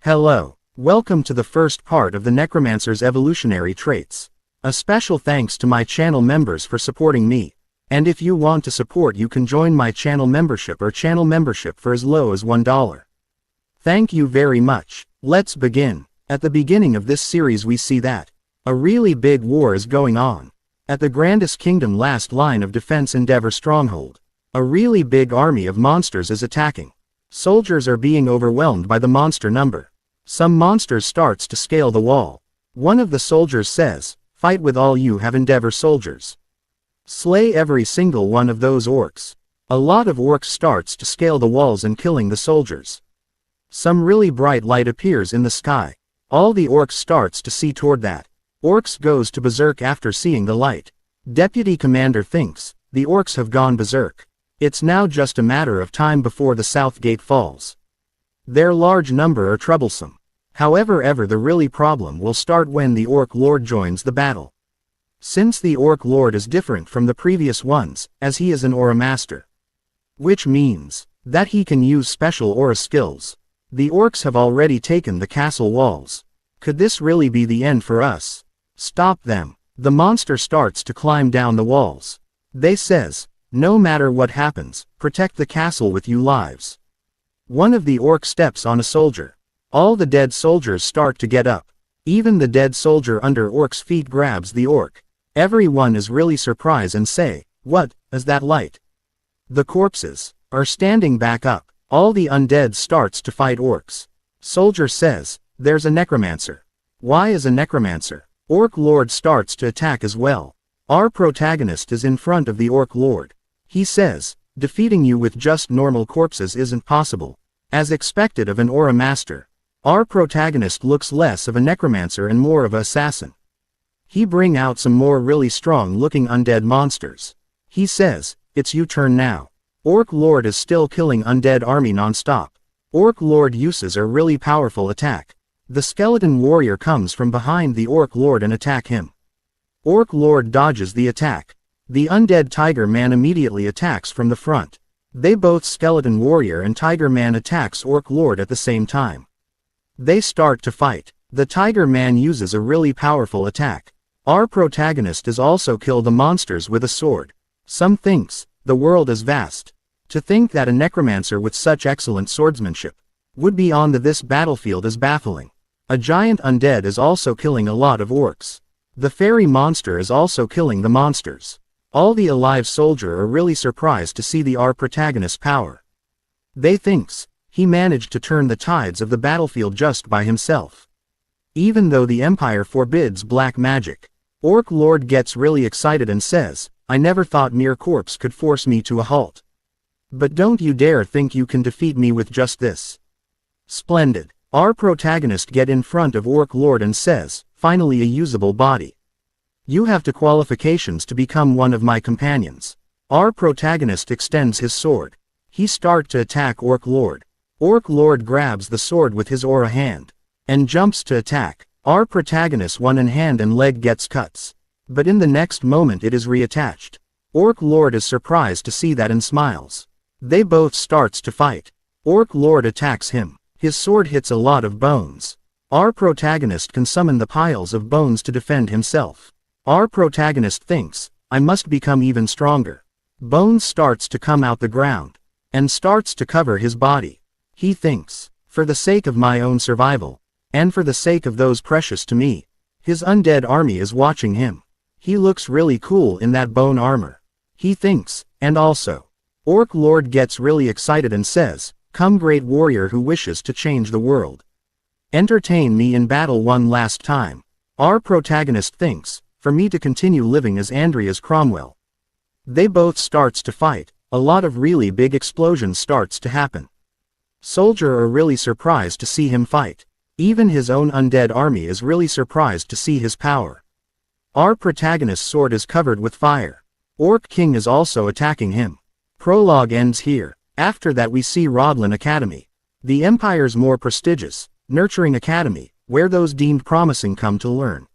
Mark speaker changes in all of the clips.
Speaker 1: Hello. Welcome to the first part of the Necromancer's evolutionary traits. A special thanks to my channel members for supporting me. And if you want to support, you can join my channel membership for as low as $1. Thank you very much. Let's begin. At the beginning of this series we see that a really big war is going on. At the grandest kingdom last line of defense Endeavor stronghold. A really big army of monsters is attacking. Soldiers are being overwhelmed by the monster number. Some monsters starts to scale the wall. One of the soldiers says, "Fight with all you have, Endeavor soldiers. Slay every single one of those orcs." A lot of orcs starts to scale the walls and killing the soldiers. Some really bright light appears in the sky. All the orcs starts to see toward that. Orcs goes to berserk after seeing the light. Deputy commander thinks, the orcs have gone berserk. It's now just a matter of time before the south gate falls. Their large number are troublesome. However, the really problem will start when the Orc Lord joins the battle. Since the Orc Lord is different from the previous ones, as he is an aura master. Which means that he can use special aura skills. The orcs have already taken the castle walls. Could this really be the end for us? Stop them. The monster starts to climb down the walls. They says, no matter what happens, protect the castle with your lives. One of the orcs steps on a soldier. All the dead soldiers start to get up. Even the dead soldier under orc's feet grabs the orc. Everyone is really surprised and say, "What is that light?" The corpses are standing back up. All the undead starts to fight orcs. Soldier says, "There's a necromancer." Why is a necromancer? Orc Lord starts to attack as well. Our protagonist is in front of the Orc Lord. He says, defeating you with just normal corpses isn't possible. As expected of an aura master, our protagonist looks less of a necromancer and more of an assassin. He bring out some more really strong looking undead monsters. He says, it's your turn now. Orc Lord is still killing undead army non-stop. Orc Lord uses a really powerful attack. The skeleton warrior comes from behind the Orc Lord and attack him. Orc Lord dodges the attack. The undead Tiger Man immediately attacks from the front. They both Skeleton Warrior and Tiger Man attacks Orc Lord at the same time. They start to fight. The Tiger Man uses a really powerful attack. Our protagonist is also kill the monsters with a sword. Some thinks, the world is vast. To think that a necromancer with such excellent swordsmanship would be on this battlefield is baffling. A giant undead is also killing a lot of orcs. The fairy monster is also killing the monsters. All the alive soldier are really surprised to see our protagonist's power. They thinks, he managed to turn the tides of the battlefield just by himself. Even though the Empire forbids black magic, Orc Lord gets really excited and says, I never thought mere corpse could force me to a halt. But don't you dare think you can defeat me with just this. Splendid. Our protagonist get in front of Orc Lord and says, finally a usable body. You have the qualifications to become one of my companions. Our protagonist extends his sword. He start to attack Orc Lord. Orc Lord grabs the sword with his aura hand and jumps to attack. Our protagonist one in hand and leg gets cuts. But in the next moment it is reattached. Orc Lord is surprised to see that and smiles. They both starts to fight. Orc Lord attacks him. His sword hits a lot of bones. Our protagonist can summon the piles of bones to defend himself. Our protagonist thinks, I must become even stronger. Bones starts to come out the ground and starts to cover his body. He thinks, for the sake of my own survival, and for the sake of those precious to me, his undead army is watching him. He looks really cool in that bone armor. He thinks, and also, Orc Lord gets really excited and says, come great warrior who wishes to change the world. Entertain me in battle one last time. Our protagonist thinks, for me to continue living as Andrea's Cromwell. They both starts to fight. A lot of really big explosions starts to happen. Soldier are really surprised to see him fight. Even his own undead army is really surprised to see his power. Our protagonist's sword is covered with fire. Orc King is also attacking him. Prologue ends here. After that we see Rodlin Academy. The Empire's more prestigious, nurturing academy, where those deemed promising come to learn.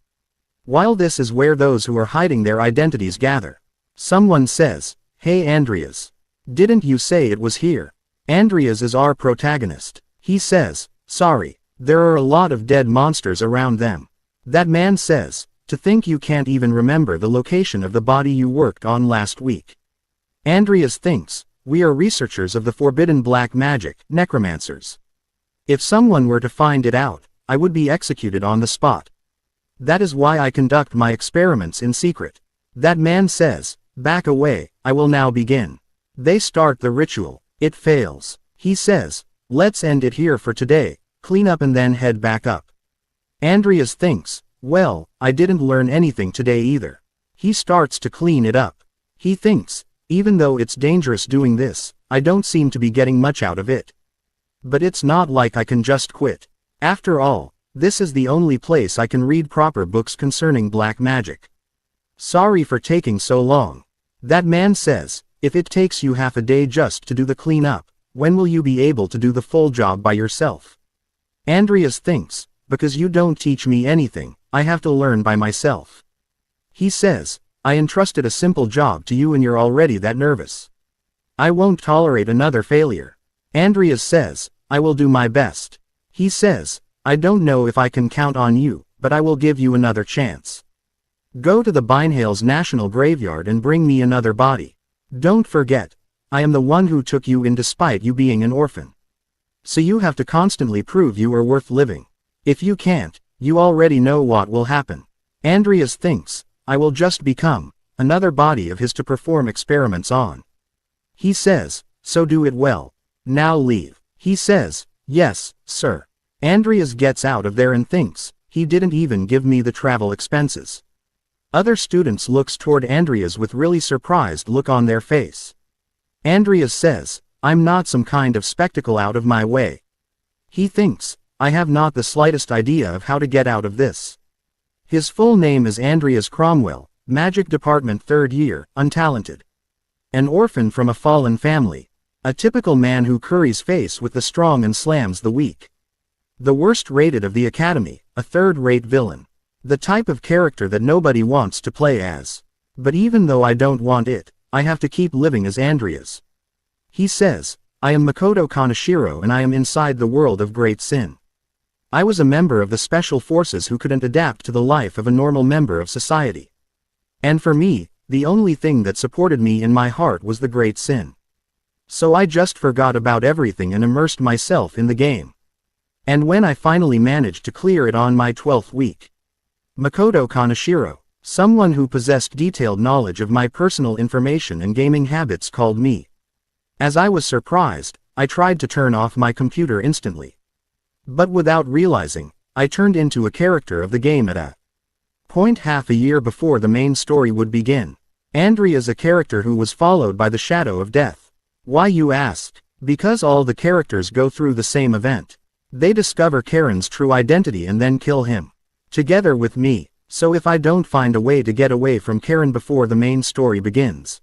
Speaker 1: While this is where those who are hiding their identities gather. Someone says, hey Andreas. Didn't you say it was here? Andreas is our protagonist. He says, sorry, There are a lot of dead monsters around them. That man says, to think you can't even remember the location of the body you worked on last week. Andreas thinks, we are researchers of the forbidden black magic, necromancers. If someone were to find it out, I would be executed on the spot. That is why I conduct my experiments in secret. That man says, back away, I will now begin. They start the ritual. It fails. He says, let's end it here for today, clean up and then head back up. Andreas thinks, well, I didn't learn anything today either. He starts to clean it up. He thinks, even though it's dangerous doing this, I don't seem to be getting much out of it. But it's not like I can just quit. After all, this is the only place I can read proper books concerning black magic. Sorry for taking so long. That man says, if it takes you half a day just to do the cleanup, when will you be able to do the full job by yourself? Andreas thinks, because you don't teach me anything, I have to learn by myself. He says, I entrusted a simple job to you and you're already that nervous. I won't tolerate another failure. Andreas says, I will do my best. He says, I don't know if I can count on you, but I will give you another chance. Go to the Binehales National Graveyard and bring me another body. Don't forget, I am the one who took you in despite you being an orphan. So you have to constantly prove you are worth living. If you can't, you already know what will happen. Andreas thinks, I will just become another body of his to perform experiments on. He says, so do it well. Now leave. He says, yes, sir. Andreas gets out of there and thinks, he didn't even give me the travel expenses. Other students looks toward Andreas with really surprised look on their face. Andreas says, I'm not some kind of spectacle out of my way. He thinks, I have not the slightest idea of how to get out of this. His full name is Andreas Cromwell, Magic Department 3rd year, untalented. An orphan from a fallen family. A typical man who curries face with the strong and slams the weak. The worst rated of the academy, a third-rate villain. The type of character that nobody wants to play as. But even though I don't want it, I have to keep living as Andreas. He says, I am Makoto Kaneshiro and I am inside the world of great sin. I was a member of the special forces who couldn't adapt to the life of a normal member of society. And for me, the only thing that supported me in my heart was the great sin. So I just forgot about everything and immersed myself in the game. And when I finally managed to clear it on my 12th week, Makoto Kaneshiro, someone who possessed detailed knowledge of my personal information and gaming habits, called me. As I was surprised, I tried to turn off my computer instantly. But without realizing, I turned into a character of the game at a point half a year before the main story would begin. Andrea is a character who was followed by the shadow of death. Why, you ask? Because all the characters go through the same event. They discover Karen's true identity and then kill him. Together with me, so if I don't find a way to get away from Karen before the main story begins,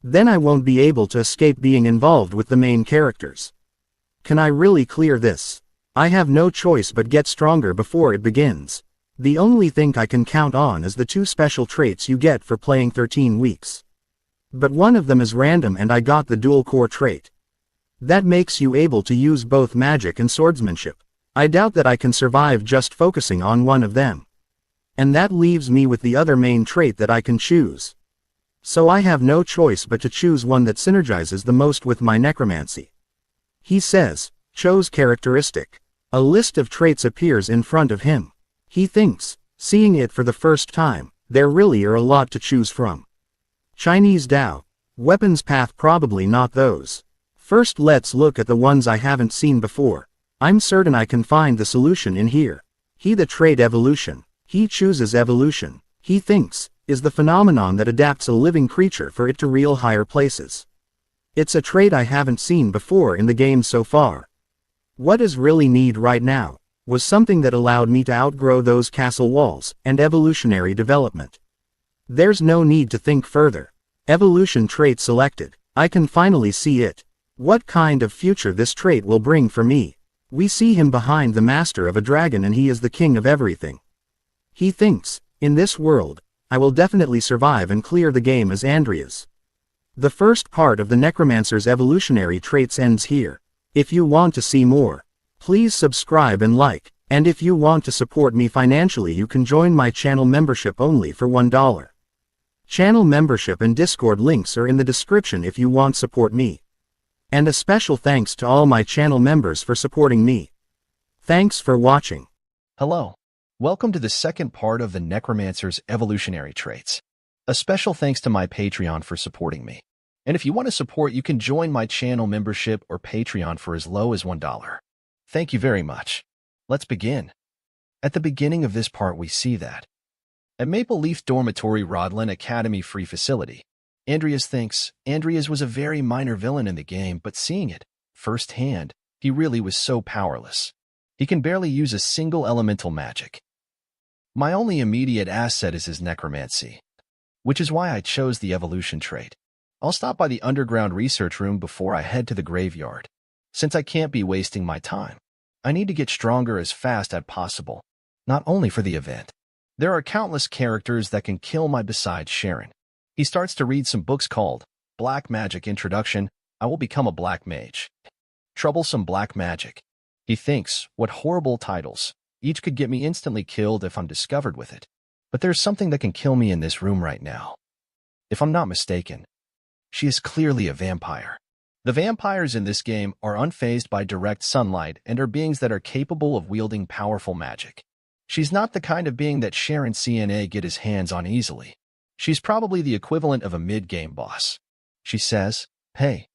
Speaker 1: then I won't be able to escape being involved with the main characters. Can I really clear this? I have no choice but get stronger before it begins. The only thing I can count on is the 2 special traits you get for playing 13 weeks. But one of them is random and I got the dual core trait. That makes you able to use both magic and swordsmanship. I doubt that I can survive just focusing on one of them. And that leaves me with the other main trait that I can choose. So I have no choice but to choose one that synergizes the most with my necromancy. He says, chose characteristic. A list of traits appears in front of him. He thinks, seeing it for the first time, there really are a lot to choose from. Chinese Dao. Weapons path, probably not those. First let's look at the ones I haven't seen before. I'm certain I can find the solution in here. He, the trait evolution. He chooses evolution. He thinks, is the phenomenon that adapts a living creature for it to real higher places. It's a trait I haven't seen before in the game so far. What is really need right now was something that allowed me to outgrow those castle walls and evolutionary development. There's no need to think further. Evolution trait selected. I can finally see it. What kind of future this trait will bring for me. We see him behind the master of a dragon and he is the king of everything. He thinks, in this world, I will definitely survive and clear the game as Andreas. The first part of the Necromancer's evolutionary traits ends here. If you want to see more, Please subscribe and like, and if you want to support me financially you can join my channel membership only for $1. Channel membership and Discord links are in the description if you want support me. And a special thanks to all my channel members for supporting me. Thanks for watching.
Speaker 2: Hello. Welcome to the second part of the Necromancer's evolutionary traits. A special thanks to my Patreon for supporting me. And if you want to support, you can join my channel membership or Patreon for as low as $1. Thank you very much. Let's begin. At the beginning of this part we see that at Maple Leaf Dormitory Rodland Academy Free Facility, Andreas thinks Andreas was a very minor villain in the game, but seeing it firsthand, he really was so powerless. He can barely use a single elemental magic. My only immediate asset is his necromancy, which is why I chose the evolution trait. I'll stop by the underground research room before I head to the graveyard, since I can't be wasting my time. I need to get stronger as fast as possible, not only for the event. There are countless characters that can kill me besides Sharon. He starts to read some books called Black Magic Introduction. I will become a black mage. Troublesome Black Magic. He thinks, what horrible titles. Each could get me instantly killed if I'm discovered with it. But there's something that can kill me in this room right now. If I'm not mistaken, she is clearly a vampire. The vampires in this game are unfazed by direct sunlight and are beings that are capable of wielding powerful magic. She's not the kind of being that Sharon CNA get his hands on easily. She's probably the equivalent of a mid-game boss. She says, "Hey,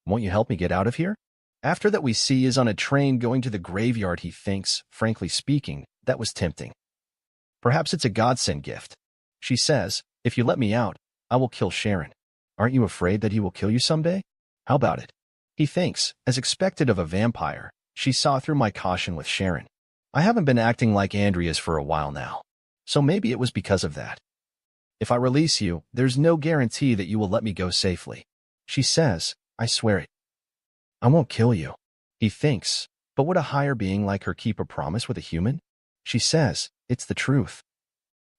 Speaker 2: won't you help me get out of here?" After that we see is on a train going to the graveyard. He thinks, frankly speaking, that was tempting. Perhaps it's a godsend gift. She says, "If you let me out, I will kill Sharon. Aren't you afraid that he will kill you someday? How about it?" He thinks, as expected of a vampire, she saw through my caution with Sharon. I haven't been acting like Andreas for a while now, so maybe it was because of that. If I release you, there's no guarantee that you will let me go safely. She says, "I swear it. I won't kill you." He thinks, but would a higher being like her keep a promise with a human? She says, "It's the truth.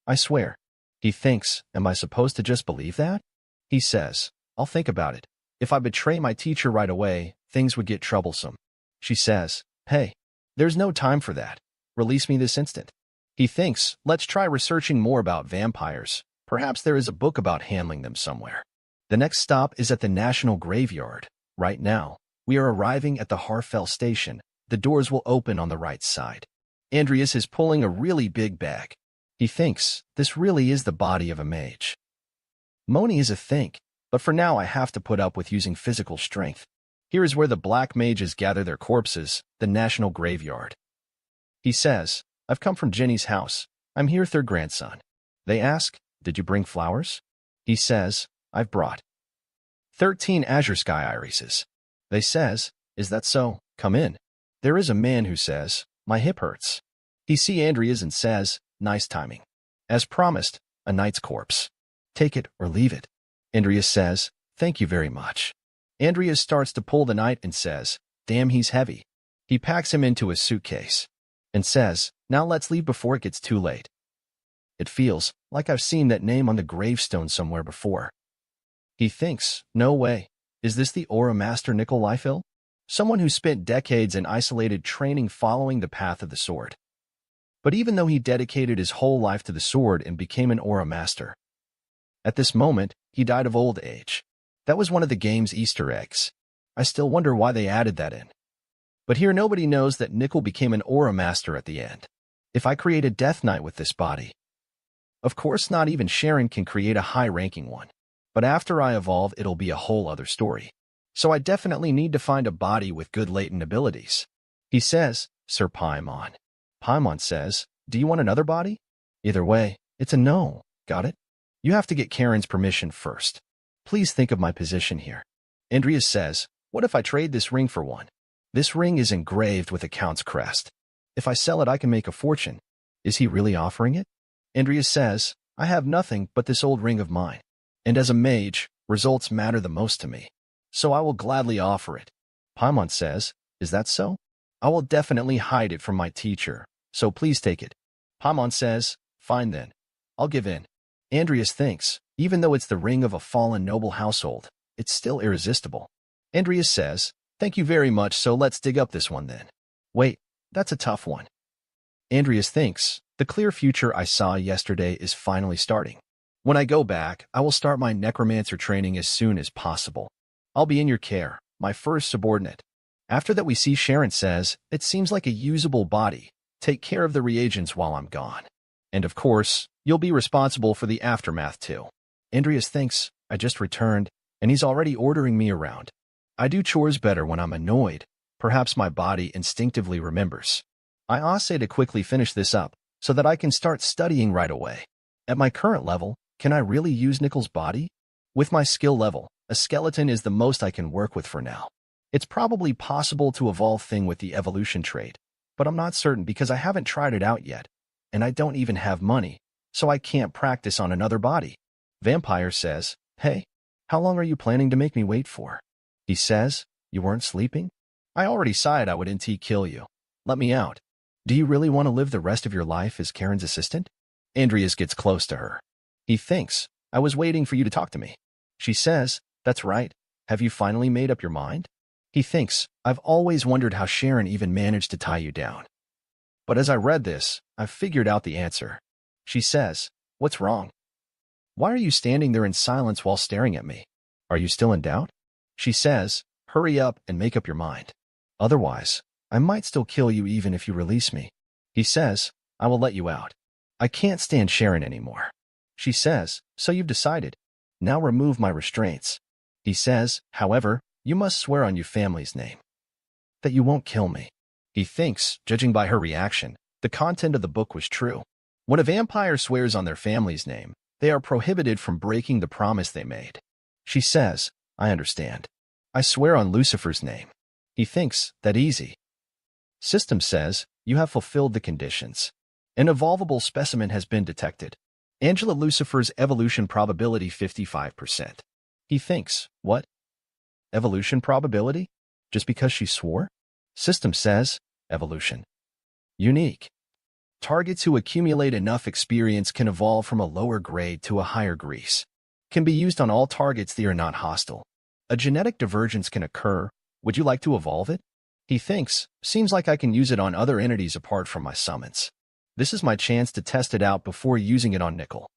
Speaker 2: I swear." He thinks, am I supposed to just believe that? He says, "I'll think about it. If I betray my teacher right away, things would get troublesome." She says, "Hey, there's no time for that. Release me this instant." He thinks, let's try researching more about vampires. Perhaps there is a book about handling them somewhere. The next stop is at the National Graveyard. Right now, we are arriving at the Harfell station. The doors will open on the right side. Andreas is pulling a really big bag. He thinks, this really is the body of a mage. Moni is a think, but for now I have to put up with using physical strength. Here is where the black mages gather their corpses, the National Graveyard. He says, "I've come from Jenny's house. I'm here, third grandson." They ask, "Did you bring flowers?" He says, "I've brought 13 azure sky irises." They says, "Is that so? Come in." There is a man who says, "My hip hurts." He see Andreas and says, "Nice timing. As promised, a knight's corpse. Take it or leave it." Andreas says, "Thank you very much." Andreas starts to pull the knight and says, "Damn, he's heavy." He packs him into a suitcase and says, "Now let's leave before it gets too late." It feels like I've seen that name on the gravestone somewhere before. He thinks, no way. Is this the Aura Master Nickel Liefeld? Someone who spent decades in isolated training following the path of the sword. But even though he dedicated his whole life to the sword and became an Aura Master, at this moment, he died of old age. That was one of the game's Easter eggs. I still wonder why they added that in. But here nobody knows that Nickel became an Aura Master at the end. If I create a Death Knight with this body, of course not even Sharon can create a high-ranking one. But after I evolve, it'll be a whole other story. So I definitely need to find a body with good latent abilities. He says, "Sir Paimon." Paimon says, "Do you want another body?" Either way, it's a no. Got it? You have to get Karen's permission first. Please think of my position here. Andreas says, "What if I trade this ring for one? This ring is engraved with a count's crest. If I sell it, I can make a fortune." Is he really offering it? Andreas says, "I have nothing but this old ring of mine. And as a mage, results matter the most to me. So I will gladly offer it." Paimon says, "Is that so? I will definitely hide it from my teacher, so please take it." Paimon says, "Fine then. I'll give in." Andreas thinks, even though it's the ring of a fallen noble household, it's still irresistible. Andreas says, "Thank you very much, so let's dig up this one then." Wait, that's a tough one. Andreas thinks, the clear future I saw yesterday is finally starting. When I go back, I will start my necromancer training as soon as possible. I'll be in your care, my first subordinate. After that we see Sharon says, it seems like a usable body. Take care of the reagents while I'm gone. And of course, you'll be responsible for the aftermath too. Andreas thinks, I just returned, and he's already ordering me around. I do chores better when I'm annoyed. Perhaps my body instinctively remembers. I say to quickly finish this up, so that I can start studying right away. At my current level, can I really use Nickel's body? With my skill level, a skeleton is the most I can work with for now. It's probably possible to evolve thing with the evolution trait, but I'm not certain because I haven't tried it out yet, and I don't even have money, so I can't practice on another body. Vampire says, hey, how long are you planning to make me wait for? He says, you weren't sleeping? I already said I would kill you. Let me out. Do you really want to live the rest of your life as Karen's assistant? Andreas gets close to her. He thinks, I was waiting for you to talk to me. She says, that's right. Have you finally made up your mind? He thinks, I've always wondered how Sharon even managed to tie you down. But as I read this, I've figured out the answer. She says, what's wrong? Why are you standing there in silence while staring at me? Are you still in doubt? She says, hurry up and make up your mind. Otherwise, I might still kill you even if you release me. He says, I will let you out. I can't stand Sharon anymore. She says, so you've decided. Now remove my restraints. He says, however, you must swear on your family's name that you won't kill me. He thinks, judging by her reaction, the content of the book was true. When a vampire swears on their family's name, they are prohibited from breaking the promise they made. She says, I understand. I swear on Lucifer's name. He thinks, that easy. System says, you have fulfilled the conditions. An evolvable specimen has been detected. Angela Lucifer's evolution probability 55%. He thinks, what? Evolution probability? Just because she swore? System says, evolution. Unique. Targets who accumulate enough experience can evolve from a lower grade to a higher grease. Can be used on all targets that are not hostile. A genetic divergence can occur. Would you like to evolve it? He thinks, seems like I can use it on other entities apart from my summons. This is my chance to test it out before using it on Nickel.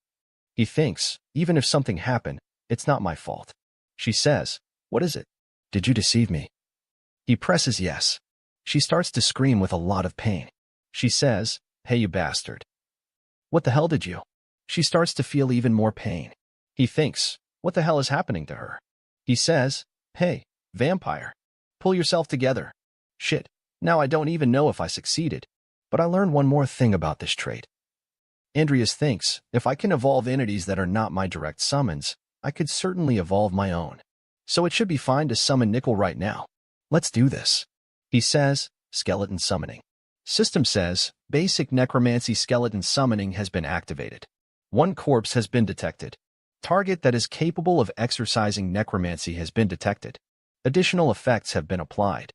Speaker 2: He thinks, even if something happened, it's not my fault. She says, what is it? Did you deceive me? He presses yes. She starts to scream with a lot of pain. She says, hey you bastard. What the hell did you? She starts to feel even more pain. He thinks, what the hell is happening to her? He says, hey, vampire. Pull yourself together. Shit, now I don't even know if I succeeded. But I learned one more thing about this trait. Andreas thinks, if I can evolve entities that are not my direct summons, I could certainly evolve my own. So it should be fine to summon Nickel right now. Let's do this. He says, skeleton summoning. System says, basic necromancy skeleton summoning has been activated. One corpse has been detected. Target that is capable of exercising necromancy has been detected. Additional effects have been applied.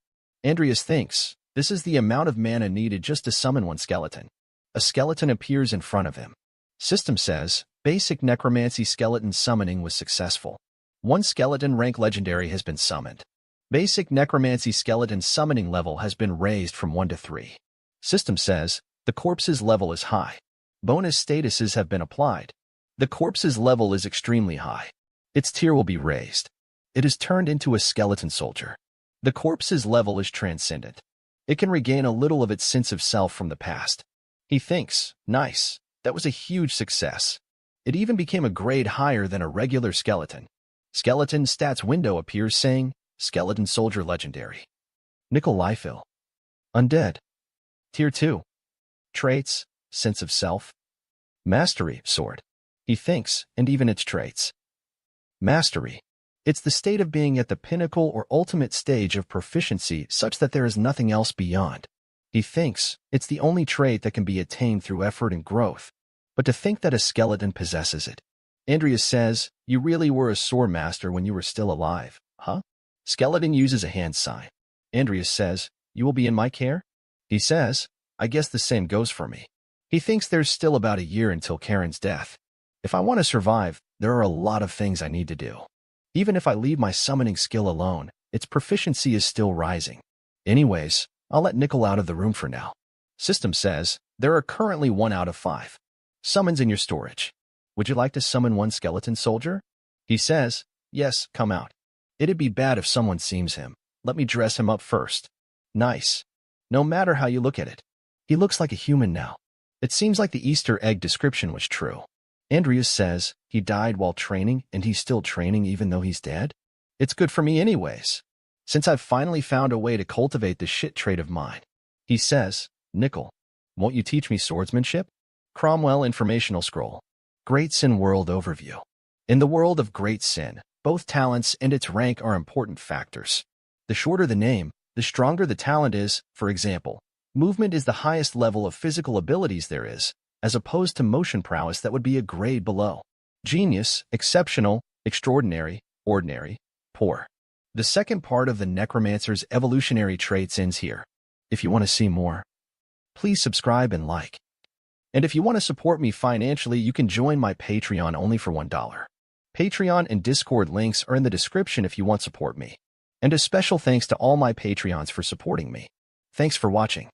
Speaker 2: Andreas thinks, this is the amount of mana needed just to summon one skeleton. A skeleton appears in front of him. System says, basic necromancy skeleton summoning was successful. One skeleton rank legendary has been summoned. Basic necromancy skeleton summoning level has been raised from 1 to 3. System says, the corpse's level is high. Bonus statuses have been applied. The corpse's level is extremely high. Its tier will be raised. It is turned into a skeleton soldier. The corpse's level is transcendent. It can regain a little of its sense of self from the past. He thinks, nice, that was a huge success. It even became a grade higher than a regular skeleton. Skeleton stats window appears saying, skeleton soldier legendary. Nickel Life ill. Undead. Tier 2. Traits, sense of self. Mastery, sword. He thinks, and even its traits. Mastery. It's the state of being at the pinnacle or ultimate stage of proficiency such that there is nothing else beyond. He thinks, it's the only trait that can be attained through effort and growth. But to think that a skeleton possesses it. Andreas says, you really were a sword master when you were still alive, huh? Skeleton uses a hand sign. Andreas says, you will be in my care? He says, I guess the same goes for me. He thinks there's still about a year until Karen's death. If I want to survive, there are a lot of things I need to do. Even if I leave my summoning skill alone, its proficiency is still rising. Anyways, I'll let Nickel out of the room for now. System says, there are currently 1 out of 5 summons in your storage. Would you like to summon 1 skeleton soldier? He says, yes, come out. It'd be bad if someone sees him. Let me dress him up first. Nice. No matter how you look at it. He looks like a human now. It seems like the Easter egg description was true. Andreas says, he died while training and he's still training even though he's dead? It's good for me anyways, since I've finally found a way to cultivate this shit trait of mine. He says, Nickel, won't you teach me swordsmanship? Cromwell Informational Scroll. Great Sin World Overview. In the world of Great Sin, both talents and its rank are important factors. The shorter the name, the stronger the talent is. For example, movement is the highest level of physical abilities there is, as opposed to motion prowess that would be a grade below. Genius, exceptional, extraordinary, ordinary, poor. The second part of the Necromancer's evolutionary traits ends here. If you want to see more, please subscribe and like. And if you want to support me financially, you can join my Patreon only for $1. Patreon and Discord links are in the description if you want to support me. And a special thanks to all my Patreons for supporting me. Thanks for watching.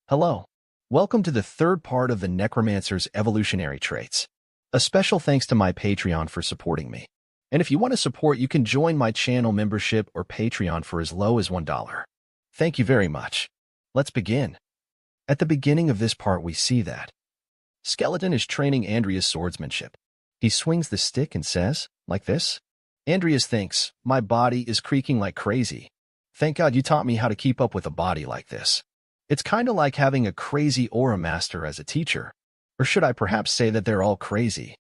Speaker 2: Hello. Welcome to the third part of the Necromancer's evolutionary traits. A special thanks to my Patreon for supporting me. And if you want to support, you can join my channel membership or Patreon for as low as $1. Thank you very much. Let's begin. At the beginning of this part, we see that Skeleton is training Andreas' swordsmanship. He swings the stick and says, like this. Andreas thinks, my body is creaking like crazy. Thank God you taught me how to keep up with a body like this. It's kind of like having a crazy aura master as a teacher. Or should I perhaps say that they're all crazy?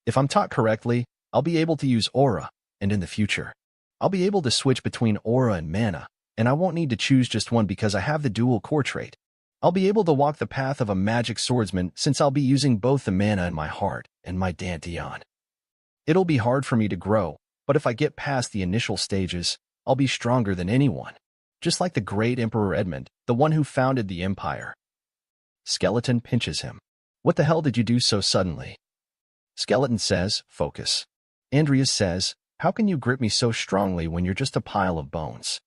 Speaker 2: If I'm taught correctly, I'll be able to use aura, and in the future, I'll be able to switch between aura and mana, and I won't need to choose just one because I have the dual core trait. I'll be able to walk the path of a magic swordsman since I'll be using both the mana in my heart and my dantian. It'll be hard for me to grow, but if I get past the initial stages, I'll be stronger than anyone. Just like the great Emperor Edmund, the one who founded the empire. Skeleton pinches him. What the hell did you do so suddenly? Skeleton says, focus. Andreas says, how can you grip me so strongly when you're just a pile of bones?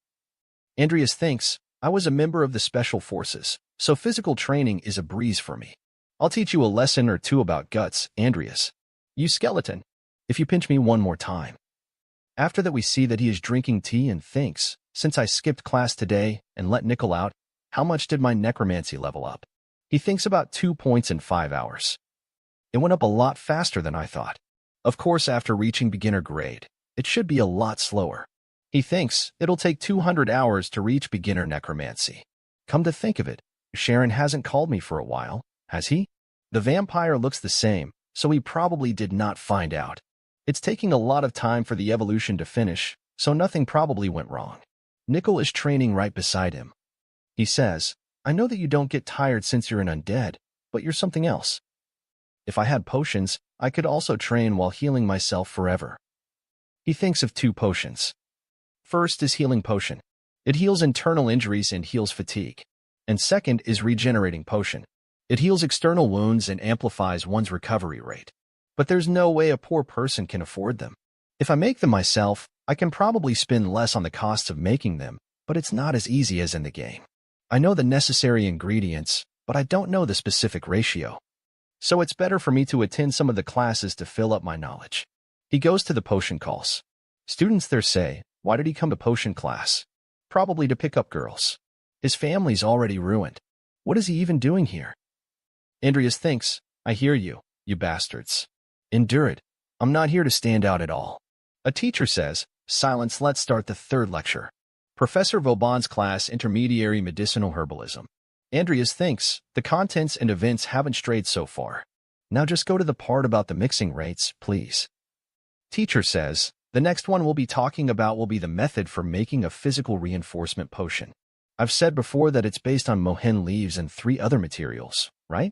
Speaker 2: Andreas thinks, I was a member of the Special Forces, so physical training is a breeze for me. I'll teach you a lesson or two about guts, Andreas. You skeleton, if you pinch me one more time. After that, we see that he is drinking tea and thinks, since I skipped class today and let Nickel out, how much did my necromancy level up? He thinks about 2 points in 5 hours. It went up a lot faster than I thought. Of course, after reaching beginner grade, it should be a lot slower. He thinks it'll take 200 hours to reach beginner necromancy. Come to think of it, Sharon hasn't called me for a while, has he? The vampire looks the same, so he probably did not find out. It's taking a lot of time for the evolution to finish, so nothing probably went wrong. Nickel is training right beside him. He says, I know that you don't get tired since you're an undead, but you're something else. If I had potions, I could also train while healing myself forever. He thinks of 2 potions. First is Healing Potion. It heals internal injuries and heals fatigue. And second is Regenerating Potion. It heals external wounds and amplifies one's recovery rate. But there's no way a poor person can afford them. If I make them myself, I can probably spend less on the costs of making them, but it's not as easy as in the game. I know the necessary ingredients, but I don't know the specific ratio. So it's better for me to attend some of the classes to fill up my knowledge. He goes to the potion calls. Students there say, why did he come to potion class? Probably to pick up girls. His family's already ruined. What is he even doing here? Andreas thinks, I hear you, you bastards. Endure it. I'm not here to stand out at all. A teacher says, silence, let's start the third lecture. Professor Vauban's class, Intermediary Medicinal Herbalism. Andreas thinks, the contents and events haven't strayed so far. Now just go to the part about the mixing rates, please. Teacher says, the next one we'll be talking about will be the method for making a physical reinforcement potion. I've said before that it's based on mohen leaves and 3 other materials, right?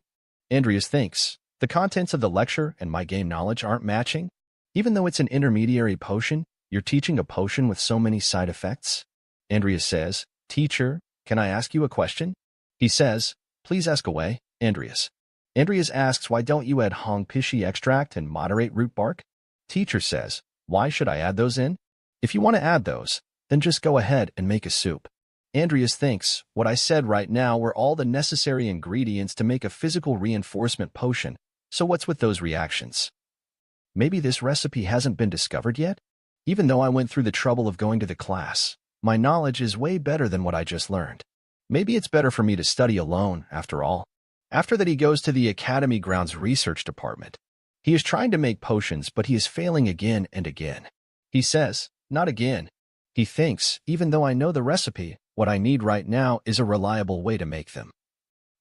Speaker 2: Andreas thinks, the contents of the lecture and my game knowledge aren't matching? Even though it's an intermediary potion, you're teaching a potion with so many side effects? Andreas says, teacher, can I ask you a question? He says, please ask away, Andreas. Andreas asks, why don't you add Hong Pishi extract and moderate root bark? Teacher says, why should I add those in? If you want to add those, then just go ahead and make a soup. Andreas thinks, what I said right now were all the necessary ingredients to make a physical reinforcement potion, so what's with those reactions? Maybe this recipe hasn't been discovered yet? Even though I went through the trouble of going to the class, my knowledge is way better than what I just learned. Maybe it's better for me to study alone, after all. After that, he goes to the Academy Grounds research department. He is trying to make potions, but he is failing again and again. He says, not again. He thinks, even though I know the recipe, what I need right now is a reliable way to make them.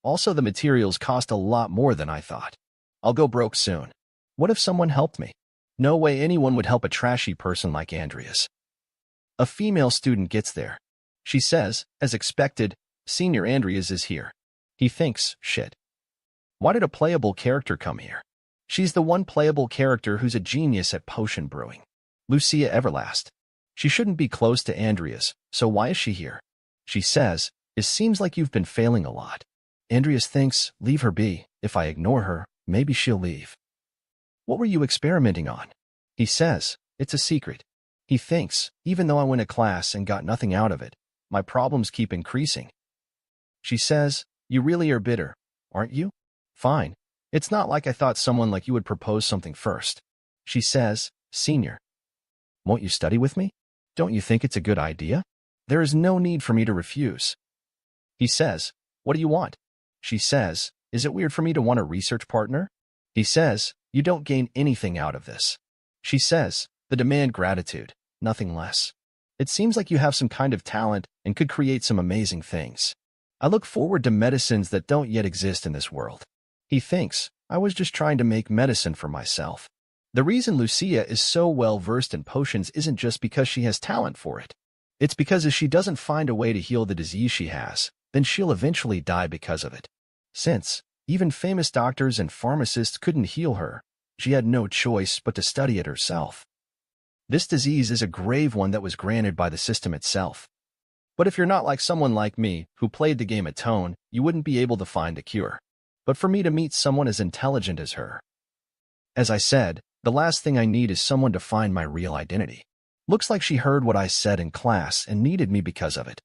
Speaker 2: Also, the materials cost a lot more than I thought. I'll go broke soon. What if someone helped me? No way anyone would help a trashy person like Andreas. A female student gets there. She says, as expected, Senior Andreas is here. He thinks, shit. Why did a playable character come here? She's the one playable character who's a genius at potion brewing. Lucia Everlast. She shouldn't be close to Andreas, so why is she here? She says, it seems like you've been failing a lot. Andreas thinks, leave her be. If I ignore her, maybe she'll leave. What were you experimenting on? He says, it's a secret. He thinks, even though I went to class and got nothing out of it, my problems keep increasing. She says, you really are bitter, aren't you? Fine. It's not like I thought someone like you would propose something first. She says, Senior, won't you study with me? Don't you think it's a good idea? There is no need for me to refuse. He says, what do you want? She says, is it weird for me to want a research partner? He says, you don't gain anything out of this. She says, the demand gratitude, nothing less. It seems like you have some kind of talent and could create some amazing things. I look forward to medicines that don't yet exist in this world. He thinks, I was just trying to make medicine for myself. The reason Lucia is so well versed in potions isn't just because she has talent for it. It's because if she doesn't find a way to heal the disease she has, then she'll eventually die because of it. Since even famous doctors and pharmacists couldn't heal her, she had no choice but to study it herself. This disease is a grave one that was granted by the system itself. But if you're not like someone like me, who played the game at Toon, you wouldn't be able to find a cure. But for me to meet someone as intelligent as her. As I said, the last thing I need is someone to find my real identity. Looks like she heard what I said in class and needed me because of it.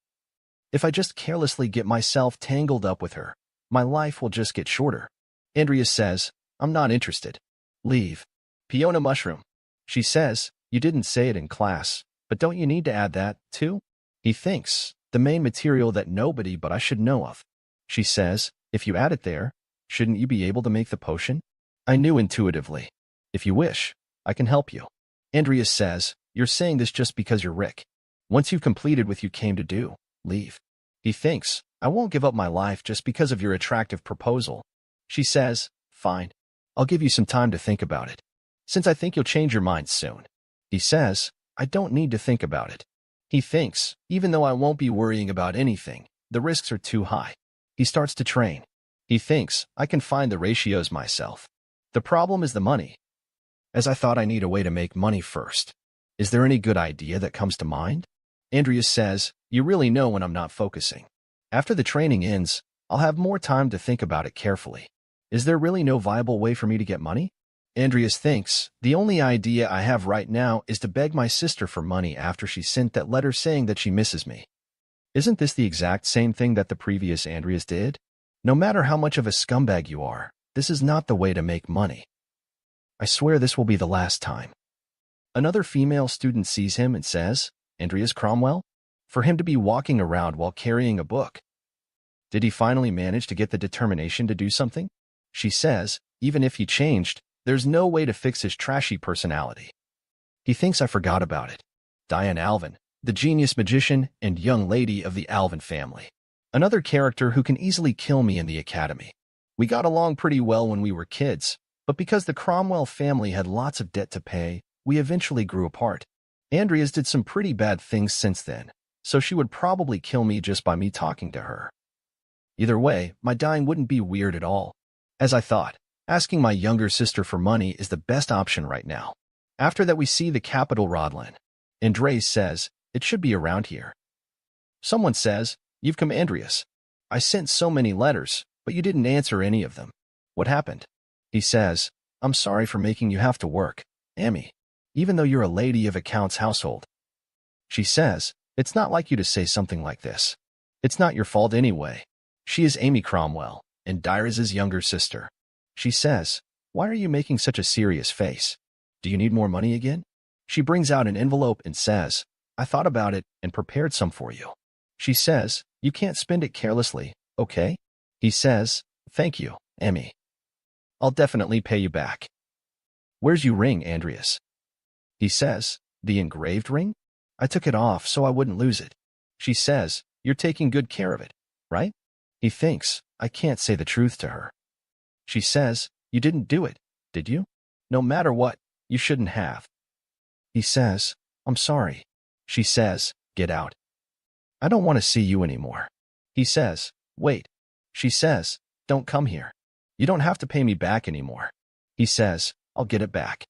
Speaker 2: If I just carelessly get myself tangled up with her, my life will just get shorter. Andreas says, I'm not interested. Leave. Peona Mushroom. She says, you didn't say it in class, but don't you need to add that, too? He thinks, the main material that nobody but I should know of. She says, if you add it there, shouldn't you be able to make the potion? I knew intuitively. If you wish, I can help you. Andreas says, you're saying this just because you're Rick. Once you've completed what you came to do, leave. He thinks, I won't give up my life just because of your attractive proposal. She says, fine. I'll give you some time to think about it, since I think you'll change your mind soon. He says, I don't need to think about it. He thinks, even though I won't be worrying about anything, the risks are too high. He starts to train. He thinks, I can find the ratios myself. The problem is the money. As I thought I need a way to make money first. Is there any good idea that comes to mind? Andreas says, you really know when I'm not focusing. After the training ends, I'll have more time to think about it carefully. Is there really no viable way for me to get money? Andreas thinks, the only idea I have right now is to beg my sister for money after she sent that letter saying that she misses me. Isn't this the exact same thing that the previous Andreas did? No matter how much of a scumbag you are, this is not the way to make money. I swear this will be the last time. Another female student sees him and says, Andreas Cromwell? For him to be walking around while carrying a book. Did he finally manage to get the determination to do something? She says, even if he changed, there's no way to fix his trashy personality. He thinks I forgot about it. Diane Alvin, the genius magician and young lady of the Alvin family. Another character who can easily kill me in the academy. We got along pretty well when we were kids, but because the Cromwell family had lots of debt to pay, we eventually grew apart. Andreas did some pretty bad things since then, so she would probably kill me just by me talking to her. Either way, my dying wouldn't be weird at all. As I thought, asking my younger sister for money is the best option right now. After that, we see the capital Rodlin. Andres says, it should be around here. Someone says, you've come, Andreas. I sent so many letters, but you didn't answer any of them. What happened? He says, I'm sorry for making you have to work, Amy, even though you're a lady of accounts household. She says, it's not like you to say something like this. It's not your fault anyway. She is Amy Cromwell, and Dyras's younger sister. She says, why are you making such a serious face? Do you need more money again? She brings out an envelope and says, I thought about it and prepared some for you. She says, you can't spend it carelessly, okay? He says, thank you, Amy. I'll definitely pay you back. Where's your ring, Andreas? He says, the engraved ring? I took it off so I wouldn't lose it. She says, you're taking good care of it, right? He thinks, I can't say the truth to her. She says, you didn't do it, did you? No matter what, you shouldn't have. He says, I'm sorry. She says, get out. I don't want to see you anymore. He says, wait. She says, don't come here. You don't have to pay me back anymore. He says, I'll get it back.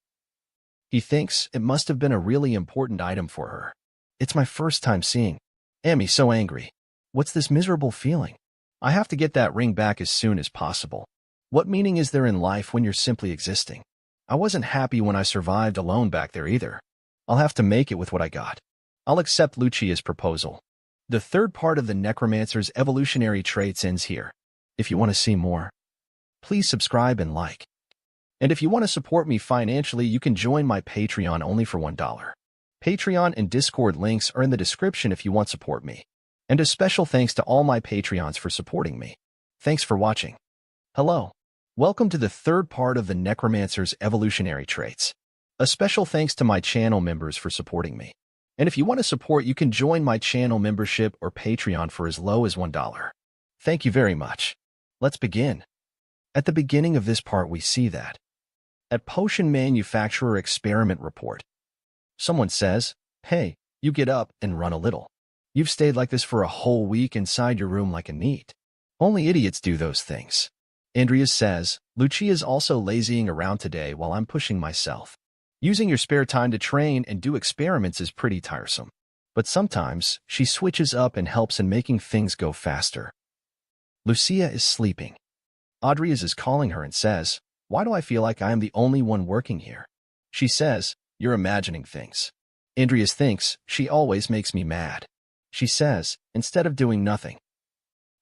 Speaker 2: He thinks it must have been a really important item for her. It's my first time seeing Amy so angry. What's this miserable feeling? I have to get that ring back as soon as possible. What meaning is there in life when you're simply existing? I wasn't happy when I survived alone back there either. I'll have to make it with what I got. I'll accept Lucia's proposal. The third part of the Necromancer's evolutionary traits ends here. If you want to see more, please subscribe and like. And if you want to support me financially, you can join my Patreon only for $1. Patreon and Discord links are in the description if you want to support me. And a special thanks to all my Patreons for supporting me. Thanks for watching. Hello. Welcome to the third part of the Necromancer's evolutionary traits. A special thanks to my channel members for supporting me. And if you want to support, you can join my channel membership or Patreon for as low as $1. Thank you very much. Let's begin. At the beginning of this part, we see that at Potion Manufacturer Experiment Report, someone says, hey, you get up and run a little. You've stayed like this for a whole week inside your room like a neat. Only idiots do those things. Andrea says, Lucia's also lazying around today while I'm pushing myself. Using your spare time to train and do experiments is pretty tiresome. But sometimes, she switches up and helps in making things go faster. Lucia is sleeping. Audrey's is calling her and says, why do I feel like I am the only one working here? She says, you're imagining things. Andrea thinks, she always makes me mad. She says, instead of doing nothing,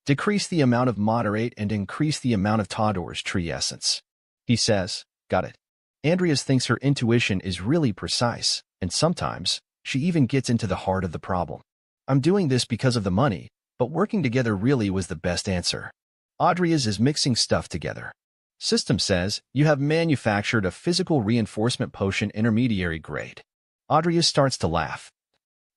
Speaker 2: decrease the amount of moderate and increase the amount of Todor's tree essence. He says, got it. Andrea thinks her intuition is really precise, and sometimes, she even gets into the heart of the problem. I'm doing this because of the money, but working together really was the best answer. Audrey's is mixing stuff together. System says, you have manufactured a physical reinforcement potion intermediary grade. Audrey starts to laugh.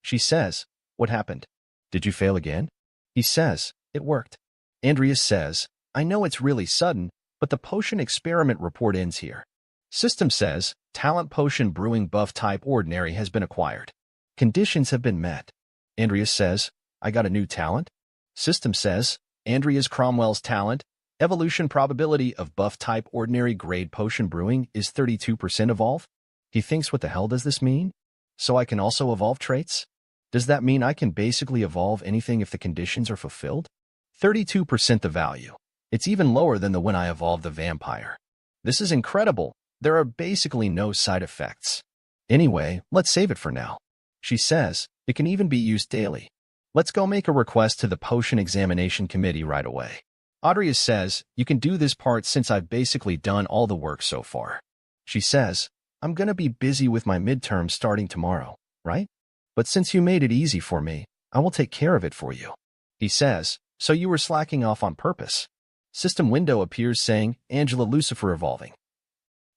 Speaker 2: She says, what happened? Did you fail again? He says, it worked. Andrea says, I know it's really sudden, but the potion experiment report ends here. System says, talent potion brewing buff type ordinary has been acquired. Conditions have been met. Andrea says, I got a new talent? System says, Andrea's Cromwell's talent, evolution probability of buff type ordinary grade potion brewing is 32% evolve. He thinks, what the hell does this mean? So I can also evolve traits? Does that mean I can basically evolve anything if the conditions are fulfilled? 32% the value. It's even lower than the when I evolved the vampire. This is incredible. There are basically no side effects. Anyway, let's save it for now. She says, it can even be used daily. Let's go make a request to the Potion Examination Committee right away. Audrey says, you can do this part since I've basically done all the work so far. She says, I'm gonna be busy with my midterm starting tomorrow, right? But since you made it easy for me, I will take care of it for you. He says, so you were slacking off on purpose. System window appears saying, Angela Lucifer evolving.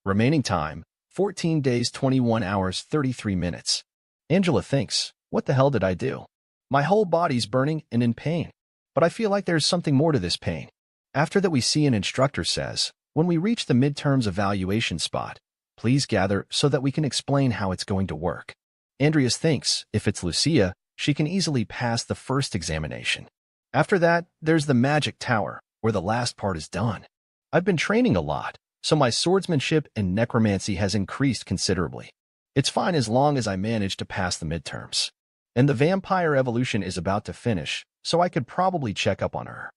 Speaker 2: Remaining time, 14 days 21 hours 33 minutes. Angela thinks, what the hell did I do? My whole body's burning and in pain. But I feel like there's something more to this pain. After that, we see an instructor says, when we reach the midterms evaluation spot, please gather so that we can explain how it's going to work. Andrea thinks, if it's Lucia, she can easily pass the first examination. After that, there's the Magic Tower, where the last part is done. I've been training a lot, so my swordsmanship and necromancy has increased considerably. It's fine as long as I manage to pass the midterms. And the vampire evolution is about to finish, so I could probably check up on her.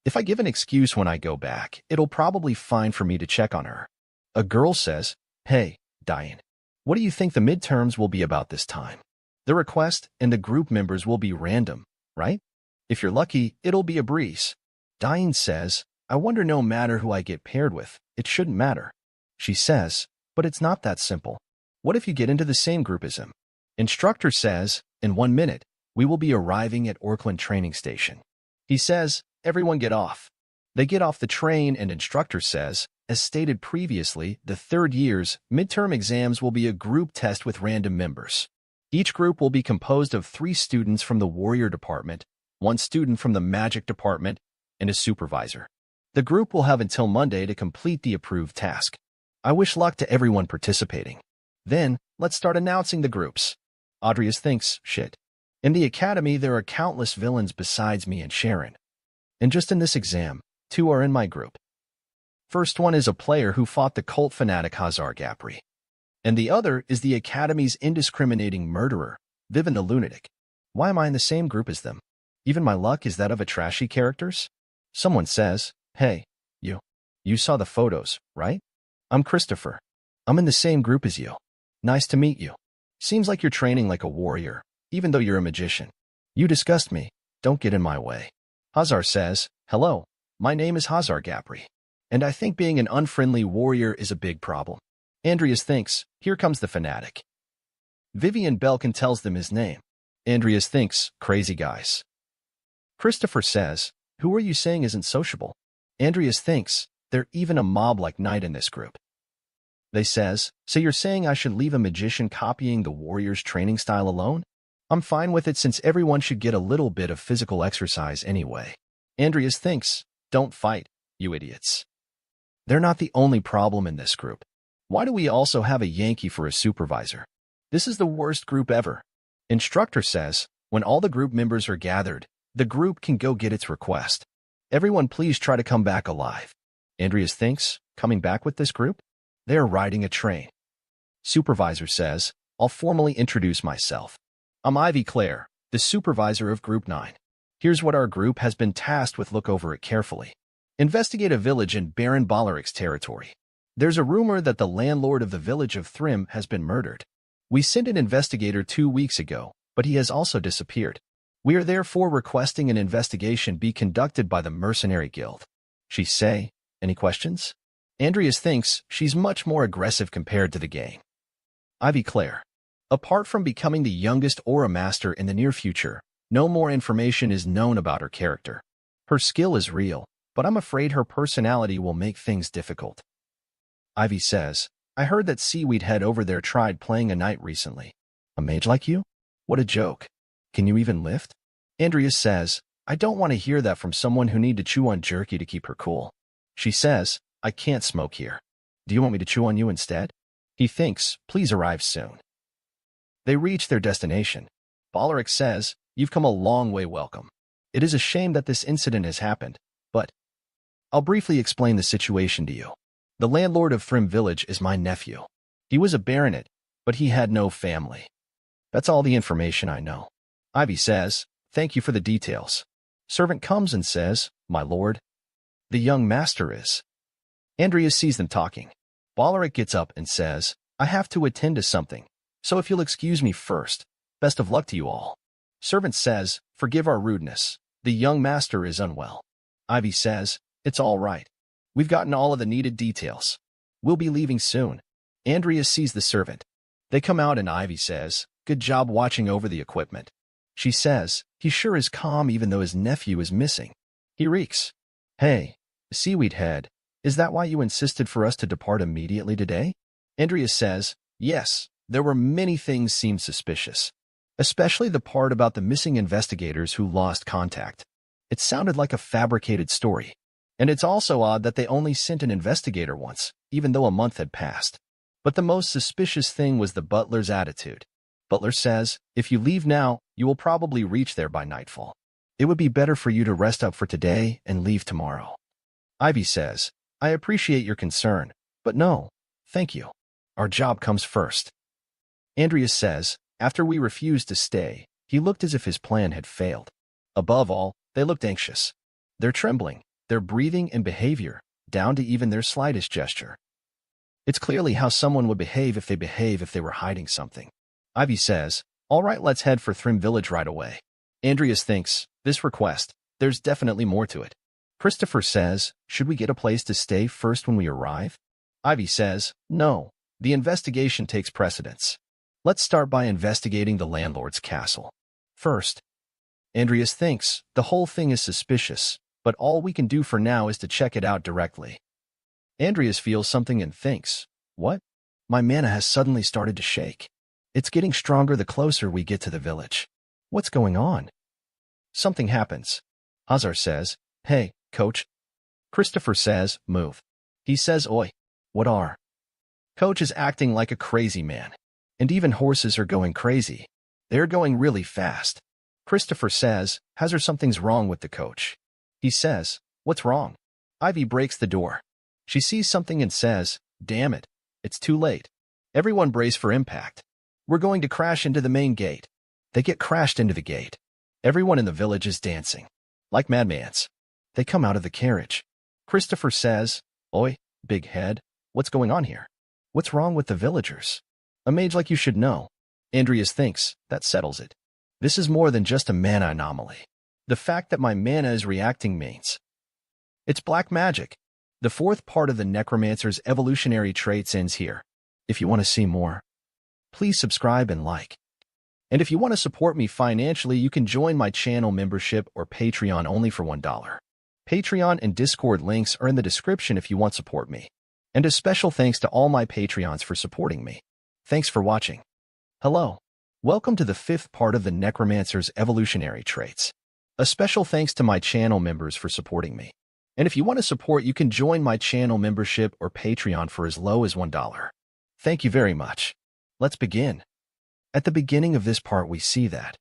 Speaker 2: If I give an excuse when I go back, it'll probably fine for me to check on her. A girl says, hey, Diane, what do you think the midterms will be about this time? The request and the group members will be random, right? If you're lucky, it'll be a breeze. Diane says, I wonder no matter who I get paired with, it shouldn't matter. She says, but it's not that simple. What if you get into the same group as him? Instructor says, in 1 minute, we will be arriving at Orkland training station. He says, everyone get off. They get off the train and instructor says, as stated previously, the third year's midterm exams will be a group test with random members. Each group will be composed of 3 students from the warrior department, 1 student from the magic department, and a supervisor. The group will have until Monday to complete the approved task. I wish luck to everyone participating. Then, let's start announcing the groups. Audrius thinks, shit. In the academy, there are countless villains besides me and Sharon. And just in this exam, 2 are in my group. First one is a player who fought the cult fanatic Hazar Gapri. And the other is the academy's indiscriminating murderer, Vivian the Lunatic. Why am I in the same group as them? Even my luck is that of a trashy characters? Someone says, hey, you saw the photos, right? I'm Christopher. I'm in the same group as you. Nice to meet you. Seems like you're training like a warrior, even though you're a magician. You disgust me. Don't get in my way. Hazar says, hello, my name is Hazar Gapri. And I think being an unfriendly warrior is a big problem. Andreas thinks, here comes the fanatic. Vivian Belkin tells them his name. Andreas thinks, crazy guys. Christopher says, who are you saying isn't sociable? Andreas thinks, they're even a mob like Knight in this group. They says, so you're saying I should leave a magician copying the warrior's training style alone? I'm fine with it since everyone should get a little bit of physical exercise anyway. Andreas thinks, don't fight, you idiots. They're not the only problem in this group. Why do we also have a Yankee for a supervisor? This is the worst group ever. Instructor says, when all the group members are gathered, the group can go get its request. Everyone please try to come back alive. Andreas thinks, coming back with this group? They are riding a train. Supervisor says, I'll formally introduce myself. I'm Ivy Claire, the supervisor of Group 9. Here's what our group has been tasked with. Look over it carefully. Investigate a village in Baron Bollaric's territory. There's a rumor that the landlord of the village of Thrym has been murdered. We sent an investigator 2 weeks ago, but he has also disappeared. We are therefore requesting an investigation be conducted by the Mercenary Guild. She say, any questions? Andreas thinks she's much more aggressive compared to the gang. Ivy Claire. Apart from becoming the youngest Aura Master in the near future, no more information is known about her character. Her skill is real, but I'm afraid her personality will make things difficult. Ivy says, I heard that Seaweed Head over there tried playing a knight recently. A mage like you? What a joke. Can you even lift? Andreas says, I don't want to hear that from someone who need to chew on jerky to keep her cool. She says, I can't smoke here. Do you want me to chew on you instead? He thinks, please arrive soon. They reach their destination. Bollaric says, you've come a long way, welcome. It is a shame that this incident has happened, but I'll briefly explain the situation to you. The landlord of Thrym Village is my nephew. He was a baronet, but he had no family. That's all the information I know. Ivy says, thank you for the details. Servant comes and says, my lord. The young master is. Andrea sees them talking. Bollaric gets up and says, I have to attend to something, so if you'll excuse me first, best of luck to you all. Servant says, forgive our rudeness. The young master is unwell. Ivy says, it's all right. We've gotten all of the needed details. We'll be leaving soon. Andrea sees the servant. They come out and Ivy says, good job watching over the equipment. She says, he sure is calm even though his nephew is missing. He reeks. Hey, Seaweed Head, is that why you insisted for us to depart immediately today? Andrea says, yes, there were many things seemed suspicious, especially the part about the missing investigators who lost contact. It sounded like a fabricated story. And it's also odd that they only sent an investigator once, even though a month had passed. But the most suspicious thing was the butler's attitude. Butler says, if you leave now, you will probably reach there by nightfall. It would be better for you to rest up for today and leave tomorrow. Ivy says, I appreciate your concern, but no, thank you. Our job comes first. Andrea says, after we refused to stay, he looked as if his plan had failed. Above all, they looked anxious. They're trembling, their breathing and behavior, down to even their slightest gesture. It's clearly how someone would behave if they were hiding something. Ivy says, all right, let's head for Thrym Village right away. Andreas thinks, This request, there's definitely more to it. Christopher says, should we get a place to stay first when we arrive? Ivy says, no, the investigation takes precedence. Let's start by investigating the landlord's castle. First, Andreas thinks the whole thing is suspicious, but all we can do for now is to check it out directly. Andreas feels something and thinks, what? My mana has suddenly started to shake. It's getting stronger the closer we get to the village. What's going on? Something happens. Hazar says, hey, coach. Christopher says, move. He says, oi. What are? Coach is acting like a crazy man. And even horses are going crazy. They're going really fast. Christopher says, Hazar, something's wrong with the coach. He says, what's wrong? Ivy breaks the door. She sees something and says, damn it. It's too late. Everyone brace for impact. We're going to crash into the main gate. They get crashed into the gate. Everyone in the village is dancing. Like madmans. They come out of the carriage. Christopher says, oi, big head, what's going on here? What's wrong with the villagers? A mage like you should know. Andreas thinks, that settles it. This is more than just a mana anomaly. The fact that my mana is reacting means it's black magic. The fourth part of the Necromancer's evolutionary traits ends here. If you want to see more, please subscribe and like. And if you want to support me financially, you can join my channel membership or Patreon only for $1. Patreon and Discord links are in the description if you want to support me. And a special thanks to all my Patreons for supporting me. Thanks for watching. Hello. Welcome to the fifth part of the Necromancer's evolutionary traits. A special thanks to my channel members for supporting me. And if you want to support, you can join my channel membership or Patreon for as low as $1. Thank you very much. Let's begin. At the beginning of this part, we see that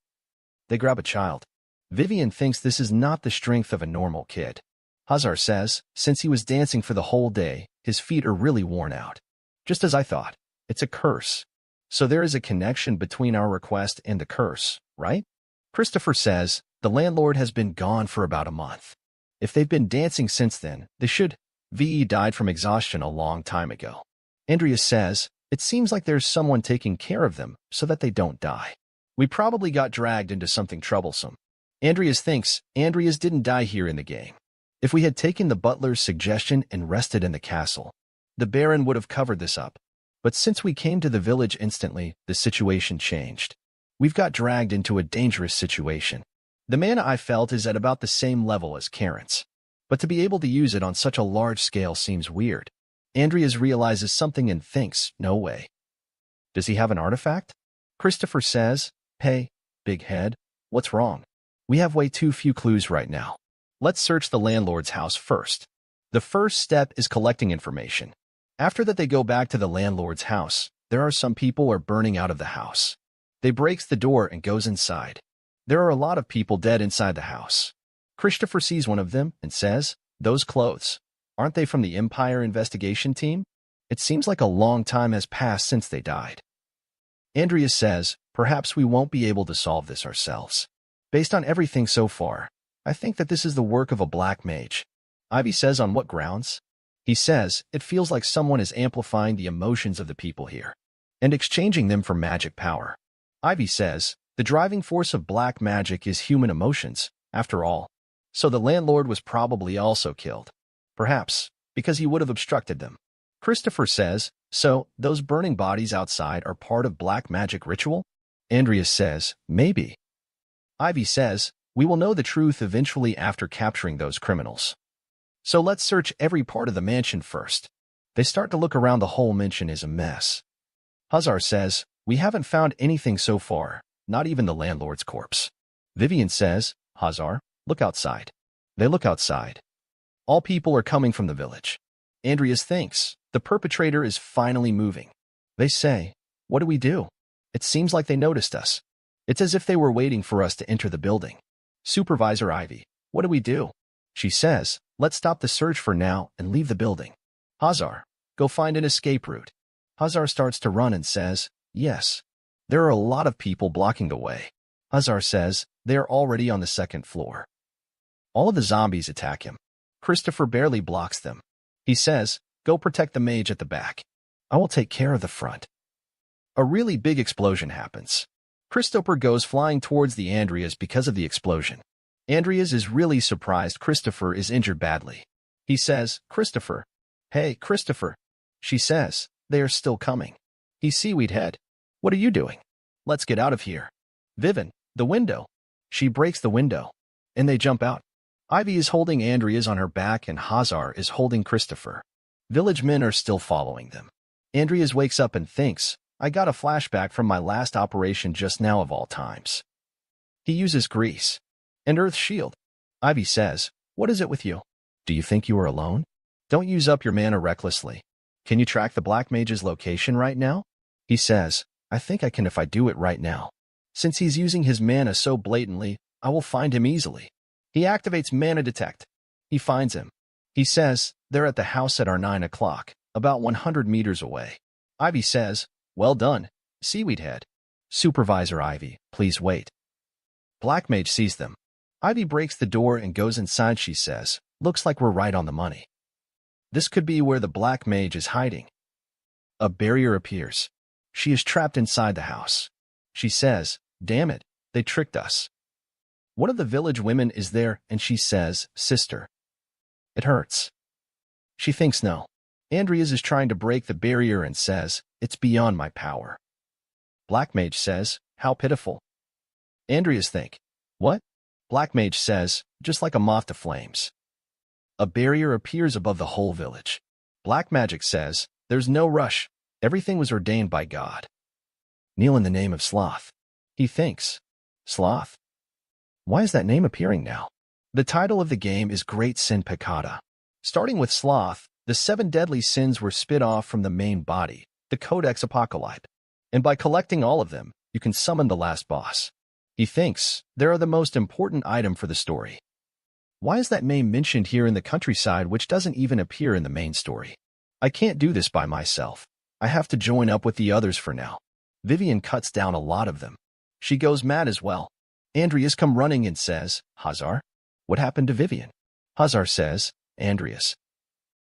Speaker 2: they grab a child. Vivian thinks this is not the strength of a normal kid. Hazar says, since he was dancing for the whole day, his feet are really worn out. Just as I thought, it's a curse. So there is a connection between our request and the curse, right? Christopher says, the landlord has been gone for about a month. If they've been dancing since then, they should. VE died from exhaustion a long time ago. Andreas says, it seems like there's someone taking care of them so that they don't die. We probably got dragged into something troublesome. Andreas thinks Andreas didn't die here in the game. If we had taken the butler's suggestion and rested in the castle, the Baron would have covered this up. But since we came to the village instantly, the situation changed. We've got dragged into a dangerous situation. The mana I felt is at about the same level as Karen's. But to be able to use it on such a large scale seems weird. Andreas realizes something and thinks, no way. Does he have an artifact? Christopher says, hey, big head, what's wrong? We have way too few clues right now. Let's search the landlord's house first. The first step is collecting information. After that, they go back to the landlord's house. There are some people are burning out of the house. They breaks the door and goes inside. There are a lot of people dead inside the house. Christopher sees one of them and says, those clothes, aren't they from the Empire investigation team? It seems like a long time has passed since they died. Andreas says, perhaps we won't be able to solve this ourselves. Based on everything so far, I think that this is the work of a black mage. Ivy says, on what grounds? He says, it feels like someone is amplifying the emotions of the people here and exchanging them for magic power. Ivy says, the driving force of black magic is human emotions, after all. So the landlord was probably also killed. Perhaps, because he would have obstructed them. Christopher says, so those burning bodies outside are part of black magic ritual? Andreas says, maybe. Ivy says, we will know the truth eventually after capturing those criminals. So let's search every part of the mansion first. They start to look around. The whole mansion is a mess. Hazar says, we haven't found anything so far, not even the landlord's corpse. Vivian says, Hazar, look outside. They look outside. All people are coming from the village. Andreas thinks, the perpetrator is finally moving. They say, what do we do? It seems like they noticed us. It's as if they were waiting for us to enter the building. Supervisor Ivy, what do we do? She says, let's stop the search for now and leave the building. Hazar, go find an escape route. Hazar starts to run and says, yes. There are a lot of people blocking the way. Hazar says, they are already on the second floor. All of the zombies attack him. Christopher barely blocks them. He says, go protect the mage at the back. I will take care of the front. A really big explosion happens. Christopher goes flying towards the Andreas because of the explosion. Andreas is really surprised Christopher is injured badly. He says, Christopher. Hey, Christopher. She says, they are still coming. He's Seaweed Head. What are you doing? Let's get out of here. Vivian, the window. She breaks the window, and they jump out. Ivy is holding Andreas on her back and Hazar is holding Christopher. Village men are still following them. Andreas wakes up and thinks, I got a flashback from my last operation just now of all times. He uses grease and Earth's shield. Ivy says, what is it with you? Do you think you are alone? Don't use up your mana recklessly. Can you track the Black Mage's location right now? He says, I think I can if I do it right now. Since he's using his mana so blatantly, I will find him easily. He activates Mana Detect. He finds him. He says, they're at the house at our 9 o'clock, about 100 meters away. Ivy says, well done, Seaweed Head. Supervisor Ivy, please wait. Black Mage sees them. Ivy breaks the door and goes inside. She says, looks like we're right on the money. This could be where the Black Mage is hiding. A barrier appears. She is trapped inside the house. She says, damn it, they tricked us. One of the village women is there and she says, sister. It hurts. She thinks no. Andreas is trying to break the barrier and says, it's beyond my power. Black Mage says, how pitiful. Andreas think, what? Black Mage says, just like a moth to flames. A barrier appears above the whole village. Black Magic says, there's no rush. Everything was ordained by God. Kneel in the name of Sloth. He thinks, Sloth? Why is that name appearing now? The title of the game is Great Sin Peccata. Starting with Sloth, the 7 deadly sins were spit off from the main body, the Codex Apocalypse. And by collecting all of them, you can summon the last boss. He thinks they are the most important item for the story. Why is that name mentioned here in the countryside which doesn't even appear in the main story? I can't do this by myself. I have to join up with the others for now. Vivian cuts down a lot of them. She goes mad as well. Andreas comes running and says, Hazar, what happened to Vivian? Hazar says, Andreas,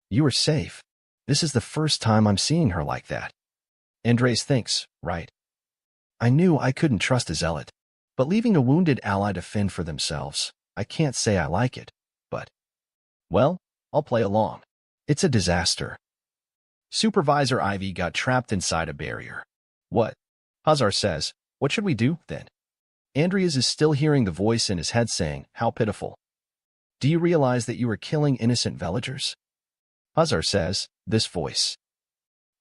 Speaker 2: you are safe. This is the first time I'm seeing her like that. Andreas thinks, right. I knew I couldn't trust a zealot. But leaving a wounded ally to fend for themselves, I can't say I like it, but, well, I'll play along. It's a disaster. Supervisor Ivy got trapped inside a barrier. What? Hazar says, what should we do, then? Andreas is still hearing the voice in his head saying, how pitiful. Do you realize that you are killing innocent villagers? Hazar says, this voice.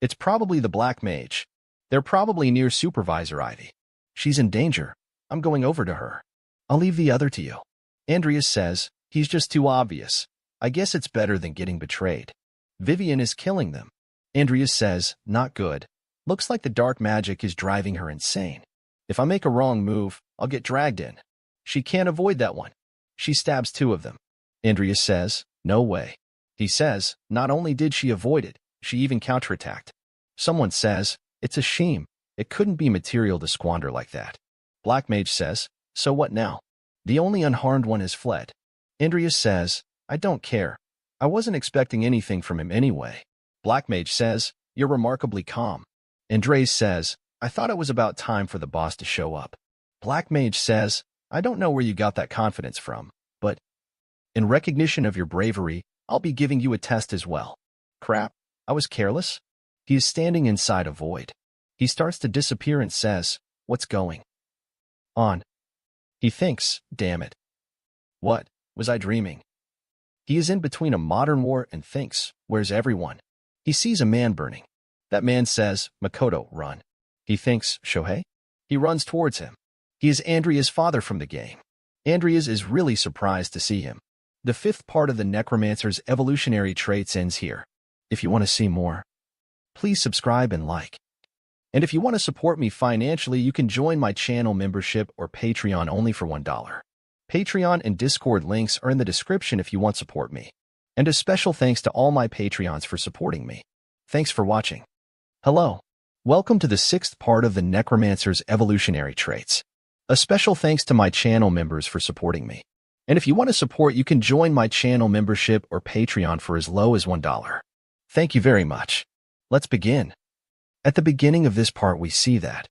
Speaker 2: It's probably the Black Mage. They're probably near Supervisor Ivy. She's in danger. I'm going over to her. I'll leave the other to you. Andreas says, he's just too obvious. I guess it's better than getting betrayed. Vivian is killing them. Andreas says, not good. Looks like the dark magic is driving her insane. If I make a wrong move, I'll get dragged in. She can't avoid that one. She stabs 2 of them. Andreas says, no way. He says, not only did she avoid it, she even counterattacked. Someone says, it's a shame. It couldn't be material to squander like that. Black Mage says, so what now? The only unharmed one has fled. Andreas says, I don't care. I wasn't expecting anything from him anyway. Black Mage says, you're remarkably calm. Andreas says, I thought it was about time for the boss to show up. Black Mage says, I don't know where you got that confidence from, but in recognition of your bravery, I'll be giving you a test as well. Crap, I was careless. He is standing inside a void. He starts to disappear and says, what's going on? He thinks, damn it. What, was I dreaming? He is in between a modern war and thinks, where's everyone? He sees a man burning. That man says, Makoto, run. He thinks, Shohei? He runs towards him. He is Andrea's father from the game. Andreas is really surprised to see him. The 5th part of the Necromancer's evolutionary traits ends here. If you want to see more, please subscribe and like. And if you want to support me financially, you can join my channel membership or Patreon only for $1. Patreon and Discord links are in the description if you want to support me. And a special thanks to all my Patreons for supporting me. Thanks for watching. Hello. Welcome to the 6th part of the Necromancer's evolutionary traits. A special thanks to my channel members for supporting me. And if you want to support, you can join my channel membership or Patreon for as low as $1. Thank you very much. Let's begin. At the beginning of this part, we see that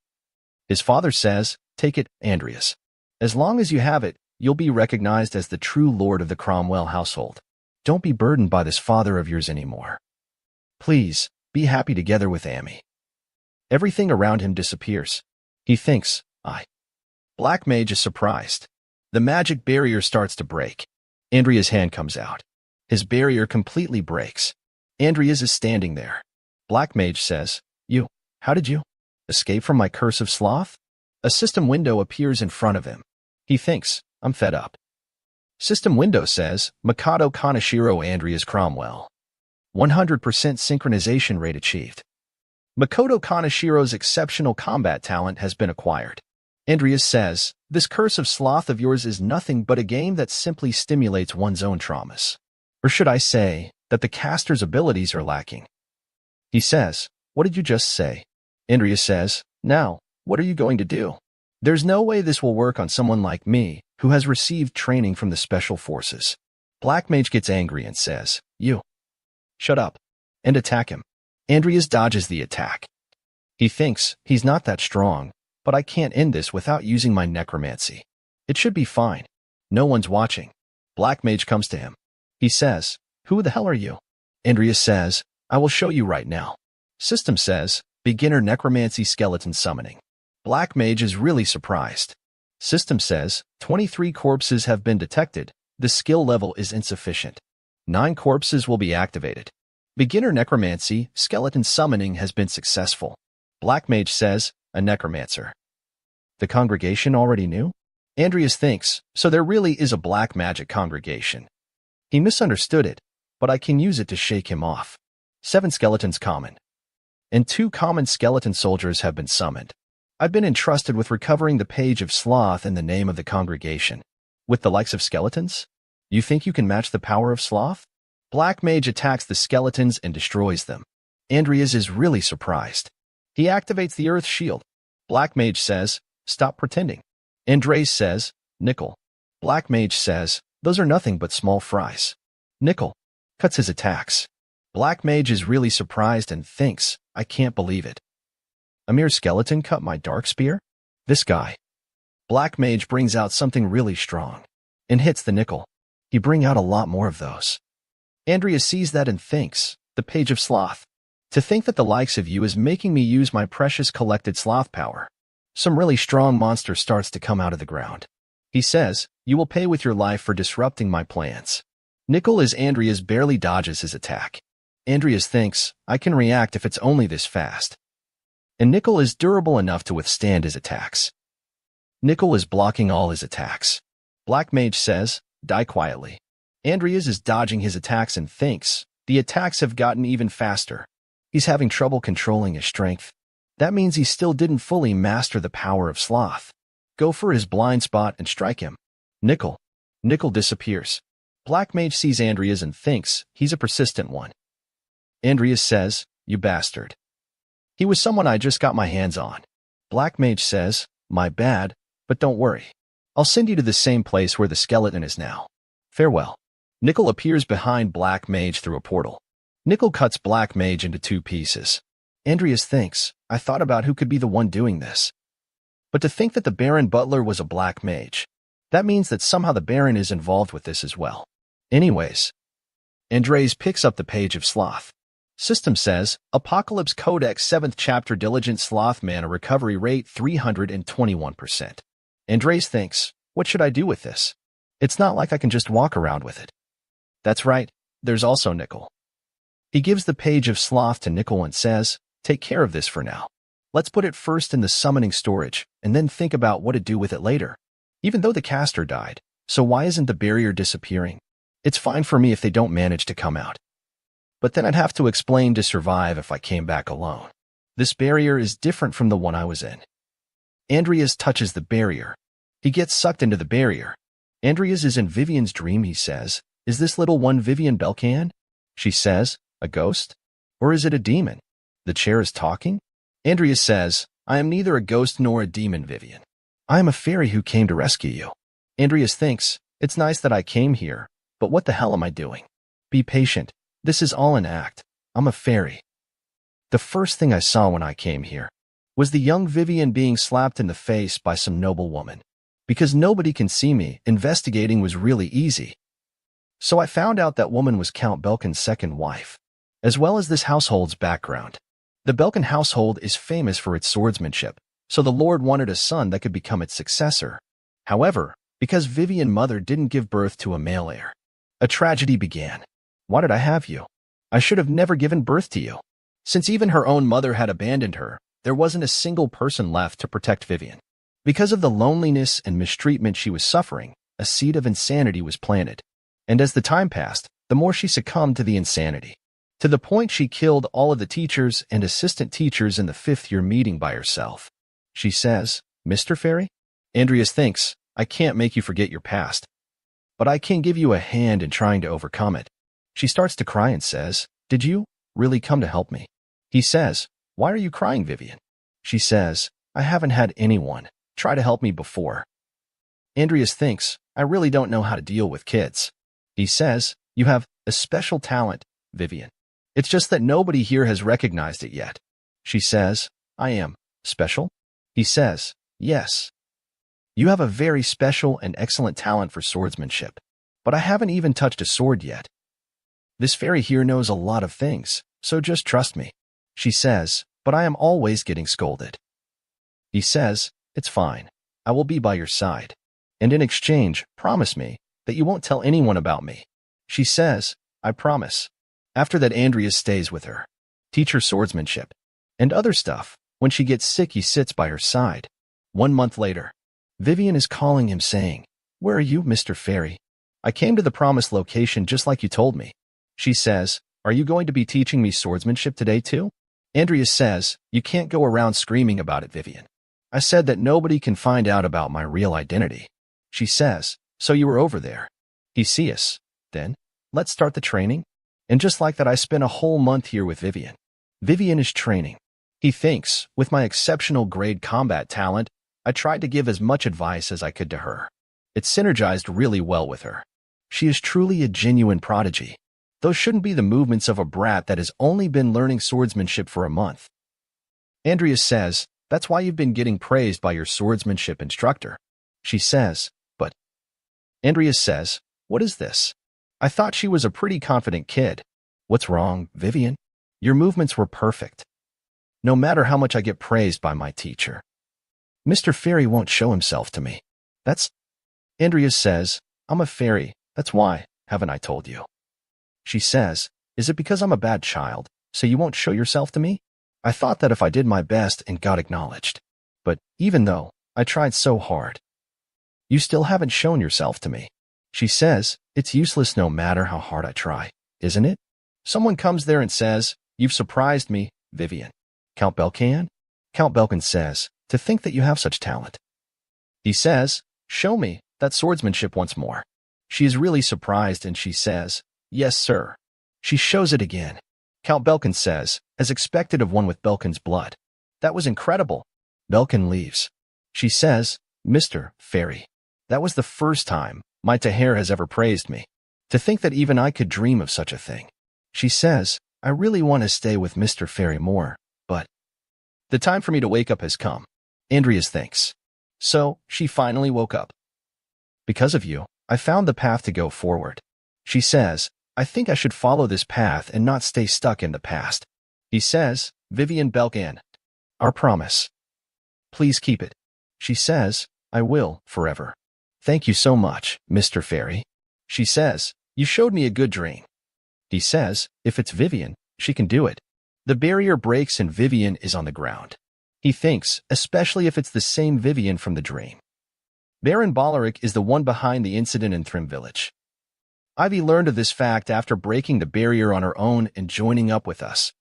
Speaker 2: his father says, take it, Andreas. As long as you have it, you'll be recognized as the true lord of the Cromwell household. Don't be burdened by this father of yours anymore. Please, be happy together with Amy. Everything around him disappears. He thinks, Black Mage is surprised. The magic barrier starts to break. Andrea's hand comes out. His barrier completely breaks. Andrea's is standing there. Black Mage says, how did you escape from my curse of sloth? A system window appears in front of him. He thinks, I'm fed up. System window says, Makoto Kaneshiro Andrea's Cromwell. 100% synchronization rate achieved. Makoto Kaneshiro's exceptional combat talent has been acquired. Andrea says, this curse of sloth of yours is nothing but a game that simply stimulates one's own traumas. Or should I say, that the caster's abilities are lacking. He says, what did you just say? Andrea says, now, what are you going to do? There's no way this will work on someone like me, who has received training from the Special Forces. Black Mage gets angry and says, shut up, and attack him. Andrea dodges the attack. He thinks, he's not that strong, but I can't end this without using my necromancy. It should be fine. No one's watching. Black Mage comes to him. He says, who the hell are you? Andrea says, I will show you right now. System says, beginner necromancy skeleton summoning. Black Mage is really surprised. System says, 23 corpses have been detected. The skill level is insufficient. 9 corpses will be activated. Beginner necromancy skeleton summoning has been successful. Black Mage says, a necromancer. The congregation already knew? Andreas thinks, so there really is a black magic congregation. He misunderstood it, but I can use it to shake him off. 7 skeletons common. And 2 common skeleton soldiers have been summoned. I've been entrusted with recovering the page of sloth in the name of the congregation. With the likes of skeletons? You think you can match the power of sloth? Black Mage attacks the skeletons and destroys them. Andreas is really surprised. He activates the Earth Shield. Black Mage says, stop pretending. Andres says, nickel. Black Mage says, those are nothing but small fries. Nickel cuts his attacks. Black Mage is really surprised and thinks, I can't believe it. A mere skeleton cut my dark spear? This guy. Black Mage brings out something really strong and hits the nickel. He brings out a lot more of those. Andrea sees that and thinks, the page of sloth. To think that the likes of you is making me use my precious collected sloth power. Some really strong monster starts to come out of the ground. He says, you will pay with your life for disrupting my plans. Nickel as Andreas barely dodges his attack. Andreas thinks, I can react if it's only this fast. And Nickel is durable enough to withstand his attacks. Nickel is blocking all his attacks. Black Mage says, die quietly. Andreas is dodging his attacks and thinks, the attacks have gotten even faster. He's having trouble controlling his strength. That means he still didn't fully master the power of sloth. Go for his blind spot and strike him. Nickel disappears. Black Mage sees Andreas and thinks he's a persistent one. Andreas says, you bastard. He was someone I just got my hands on. Black Mage says, my bad, but don't worry. I'll send you to the same place where the skeleton is now. Farewell. Nickel appears behind Black Mage through a portal. Nickel cuts Black Mage into 2 pieces. Andreas thinks, I thought about who could be the one doing this. But to think that the Baron Butler was a Black Mage, that means that somehow the Baron is involved with this as well. Anyways, Andres picks up the page of sloth. System says, Apocalypse Codex 7th Chapter Diligent Sloth Mana Recovery Rate 321%. Andres thinks, what should I do with this? It's not like I can just walk around with it. That's right, there's also Nickel. He gives the page of sloth to Nickel and says, take care of this for now. Let's put it first in the summoning storage, and then think about what to do with it later. Even though the caster died, so why isn't the barrier disappearing? It's fine for me if they don't manage to come out. But then I'd have to explain to survive if I came back alone. This barrier is different from the one I was in. Andreas touches the barrier. He gets sucked into the barrier. Andreas is in Vivian's dream, he says. Is this little one Vivian Belcan? She says, a ghost? Or is it a demon? The chair is talking? Andreas says, I am neither a ghost nor a demon, Vivian. I am a fairy who came to rescue you. Andreas thinks, it's nice that I came here, but what the hell am I doing? Be patient. This is all an act. I'm a fairy. The first thing I saw when I came here was the young Vivian being slapped in the face by some noble woman. Because nobody can see me, investigating was really easy. So I found out that woman was Count Belkin's second wife, as well as this household's background. The Belkin household is famous for its swordsmanship, so the Lord wanted a son that could become its successor. However, because Vivian's mother didn't give birth to a male heir, a tragedy began. Why did I have you? I should have never given birth to you. Since even her own mother had abandoned her, there wasn't a single person left to protect Vivian. Because of the loneliness and mistreatment she was suffering, a seed of insanity was planted. And as the time passed, the more she succumbed to the insanity. To the point she killed all of the teachers and assistant teachers in the 5th-year meeting by herself. She says, Mr. Fairy? Andreas thinks, I can't make you forget your past, but I can give you a hand in trying to overcome it. She starts to cry and says, did you really come to help me? He says, why are you crying, Vivian? She says, I haven't had anyone try to help me before. Andreas thinks, I really don't know how to deal with kids. He says, you have a special talent, Vivian. It's just that nobody here has recognized it yet. She says, I am special? He says, yes. You have a very special and excellent talent for swordsmanship, but I haven't even touched a sword yet. This fairy here knows a lot of things, so just trust me. She says, but I am always getting scolded. He says, it's fine. I will be by your side. And in exchange, promise me that you won't tell anyone about me. She says, I promise. After that, Andreas stays with her, teach her swordsmanship, and other stuff. When she gets sick, he sits by her side. 1 month later, Vivian is calling him saying, where are you, Mr. Fairy? I came to the promised location just like you told me. She says, are you going to be teaching me swordsmanship today too? Andreas says, you can't go around screaming about it, Vivian. I said that nobody can find out about my real identity. She says, so you were over there. He sees. Then, let's start the training. And just like that, I spent a whole month here with Vivian. Vivian is training. He thinks, with my exceptional grade combat talent, I tried to give as much advice as I could to her. It synergized really well with her. She is truly a genuine prodigy. Those shouldn't be the movements of a brat that has only been learning swordsmanship for a month. Andreas says, that's why you've been getting praised by your swordsmanship instructor. She says, but... Andreas says, what is this? I thought she was a pretty confident kid. What's wrong, Vivian? Your movements were perfect. No matter how much I get praised by my teacher, Mr. Fairy won't show himself to me. That's... Andreas says, I'm a fairy. That's why, haven't I told you? She says, is it because I'm a bad child, so you won't show yourself to me? I thought that if I did my best and got acknowledged. But even though I tried so hard, you still haven't shown yourself to me. She says, it's useless no matter how hard I try, isn't it? Someone comes there and says, you've surprised me, Vivian. Count Belkin? Count Belkin says, to think that you have such talent. He says, show me that swordsmanship once more. She is really surprised and she says, yes, sir. She shows it again. Count Belkin says, as expected of one with Belkin's blood. That was incredible. Belkin leaves. She says, Mr. Fairy, that was the first time my Tahir has ever praised me. To think that even I could dream of such a thing. She says, I really want to stay with Mr. Fairy more, but the time for me to wake up has come. Andreas thinks. So, she finally woke up. Because of you, I found the path to go forward. She says, I think I should follow this path and not stay stuck in the past. He says, Vivian Belkin, our promise. Please keep it. She says, I will, forever. Thank you so much, Mr. Fairy. She says, you showed me a good dream. He says, if it's Vivian, she can do it. The barrier breaks and Vivian is on the ground. He thinks, especially if it's the same Vivian from the dream. Baron Boleric is the one behind the incident in Thrym Village. Ivy learned of this fact after breaking the barrier on her own and joining up with us.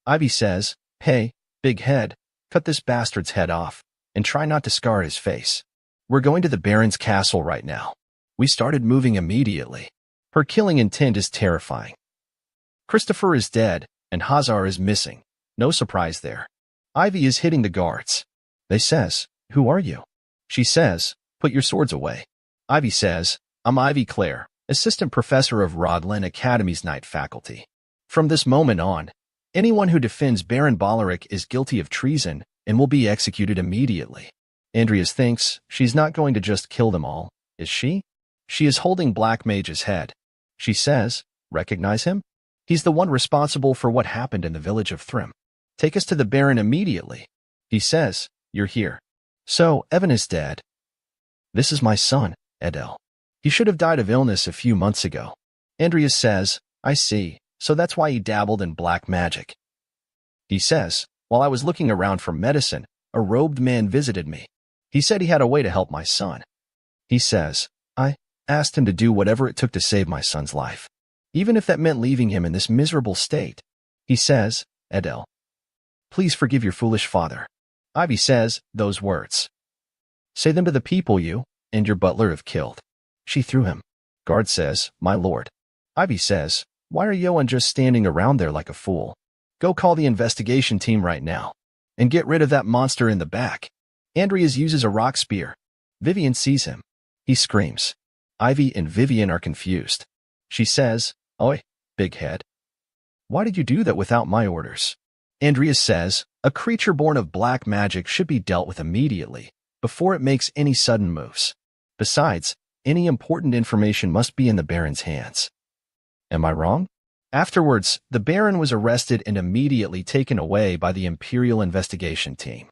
Speaker 2: Ivy says, hey, big head, cut this bastard's head off, and try not to scar his face. We're going to the Baron's castle right now. We started moving immediately. Her killing intent is terrifying. Christopher is dead, and Hazar is missing. No surprise there. Ivy is hitting the guards. They says, who are you? She says, put your swords away. Ivy says, I'm Ivy Clare, assistant professor of Rodlin Academy's night faculty. From this moment on, anyone who defends Baron Boleric is guilty of treason and will be executed immediately. Andrea thinks she's not going to just kill them all, is she? She is holding Black Mage's head. She says, recognize him? He's the one responsible for what happened in the village of Thrym. Take us to the Baron immediately. He says, you're here. So, Evan is dead. This is my son, Edel. He should have died of illness a few months ago. Andrea says, I see, so that's why he dabbled in black magic. He says, while I was looking around for medicine, a robed man visited me. He said he had a way to help my son. He says, I asked him to do whatever it took to save my son's life, even if that meant leaving him in this miserable state. He says, Edel, please forgive your foolish father. Ivy says those words. Say them to the people you and your butler have killed. She threw him. Guard says, my lord. Ivy says, why are Yoan just standing around there like a fool? Go call the investigation team right now and get rid of that monster in the back. Andreas uses a rock spear. Vivian sees him. He screams. Ivy and Vivian are confused. She says, Oi, big head. Why did you do that without my orders? Andreas says, a creature born of black magic should be dealt with immediately, before it makes any sudden moves. Besides, any important information must be in the Baron's hands. Am I wrong? Afterwards, the Baron was arrested and immediately taken away by the Imperial investigation team.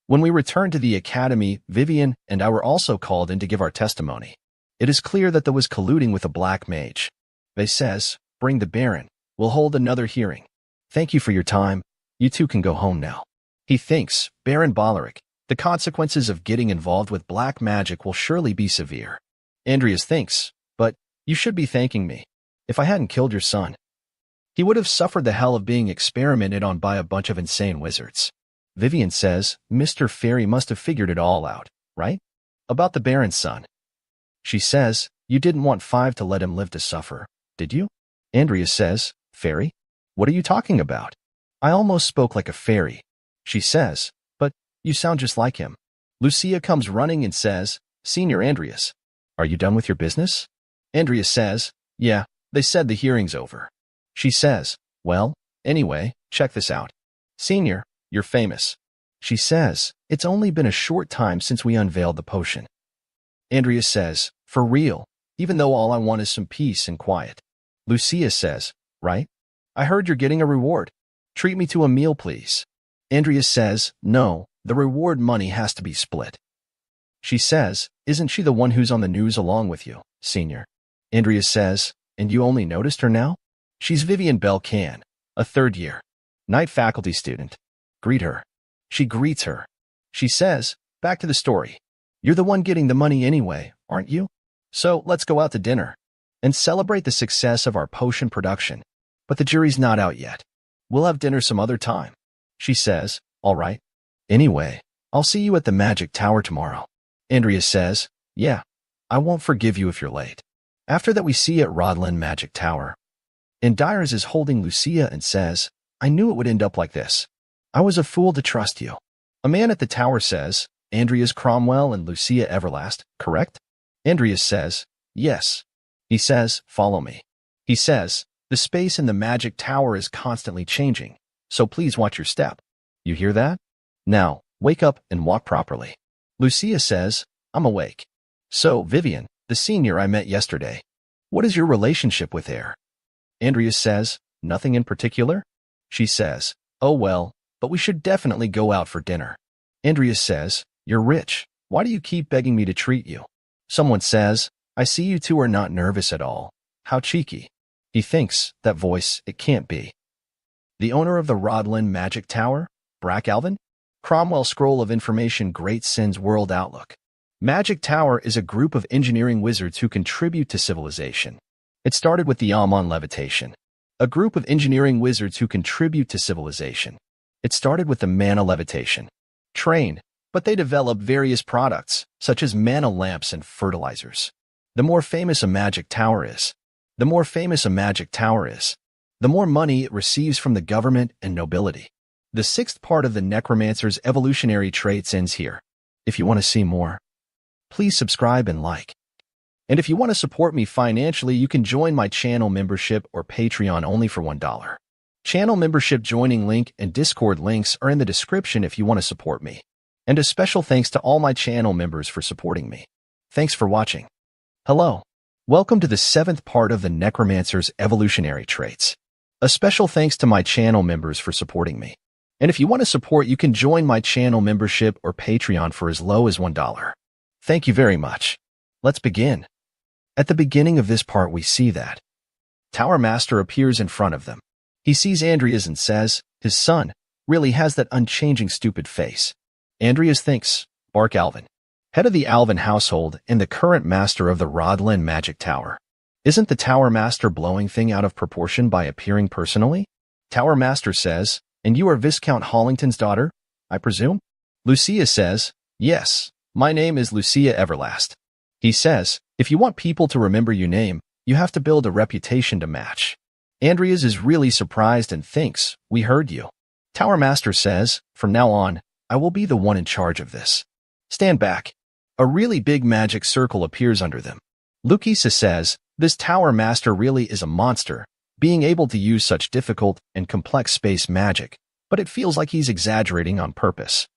Speaker 2: When we returned to the academy, Vivian and I were also called in to give our testimony. It is clear that there was colluding with a black mage. They says, bring the Baron. We'll hold another hearing. Thank you for your time. You two can go home now. He thinks, Baron Boleric, the consequences of getting involved with black magic will surely be severe. Andreas thinks, but you should be thanking me. If I hadn't killed your son, he would have suffered the hell of being experimented on by a bunch of insane wizards. Vivian says, Mr. Fairy must have figured it all out, right? About the Baron's son. She says, you didn't want Five to let him live to suffer, did you? Andrea says, Fairy? What are you talking about? I almost spoke like a fairy. She says, but you sound just like him. Lucia comes running and says, Senior Andreas, are you done with your business? Andrea says, yeah, they said the hearing's over. She says, well, anyway, check this out. Senior, you're famous. She says, it's only been a short time since we unveiled the potion. Andrea says, for real, even though all I want is some peace and quiet. Lucia says, right? I heard you're getting a reward. Treat me to a meal, please. Andrea says, no, the reward money has to be split. She says, isn't she the one who's on the news along with you, Senior? Andrea says, and you only noticed her now? She's Vivian Belcan, a third-year night faculty student. Greet her. She greets her. She says, back to the story. You're the one getting the money anyway, aren't you? So let's go out to dinner and celebrate the success of our potion production. But the jury's not out yet. We'll have dinner some other time. She says, all right. Anyway, I'll see you at the Magic Tower tomorrow. Andrea says, yeah, I won't forgive you if you're late. After that we see at Rodland Magic Tower. And Dyers is holding Lucia and says, I knew it would end up like this. I was a fool to trust you. A man at the tower says, Andreas Cromwell and Lucia Everlast, correct? Andreas says, yes. He says, follow me. He says, the space in the Magic Tower is constantly changing, so please watch your step. You hear that? Now, wake up and walk properly. Lucia says, I'm awake. So, Vivian, the senior I met yesterday, what is your relationship with her? Andreas says, nothing in particular. She says, oh well, but we should definitely go out for dinner. Andreas says, you're rich. Why do you keep begging me to treat you? Someone says, I see you two are not nervous at all. How cheeky. He thinks, that voice, it can't be. The owner of the Rodland Magic Tower, Brack Alvin? Cromwell Scroll of Information Great Sin's World Outlook. Magic Tower is a group of engineering wizards who contribute to civilization. It started with the Amon Levitation. A group of engineering wizards who contribute to civilization. It started with the Mana Levitation. Trained, but they developed various products, such as mana lamps and fertilizers. The more famous a Magic Tower is, the more money it receives from the government and nobility. The 6th part of the Necromancer's evolutionary traits ends here. If you want to see more, please subscribe and like. And if you want to support me financially, you can join my channel membership or Patreon only for $1. Channel membership joining link and Discord links are in the description if you want to support me. And a special thanks to all my channel members for supporting me. Thanks for watching. Hello. Welcome to the 7th part of the Necromancer's Evolutionary Traits. A special thanks to my channel members for supporting me. And if you want to support, you can join my channel membership or Patreon for as low as $1. Thank you very much. Let's begin. At the beginning of this part, we see that Tower Master appears in front of them. He sees Andreas and says, his son really has that unchanging stupid face. Andreas thinks, Bark Alvin, head of the Alvin household and the current master of the Rodland Magic Tower. Isn't the Tower Master blowing thing out of proportion by appearing personally? Tower Master says, and you are Viscount Hollington's daughter, I presume? Lucia says, yes, my name is Lucia Everlast. He says, if you want people to remember your name, you have to build a reputation to match. Andreas is really surprised and thinks, we heard you. Tower Master says, from now on, I will be the one in charge of this. Stand back. A really big magic circle appears under them. Lucisa says, this Tower Master really is a monster, being able to use such difficult and complex space magic, but it feels like he's exaggerating on purpose.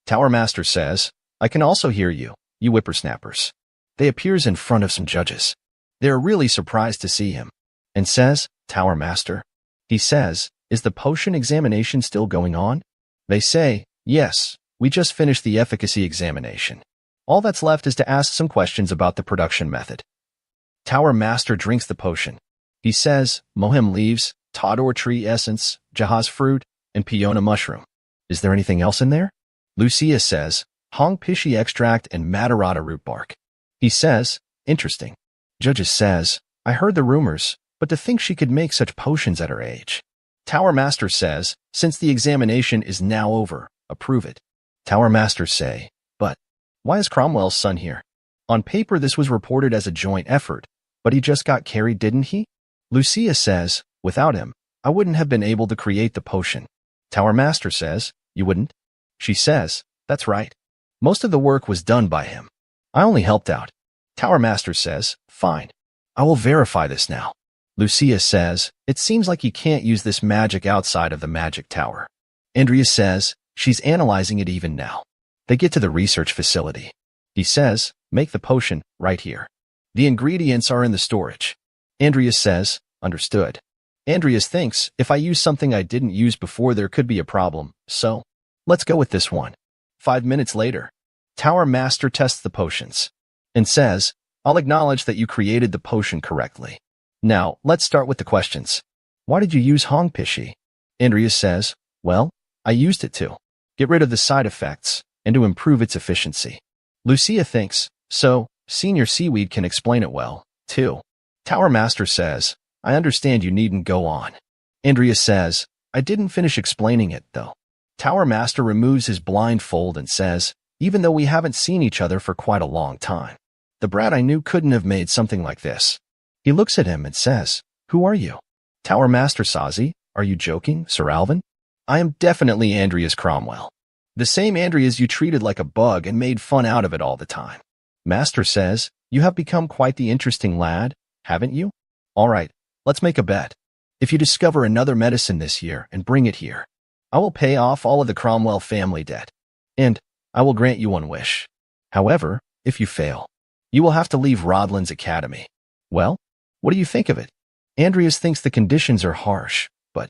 Speaker 2: Tower Master says, I can also hear you, you whippersnappers. They appears in front of some judges. They are really surprised to see him, and says, Tower Master. He says, is the potion examination still going on? They say, yes, we just finished the efficacy examination. All that's left is to ask some questions about the production method. Tower Master drinks the potion. He says, Mohem leaves, Tador tree essence, Jahaz fruit, and Peona mushroom. Is there anything else in there? Lucia says, Hong Pishi extract and Matarata root bark. He says, interesting. Judges says, I heard the rumors, but to think she could make such potions at her age. Tower Master says, since the examination is now over, approve it. Tower Masters say, but why is Cromwell's son here? On paper, this was reported as a joint effort, but he just got carried, didn't he? Lucia says, without him, I wouldn't have been able to create the potion. Tower Master says, you wouldn't? She says, that's right. Most of the work was done by him. I only helped out. Tower Master says, fine. I will verify this now. Lucia says, it seems like you can't use this magic outside of the magic tower. Andrea says, she's analyzing it even now. They get to the research facility. He says, make the potion right here. The ingredients are in the storage. Andrea says, understood. Andrea thinks, if I use something I didn't use before, there could be a problem, so let's go with this one. 5 minutes later, Tower Master tests the potions and says, I'll acknowledge that you created the potion correctly. Now, let's start with the questions. Why did you use Hong Pishi? Andrea says, well, I used it to get rid of the side effects and to improve its efficiency. Lucia thinks, so, Senior Seaweed can explain it well, too. Tower Master says, I understand you needn't go on. Andrea says, I didn't finish explaining it, though. Tower Master removes his blindfold and says, even though we haven't seen each other for quite a long time, the brat I knew couldn't have made something like this. He looks at him and says, who are you? Tower Master Sazi, are you joking, Sir Alvin? I am definitely Andreas Cromwell. The same Andreas you treated like a bug and made fun out of it all the time. Master says, you have become quite the interesting lad, haven't you? All right, let's make a bet. If you discover another medicine this year and bring it here, I will pay off all of the Cromwell family debt, and I will grant you one wish. However, if you fail, you will have to leave Rodland's academy. Well, what do you think of it? Andreas thinks the conditions are harsh, but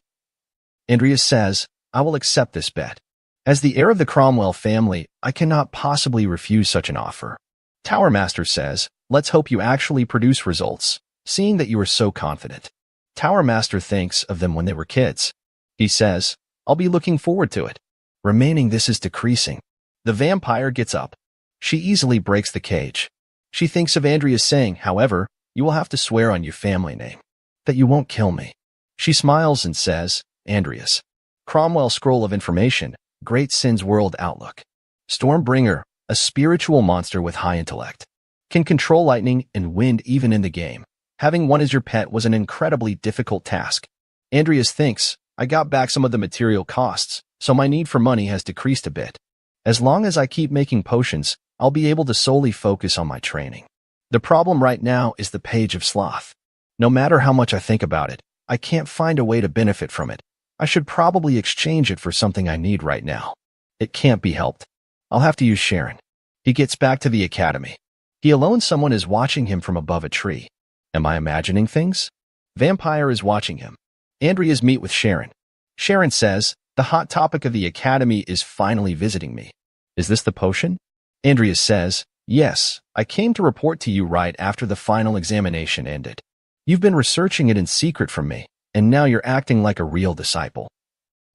Speaker 2: Andreas says, I will accept this bet. As the heir of the Cromwell family, I cannot possibly refuse such an offer. Tower Master says, let's hope you actually produce results, seeing that you are so confident. Tower Master thinks of them when they were kids. He says, I'll be looking forward to it. Remaining this is decreasing. The vampire gets up. She easily breaks the cage. She thinks of Andreas saying, however, you will have to swear on your family name that you won't kill me. She smiles and says, Andreas. Cromwell Scroll of Information, Great Sins World Outlook. Stormbringer, a spiritual monster with high intellect. Can control lightning and wind even in the game. Having one as your pet was an incredibly difficult task. Andreas thinks, I got back some of the material costs, so my need for money has decreased a bit. As long as I keep making potions, I'll be able to solely focus on my training. The problem right now is the Page of Sloth. No matter how much I think about it, I can't find a way to benefit from it. I should probably exchange it for something I need right now. It can't be helped. I'll have to use Sharon. He gets back to the academy. He alone someone is watching him from above a tree. Am I imagining things? Vampire is watching him. Andrea's meet with Sharon. Sharon says, the hot topic of the academy is finally visiting me. Is this the potion? Andrea says, yes, I came to report to you right after the final examination ended. You've been researching it in secret from me, and now you're acting like a real disciple.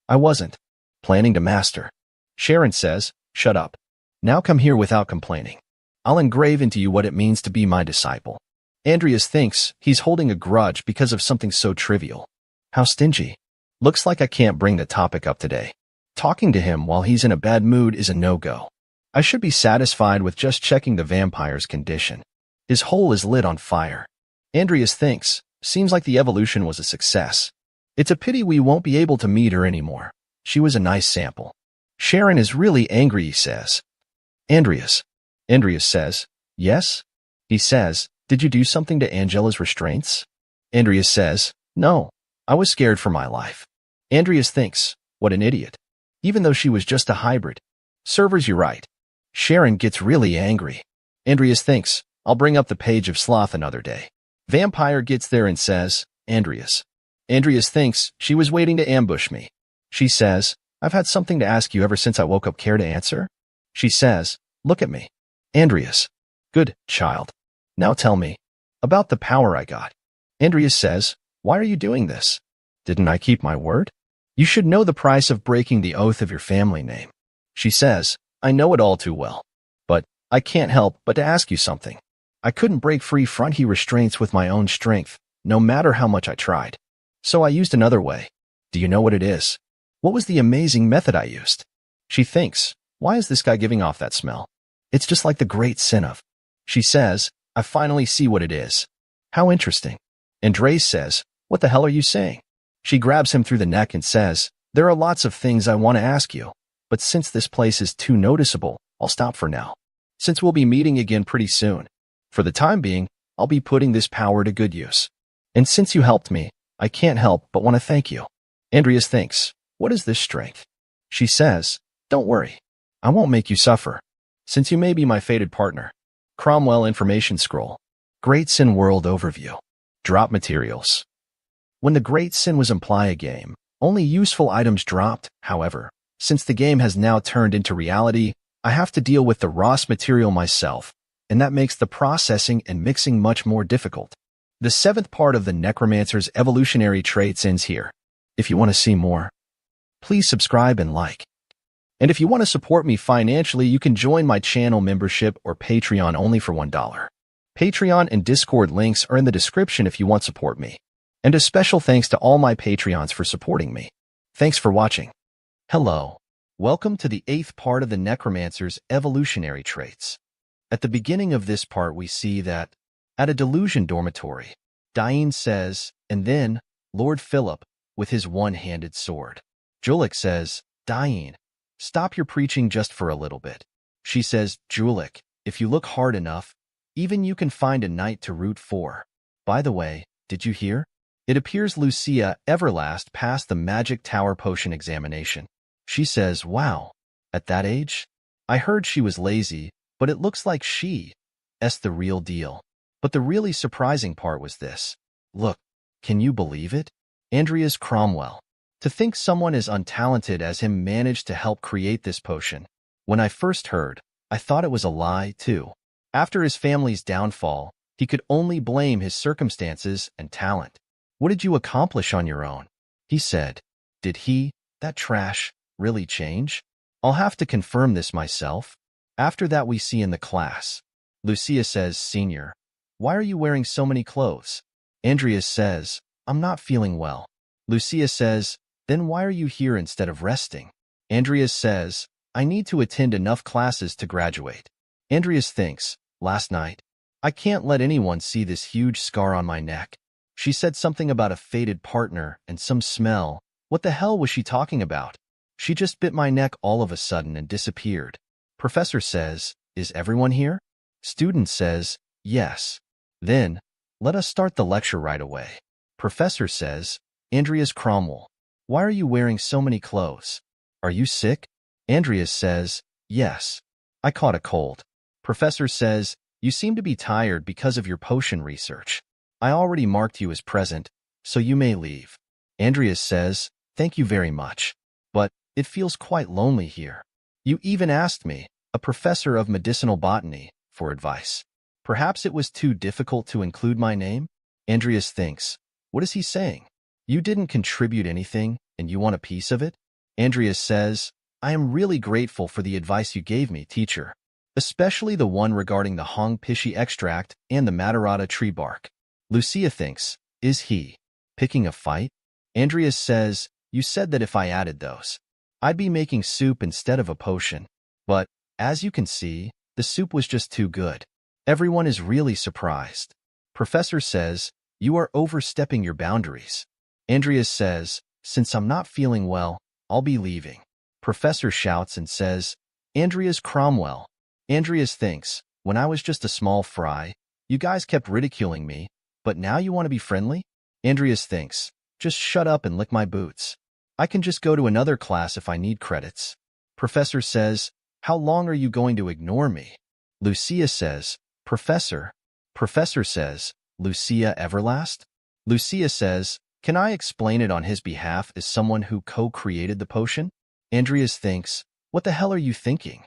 Speaker 2: I wasn't planning to master. Sharon says, shut up. Now come here without complaining. I'll engrave into you what it means to be my disciple. Andrea thinks he's holding a grudge because of something so trivial. How stingy. Looks like I can't bring the topic up today. Talking to him while he's in a bad mood is a no-go. I should be satisfied with just checking the vampire's condition. His hole is lit on fire. Andrea thinks, seems like the evolution was a success. It's a pity we won't be able to meet her anymore. She was a nice sample. Sharon is really angry, he says. Andrea says, yes? He says, did you do something to Angela's restraints? Andrea says, no, I was scared for my life. Andrea thinks, what an idiot. Even though she was just a hybrid. Servers, you're right. Sharon gets really angry. Andrea thinks, I'll bring up the page of sloth another day. Vampire gets there and says, Andrea thinks she was waiting to ambush me. She says, I've had something to ask you ever since I woke up. Care to answer? She says, look at me. Andrea, good, child. Now tell me about the power I got. Andrea says, why are you doing this? Didn't I keep my word? You should know the price of breaking the oath of your family name. She says, I know it all too well. But I can't help but to ask you something. I couldn't break free from he restraints with my own strength, no matter how much I tried. So I used another way. Do you know what it is? What was the amazing method I used? She thinks, why is this guy giving off that smell? It's just like the great sin of. She says, I finally see what it is. How interesting. Andres says, what the hell are you saying? She grabs him through the neck and says, there are lots of things I want to ask you, but since this place is too noticeable, I'll stop for now. Since we'll be meeting again pretty soon. For the time being, I'll be putting this power to good use. And since you helped me, I can't help but want to thank you. Andrea thinks, what is this strength? She says, don't worry. I won't make you suffer. Since you may be my fated partner. Cromwell Information Scroll. Great Sin World Overview. Drop materials. When the Great Sin was a game, only useful items dropped. However, since the game has now turned into reality, I have to deal with the raw material myself, and that makes the processing and mixing much more difficult. The 7th part of the Necromancer's evolutionary traits ends here. If you want to see more, please subscribe and like. And if you want to support me financially, you can join my channel membership or Patreon only for $1. Patreon and Discord links are in the description if you want to support me. And a special thanks to all my Patreons for supporting me. Thanks for watching. Hello. Welcome to the 8th part of the Necromancer's evolutionary traits. At the beginning of this part, we see that, at a delusion dormitory, Diane says, and then, Lord Philip, with his one-handed sword. Julik says, Diane, stop your preaching just for a little bit. She says, Julik, if you look hard enough, even you can find a knight to root for. By the way, did you hear? It appears Lucia Everlast passed the Magic Tower potion examination. She says, wow, at that age? I heard she was lazy, but it looks like she's the real deal. But the really surprising part was this. Look, can you believe it? Andrea's Cromwell. To think someone as untalented as him managed to help create this potion. When I first heard, I thought it was a lie, too. After his family's downfall, he could only blame his circumstances and talent. What did you accomplish on your own? He said. Did he, that trash, really change? I'll have to confirm this myself. After that we see in the class. Lucia says, Senior, why are you wearing so many clothes? Andrea says, I'm not feeling well. Lucia says, then why are you here instead of resting? Andrea says, I need to attend enough classes to graduate. Andrea thinks, last night, I can't let anyone see this huge scar on my neck. She said something about a fated partner and some smell. What the hell was she talking about? She just bit my neck all of a sudden and disappeared. Professor says, is everyone here? Student says, yes. Then, let us start the lecture right away. Professor says, Andrea's Cromwell, why are you wearing so many clothes? Are you sick? Andrea says, yes. I caught a cold. Professor says, you seem to be tired because of your potion research. I already marked you as present, so you may leave. Andreas says, thank you very much. But it feels quite lonely here. You even asked me, a professor of medicinal botany, for advice. Perhaps it was too difficult to include my name? Andreas thinks, what is he saying? You didn't contribute anything, and you want a piece of it? Andreas says, I am really grateful for the advice you gave me, teacher. Especially the one regarding the Hong Pishi extract and the Matarata tree bark. Lucia thinks, is he picking a fight? Andreas says, you said that if I added those, I'd be making soup instead of a potion. But, as you can see, the soup was just too good. Everyone is really surprised. Professor says, you are overstepping your boundaries. Andreas says, since I'm not feeling well, I'll be leaving. Professor shouts and says, Andreas Cromwell. Andreas thinks, when I was just a small fry, you guys kept ridiculing me, but now you want to be friendly? Andreas thinks, just shut up and lick my boots. I can just go to another class if I need credits. Professor says, how long are you going to ignore me? Lucia says, Professor. Professor says, Lucia Everlast? Lucia says, can I explain it on his behalf as someone who co-created the potion? Andreas thinks, what the hell are you thinking?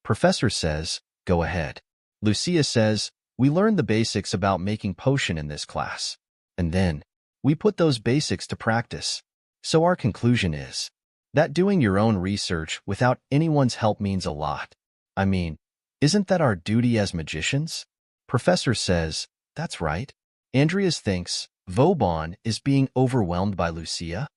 Speaker 2: Professor says, go ahead. Lucia says, we learned the basics about making potion in this class. And then, we put those basics to practice. So our conclusion is that doing your own research without anyone's help means a lot. I mean, isn't that our duty as magicians? Professor says, that's right. Andreas thinks, Vauban is being overwhelmed by Lucia.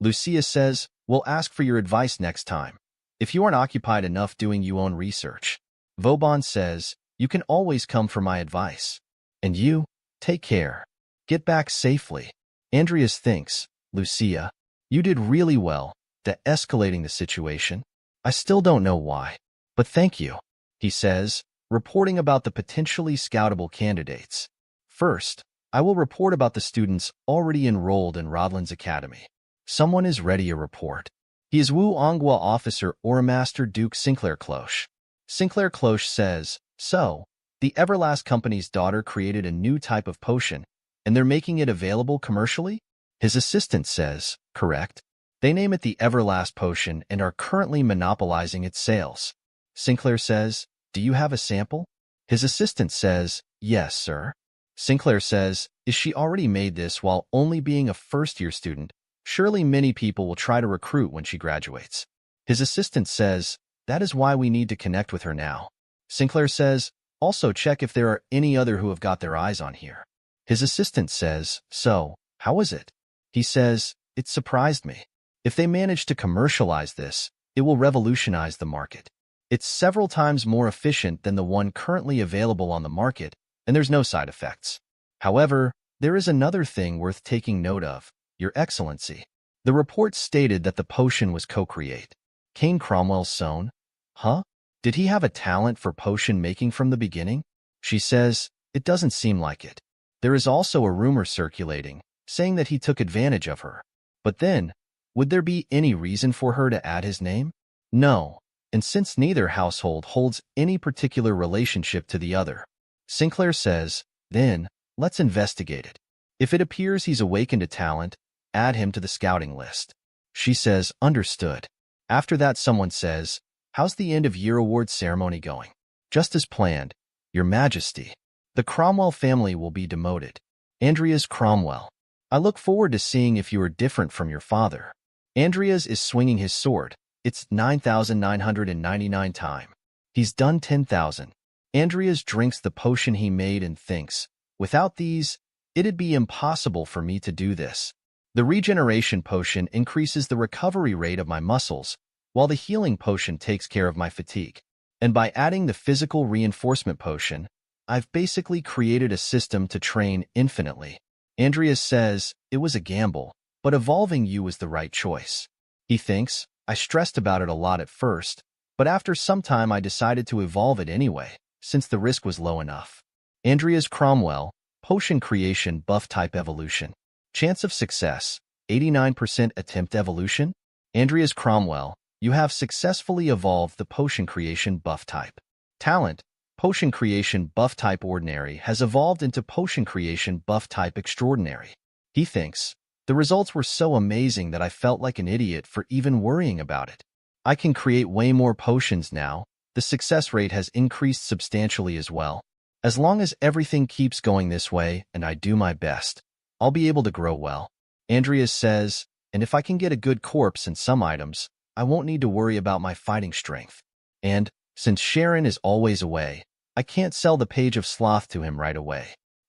Speaker 2: Lucia says, we'll ask for your advice next time, if you aren't occupied enough doing your own research. Vauban says, you can always come for my advice. And you, take care. Get back safely. Andreas thinks, Lucia, you did really well, de-escalating the situation. I still don't know why, but thank you, he says, reporting about the potentially scoutable candidates. First, I will report about the students already enrolled in Rodlin's Academy. Someone is ready a report. He is Wu Ongwa officer or Master Duke Sinclair Cloche. Sinclair Cloche says, so, the Everlast Company's daughter created a new type of potion, and they're making it available commercially? His assistant says, correct. They name it the Everlast Potion and are currently monopolizing its sales. Sinclair says, do you have a sample? His assistant says, yes, sir. Sinclair says, is she already made this while only being a first-year student? Surely many people will try to recruit when she graduates. His assistant says, that is why we need to connect with her now. Sinclair says, also check if there are any other who have got their eyes on here. His assistant says, so, how is it? He says, it surprised me. If they manage to commercialize this, it will revolutionize the market. It's several times more efficient than the one currently available on the market, and there's no side effects. However, there is another thing worth taking note of, Your Excellency. The report stated that the potion was co-create. Kane Cromwell's son? Huh? Did he have a talent for potion making from the beginning? She says, it doesn't seem like it. There is also a rumor circulating, saying that he took advantage of her. But then, would there be any reason for her to add his name? No, and since neither household holds any particular relationship to the other. Sinclair says, then, let's investigate it. If it appears he's awakened a talent, add him to the scouting list. She says, understood. After that someone says, how's the end-of-year award ceremony going? Just as planned, Your Majesty. The Cromwell family will be demoted. Andreas Cromwell. I look forward to seeing if you are different from your father. Andreas is swinging his sword. It's 9,999 time. He's done 10,000. Andreas drinks the potion he made and thinks, without these, it'd be impossible for me to do this. The regeneration potion increases the recovery rate of my muscles, while the healing potion takes care of my fatigue. And by adding the physical reinforcement potion, I've basically created a system to train infinitely. Andreas says, it was a gamble, but evolving you was the right choice. He thinks, I stressed about it a lot at first, but after some time I decided to evolve it anyway, since the risk was low enough. Andreas Cromwell, Potion Creation Buff Type Evolution. Chance of Success, 89% Attempt Evolution. Andreas Cromwell, You have successfully evolved the Potion Creation buff type. Talent: Potion Creation buff type Ordinary has evolved into Potion Creation buff type Extraordinary. He thinks, the results were so amazing that I felt like an idiot for even worrying about it. I can create way more potions now. The success rate has increased substantially as well. As long as everything keeps going this way and I do my best, I'll be able to grow well. Andreas says, and if I can get a good corpse and some items, I won't need to worry about my fighting strength. And, since Sharon is always away, I can't sell the Page of Sloth to him right away.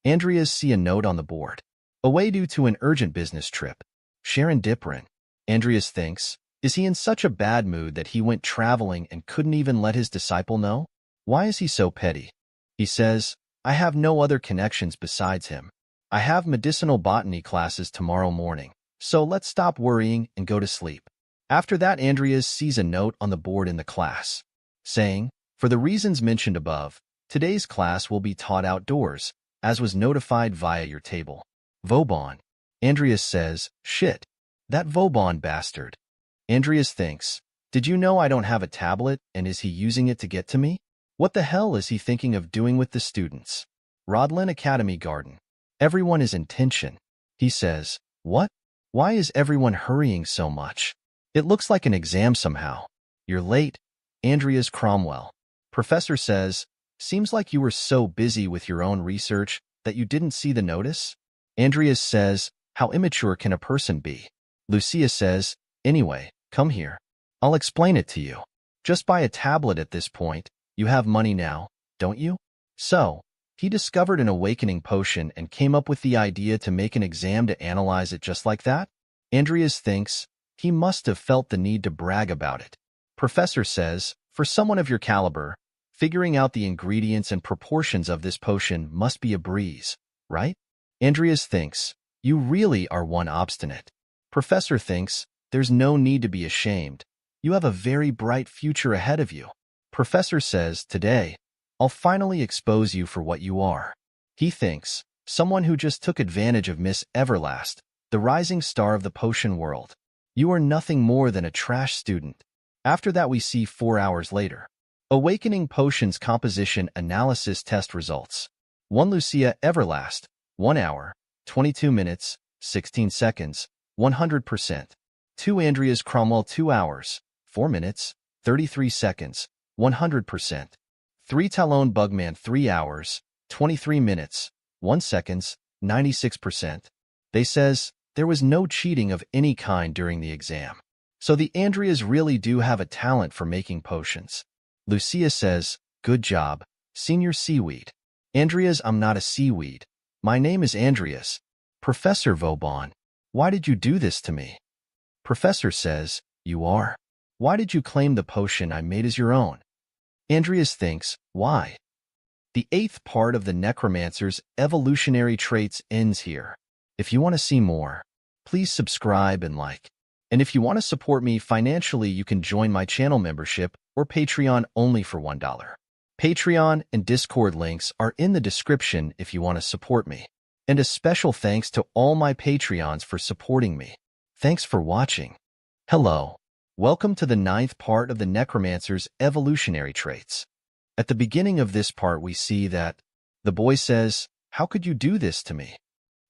Speaker 2: Andreas see a note on the board. Away due to an urgent business trip. Sharon Diprin. Andreas thinks, is he in such a bad mood that he went traveling and couldn't even let his disciple know? Why is he so petty? He says, I have no other connections besides him. I have medicinal botany classes tomorrow morning, so let's stop worrying and go to sleep. After that, Andreas sees a note on the board in the class, saying, for the reasons mentioned above, today's class will be taught outdoors, as was notified via your table. Vauban. Andreas says, shit. That Vauban bastard. Andreas thinks, did you know I don't have a tablet, and is he using it to get to me? What the hell is he thinking of doing with the students? Rodlin Academy Garden. Everyone is in tension. He says, what? Why is everyone hurrying so much? It looks like an exam somehow. You're late. Andreas Cromwell. Professor says, seems like you were so busy with your own research that you didn't see the notice? Andreas says, how immature can a person be? Lucia says, anyway, come here. I'll explain it to you. Just buy a tablet at this point. You have money now, don't you? So, he discovered an awakening potion and came up with the idea to make an exam to analyze it just like that? Andreas thinks, he must have felt the need to brag about it. Professor says, for someone of your caliber, figuring out the ingredients and proportions of this potion must be a breeze, right? Andreas thinks, you really are one obstinate. Professor thinks, there's no need to be ashamed. You have a very bright future ahead of you. Professor says, today, I'll finally expose you for what you are. He thinks, someone who just took advantage of Miss Everlast, the rising star of the potion world. You are nothing more than a trash student. After that, we see 4 hours later. Awakening Potions Composition Analysis Test Results. 1 Lucia Everlast, 1 hour, 22 minutes, 16 seconds, 100%. 2 Andreas Cromwell, 2 hours, 4 minutes, 33 seconds, 100%. 3 Talon Bugman, 3 hours, 23 minutes, 1 seconds, 96%. They says, there was no cheating of any kind during the exam. So the Andreas really do have a talent for making potions. Lucia says, good job, Senior Seaweed. Andreas, I'm not a seaweed. My name is Andreas. Professor Vauban, why did you do this to me? Professor says, you are. Why did you claim the potion I made as your own? Andreas thinks, why? The 8th part of the Necromancer's Evolutionary Traits ends here. If you want to see more, please subscribe and like. And if you want to support me financially, you can join my channel membership or Patreon only for $1. Patreon and Discord links are in the description if you want to support me. And a special thanks to all my Patreons for supporting me. Thanks for watching. Hello. Welcome to the 9th part of the Necromancer's Evolutionary Traits. At the beginning of this part, we see that the boy says, how could you do this to me?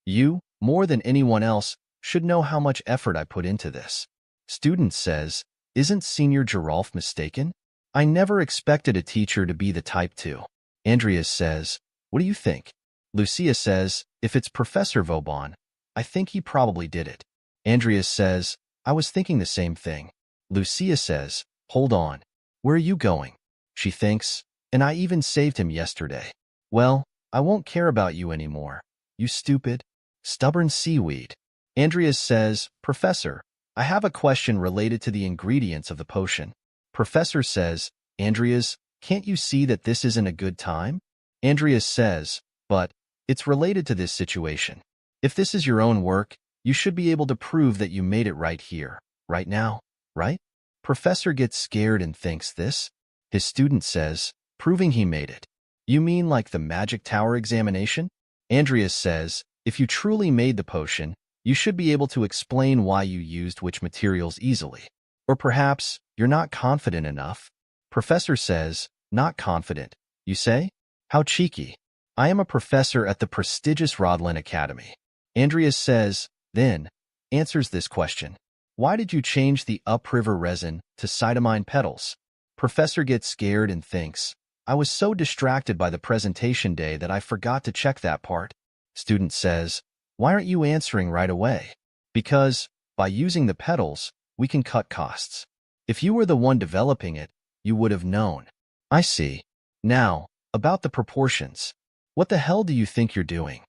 Speaker 2: You, more than anyone else, should know how much effort I put into this. Student says, isn't Senior Giralf mistaken? I never expected a teacher to be the type to. Andreas says, what do you think? Lucia says, if it's Professor Vauban, I think he probably did it. Andreas says, I was thinking the same thing. Lucia says, hold on. Where are you going? She thinks, and I even saved him yesterday. Well, I won't care about you anymore. You stupid, stubborn seaweed. Andreas says, Professor, I have a question related to the ingredients of the potion. Professor says, Andreas, can't you see that this isn't a good time? Andreas says, but it's related to this situation. If this is your own work, you should be able to prove that you made it right here, right now, right? Professor gets scared and thinks this. His student says, proving he made it. You mean like the Magic Tower examination? Andreas says, if you truly made the potion, you should be able to explain why you used which materials easily. Or perhaps you're not confident enough. Professor says, not confident. You say? How cheeky. I am a professor at the prestigious Rodlin Academy. Andreas says, then, answers this question. Why did you change the upriver resin to cytomine petals? Professor gets scared and thinks, I was so distracted by the presentation day that I forgot to check that part. Student says, why aren't you answering right away? Because, by using the petals, we can cut costs. If you were the one developing it, you would have known. I see. Now, about the proportions. What the hell do you think you're doing?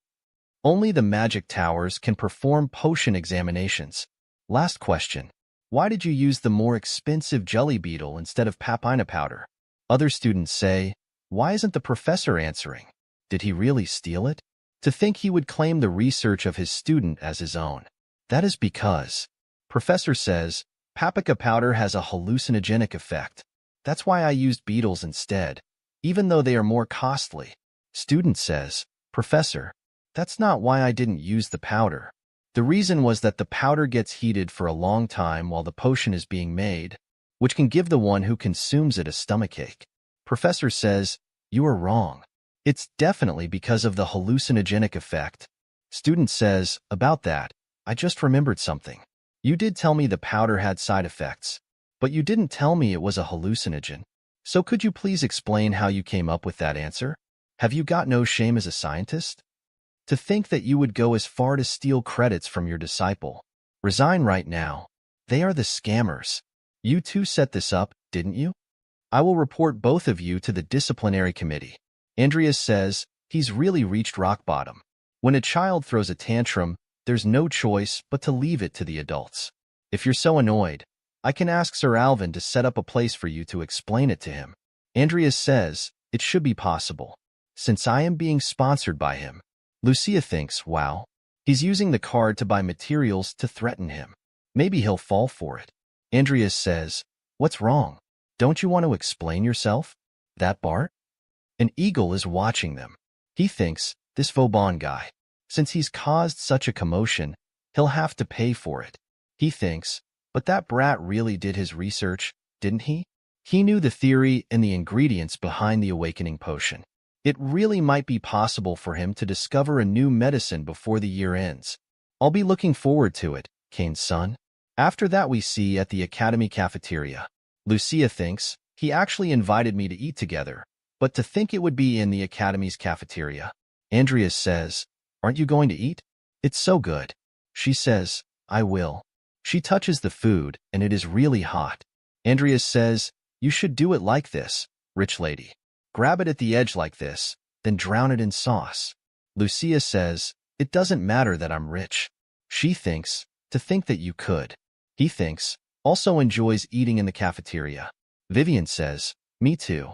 Speaker 2: Only the magic towers can perform potion examinations. Last question. Why did you use the more expensive jelly beetle instead of papina powder? Other students say, why isn't the professor answering? Did he really steal it? To think he would claim the research of his student as his own. That is because, Professor says, paprika powder has a hallucinogenic effect. That's why I used beetles instead, even though they are more costly. Student says, Professor, that's not why I didn't use the powder. The reason was that the powder gets heated for a long time while the potion is being made, which can give the one who consumes it a stomachache. Professor says, you are wrong. It's definitely because of the hallucinogenic effect. Student says, about that, I just remembered something. You did tell me the powder had side effects, but you didn't tell me it was a hallucinogen. So could you please explain how you came up with that answer? Have you got no shame as a scientist? To think that you would go as far to steal credits from your disciple. Resign right now. They are the scammers. You two set this up, didn't you? I will report both of you to the disciplinary committee. Andreas says, he's really reached rock bottom. When a child throws a tantrum, there's no choice but to leave it to the adults. If you're so annoyed, I can ask Sir Alvin to set up a place for you to explain it to him. Andreas says, it should be possible, since I am being sponsored by him. Lucia thinks, wow, he's using the card to buy materials to threaten him. Maybe he'll fall for it. Andreas says, what's wrong? Don't you want to explain yourself? That Bart? An eagle is watching them. He thinks, this Vauban guy, since he's caused such a commotion, he'll have to pay for it. He thinks, but that brat really did his research, didn't he? He knew the theory and the ingredients behind the awakening potion. It really might be possible for him to discover a new medicine before the year ends. I'll be looking forward to it, Kane's son. After that we see at the Academy cafeteria. Lucia thinks, he actually invited me to eat together, but to think it would be in the Academy's cafeteria. Andreas says, aren't you going to eat? It's so good. She says, I will. She touches the food, and it is really hot. Andreas says, you should do it like this, rich lady. Grab it at the edge like this, then drown it in sauce. Lucia says, it doesn't matter that I'm rich. She thinks, to think that you could. He thinks, also enjoys eating in the cafeteria. Vivian says, me too.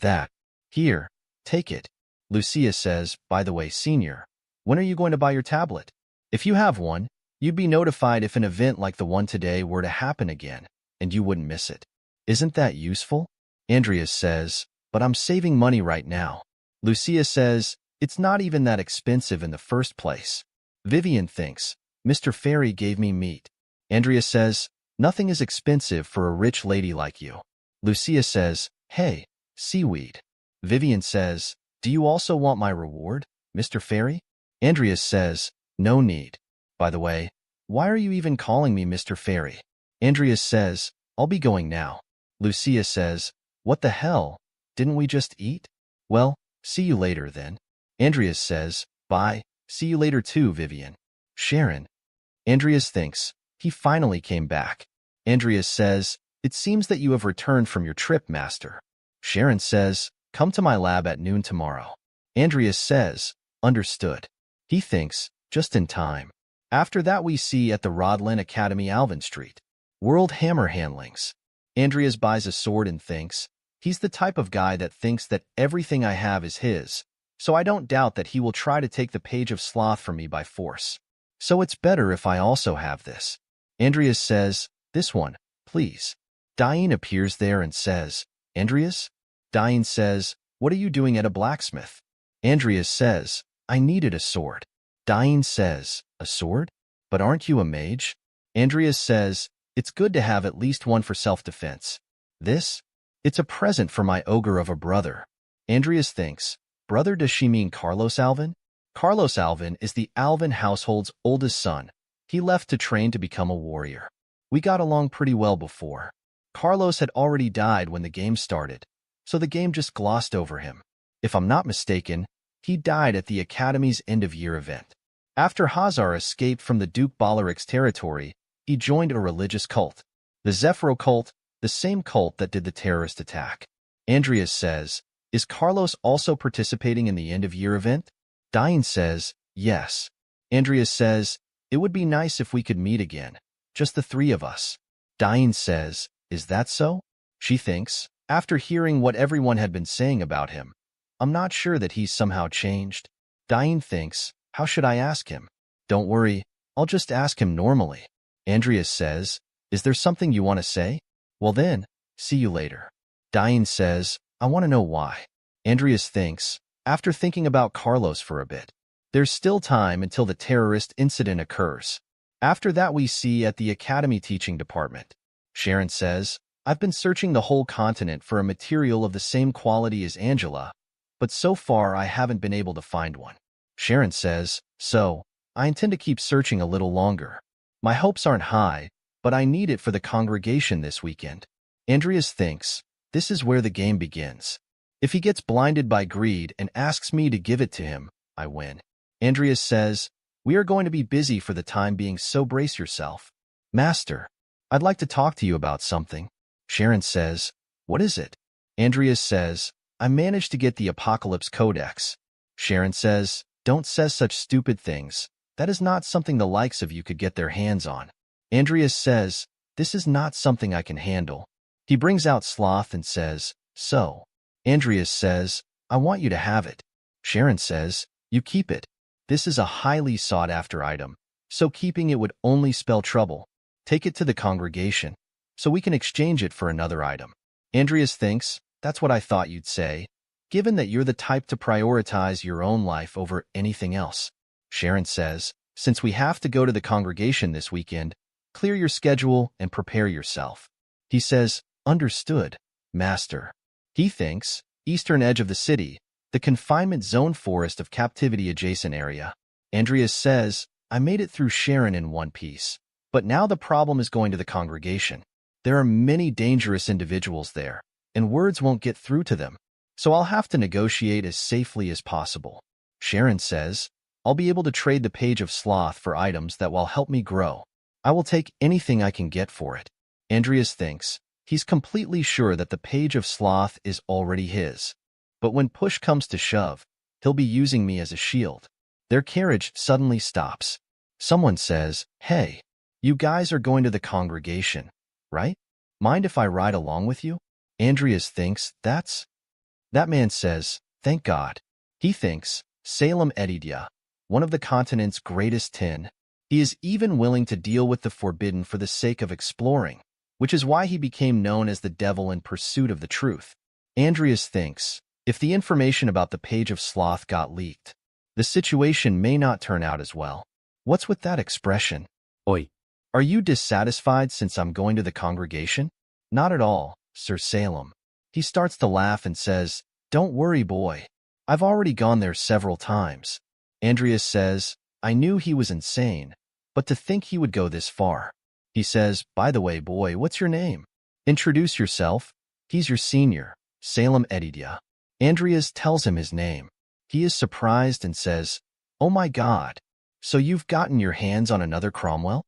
Speaker 2: That. Here, take it. Lucia says, by the way, senior, when are you going to buy your tablet? If you have one, you'd be notified if an event like the one today were to happen again, and you wouldn't miss it. Isn't that useful? Andreas says, but I'm saving money right now. Lucia says, it's not even that expensive in the first place. Vivian thinks, Mr. Fairy gave me meat. Andreas says, nothing is expensive for a rich lady like you. Lucia says, hey, seaweed. Vivian says, do you also want my reward, Mr. Fairy? Andreas says, no need. By the way, why are you even calling me Mr. Fairy? Andreas says, I'll be going now. Lucia says, what the hell? Didn't we just eat? Well, see you later then. Andreas says, bye, see you later too, Vivian. Sharon. Andreas thinks, he finally came back. Andreas says, it seems that you have returned from your trip, master. Sharon says, come to my lab at noon tomorrow. Andreas says, understood. He thinks, just in time. After that we see at the Rodlin Academy Alvin Street. World Hammer Handlings. Andreas buys a sword and thinks, he's the type of guy that thinks that everything I have is his, so I don't doubt that he will try to take the page of sloth from me by force. So it's better if I also have this. Andreas says, this one, please. Diane appears there and says, Andreas? Diane says, what are you doing at a blacksmith? Andreas says, I needed a sword. Diane says, a sword? But aren't you a mage? Andreas says, It's good to have at least one for self-defense. This? It's a present for my ogre of a brother. Andreas thinks, brother, does she mean Carlos Alvin? Carlos Alvin is the Alvin household's oldest son. He left to train to become a warrior. We got along pretty well before. Carlos had already died when the game started, so the game just glossed over him. If I'm not mistaken, he died at the Academy's end-of-year event. After Hazar escaped from the Duke Balaric's territory, he joined a religious cult, the Zephyro cult, the same cult that did the terrorist attack. Andreas says, is Carlos also participating in the end-of-year event? Diane says, yes. Andreas says, it would be nice if we could meet again, just the three of us. Diane says, is that so? She thinks, after hearing what everyone had been saying about him, I'm not sure that he's somehow changed. Diane thinks, how should I ask him? Don't worry, I'll just ask him normally. Andreas says, is there something you want to say? Well then, see you later. Diane says, I want to know why. Andreas thinks, after thinking about Carlos for a bit, there's still time until the terrorist incident occurs. After that we see at the Academy Teaching Department. Sharon says, I've been searching the whole continent for a material of the same quality as Angela, but so far I haven't been able to find one. Sharon says, so, I intend to keep searching a little longer. My hopes aren't high, but I need it for the congregation this weekend. Andreas thinks, this is where the game begins. If he gets blinded by greed and asks me to give it to him, I win. Andreas says, we are going to be busy for the time being, so brace yourself. Master, I'd like to talk to you about something. Sharon says, what is it? Andreas says, I managed to get the Apocalypse Codex. Sharon says, don't say such stupid things. That is not something the likes of you could get their hands on. Andreas says, this is not something I can handle. He brings out Sloth and says, so. Andreas says, I want you to have it. Sharon says, you keep it. This is a highly sought-after item, so keeping it would only spell trouble. Take it to the congregation, so we can exchange it for another item. Andreas thinks, that's what I thought you'd say, given that you're the type to prioritize your own life over anything else. Sharon says, since we have to go to the congregation this weekend, clear your schedule and prepare yourself. He says, understood, Master. He thinks, eastern edge of the city, the confinement zone forest of captivity adjacent area. Andreas says, I made it through Sharon in one piece, but now the problem is going to the congregation. There are many dangerous individuals there, and words won't get through to them, so I'll have to negotiate as safely as possible. Sharon says, I'll be able to trade the Page of Sloth for items that will help me grow. I will take anything I can get for it. Andreas thinks, he's completely sure that the Page of Sloth is already his. But when push comes to shove, he'll be using me as a shield. Their carriage suddenly stops. Someone says, hey, you guys are going to the congregation, right? Mind if I ride along with you? Andreas thinks, that man says, thank God. He thinks, Salem Edidia, one of the continent's greatest 10. He is even willing to deal with the forbidden for the sake of exploring, which is why he became known as the devil in pursuit of the truth. Andreas thinks, if the information about the Page of Sloth got leaked, the situation may not turn out as well. What's with that expression?
Speaker 3: Oi.
Speaker 2: Are you dissatisfied since I'm going to the congregation? Not at all, Sir Salem. He starts to laugh and says, don't worry, boy. I've already gone there several times. Andreas says, I knew he was insane, but to think he would go this far. He says, by the way, boy, what's your name? Introduce yourself. He's your senior, Salem Edidia. Andreas tells him his name. He is surprised and says, oh my God, so you've gotten your hands on another Cromwell?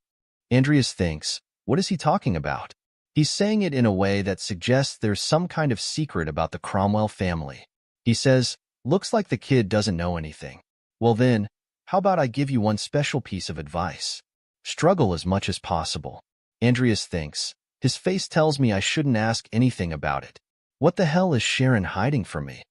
Speaker 2: Andreas thinks, what is he talking about? He's saying it in a way that suggests there's some kind of secret about the Cromwell family. He says, looks like the kid doesn't know anything. Well then, how about I give you one special piece of advice? Struggle as much as possible. Andreas thinks, his face tells me I shouldn't ask anything about it. What the hell is Sharon hiding from me?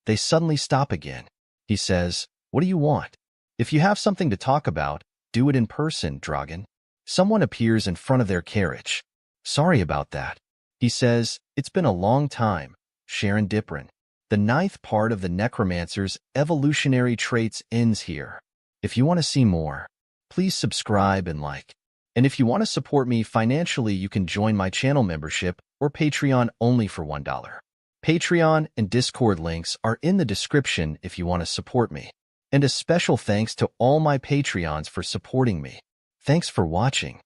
Speaker 2: They suddenly stop again. He says, what do you want? If you have something to talk about, do it in person, Dragon. Someone appears in front of their carriage. Sorry about that. He says, it's been a long time, Sharon Diprin. The 9th part of the Necromancer's Evolutionary Traits ends here. If you want to see more, please subscribe and like. And if you want to support me financially, you can join my channel membership or Patreon only for $1. Patreon and Discord links are in the description if you want to support me. And a special thanks to all my Patreons for supporting me. Thanks for watching.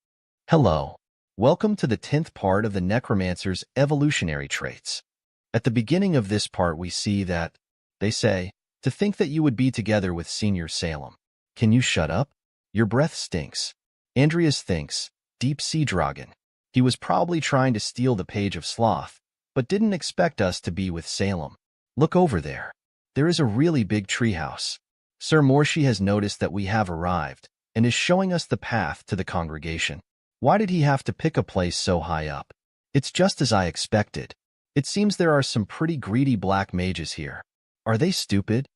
Speaker 2: Hello. Welcome to the 10th part of the Necromancer's evolutionary traits. At the beginning of this part, we see that, they say, to think that you would be together with Senior Salem. Can you shut up? Your breath stinks. Andreas thinks, Deep Sea Dragon. He was probably trying to steal the Page of Sloth, but didn't expect us to be with Salem. Look over there. There is a really big treehouse. Sir Morshi has noticed that we have arrived and is showing us the path to the congregation. Why did he have to pick a place so high up? It's just as I expected. It seems there are some pretty greedy black mages here. Are they stupid?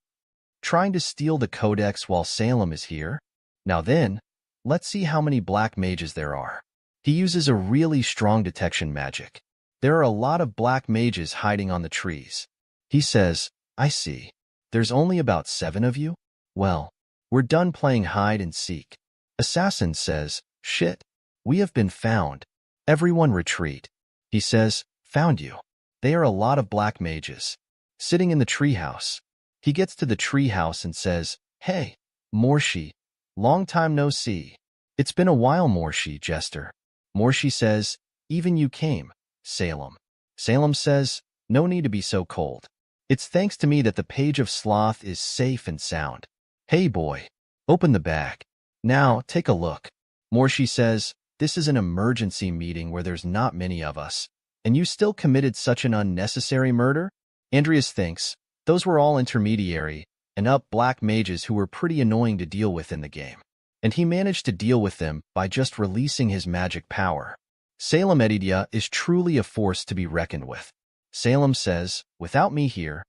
Speaker 2: Trying to steal the codex while Salem is here? Now then, let's see how many black mages there are. He uses a really strong detection magic. There are a lot of black mages hiding on the trees. He says, I see. There's only about 7 of you? Well, we're done playing hide and seek. Assassin says, shit. We have been found. Everyone retreat. He says, found you. They are a lot of black mages. Sitting in the treehouse. He gets to the treehouse and says, hey, Morshi. Long time no see. It's been a while, Morshi, Jester. Morshi says, even you came. Salem. Salem says, no need to be so cold. It's thanks to me that the Page of Sloth is safe and sound. Hey boy, open the bag. Now, take a look. Morshi says, this is an emergency meeting where there's not many of us, and you still committed such an unnecessary murder? Andreas thinks, those were all intermediary and up black mages who were pretty annoying to deal with in the game, and he managed to deal with them by just releasing his magic power. Salem Edidia is truly a force to be reckoned with. Salem says, without me here,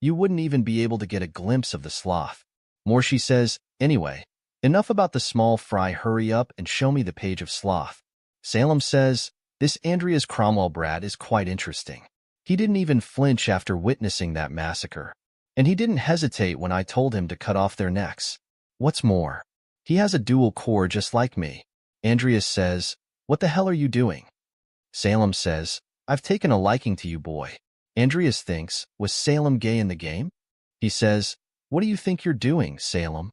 Speaker 2: you wouldn't even be able to get a glimpse of the sloth. Morshi says, anyway, enough about the small fry, hurry up and show me the Page of Sloth. Salem says, this Andreas Cromwell brat is quite interesting. He didn't even flinch after witnessing that massacre. And he didn't hesitate when I told him to cut off their necks. What's more, he has a dual core just like me. Andreas says, what the hell are you doing? Salem says, I've taken a liking to you, boy. Andreas thinks, was Salem gay in the game? He says, what do you think you're doing, Salem?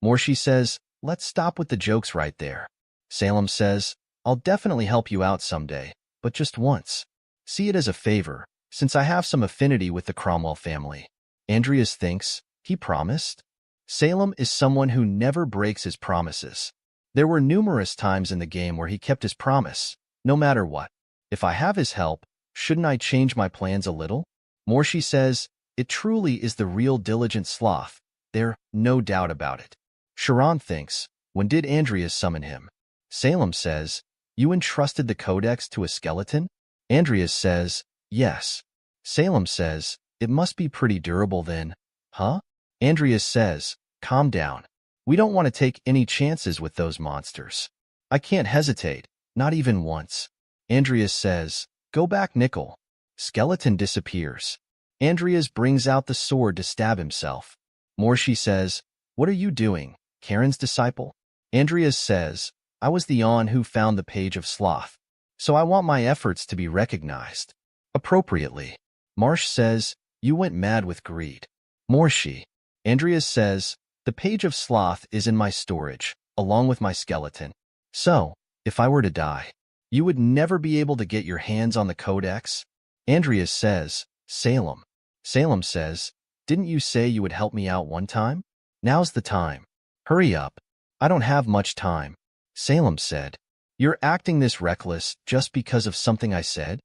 Speaker 2: Morshi says, let's stop with the jokes right there. Salem says, I'll definitely help you out someday, but just once. See it as a favor, since I have some affinity with the Cromwell family. Andreas thinks, he promised? Salem is someone who never breaks his promises. There were numerous times in the game where he kept his promise, no matter what. If I have his help, shouldn't I change my plans a little? Morshi says, it truly is the real diligent sloth. There, no doubt about it. Sharon thinks, when did Andreas summon him? Salem says, you entrusted the codex to a skeleton? Andreas says, yes. Salem says, it must be pretty durable then. Huh? Andreas says, calm down. We don't want to take any chances with those monsters. I can't hesitate, not even once. Andreas says, go back, Nickel. Skeleton disappears. Andreas brings out the sword to stab himself. Morshi says, what are you doing, Karen's disciple? Andreas says, I was the on who found the Page of Sloth, so I want my efforts to be recognized appropriately. Marsh says, you went mad with greed. Morshi. Andreas says, the Page of Sloth is in my storage, along with my skeleton. So, if I were to die, you would never be able to get your hands on the codex? Andreas says, Salem. Salem says, didn't you say you would help me out one time? Now's the time. Hurry up. I don't have much time. Salem said, you're acting this reckless just because of something I said?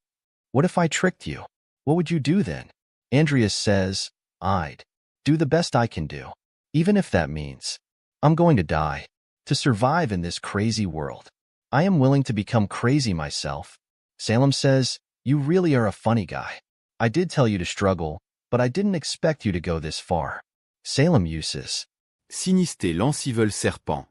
Speaker 2: What if I tricked you? What would you do then? Andreas says, I'd do the best I can do, even if that means I'm going to die. To survive in this crazy world, I am willing to become crazy myself. Salem says, you really are a funny guy. I did tell you to struggle, but I didn't expect you to go this far. Salem uses
Speaker 3: Sinister l'Ancivol Serpent.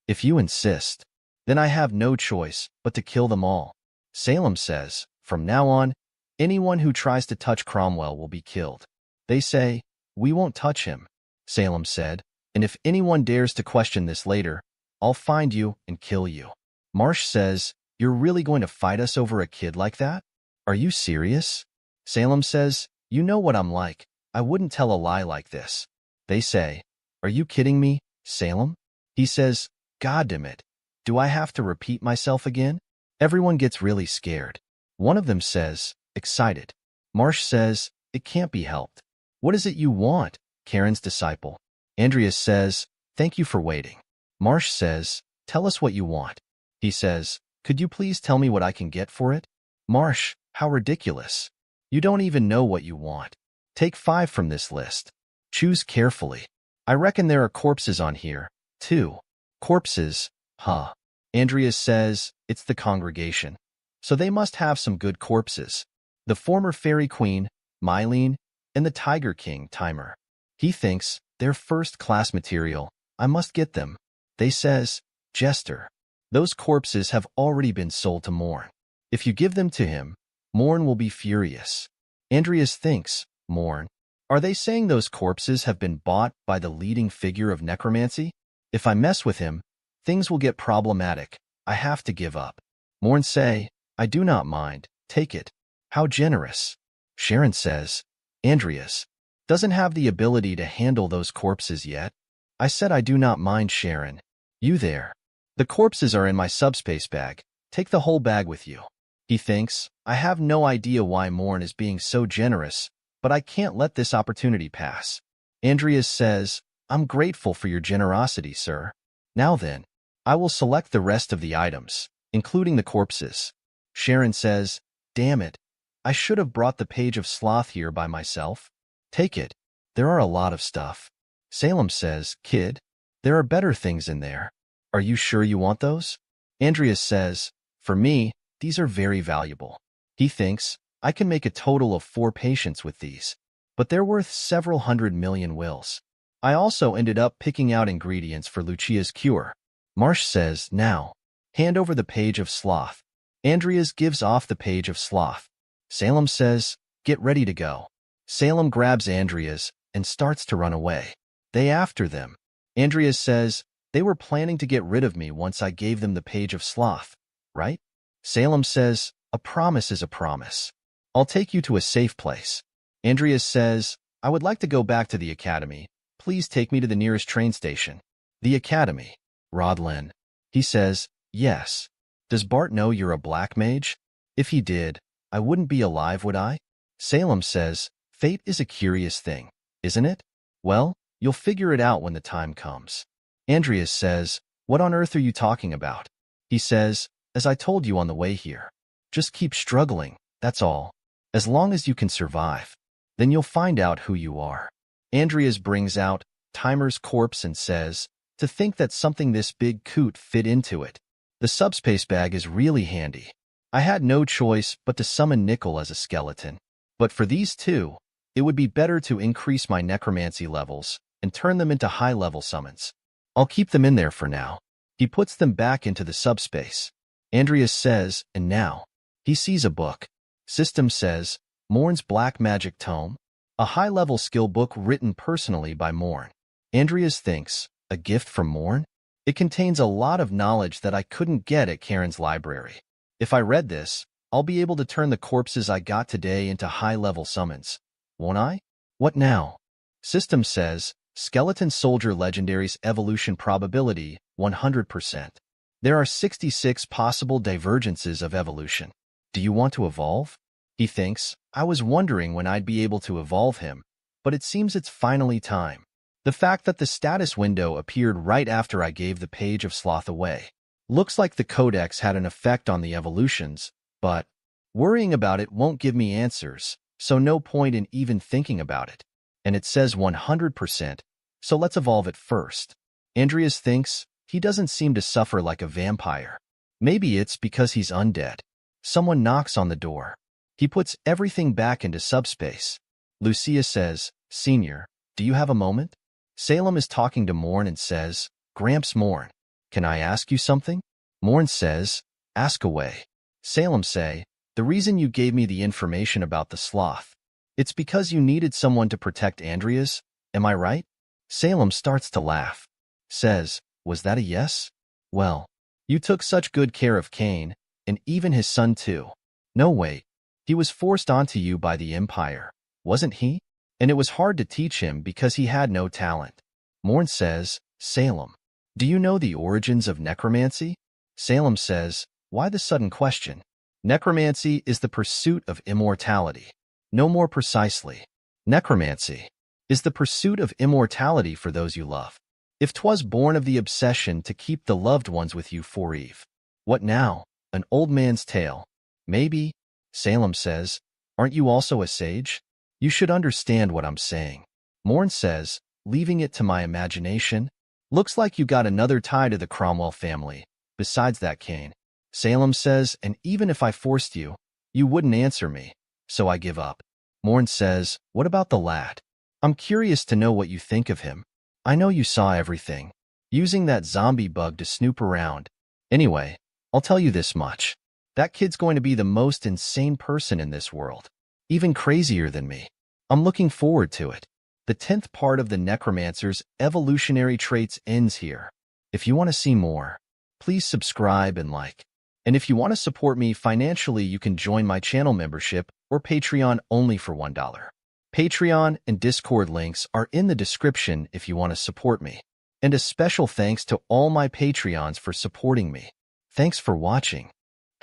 Speaker 2: If you insist, then I have no choice but to kill them all. Salem says, from now on, anyone who tries to touch Cromwell will be killed. They say, we won't touch him. Salem said, and if anyone dares to question this later, I'll find you and kill you. Marsh says, "You're really going to fight us over a kid like that? Are you serious?" Salem says, "You know what I'm like. I wouldn't tell a lie like this." They say, "Are you kidding me, Salem?" He says, "God damn it. Do I have to repeat myself again?" Everyone gets really scared. One of them says, excited. Marsh says, "It can't be helped." "What is it you want?" Karen's disciple. Andreas says, "Thank you for waiting." Marsh says, "Tell us what you want." He says, "Could you please tell me what I can get for it?" Marsh, how ridiculous. You don't even know what you want. Take 5 from this list. Choose carefully. I reckon there are corpses on here, too. Corpses, huh? Andreas says, "It's the congregation. So they must have some good corpses. The former fairy queen, Mylene, and the Tiger King, Timer. He thinks they're first-class material. I must get them." They says, "Jester, those corpses have already been sold to Morn. If you give them to him, Morn will be furious." Andreas thinks, Morn. Are they saying those corpses have been bought by the leading figure of necromancy? If I mess with him, things will get problematic. I have to give up. Morn say, "I do not mind. Take it." How generous. Sharon says, Andreas doesn't have the ability to handle those corpses yet. I said I do not mind, Sharon. You there. The corpses are in my subspace bag. Take the whole bag with you. He thinks, I have no idea why Morn is being so generous, but I can't let this opportunity pass. Andreas says, "I'm grateful for your generosity, sir. Now then, I will select the rest of the items, including the corpses." Sharon says, "Damn it. I should have brought the page of sloth here by myself." Take it. There are a lot of stuff. Salem says, "Kid, there are better things in there. Are you sure you want those?" Andreas says, "For me, these are very valuable." He thinks, I can make a total of 4 patients with these, but they're worth several 100,000,000 wills. I also ended up picking out ingredients for Lucia's cure. Marsh says, "Now, hand over the page of sloth." Andreas gives off the page of sloth. Salem says, "Get ready to go." Salem grabs Andreas and starts to run away. They after them. Andreas says, "They were planning to get rid of me once I gave them the page of sloth, right?" Salem says, "A promise is a promise. I'll take you to a safe place." Andreas says, "I would like to go back to the academy. Please take me to the nearest train station." The academy. Rodlin. He says, "Yes. Does Bart know you're a black mage? If he did, I wouldn't be alive, would I?" Salem says, "Fate is a curious thing, isn't it? Well, you'll figure it out when the time comes." Andreas says, "What on earth are you talking about?" He says, "As I told you on the way here. Just keep struggling, that's all. As long as you can survive. Then you'll find out who you are." Andreas brings out Timer's corpse and says, "To think that something this big could fit into it. The subspace bag is really handy. I had no choice but to summon Nickel as a skeleton. But for these two, it would be better to increase my necromancy levels and turn them into high-level summons. I'll keep them in there for now." He puts them back into the subspace. Andreas says, "And now." He sees a book. System says, Morn's Black Magic Tome, a high-level skill book written personally by Morn. Andreas thinks, a gift from Morn? It contains a lot of knowledge that I couldn't get at Karen's library. If I read this, I'll be able to turn the corpses I got today into high-level summons. Won't I? What now? System says, Skeleton Soldier Legendary's evolution probability, 100%. There are 66 possible divergences of evolution. Do you want to evolve? He thinks, I was wondering when I'd be able to evolve him, but it seems it's finally time. The fact that the status window appeared right after I gave the page of sloth away. Looks like the codex had an effect on the evolutions, but worrying about it won't give me answers, so no point in even thinking about it. And it says 100%, so let's evolve it first. Andreas thinks, he doesn't seem to suffer like a vampire. Maybe it's because he's undead. Someone knocks on the door. He puts everything back into subspace. Lucia says, Senior, do you have a moment? Salem is talking to Morn and says, Gramps Morn, can I ask you something? Morn says, ask away. Salem say, the reason you gave me the information about the sloth, it's because you needed someone to protect Andreas, am I right? Salem starts to laugh. Says, was that a yes? Well, You took such good care of Cain, and even his son too. No, wait. He was forced onto you by the Empire, wasn't he? And it was hard to teach him because he had no talent. Morn says, Salem. Do you know the origins of necromancy? Salem says, why the sudden question? Necromancy is the pursuit of immortality. No more precisely. Necromancy is the pursuit of immortality for those you love. If 'twas born of the obsession to keep the loved ones with you for Eve. What now? An old man's tale. Maybe, Salem says, aren't you also a sage? You should understand what I'm saying. Morn says, leaving it to my imagination. Looks like you got another tie to the Cromwell family, besides that Cain. Salem says, and even if I forced you, you wouldn't answer me, so I give up. Morn says, what about the lad? I'm curious to know what you think of him. I know you saw everything, using that zombie bug to snoop around. Anyway, I'll tell you this much. That kid's going to be the most insane person in this world. Even crazier than me. I'm looking forward to it. The 10th part of the Necromancer's evolutionary traits ends here. If you want to see more, please subscribe and like. And if you want to support me financially, you can join my channel membership or Patreon only for $1. Patreon and Discord links are in the description if you want to support me. And a special thanks to all my Patreons for supporting me. Thanks for watching.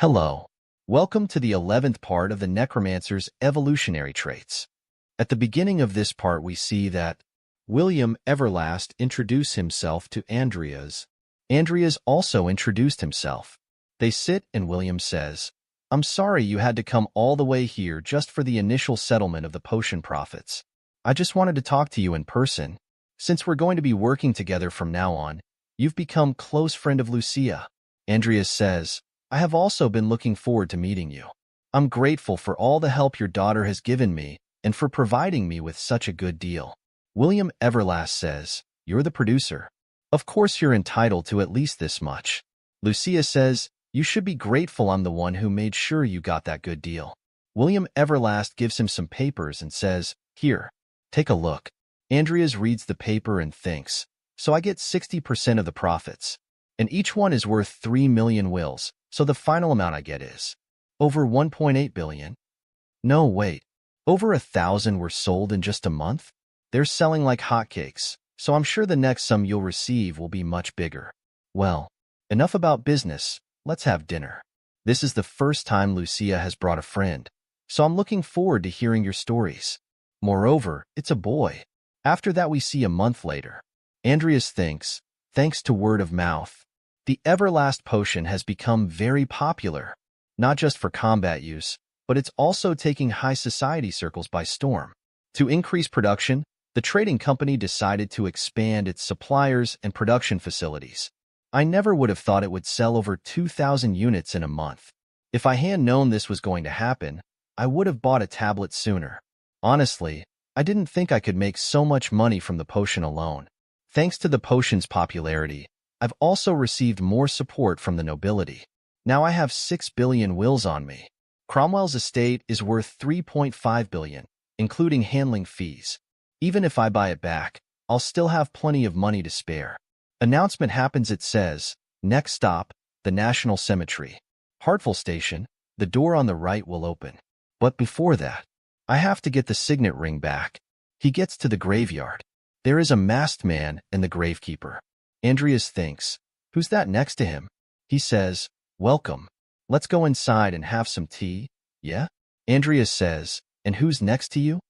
Speaker 2: Hello. Welcome to the 11th part of the Necromancer's evolutionary traits. At the beginning of this part, we see that William Everlast introduced himself to Andreas. Andreas also introduced himself. They sit and William says, I'm sorry you had to come all the way here just for the initial settlement of the potion profits. I just wanted to talk to you in person. Since we're going to be working together from now on, you've become close friend of Lucia. Andreas says, I have also been looking forward to meeting you. I'm grateful for all the help your daughter has given me and for providing me with such a good deal. William Everlast says, you're the producer. Of course you're entitled to at least this much. Lucia says, you should be grateful I'm the one who made sure you got that good deal. William Everlast gives him some papers and says, here, take a look. Andreas reads the paper and thinks, so I get 60% of the profits. And each one is worth 3 million wills, so the final amount I get is over 1.8 billion. No, wait. Over 1,000 were sold in just a month? They're selling like hotcakes, so I'm sure the next sum you'll receive will be much bigger. Well, enough about business. Let's have dinner. This is the first time Lucia has brought a friend, so I'm looking forward to hearing your stories. Moreover, it's a boy. After that we see a month later. Andreas thinks, thanks to word of mouth, the Everlast potion has become very popular, not just for combat use, but it's also taking high society circles by storm. To increase production, the trading company decided to expand its suppliers and production facilities. I never would have thought it would sell over 2,000 units in a month. If I had known this was going to happen, I would have bought a tablet sooner. Honestly, I didn't think I could make so much money from the potion alone. Thanks to the potion's popularity, I've also received more support from the nobility. Now I have 6 billion wills on me. Cromwell's estate is worth 3.5 billion, including handling fees. Even if I buy it back, I'll still have plenty of money to spare. Announcement happens. It says, next stop, the National Cemetery. Hartful Station, the door on the right will open. But before that, I have to get the signet ring back. He gets to the graveyard. There is a masked man and the gravekeeper. Andreas thinks, who's that next to him? He says, welcome. Let's go inside and have some tea, yeah? Andreas says, and who's next to you?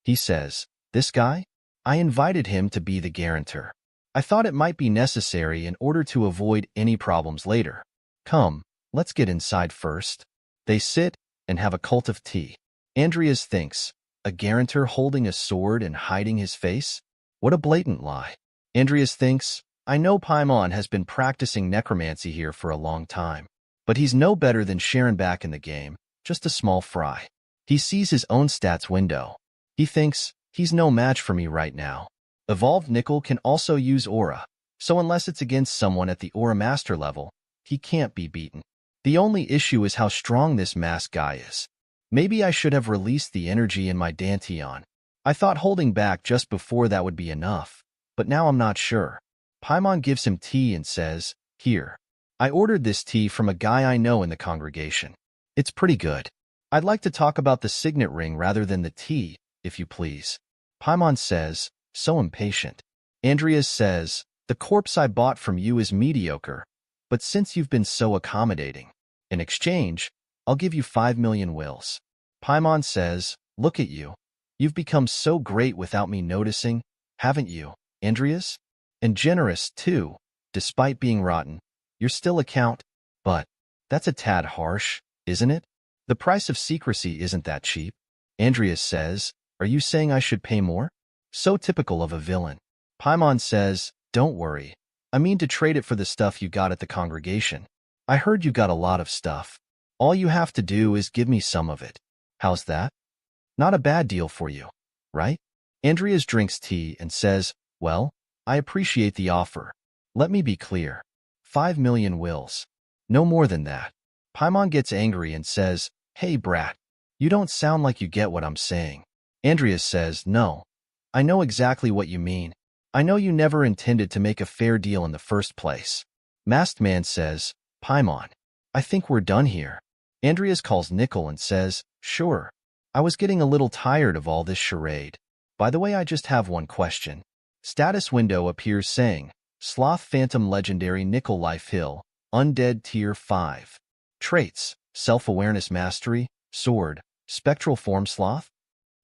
Speaker 2: He says, this guy? I invited him to be the guarantor. I thought it might be necessary in order to avoid any problems later. Come, let's get inside first. They sit and have a cult of tea. Andreas thinks, a guarantor holding a sword and hiding his face? What a blatant lie. Andreas thinks, I know Paimon has been practicing necromancy here for a long time, but he's no better than Sharon back in the game, just a small fry. He sees his own stats window. He thinks, he's no match for me right now. Evolved Nickel can also use Aura, so unless it's against someone at the Aura Master level, he can't be beaten. The only issue is how strong this masked guy is. Maybe I should have released the energy in my Danteon. I thought holding back just before that would be enough, but now I'm not sure. Paimon gives him tea and says, here. I ordered this tea from a guy I know in the congregation. It's pretty good. I'd like to talk about the signet ring rather than the tea, if you please. Paimon says, so impatient. Andreas says, the corpse I bought from you is mediocre, but since you've been so accommodating, in exchange, I'll give you 5 million wills. Paimon says, look at you. You've become so great without me noticing, haven't you, Andreas? And generous, too, despite being rotten. You're still a count, but that's a tad harsh, isn't it? The price of secrecy isn't that cheap. Andreas says, are you saying I should pay more? So typical of a villain. Paimon says, don't worry. I mean to trade it for the stuff you got at the congregation. I heard you got a lot of stuff. All you have to do is give me some of it. How's that? Not a bad deal for you, right? Andreas drinks tea and says, well, I appreciate the offer. Let me be clear. 5 million wills. No more than that. Paimon gets angry and says, hey brat, you don't sound like you get what I'm saying. Andreas says, no. I know exactly what you mean. I know you never intended to make a fair deal in the first place. Masked Man says, Paimon, I think we're done here. Andreas calls Nickel and says, sure. I was getting a little tired of all this charade. By the way, I just have one question. Status window appears saying, Sloth Phantom Legendary Nickel Life Hill, Undead Tier 5. Traits, Self-Awareness Mastery, Sword, Spectral Form Sloth?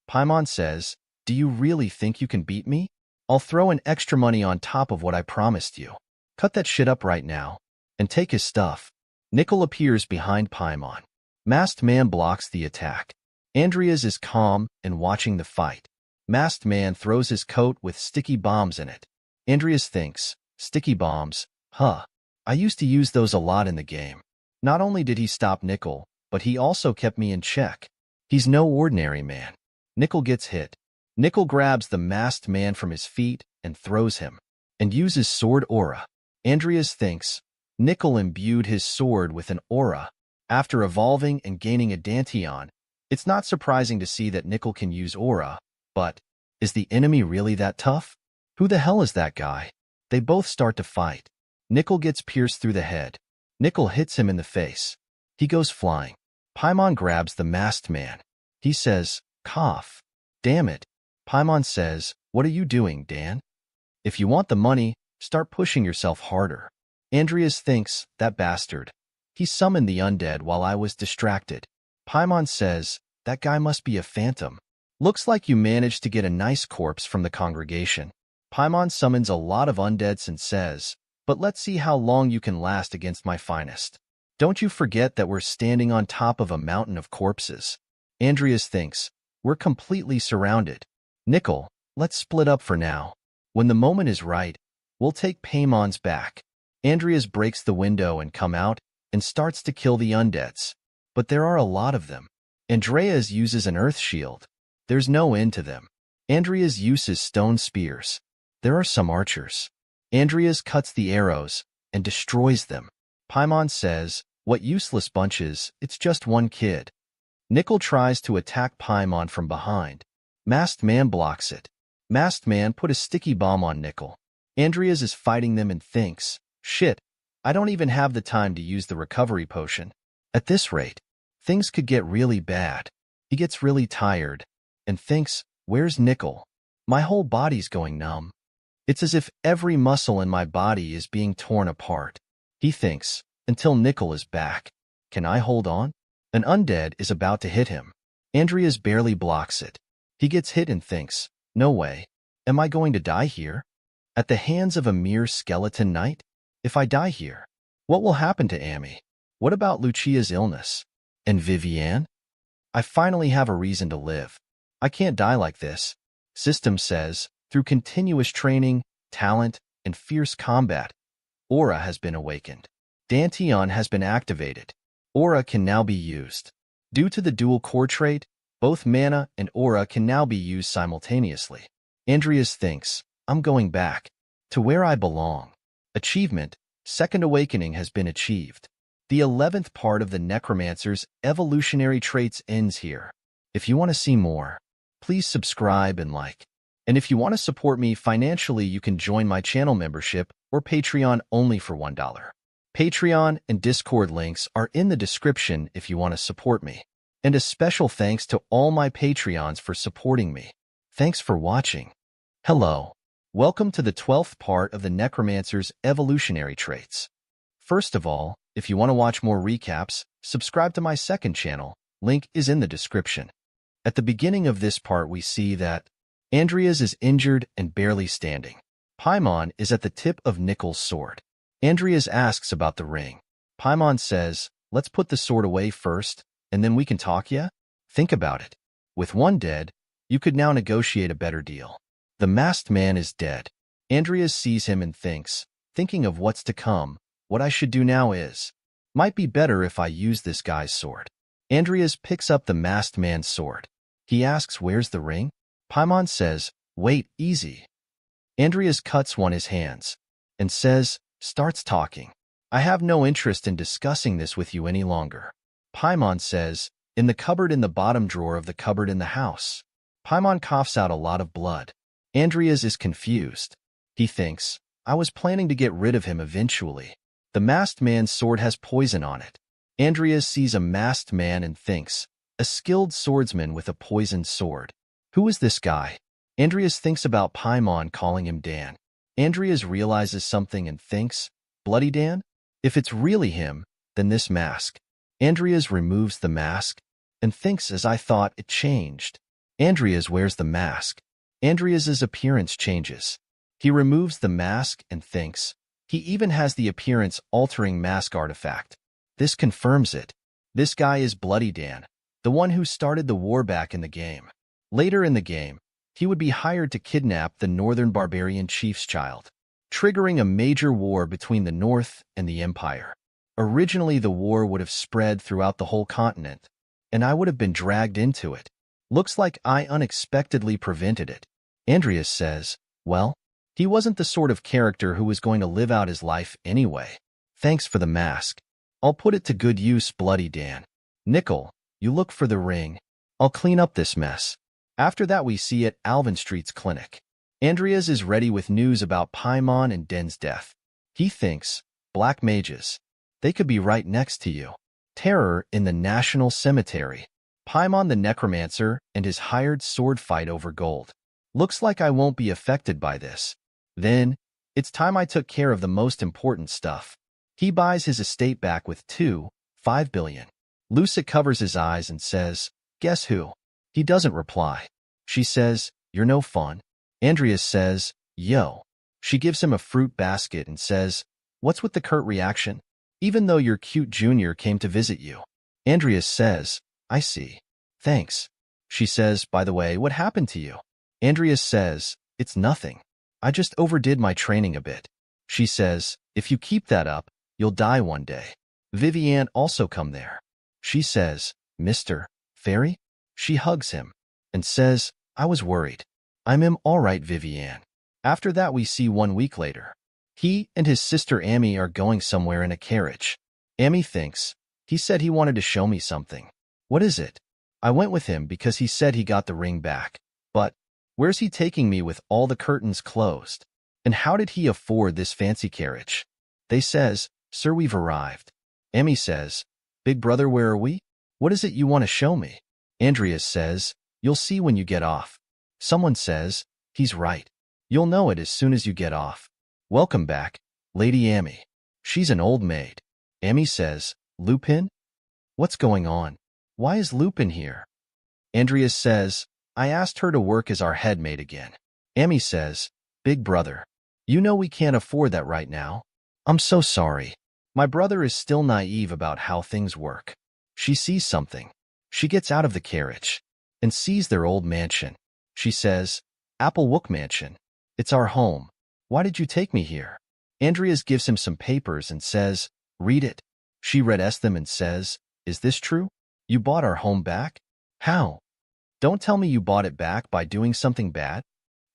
Speaker 2: Paimon says, do you really think you can beat me? I'll throw in extra money on top of what I promised you. Cut that shit up right now. And take his stuff. Nickel appears behind Paimon. Masked Man blocks the attack. Andreas is calm and watching the fight. Masked Man throws his coat with sticky bombs in it. Andreas thinks, sticky bombs, huh. I used to use those a lot in the game. Not only did he stop Nickel, but he also kept me in check. He's no ordinary man. Nickel gets hit. Nickel grabs the Masked Man from his feet and throws him, and uses sword aura. Andreas thinks, Nickel imbued his sword with an aura. After evolving and gaining a Danteon, it's not surprising to see that Nickel can use aura, but is the enemy really that tough? Who the hell is that guy? They both start to fight. Nickel gets pierced through the head. Nickel hits him in the face. He goes flying. Paimon grabs the Masked Man. He says, cough. Damn it. Paimon says, what are you doing, Dan? If you want the money, start pushing yourself harder. Andreas thinks, that bastard. He summoned the undead while I was distracted. Paimon says, that guy must be a phantom. Looks like you managed to get a nice corpse from the congregation. Paimon summons a lot of undeads and says, but let's see how long you can last against my finest. Don't you forget that we're standing on top of a mountain of corpses. Andreas thinks, we're completely surrounded. Nickel, let's split up for now. When the moment is right, we'll take Paimon's back. Andreas breaks the window and come out and starts to kill the undeads. But there are a lot of them. Andreas uses an earth shield. There's no end to them. Andreas uses stone spears. There are some archers. Andreas cuts the arrows and destroys them. Paimon says, what useless bunches, it's just one kid. Nickel tries to attack Paimon from behind. Masked Man blocks it. Masked Man put a sticky bomb on Nickel. Andreas is fighting them and thinks, shit, I don't even have the time to use the recovery potion. At this rate, things could get really bad. He gets really tired and thinks, where's Nickel? My whole body's going numb. It's as if every muscle in my body is being torn apart. He thinks, until Nickel is back. Can I hold on? An undead is about to hit him. Andreas barely blocks it. He gets hit and thinks, no way. Am I going to die here? At the hands of a mere skeleton knight? If I die here, what will happen to Amy? What about Lucia's illness? And Vivienne? I finally have a reason to live. I can't die like this. System says, through continuous training, talent, and fierce combat, Aura has been awakened. Danteon has been activated. Aura can now be used. Due to the dual core trait, both mana and aura can now be used simultaneously. Andreas thinks, I'm going back to where I belong. Achievement, Second Awakening has been achieved. The 11th part of the Necromancer's Evolutionary Traits ends here. If you want to see more, please subscribe and like. And if you want to support me financially, you can join my channel membership or Patreon only for $1. Patreon and Discord links are in the description if you want to support me. And a special thanks to all my Patreons for supporting me. Thanks for watching. Hello. Welcome to the 12th part of the Necromancer's Evolutionary Traits. First of all, if you want to watch more recaps, subscribe to my second channel. Link is in the description. At the beginning of this part, we see that Andreas is injured and barely standing. Paimon is at the tip of Nickel's sword. Andreas asks about the ring. Paimon says, let's put the sword away first, and then we can talk, yeah? Think about it. With one dead, you could now negotiate a better deal. The masked man is dead. Andreas sees him and thinking of what's to come, what I should do now might be better if I use this guy's sword. Andreas picks up the masked man's sword. He asks, where's the ring? Paimon says, wait, easy. Andreas cuts his hands and starts talking. I have no interest in discussing this with you any longer. Paimon says, in the cupboard in the bottom drawer of the cupboard in the house. Paimon coughs out a lot of blood. Andreas is confused. He thinks, I was planning to get rid of him eventually. The masked man's sword has poison on it. Andreas sees a masked man and thinks, a skilled swordsman with a poisoned sword. Who is this guy? Andreas thinks about Paimon calling him Dan. Andreas realizes something and thinks, Bloody Dan? If it's really him, then this mask. Andreas removes the mask and thinks, as I thought, it changed. Andreas wears the mask. Andreas's appearance changes. He removes the mask and thinks, he even has the appearance-altering mask artifact. This confirms it. This guy is Bloody Dan, the one who started the war back in the game. Later in the game, he would be hired to kidnap the Northern Barbarian Chief's child, triggering a major war between the North and the Empire. Originally, the war would have spread throughout the whole continent, and I would have been dragged into it. Looks like I unexpectedly prevented it. Andreas says, well, he wasn't the sort of character who was going to live out his life anyway. Thanks for the mask. I'll put it to good use, Bloody Dan. Nickel, you look for the ring. I'll clean up this mess. After that, we see at Alvin Street's clinic. Andreas is ready with news about Paimon and Den's death. He thinks, black mages. They could be right next to you. Terror in the National Cemetery. Paimon the Necromancer and his hired sword fight over gold. Looks like I won't be affected by this. Then, it's time I took care of the most important stuff. He buys his estate back with 5 billion. Lucia covers his eyes and says, guess who? He doesn't reply. She says, you're no fun. Andreas says, yo. She gives him a fruit basket and says, what's with the curt reaction? Even though your cute junior came to visit you. Andreas says, I see. Thanks. She says, by the way, what happened to you? Andreas says, it's nothing. I just overdid my training a bit. She says, if you keep that up, you'll die one day. Vivienne also come there. She says, Mr. Fairy? She hugs him and says, I was worried. I'm all right, Vivienne. After that, we see 1 week later. He and his sister Amy are going somewhere in a carriage. Amy thinks, he said he wanted to show me something. What is it? I went with him because he said he got the ring back. But where's he taking me with all the curtains closed? And how did he afford this fancy carriage? They says, sir, we've arrived. Amy says, big brother, where are we? What is it you want to show me? Andreas says, you'll see when you get off. Someone says, he's right. You'll know it as soon as you get off. Welcome back, Lady Amy. She's an old maid. Amy says, Lupin? What's going on? Why is Lupin here? Andreas says, I asked her to work as our head maid again. Amy says, big brother, you know we can't afford that right now. I'm so sorry. My brother is still naive about how things work. She sees something. She gets out of the carriage and sees their old mansion. She says, Applewook Mansion. It's our home. Why did you take me here? Andreas gives him some papers and says, read it. She reads them and says, is this true? You bought our home back? How? Don't tell me you bought it back by doing something bad.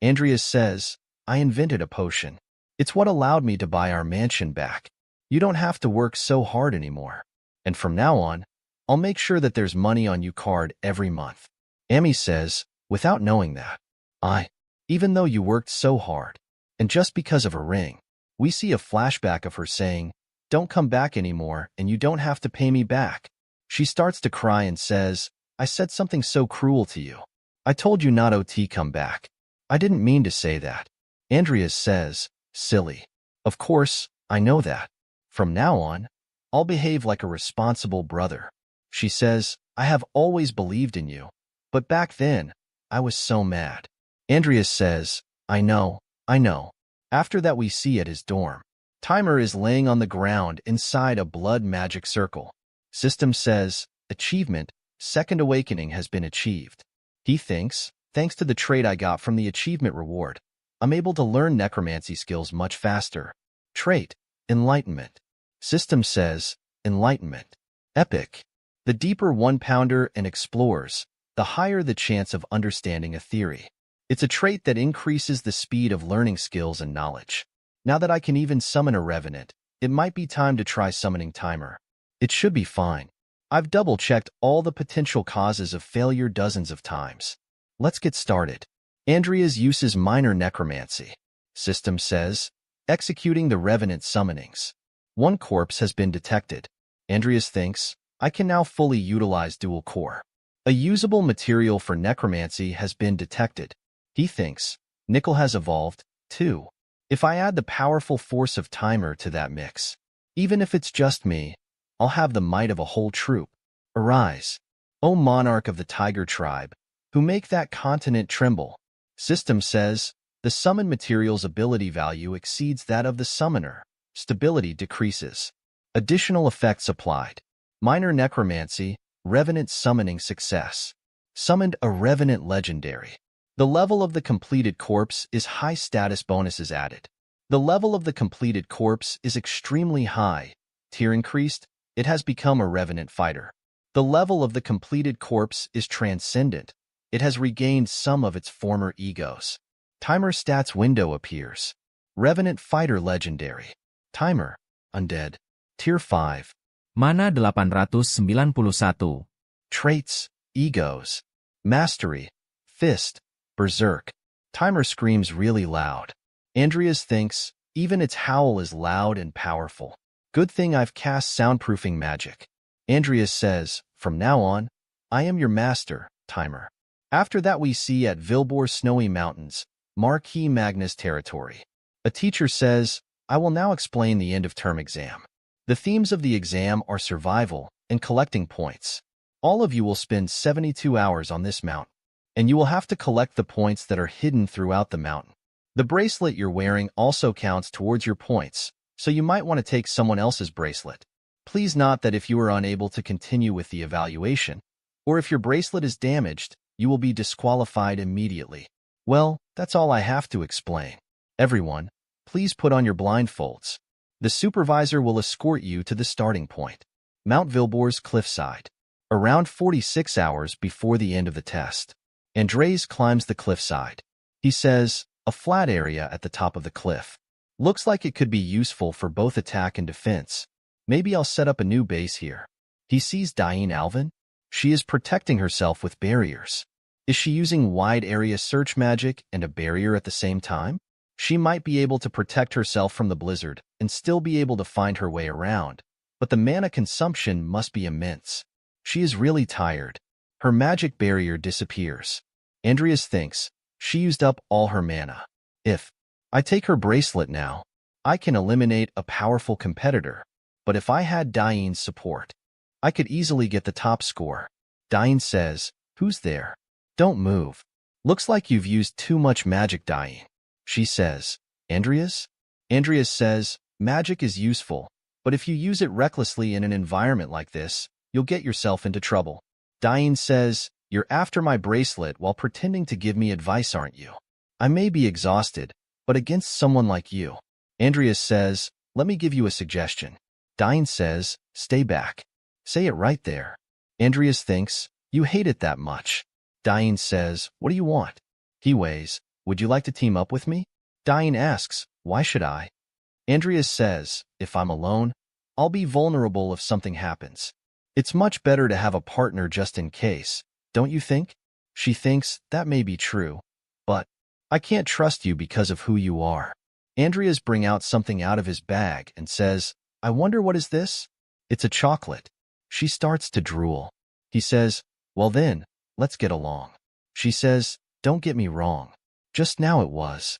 Speaker 2: Andreas says, I invented a potion. It's what allowed me to buy our mansion back. You don't have to work so hard anymore. And from now on, I'll make sure that there's money on you card every month. Amy says, without knowing that, even though you worked so hard, and just because of a ring, we see a flashback of her saying, Don't come back anymore, and you don't have to pay me back. She starts to cry and says, I said something so cruel to you. I told you not to come back. I didn't mean to say that. Andrea says, silly. Of course, I know that. From now on, I'll behave like a responsible brother. She says, I have always believed in you. But back then, I was so mad. Andrea says, I know. After that we see at his dorm. Timer is laying on the ground inside a blood magic circle. System says, achievement, second awakening has been achieved. He thinks, thanks to the trait I got from the achievement reward, I'm able to learn necromancy skills much faster. Trait, enlightenment. System says, enlightenment. Epic. The deeper one pounder and explores, the higher the chance of understanding a theory. It's a trait that increases the speed of learning skills and knowledge. Now that I can even summon a revenant, it might be time to try summoning Timer. It should be fine. I've double-checked all the potential causes of failure dozens of times. Let's get started. Andrea's uses minor necromancy. System says, executing the revenant summonings. One corpse has been detected. Andreas thinks, I can now fully utilize dual core. A usable material for necromancy has been detected. He thinks, nickel has evolved, too. If I add the powerful force of Timer to that mix, even if it's just me, I'll have the might of a whole troop. Arise, O monarch of the tiger tribe, who make that continent tremble. System says, the summon material's ability value exceeds that of the summoner. Stability decreases. Additional effects applied. Minor necromancy, revenant summoning success. Summoned a revenant legendary. The level of the completed corpse is high status bonuses added. The level of the completed corpse is extremely high. Tier increased, it has become a revenant fighter. The level of the completed corpse is transcendent. It has regained some of its former egos. Timer stats window appears. Revenant fighter legendary. Timer, undead. Tier 5.
Speaker 4: Mana 891.
Speaker 2: Traits, egos. Mastery, fist, berserk. Timer screams really loud. Andreas thinks, even its howl is loud and powerful. Good thing I've cast soundproofing magic. Andreas says, from now on, I am your master, Timer. After that we see at Vilbor's Snowy Mountains, Marquis Magnus territory. A teacher says, I will now explain the end-of-term exam. The themes of the exam are survival and collecting points. All of you will spend 72 hours on this mountain, and you will have to collect the points that are hidden throughout the mountain. The bracelet you're wearing also counts towards your points, so you might want to take someone else's bracelet. Please note that if you are unable to continue with the evaluation, or if your bracelet is damaged, you will be disqualified immediately. Well, that's all I have to explain. Everyone, please put on your blindfolds. The supervisor will escort you to the starting point. Mount Vilbor's cliffside. Around 46 hours before the end of the test, Andres climbs the cliffside. He says, a flat area at the top of the cliff. Looks like it could be useful for both attack and defense. Maybe I'll set up a new base here. He sees Diane Alvin. She is protecting herself with barriers. Is she using wide area search magic and a barrier at the same time? She might be able to protect herself from the blizzard and still be able to find her way around, but the mana consumption must be immense. She is really tired. Her magic barrier disappears. Andreas thinks, she used up all her mana. If I take her bracelet now, I can eliminate a powerful competitor. But if I had Diane's support, I could easily get the top score. Diane says, who's there? Don't move. Looks like you've used too much magic, Diane. She says, Andreas? Andreas says, magic is useful, but if you use it recklessly in an environment like this, you'll get yourself into trouble. Diane says, you're after my bracelet while pretending to give me advice, aren't you? I may be exhausted, but against someone like you. Andreas says, let me give you a suggestion. Diane says, stay back. Say it right there. Andreas thinks, you hate it that much. Diane says, what do you want? He weighs, would you like to team up with me? Diane asks, why should I? Andreas says, if I'm alone, I'll be vulnerable if something happens. It's much better to have a partner just in case, don't you think? She thinks, that may be true, but I can't trust you because of who you are. Andreas brings out something out of his bag and says, I wonder what is this? It's a chocolate. She starts to drool. He says, well then, let's get along. She says, don't get me wrong. Just now it was.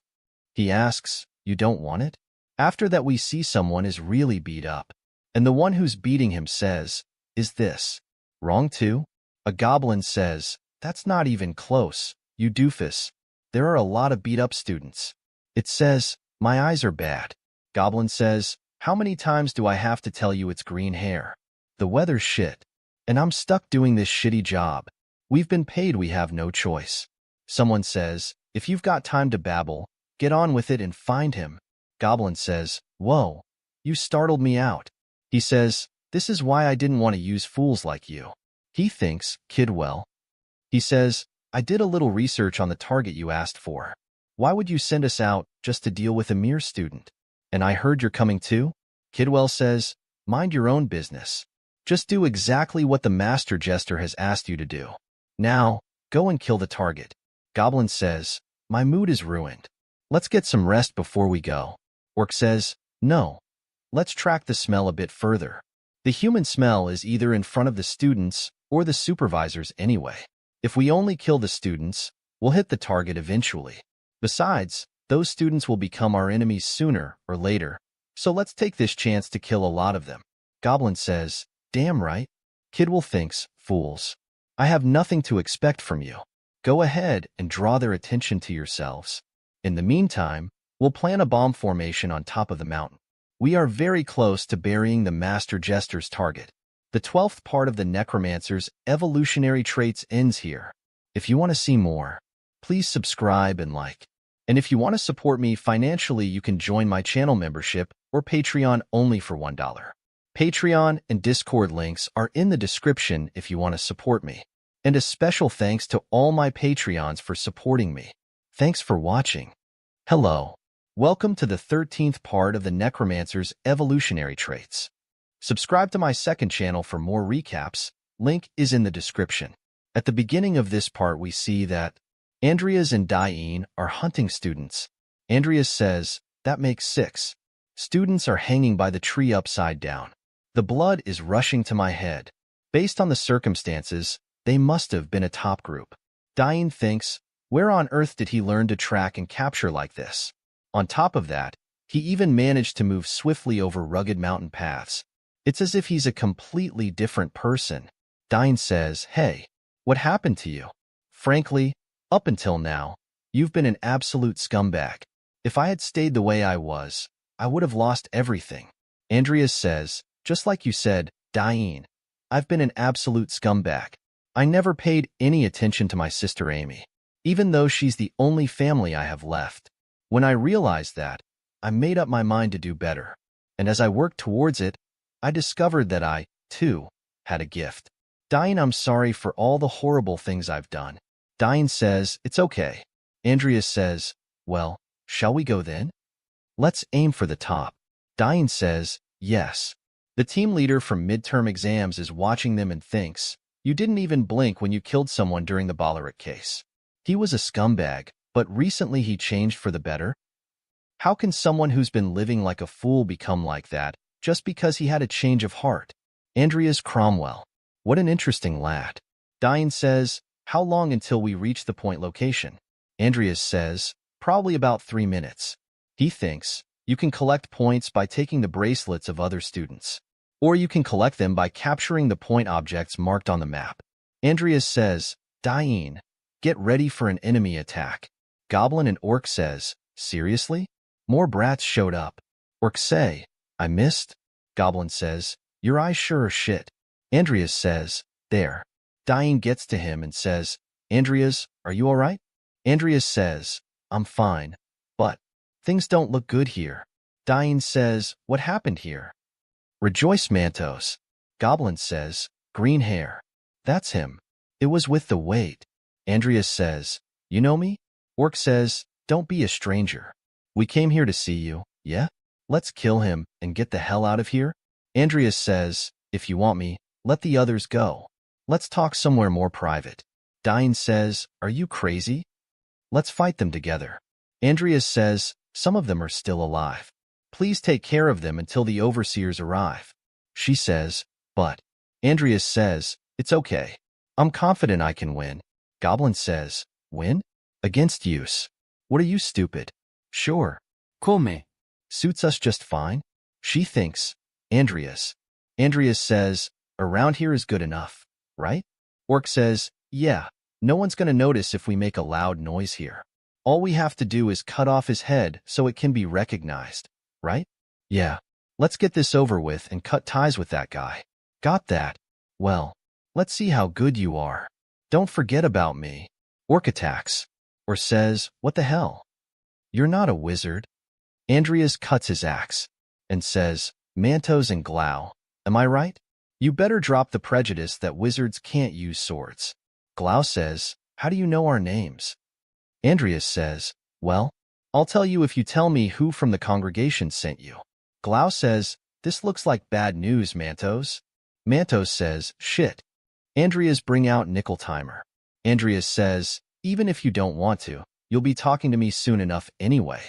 Speaker 2: He asks, you don't want it? After that we see someone is really beat up. And the one who's beating him says, is this wrong too? A goblin says, that's not even close, you doofus. There are a lot of beat-up students. It says, my eyes are bad. Goblin says, how many times do I have to tell you it's green hair? The weather's shit. And I'm stuck doing this shitty job. We've been paid, we have no choice. Someone says, if you've got time to babble, get on with it and find him. Goblin says, whoa, you startled me out. He says, this is why I didn't want to use fools like you. He thinks, kid, well. He says, I did a little research on the target you asked for. Why would you send us out just to deal with a mere student? And I heard you're coming too? Kidwell says, mind your own business. Just do exactly what the Master Jester has asked you to do. Now, go and kill the target. Goblin says, my mood is ruined. Let's get some rest before we go. Orc says, no. Let's track the smell a bit further. The human smell is either in front of the students or the supervisors anyway. If we only kill the students, we'll hit the target eventually. Besides, those students will become our enemies sooner or later, so let's take this chance to kill a lot of them. Goblin says, damn right. Kidwell thinks, fools. I have nothing to expect from you. Go ahead and draw their attention to yourselves. In the meantime, we'll plan a bomb formation on top of the mountain. We are very close to burying the Master Jester's target. The 12th part of the Necromancer's evolutionary traits ends here. If you want to see more, please subscribe and like. And if you want to support me financially, you can join my channel membership or Patreon only for $1. Patreon and Discord links are in the description if you want to support me. And a special thanks to all my Patreons for supporting me. Thanks for watching. Hello. Welcome to the 13th part of the Necromancer's evolutionary traits. Subscribe to my second channel for more recaps. Link is in the description. At the beginning of this part, we see that Andreas and Diane are hunting students. Andreas says, that makes 6. Students are hanging by the tree upside down. The blood is rushing to my head. Based on the circumstances, they must have been a top group. Diane thinks, where on earth did he learn to track and capture like this? On top of that, he even managed to move swiftly over rugged mountain paths. It's as if he's a completely different person. Diane says, hey, what happened to you? Frankly, up until now, you've been an absolute scumbag. If I had stayed the way I was, I would have lost everything. Andreas says, just like you said, Diane, I've been an absolute scumbag. I never paid any attention to my sister Amy, even though she's the only family I have left. When I realized that, I made up my mind to do better. And as I worked towards it, I discovered that I, too, had a gift. Diane, I'm sorry for all the horrible things I've done. Diane says, it's okay. Andreas says, well, shall we go then? Let's aim for the top. Diane says, yes. The team leader from midterm exams is watching them and thinks, you didn't even blink when you killed someone during the Balleric case. He was a scumbag, but recently he changed for the better. How can someone who's been living like a fool become like that just because he had a change of heart? Andreas Cromwell. What an interesting lad. Diane says, how long until we reach the point location? Andreas says, probably about 3 minutes. He thinks, you can collect points by taking the bracelets of other students. Or you can collect them by capturing the point objects marked on the map. Andreas says, Diane, get ready for an enemy attack. Goblin and Orc says, seriously? More brats showed up. Orc say, I missed? Goblin says, your eyes sure are shit. Andreas says, there. Diane gets to him and says, Andreas, are you alright? Andreas says, I'm fine, but things don't look good here. Diane says, what happened here? Rejoice Mantos. Goblin says, green hair. That's him. It was with the weight. Andreas says, you know me? Orc says, don't be a stranger. We came here to see you, yeah? Let's kill him and get the hell out of here. Andreas says, if you want me, let the others go. Let's talk somewhere more private. Diane says, are you crazy? Let's fight them together. Andreas says, some of them are still alive. Please take care of them until the overseers arrive. She says, but. Andreas says, it's okay. I'm confident I can win. Goblin says, win? Against use. What are you, stupid? Sure.
Speaker 3: Come.
Speaker 2: Suits us just fine. She thinks, Andreas. Andreas says, around here is good enough, right? Orc says, yeah, no one's gonna notice if we make a loud noise here. All we have to do is cut off his head so it can be recognized, right? Yeah. Let's get this over with and cut ties with that guy. Got that? Well, let's see how good you are. Don't forget about me. Orc attacks. Or says, what the hell? You're not a wizard. Andreas cuts his axe and says, Mantos and Glau, am I right? You better drop the prejudice that wizards can't use swords. Glau says, how do you know our names? Andreas says, well, I'll tell you if you tell me who from the congregation sent you. Glau says, this looks like bad news, Mantos. Mantos says, shit. Andreas bring out nickel timer. Andreas says, even if you don't want to, you'll be talking to me soon enough anyway.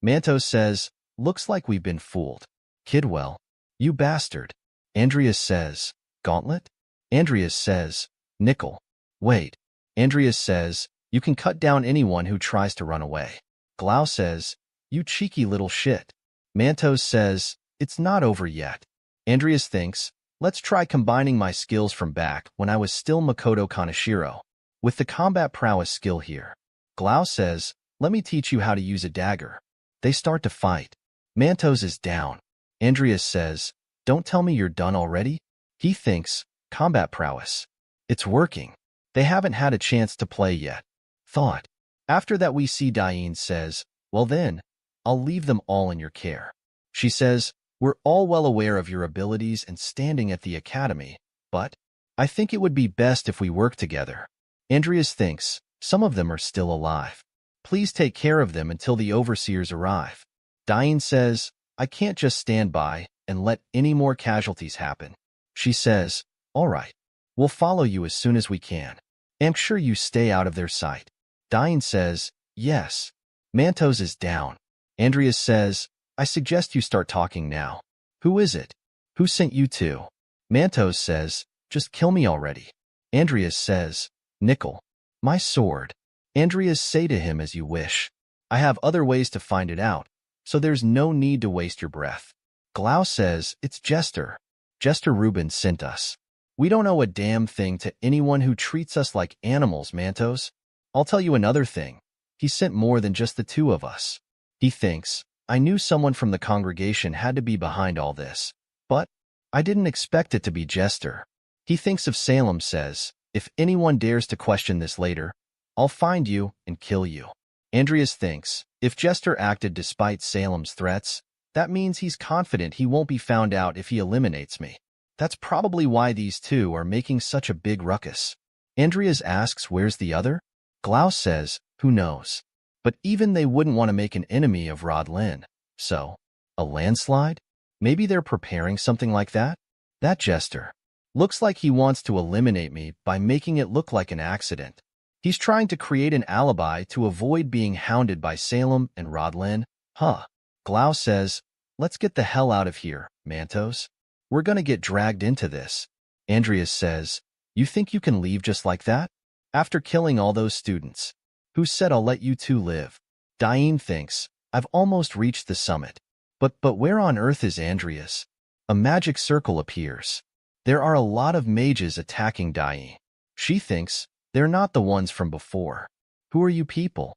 Speaker 2: Mantos says, looks like we've been fooled. Kidwell, you bastard. Andreas says, gauntlet? Andreas says, nickel. Wait. Andreas says, you can cut down anyone who tries to run away. Glau says, you cheeky little shit. Mantos says, it's not over yet. Andreas thinks, let's try combining my skills from back when I was still Makoto Kaneshiro with the combat prowess skill here. Glau says, let me teach you how to use a dagger. They start to fight. Mantos is down. Andreas says, don't tell me you're done already. He thinks, combat prowess. It's working. They haven't had a chance to play yet. Thought. After that we see Diane says, well then, I'll leave them all in your care. She says, we're all well aware of your abilities and standing at the academy, but I think it would be best if we work together. Andreas thinks, some of them are still alive. Please take care of them until the overseers arrive. Diane says, I can't just stand by and let any more casualties happen. She says, all right, we'll follow you as soon as we can. I'm sure you stay out of their sight. Diane says, yes. Mantos is down. Andreas says, I suggest you start talking now. Who is it? Who sent you to? Mantos says, just kill me already. Andreas says, nickel. My sword. Andreas say to him as you wish. I have other ways to find it out, so there's no need to waste your breath. Glau says, it's Jester. Jester Rubin sent us. We don't owe a damn thing to anyone who treats us like animals, Mantos. I'll tell you another thing. He sent more than just the two of us. He thinks, I knew someone from the congregation had to be behind all this, but I didn't expect it to be Jester. He thinks of Salem says, if anyone dares to question this later, I'll find you and kill you. Andreas thinks, if Jester acted despite Salem's threats, that means he's confident he won't be found out if he eliminates me. That's probably why these two are making such a big ruckus. Andreas asks where's the other? Glau says, who knows? But even they wouldn't want to make an enemy of Rod Lin. So, a landslide? Maybe they're preparing something like that? That Jester. Looks like he wants to eliminate me by making it look like an accident. He's trying to create an alibi to avoid being hounded by Salem and Rod Lin. Huh. Glau says, let's get the hell out of here, Mantos. We're gonna get dragged into this. Andreas says, you think you can leave just like that? After killing all those students? Who said I'll let you two live? Diane thinks, I've almost reached the summit. But where on earth is Andreas? A magic circle appears. There are a lot of mages attacking Diane. She thinks, they're not the ones from before. Who are you people?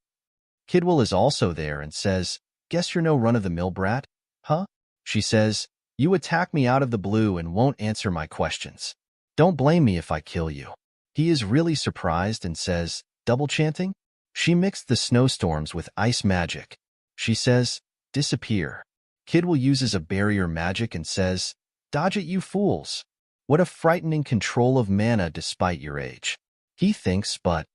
Speaker 2: Kidwell is also there and says, guess you're no run-of-the-mill brat? Huh? She says, you attack me out of the blue and won't answer my questions. Don't blame me if I kill you. He is really surprised and says, double chanting? She mixed the snowstorms with ice magic. She says, disappear. Kidwell uses a barrier magic and says, dodge it, you fools. What a frightening control of mana despite your age. He thinks, but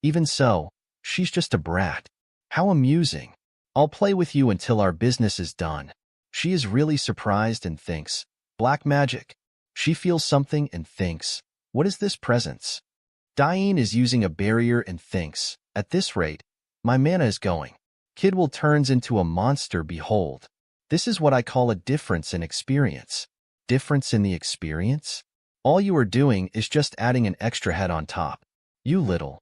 Speaker 2: even so, she's just a brat. How amusing. I'll play with you until our business is done. She is really surprised and thinks, black magic. She feels something and thinks, what is this presence? Diane is using a barrier and thinks, at this rate, my mana is going. Kidwell turns into a monster, behold. This is what I call a difference in experience. Difference in the experience? All you are doing is just adding an extra head on top. You little.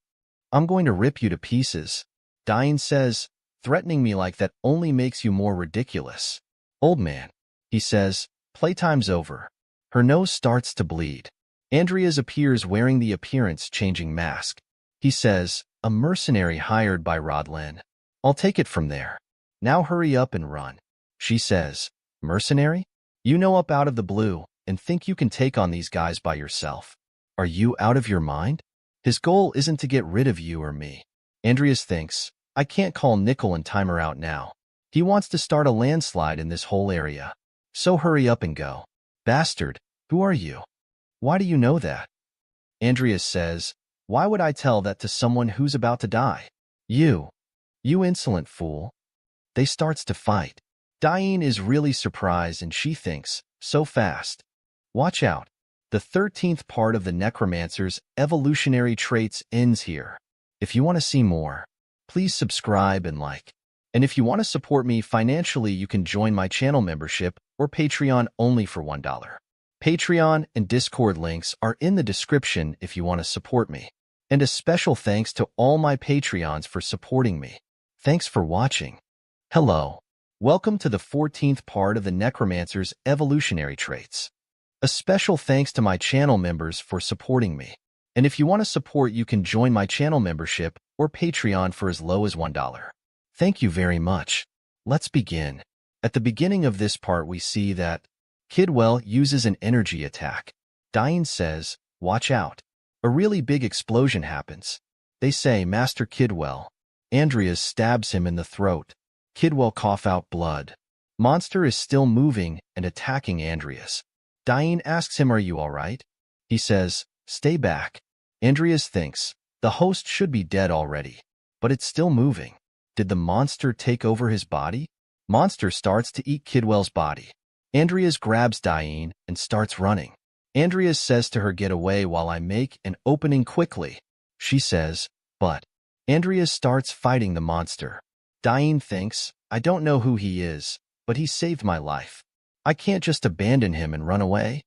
Speaker 2: I'm going to rip you to pieces. Diane says, threatening me like that only makes you more ridiculous. Old man. He says, playtime's over. Her nose starts to bleed. Andreas appears wearing the appearance-changing mask. He says, a mercenary hired by Rodlin. I'll take it from there. Now hurry up and run. She says, mercenary? You know up out of the blue and think you can take on these guys by yourself. Are you out of your mind? His goal isn't to get rid of you or me. Andreas thinks, I can't call Nickel and Timer out now. He wants to start a landslide in this whole area. So hurry up and go. Bastard, who are you? Why do you know that? Andreas says, why would I tell that to someone who's about to die? You insolent fool. They starts to fight. Diane is really surprised and she thinks, so fast. Watch out. The 13th part of the Necromancer's Evolutionary Traits ends here. If you want to see more, please subscribe and like. And if you want to support me financially, you can join my channel membership or Patreon only for $1. Patreon and Discord links are in the description if you want to support me. And a special thanks to all my Patreons for supporting me. Thanks for watching. Hello. Welcome to the 14th part of the Necromancer's Evolutionary Traits. A special thanks to my channel members for supporting me. And if you want to support, you can join my channel membership or Patreon for as low as $1. Thank you very much. Let's begin. At the beginning of this part, we see that Kidwell uses an energy attack. Diane says, watch out. A really big explosion happens. They say, Master Kidwell. Andreas stabs him in the throat. Kidwell cough out blood. Monster is still moving and attacking Andreas. Diane asks him, are you all right? He says, stay back. Andreas thinks, the host should be dead already. But it's still moving. Did the monster take over his body? Monster starts to eat Kidwell's body. Andreas grabs Diane and starts running. Andreas says to her, get away while I make an opening quickly. She says, but. Andreas starts fighting the monster. Diane thinks, I don't know who he is, but he saved my life. I can't just abandon him and run away.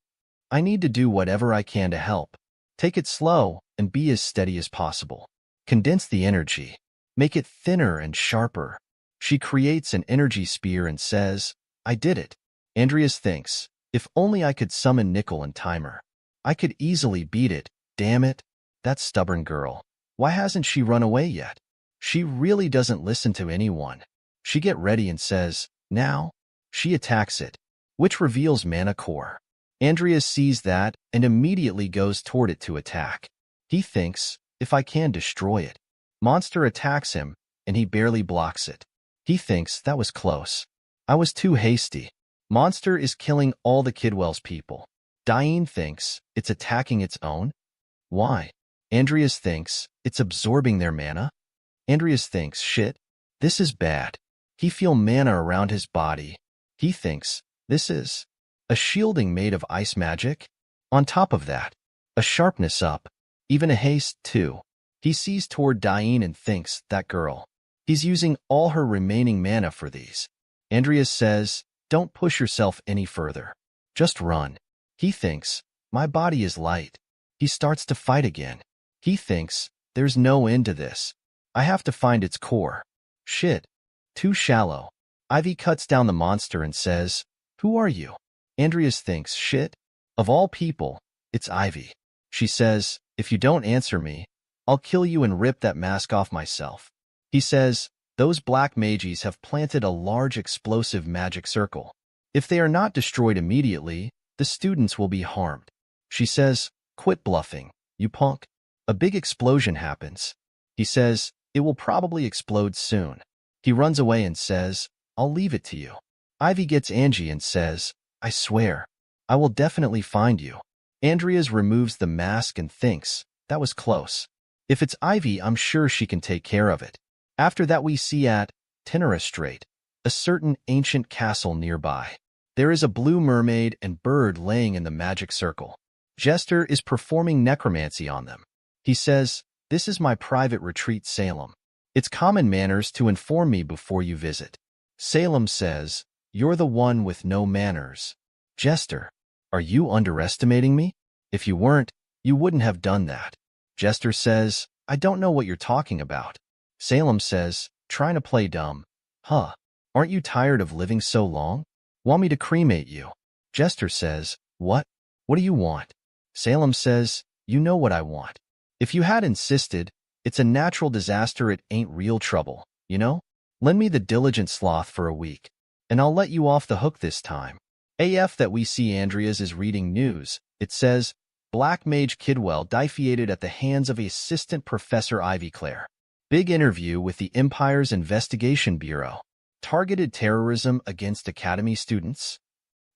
Speaker 2: I need to do whatever I can to help. Take it slow and be as steady as possible. Condense the energy. Make it thinner and sharper. She creates an energy spear and says, I did it. Andreas thinks, if only I could summon Nickel and Timer. I could easily beat it. Damn it. That stubborn girl. Why hasn't she run away yet? She really doesn't listen to anyone. She get ready and says, now. She attacks it, which reveals Mana Core. Andreas sees that and immediately goes toward it to attack. He thinks, if I can destroy it. Monster attacks him, and he barely blocks it. He thinks, that was close. I was too hasty. Monster is killing all the Kidwell's people. Diane thinks, it's attacking its own? Why? Andreas thinks, it's absorbing their mana? Andreas thinks, shit, this is bad. He feels mana around his body. He thinks, this is a shielding made of ice magic? On top of that, a sharpness up, even a haste too. He sees toward Diane and thinks, that girl. He's using all her remaining mana for these. Andreas says, don't push yourself any further. Just run. He thinks, my body is light. He starts to fight again. He thinks, there's no end to this. I have to find its core. Shit. Too shallow. Ivy cuts down the monster and says, who are you? Andreas thinks, shit. Of all people, it's Ivy. She says, if you don't answer me, I'll kill you and rip that mask off myself. He says, those black mages have planted a large explosive magic circle. If they are not destroyed immediately, the students will be harmed. She says, quit bluffing, you punk. A big explosion happens. He says, it will probably explode soon. He runs away and says, I'll leave it to you. Ivy gets Angie and says, I swear, I will definitely find you. Andreas removes the mask and thinks, that was close. If it's Ivy, I'm sure she can take care of it. After that, we see at Tenera Strait, a certain ancient castle nearby. There is a blue mermaid and bird laying in the magic circle. Jester is performing necromancy on them. He says, this is my private retreat, Salem. It's common manners to inform me before you visit. Salem says, You're the one with no manners. Jester, are you underestimating me? If you weren't, you wouldn't have done that. Jester says, I don't know what you're talking about. Salem says, trying to play dumb. Huh. Aren't you tired of living so long? Want me to cremate you? Jester says, what? What do you want? Salem says, you know what I want. If you had insisted, it's a natural disaster, it ain't real trouble, you know? Lend me the diligent sloth for a week, and I'll let you off the hook this time. AF that we see Andreas is reading news. It says, Black Mage Kidwell defeated at the hands of Assistant Professor Ivy Clare. Big interview with the Empire's Investigation Bureau. Targeted terrorism against Academy students.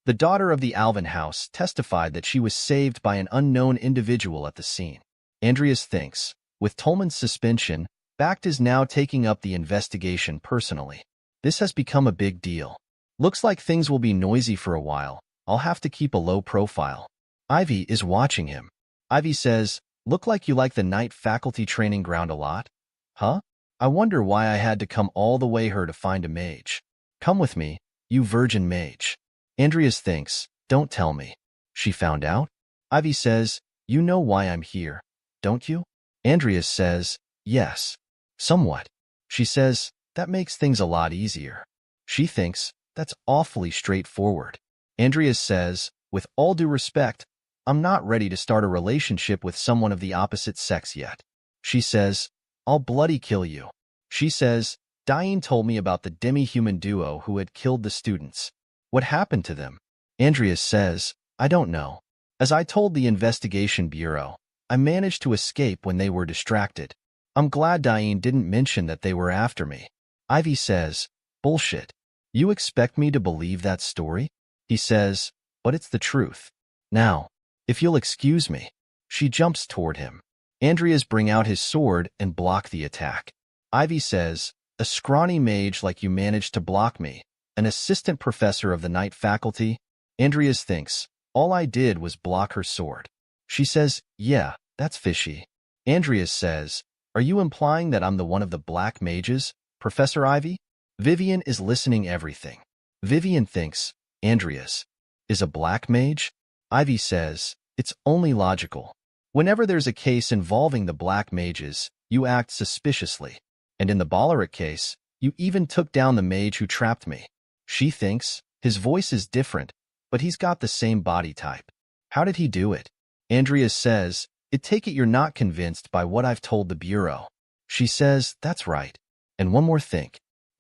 Speaker 2: The daughter of the Alvin House testified that she was saved by an unknown individual at the scene. Andreas thinks, with Tolman's suspension, Bact is now taking up the investigation personally. This has become a big deal. Looks like things will be noisy for a while. I'll have to keep a low profile. Ivy is watching him. Ivy says, look like you like the night faculty training ground a lot. Huh? I wonder why I had to come all the way here to find a mage. Come with me, you virgin mage. Andreas thinks, don't tell me. She found out? Ivy says, you know why I'm here, don't you? Andreas says, yes. Somewhat. She says, that makes things a lot easier. She thinks, that's awfully straightforward. Andreas says, with all due respect, I'm not ready to start a relationship with someone of the opposite sex yet. She says, I'll bloody kill you. She says, Diane told me about the demi-human duo who had killed the students. What happened to them? Andreas says, I don't know. As I told the Investigation Bureau, I managed to escape when they were distracted. I'm glad Diane didn't mention that they were after me. Ivy says, bullshit. You expect me to believe that story? He says, but it's the truth. Now, if you'll excuse me. She jumps toward him. Andreas brings out his sword and block the attack. Ivy says, a scrawny mage like you managed to block me, an assistant professor of the night faculty? Andreas thinks, all I did was block her sword. She says, yeah, that's fishy. Andreas says, are you implying that I'm the one of the black mages, Professor Ivy? Vivian is listening everything. Vivian thinks, Andreas is a black mage? Ivy says, it's only logical. Whenever there's a case involving the black mages, you act suspiciously. And in the Balleric case, you even took down the mage who trapped me. She thinks, his voice is different, but he's got the same body type. How did he do it? Andreas says, take it you're not convinced by what I've told the Bureau. She says, that's right. And one more thing.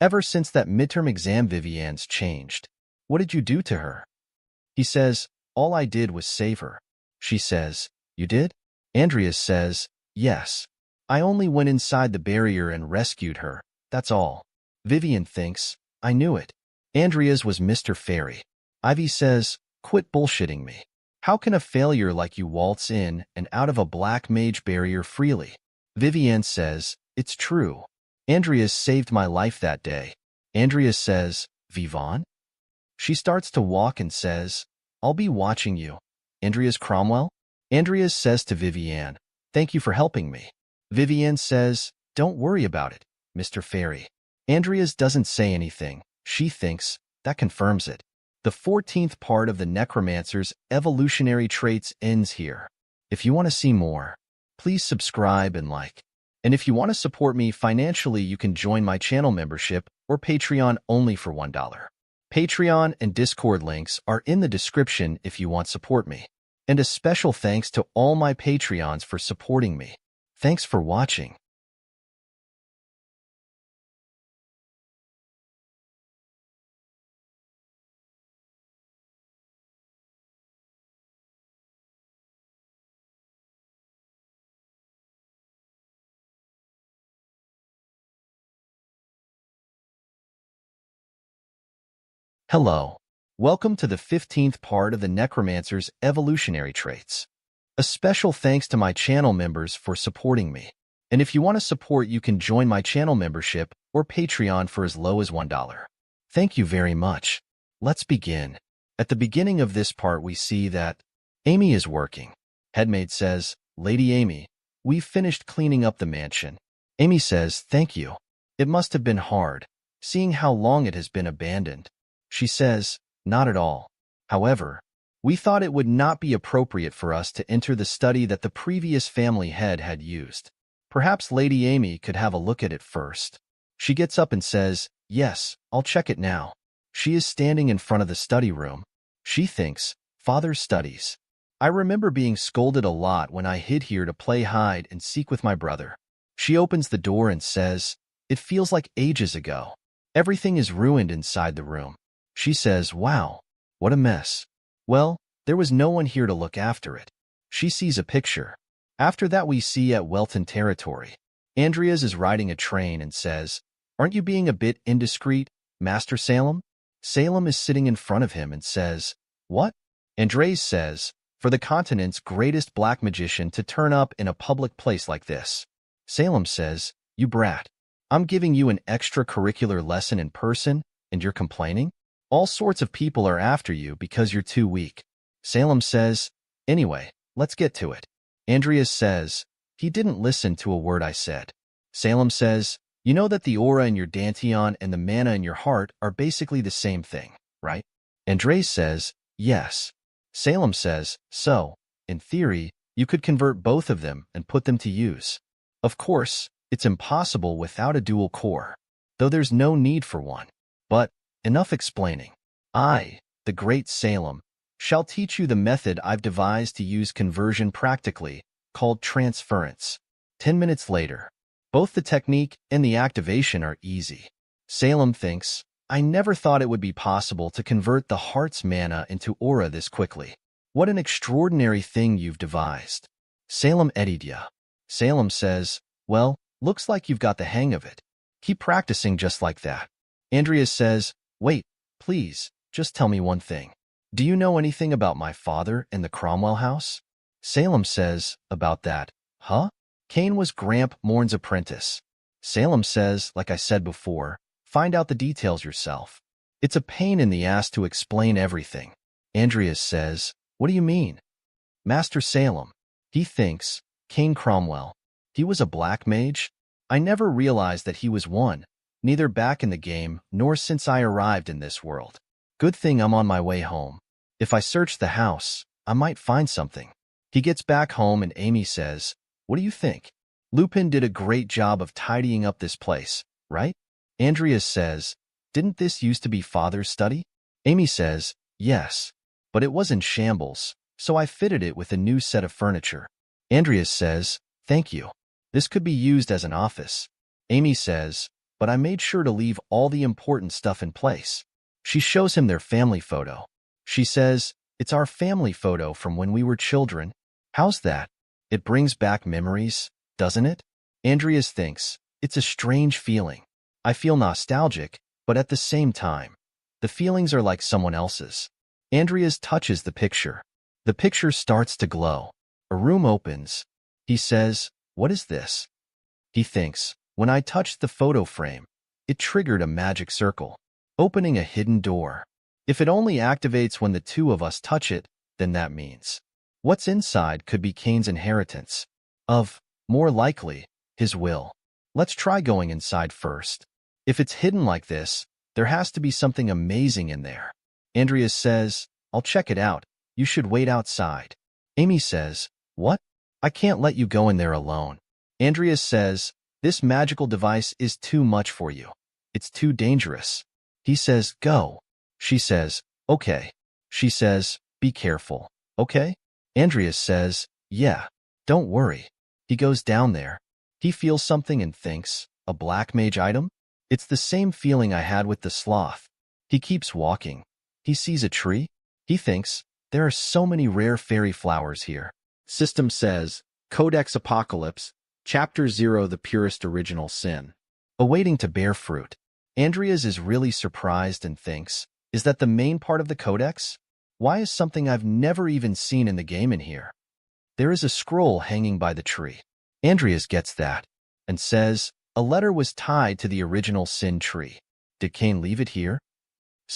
Speaker 2: Ever since that midterm exam Vivian's changed. What did you do to her? He says, all I did was save her. She says, you did? Andreas says, yes. I only went inside the barrier and rescued her, that's all. Vivian thinks, I knew it. Andreas was Mr. Fairy. Ivy says, quit bullshitting me. How can a failure like you waltz in and out of a black mage barrier freely? Vivian says, it's true. Andreas saved my life that day. Andreas says, Vivon? She starts to walk and says, I'll be watching you. Andreas Cromwell? Andreas says to Vivian, thank you for helping me. Vivian says, don't worry about it, Mr. Fairy. Andreas doesn't say anything. She thinks, that confirms it. The 14th part of the Necromancer's Evolutionary Traits ends here. If you want to see more, please subscribe and like. And if you want to support me financially, you can join my channel membership or Patreon only for $1. Patreon and Discord links are in the description if you want to support me. And a special thanks to all my Patreons for supporting me. Thanks for watching. Hello. Welcome to the 15th part of the Necromancer's Evolutionary Traits. A special thanks to my channel members for supporting me. And if you want to support, you can join my channel membership or Patreon for as low as $1. Thank you very much. Let's begin. At the beginning of this part, we see that Amy is working. Headmaid says, Lady Amy, we've finished cleaning up the mansion. Amy says, thank you. It must have been hard, seeing how long it has been abandoned. She says, not at all. However, we thought it would not be appropriate for us to enter the study that the previous family head had used. Perhaps Lady Amy could have a look at it first. She gets up and says, yes, I'll check it now. She is standing in front of the study room. She thinks, Father's studies. I remember being scolded a lot when I hid here to play hide and seek with my brother. She opens the door and says, it feels like ages ago. Everything is ruined inside the room. She says, wow, what a mess. Well, there was no one here to look after it. She sees a picture. After that we see at Welton Territory. Andreas is riding a train and says, aren't you being a bit indiscreet, Master Salem? Salem is sitting in front of him and says, what? Andres says, for the continent's greatest black magician to turn up in a public place like this. Salem says, you brat. I'm giving you an extracurricular lesson in person, and you're complaining? All sorts of people are after you because you're too weak. Salem says, anyway, let's get to it. Andreas says, he didn't listen to a word I said. Salem says, you know that the aura in your dantian and the mana in your heart are basically the same thing, right? Andres says, yes. Salem says, so, in theory, you could convert both of them and put them to use. Of course, it's impossible without a dual core, though there's no need for one. But, enough explaining. I, the great Salem, shall teach you the method I've devised to use conversion practically, called transference. 10 minutes later. Both the technique and the activation are easy. Salem thinks, I never thought it would be possible to convert the heart's mana into aura this quickly. What an extraordinary thing you've devised. Salem Edidya. Salem says, well, looks like you've got the hang of it. Keep practicing just like that. Andreas says, wait, please, just tell me one thing. Do you know anything about my father and the Cromwell house? Salem says, about that, huh? Kane was Gramp Morn's apprentice. Salem says, like I said before, find out the details yourself. It's a pain in the ass to explain everything. Andreas says, what do you mean? Master Salem. He thinks, Kane Cromwell. He was a black mage? I never realized that he was one, neither back in the game nor since I arrived in this world. Good thing I'm on my way home. If I search the house, I might find something. He gets back home and Amy says, what do you think? Lupin did a great job of tidying up this place, right? Andreas says, didn't this used to be Father's study? Amy says, yes, but it was in shambles, so I fitted it with a new set of furniture. Andreas says, thank you. This could be used as an office. Amy says, but I made sure to leave all the important stuff in place. She shows him their family photo. She says, it's our family photo from when we were children. How's that? It brings back memories, doesn't it? Andreas thinks, it's a strange feeling. I feel nostalgic, but at the same time, the feelings are like someone else's. Andreas touches the picture. The picture starts to glow. A room opens. He says, what is this? He thinks, when I touched the photo frame, it triggered a magic circle, opening a hidden door. If it only activates when the two of us touch it, then that means what's inside could be Kane's inheritance. More likely, his will. Let's try going inside first. If it's hidden like this, there has to be something amazing in there. Andreas says, I'll check it out. You should wait outside. Amy says, what? I can't let you go in there alone. Andreas says, this magical device is too much for you. It's too dangerous. He says, go. She says, okay. She says, be careful, okay? Andreas says, yeah, don't worry. He goes down there. He feels something and thinks, a black mage item? It's the same feeling I had with the sloth. He keeps walking. He sees a tree. He thinks, there are so many rare fairy flowers here. System says, Codex Apocalypse, Chapter 0, The Purest Original Sin. Awaiting to bear fruit. Andreas is really surprised and thinks, is that the main part of the codex? Why is something I've never even seen in the game in here? There is a scroll hanging by the tree. Andreas gets that and says, a letter was tied to the original sin tree. Did Kane leave it here?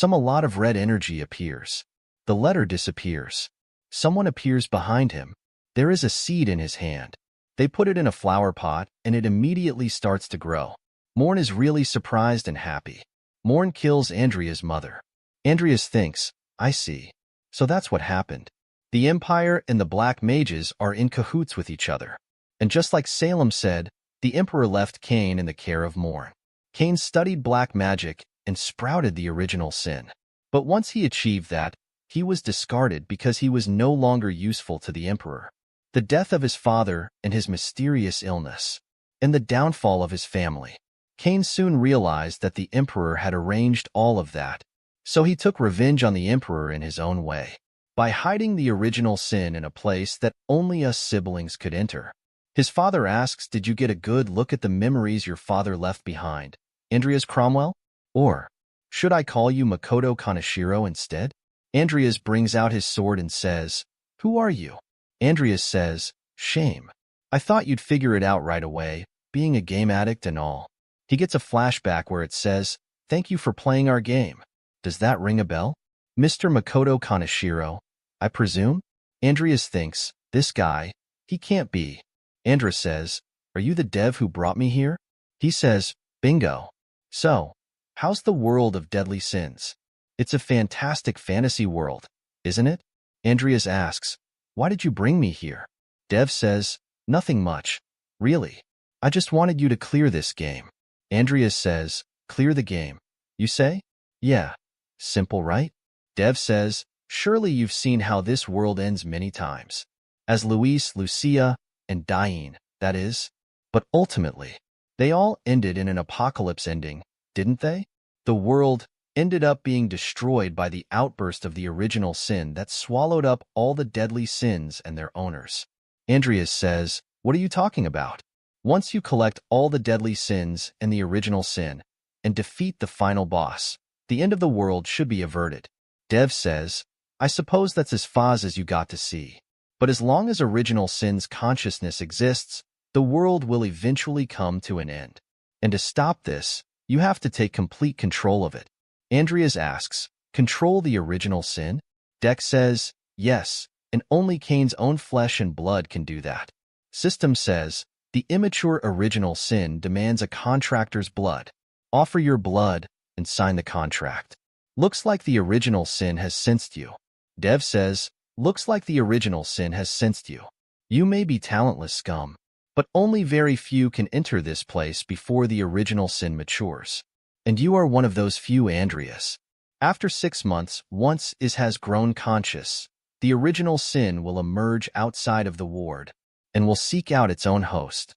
Speaker 2: A lot of red energy appears. The letter disappears. Someone appears behind him. There is a seed in his hand. They put it in a flower pot, and it immediately starts to grow. Morn is really surprised and happy. Morn kills Andrea's mother. Andreas thinks, I see. So that's what happened. The Empire and the Black Mages are in cahoots with each other. And just like Salem said, the Emperor left Cain in the care of Morn. Cain studied black magic and sprouted the original sin. But once he achieved that, he was discarded because he was no longer useful to the Emperor. The death of his father and his mysterious illness, and the downfall of his family. Cain soon realized that the Emperor had arranged all of that, so he took revenge on the Emperor in his own way, by hiding the original sin in a place that only us siblings could enter. His father asks, did you get a good look at the memories your father left behind, Andreas Cromwell? Or, should I call you Makoto Kaneshiro instead? Andreas brings out his sword and says, who are you? Andreas says, shame. I thought you'd figure it out right away, being a game addict and all. He gets a flashback where it says, thank you for playing our game. Does that ring a bell? Mr. Makoto Kaneshiro, I presume? Andreas thinks, this guy, he can't be. Andreas says, are you the dev who brought me here? He says, bingo. So, how's the world of deadly sins? It's a fantastic fantasy world, isn't it? Andreas asks, why did you bring me here? Dev says, nothing much. Really. I just wanted you to clear this game. Andreas says, clear the game. You say? Yeah. Simple, right? Dev says, surely you've seen how this world ends many times. As Luis, Lucia, and Diane, that is. But ultimately, they all ended in an apocalypse ending, didn't they? The world ended up being destroyed by the outburst of the original sin that swallowed up all the deadly sins and their owners. Andreas says, what are you talking about? Once you collect all the deadly sins and the original sin, and defeat the final boss, the end of the world should be averted. Dev says, I suppose that's as far as you got to see. But as long as original sin's consciousness exists, the world will eventually come to an end. And to stop this, you have to take complete control of it. Andreas asks, control the original sin? Dex says, yes, and only Cain's own flesh and blood can do that. System says, the immature original sin demands a contractor's blood. Offer your blood and sign the contract. Looks like the original sin has sensed you. Dev says, looks like the original sin has sensed you. You may be talentless scum, but only very few can enter this place before the original sin matures. And you are one of those few, Andreas. After 6 months, once it has grown conscious, the original sin will emerge outside of the ward and will seek out its own host.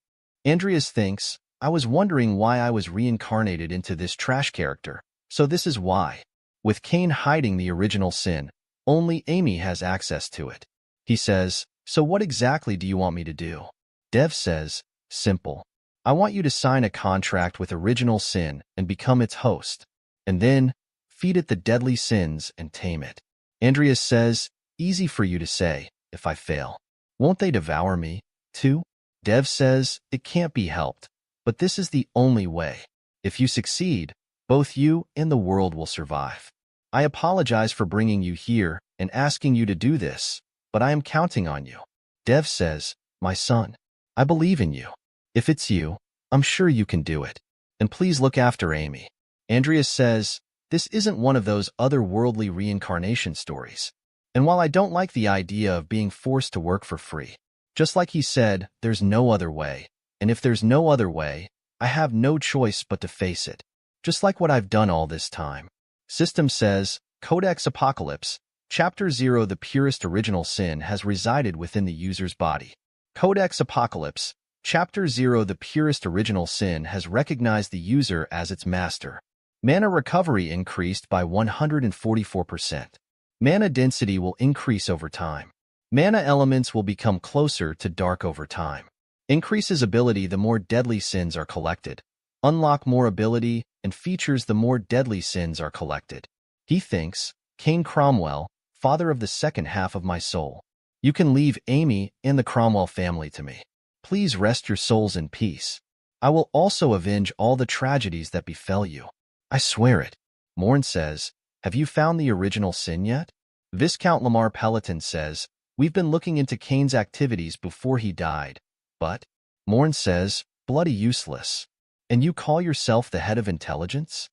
Speaker 2: Andreas thinks, I was wondering why I was reincarnated into this trash character, so this is why. With Cain hiding the original sin, only Amy has access to it. He says, so what exactly do you want me to do? Dev says, simple. I want you to sign a contract with original sin and become its host, and then feed it the deadly sins and tame it. Andreas says, easy for you to say, if I fail. Won't they devour me, too? Dev says, it can't be helped, but this is the only way. If you succeed, both you and the world will survive. I apologize for bringing you here and asking you to do this, but I am counting on you. Dev says, my son, I believe in you. If it's you, I'm sure you can do it. And please look after Amy. Andreas says, this isn't one of those otherworldly reincarnation stories. And while I don't like the idea of being forced to work for free, just like he said, there's no other way. And if there's no other way, I have no choice but to face it. Just like what I've done all this time. System says, Codex Apocalypse, Chapter 0. The purest original sin has resided within the user's body. Codex Apocalypse, Chapter 0. The purest original sin has recognized the user as its master. Mana recovery increased by 144%. Mana density will increase over time. Mana elements will become closer to dark over time. Increases ability the more deadly sins are collected. Unlock more ability and features the more deadly sins are collected. He thinks, Cain Cromwell, father of the second half of my soul. You can leave Amy and the Cromwell family to me. Please rest your souls in peace. I will also avenge all the tragedies that befell you. I swear it. Morn says, have you found the original sin yet? Viscount Lamar Peloton says, we've been looking into Cain's activities before he died. But, Morn says, bloody useless. And you call yourself the head of intelligence?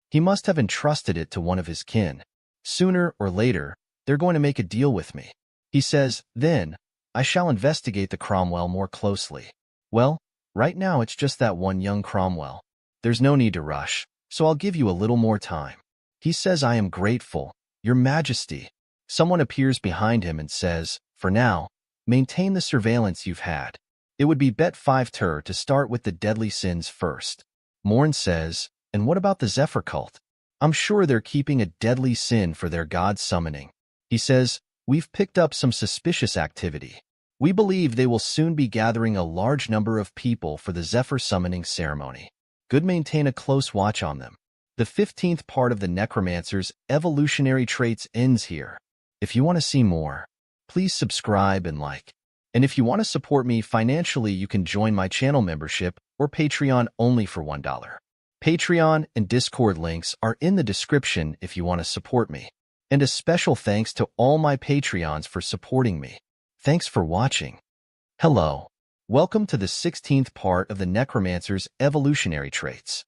Speaker 2: He must have entrusted it to one of his kin. Sooner or later, they're going to make a deal with me. He says, then, I shall investigate the Cromwell more closely. Well, right now it's just that one young Cromwell. There's no need to rush, so I'll give you a little more time. He says, I am grateful, Your Majesty. Someone appears behind him and says, for now, maintain the surveillance you've had. It would be bet 5 tur to start with the deadly sins first. Morn says, and what about the Zephyr cult? I'm sure they're keeping a deadly sin for their god summoning. He says, we've picked up some suspicious activity. We believe they will soon be gathering a large number of people for the Zephyr summoning ceremony. Good, maintain a close watch on them. The 15th part of the Necromancer's evolutionary traits ends here. If you want to see more, please subscribe and like. And if you want to support me financially, you can join my channel membership or Patreon only for $1. Patreon and Discord links are in the description if you want to support me. And a special thanks to all my Patreons for supporting me. Thanks for watching. Hello. Welcome to the 16th part of the Necromancer's evolutionary traits.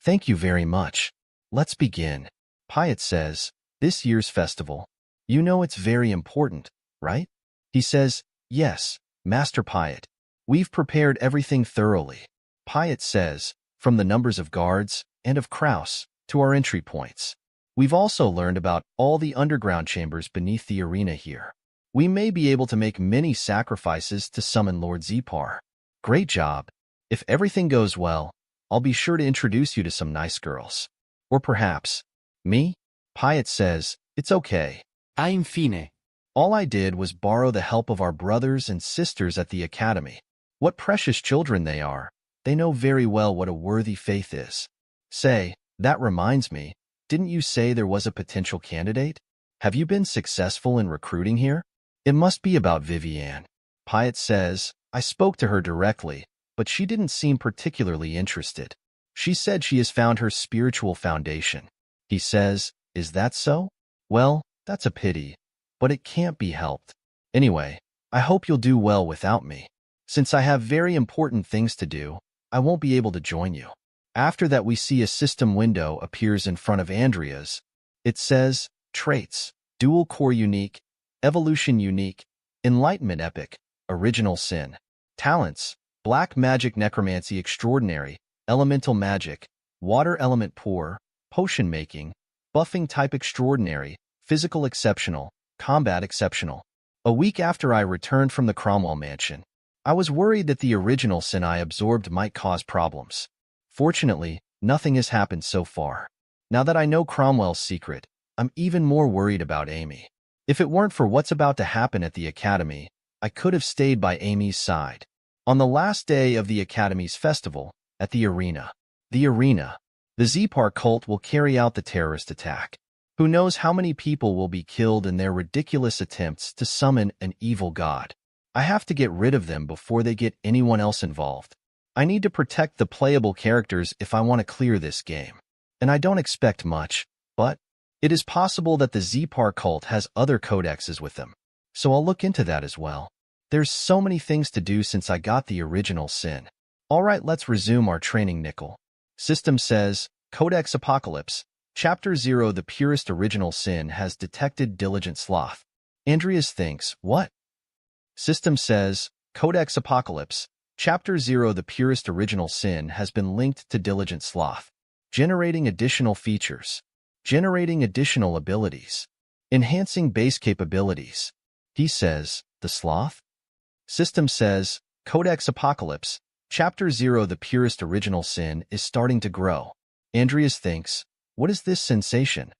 Speaker 2: Thank you very much. Let's begin. Piet says, this year's festival, you know it's very important, right? He says, yes, Master Piet. We've prepared everything thoroughly. Piet says, from the numbers of guards and of Kraus to our entry points. We've also learned about all the underground chambers beneath the arena here. We may be able to make many sacrifices to summon Lord Zepar. Great job. If everything goes well, I'll be sure to introduce you to some nice girls. Or perhaps, me? Piet says, it's okay.
Speaker 3: Infine.
Speaker 2: All I did was borrow the help of our brothers and sisters at the academy. What precious children they are. They know very well what a worthy faith is. Say, that reminds me, didn't you say there was a potential candidate? Have you been successful in recruiting here? It must be about Vivienne. Piet says, I spoke to her directly, but she didn't seem particularly interested. She said she has found her spiritual foundation. He says, is that so? Well, that's a pity, but it can't be helped. Anyway, I hope you'll do well without me. Since I have very important things to do, I won't be able to join you. After that, we see a system window appears in front of Andrea's. It says, Traits, Dual Core Unique, Evolution Unique, Enlightenment Epic, Original Sin. Talents, Black Magic Necromancy Extraordinary, Elemental Magic, Water Element Poor, Potion Making, Buffing Type Extraordinary, Physical Exceptional, Combat Exceptional. A week after I returned from the Cromwell Mansion, I was worried that the original sin I absorbed might cause problems. Fortunately, nothing has happened so far. Now that I know Cromwell's secret, I'm even more worried about Amy. If it weren't for what's about to happen at the Academy, I could have stayed by Amy's side. On the last day of the Academy's festival, at the arena, the Zepar cult will carry out the terrorist attack. Who knows how many people will be killed in their ridiculous attempts to summon an evil god. I have to get rid of them before they get anyone else involved. I need to protect the playable characters if I want to clear this game. And I don't expect much, but it is possible that the Zepar cult has other codexes with them. So I'll look into that as well. There's so many things to do since I got the original sin. Alright, let's resume our training, Nickel. System says, Codex Apocalypse, Chapter 0, the purest original sin has detected diligent sloth. Andreas thinks, what? System says, Codex Apocalypse, Chapter 0, the purest original sin has been linked to diligent sloth. Generating additional features. Generating additional abilities. Enhancing base capabilities. He says, the sloth? System says, Codex Apocalypse, Chapter 0, the purest original sin is starting to grow. Andreas thinks, what is this sensation?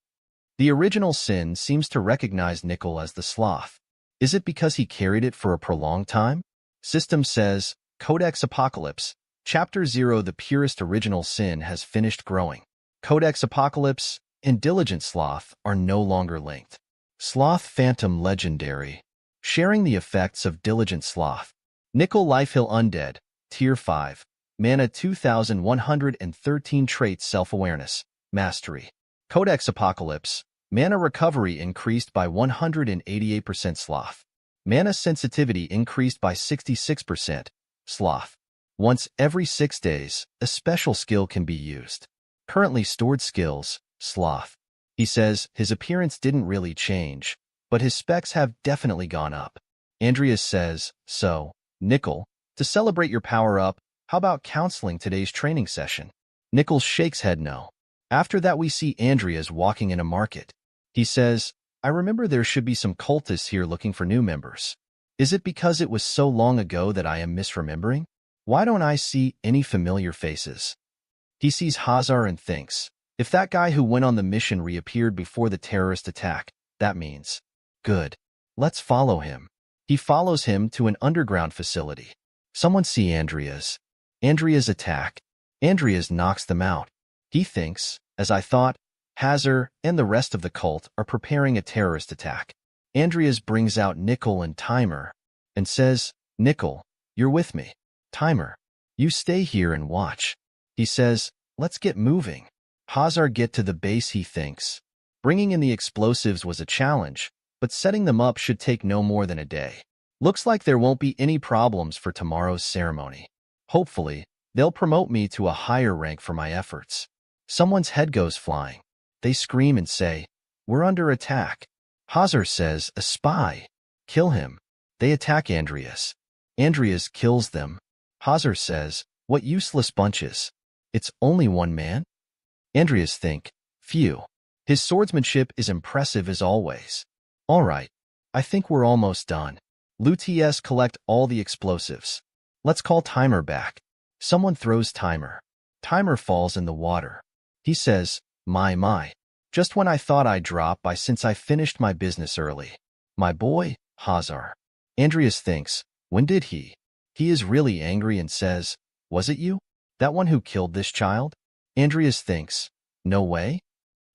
Speaker 2: The original sin seems to recognize Nickel as the sloth. Is it because he carried it for a prolonged time? System says, Codex Apocalypse, Chapter 0, the purest original sin has finished growing. Codex Apocalypse and Diligent Sloth are no longer linked. Sloth Phantom Legendary. Sharing the effects of Diligent Sloth. Nickel Lifehill Undead, Tier 5. Mana 2113 Traits Self-Awareness. Mastery. Codex Apocalypse. Mana Recovery increased by 188% Sloth. Mana Sensitivity increased by 66%. Sloth. Once every 6 days, a special skill can be used. Currently stored skills, Sloth. He says his appearance didn't really change, but his specs have definitely gone up. Andreas says, so, Nickel, to celebrate your power-up, how about counseling today's training session? Nickel shakes head no. After that we see Andreas walking in a market. He says, I remember there should be some cultists here looking for new members. Is it because it was so long ago that I am misremembering? Why don't I see any familiar faces? He sees Hazar and thinks, if that guy who went on the mission reappeared before the terrorist attack, that means, good. Let's follow him. He follows him to an underground facility. Someone see Andreas. Andreas attack. Andreas knocks them out. He thinks, as I thought, Hazar and the rest of the cult are preparing a terrorist attack. Andreas brings out Nickel and Timer and says, Nickel, you're with me. Timer, you stay here and watch. He says, let's get moving. Hazar get to the base he thinks. Bringing in the explosives was a challenge, but setting them up should take no more than a day. Looks like there won't be any problems for tomorrow's ceremony. Hopefully, they'll promote me to a higher rank for my efforts. Someone's head goes flying. They scream and say, we're under attack. Hazar says, a spy. Kill him. They attack Andreas. Andreas kills them. Hazar says, what useless bunches. It's only one man? Andreas think, phew. His swordsmanship is impressive as always. All right, I think we're almost done. Lutes collect all the explosives. Let's call Timer back. Someone throws Timer. Timer falls in the water. He says, my. Just when I thought I'd drop by since I finished my business early. My boy, Hazar. Andreas thinks, when did he? He is really angry and says, was it you? That one who killed this child? Andreas thinks, no way.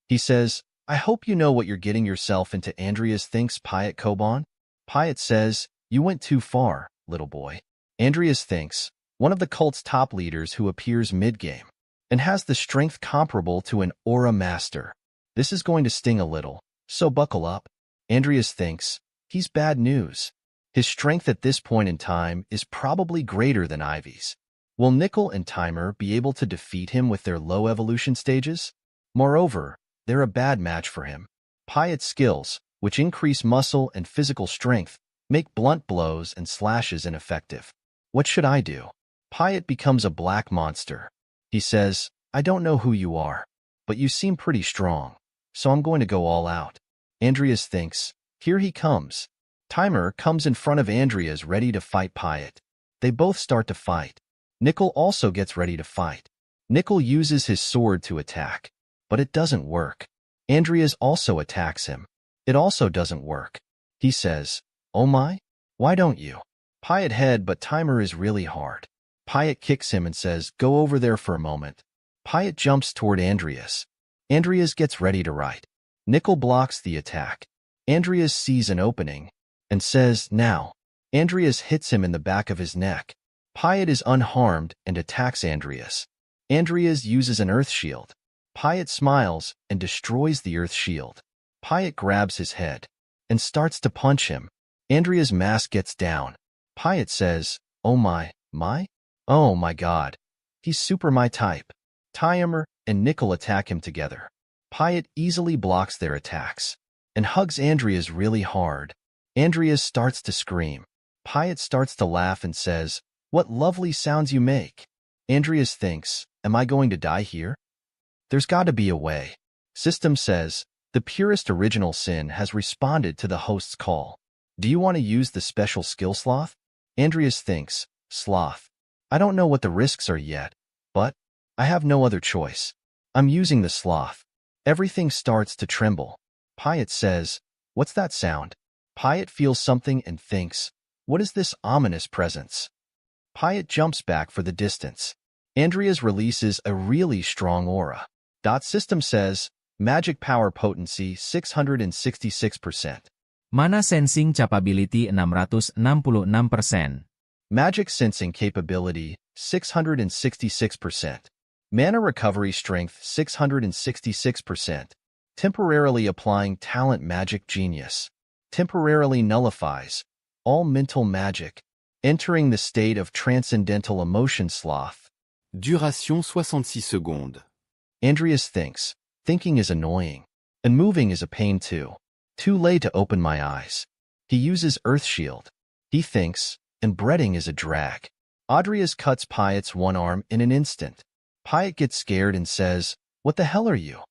Speaker 2: He says, I hope you know what you're getting yourself into. Andreas thinks Piet Koban. Piet says, you went too far, little boy. Andreas thinks, one of the cult's top leaders who appears mid-game and has the strength comparable to an aura master. This is going to sting a little, so buckle up. Andreas thinks, he's bad news. His strength at this point in time is probably greater than Ivy's. Will Nickel and Timer be able to defeat him with their low evolution stages? Moreover, they're a bad match for him. Piet's skills, which increase muscle and physical strength, make blunt blows and slashes ineffective. What should I do? Piet becomes a black monster. He says, I don't know who you are, but you seem pretty strong, so I'm going to go all out. Andreas thinks, here he comes. Timer comes in front of Andreas ready to fight Piet. They both start to fight. Nickel also gets ready to fight. Nickel uses his sword to attack, but it doesn't work. Andreas also attacks him. It also doesn't work. He says, oh my? Why don't you? Piet head, but Timer is really hard. Piet kicks him and says, go over there for a moment. Piet jumps toward Andreas. Andreas gets ready to write. Nickel blocks the attack. Andreas sees an opening and says, now. Andreas hits him in the back of his neck. Piet is unharmed and attacks Andreas. Andreas uses an earth shield. Piet smiles and destroys the earth shield. Piet grabs his head and starts to punch him. Andreas' mask gets down. Piet says, oh my? Oh my god. He's super my type. Timer and Nickel attack him together. Piet easily blocks their attacks and hugs Andreas really hard. Andreas starts to scream. Piet starts to laugh and says, what lovely sounds you make. Andreas thinks, am I going to die here? There's got to be a way. System says, the purest original sin has responded to the host's call. Do you want to use the special skill sloth? Andreas thinks, sloth. I don't know what the risks are yet, but I have no other choice. I'm using the sloth. Everything starts to tremble. Piet says, what's that sound? Piet feels something and thinks, what is this ominous presence? Piet jumps back for the distance. Andreas releases a really strong aura. System says, magic power potency 666%.
Speaker 4: Mana sensing capability 666%.
Speaker 2: Magic sensing capability 666%. Mana recovery strength 666%. Temporarily applying talent magic genius. Temporarily nullifies all mental magic. Entering the state of transcendental emotion sloth.
Speaker 3: Duration 66 secondes.
Speaker 2: Andreas thinks. Thinking is annoying. And moving is a pain too. Too late to open my eyes. He uses Earth Shield. He thinks, and breading is a drag. Adrias cuts Pyatt's one arm in an instant. Pyatt gets scared and says, "What the hell are you?"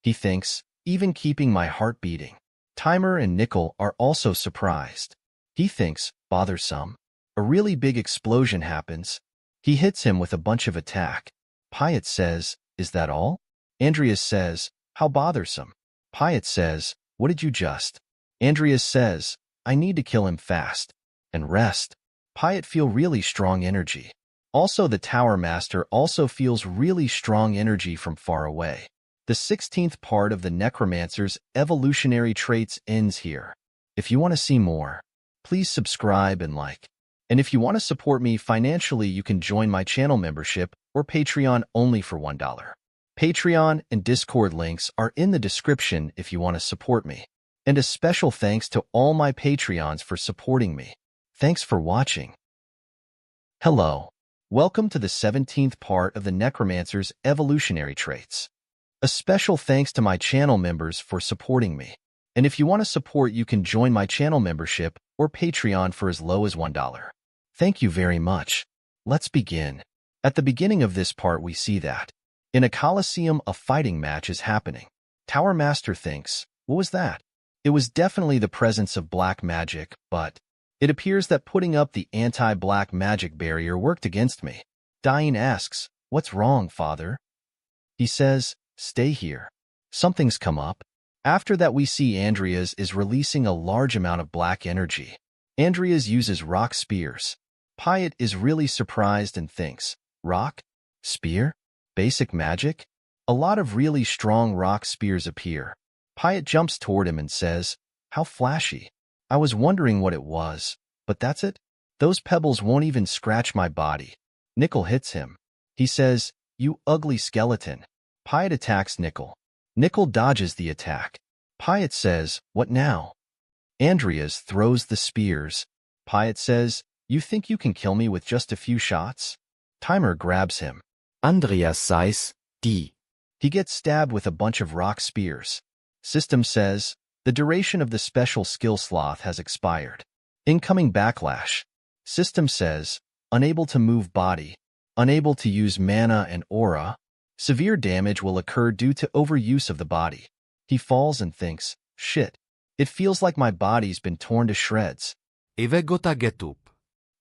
Speaker 2: He thinks, even keeping my heart beating. Timer and Nickel are also surprised. He thinks, bothersome. A really big explosion happens. He hits him with a bunch of attack. Pyatt says, "Is that all?" Andreas says, "How bothersome." Pyatt says, "What did you just?" Andreas says, "I need to kill him fast. And rest." Pyatt feel really strong energy. Also, the Tower Master also feels really strong energy from far away. The 16th part of the Necromancer's evolutionary traits ends here. If you want to see more, please subscribe and like. And if you want to support me financially, you can join my channel membership or Patreon only for $1. Patreon and Discord links are in the description if you want to support me. And a special thanks to all my Patreons for supporting me. Thanks for watching. Hello. Welcome to the 17th part of the Necromancer's evolutionary traits. A special thanks to my channel members for supporting me. And if you want to support, you can join my channel membership or Patreon for as low as $1. Thank you very much. Let's begin. At the beginning of this part, we see that in a coliseum, a fighting match is happening. Tower Master thinks, what was that? It was definitely the presence of black magic, but it appears that putting up the anti-black magic barrier worked against me. Diane asks, "What's wrong, father?" He says, "Stay here. Something's come up." After that, we see Andreas is releasing a large amount of black energy. Andreas uses rock spears. Pyatt is really surprised and thinks, rock? Spear? Basic magic? A lot of really strong rock spears appear. Pyatt jumps toward him and says, "How flashy. I was wondering what it was, but that's it? Those pebbles won't even scratch my body." Nickel hits him. He says, "You ugly skeleton." Pyatt attacks Nickel. Nickel dodges the attack. Pyatt says, "What now?" Andreas throws the spears. Pyatt says, "You think you can kill me with just a few shots?" Timer grabs him.
Speaker 3: Andreas says, "Die."
Speaker 2: He gets stabbed with a bunch of rock spears. System says, the duration of the special skill sloth has expired. Incoming backlash. System says, unable to move body, unable to use mana and aura. Severe damage will occur due to overuse of the body. He falls and thinks, shit, it feels like my body's been torn to shreds.
Speaker 3: Evegota getup.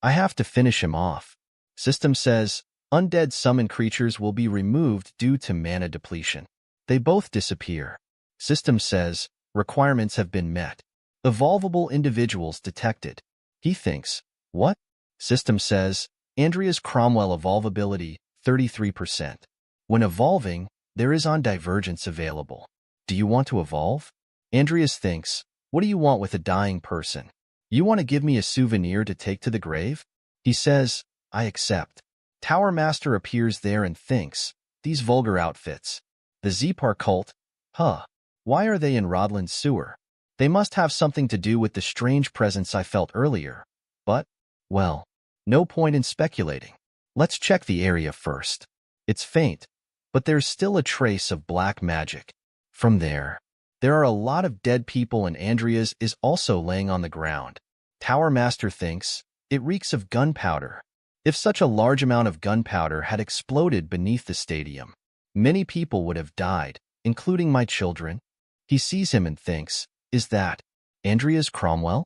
Speaker 2: I have to finish him off. System says, undead summon creatures will be removed due to mana depletion. They both disappear. System says, requirements have been met. Evolvable individuals detected. He thinks, what? System says, Andreas Cromwell evolvability, 33%. When evolving, there is on divergence available. Do you want to evolve? Andreas thinks, what do you want with a dying person? You want to give me a souvenir to take to the grave? He says, I accept. Tower Master appears there and thinks, these vulgar outfits. The Zepar cult? Huh. Why are they in Rodland's sewer? They must have something to do with the strange presence I felt earlier. But, well, no point in speculating. Let's check the area first. It's faint, but there's still a trace of black magic. From there are a lot of dead people and Andreas is also laying on the ground. Tower Master thinks, it reeks of gunpowder. If such a large amount of gunpowder had exploded beneath the stadium, many people would have died, including my children. He sees him and thinks, is that Andreas Cromwell?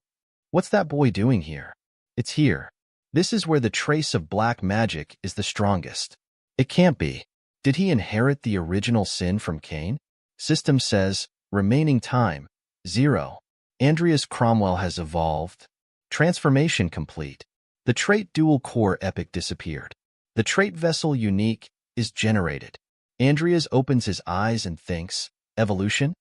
Speaker 2: What's that boy doing here? It's here. This is where the trace of black magic is the strongest. It can't be. Did he inherit the original sin from Cain? System says, remaining time, 0. Andreas Cromwell has evolved. Transformation complete. The trait dual core epic disappeared. The trait vessel unique is generated. Andreas opens his eyes and thinks, evolution?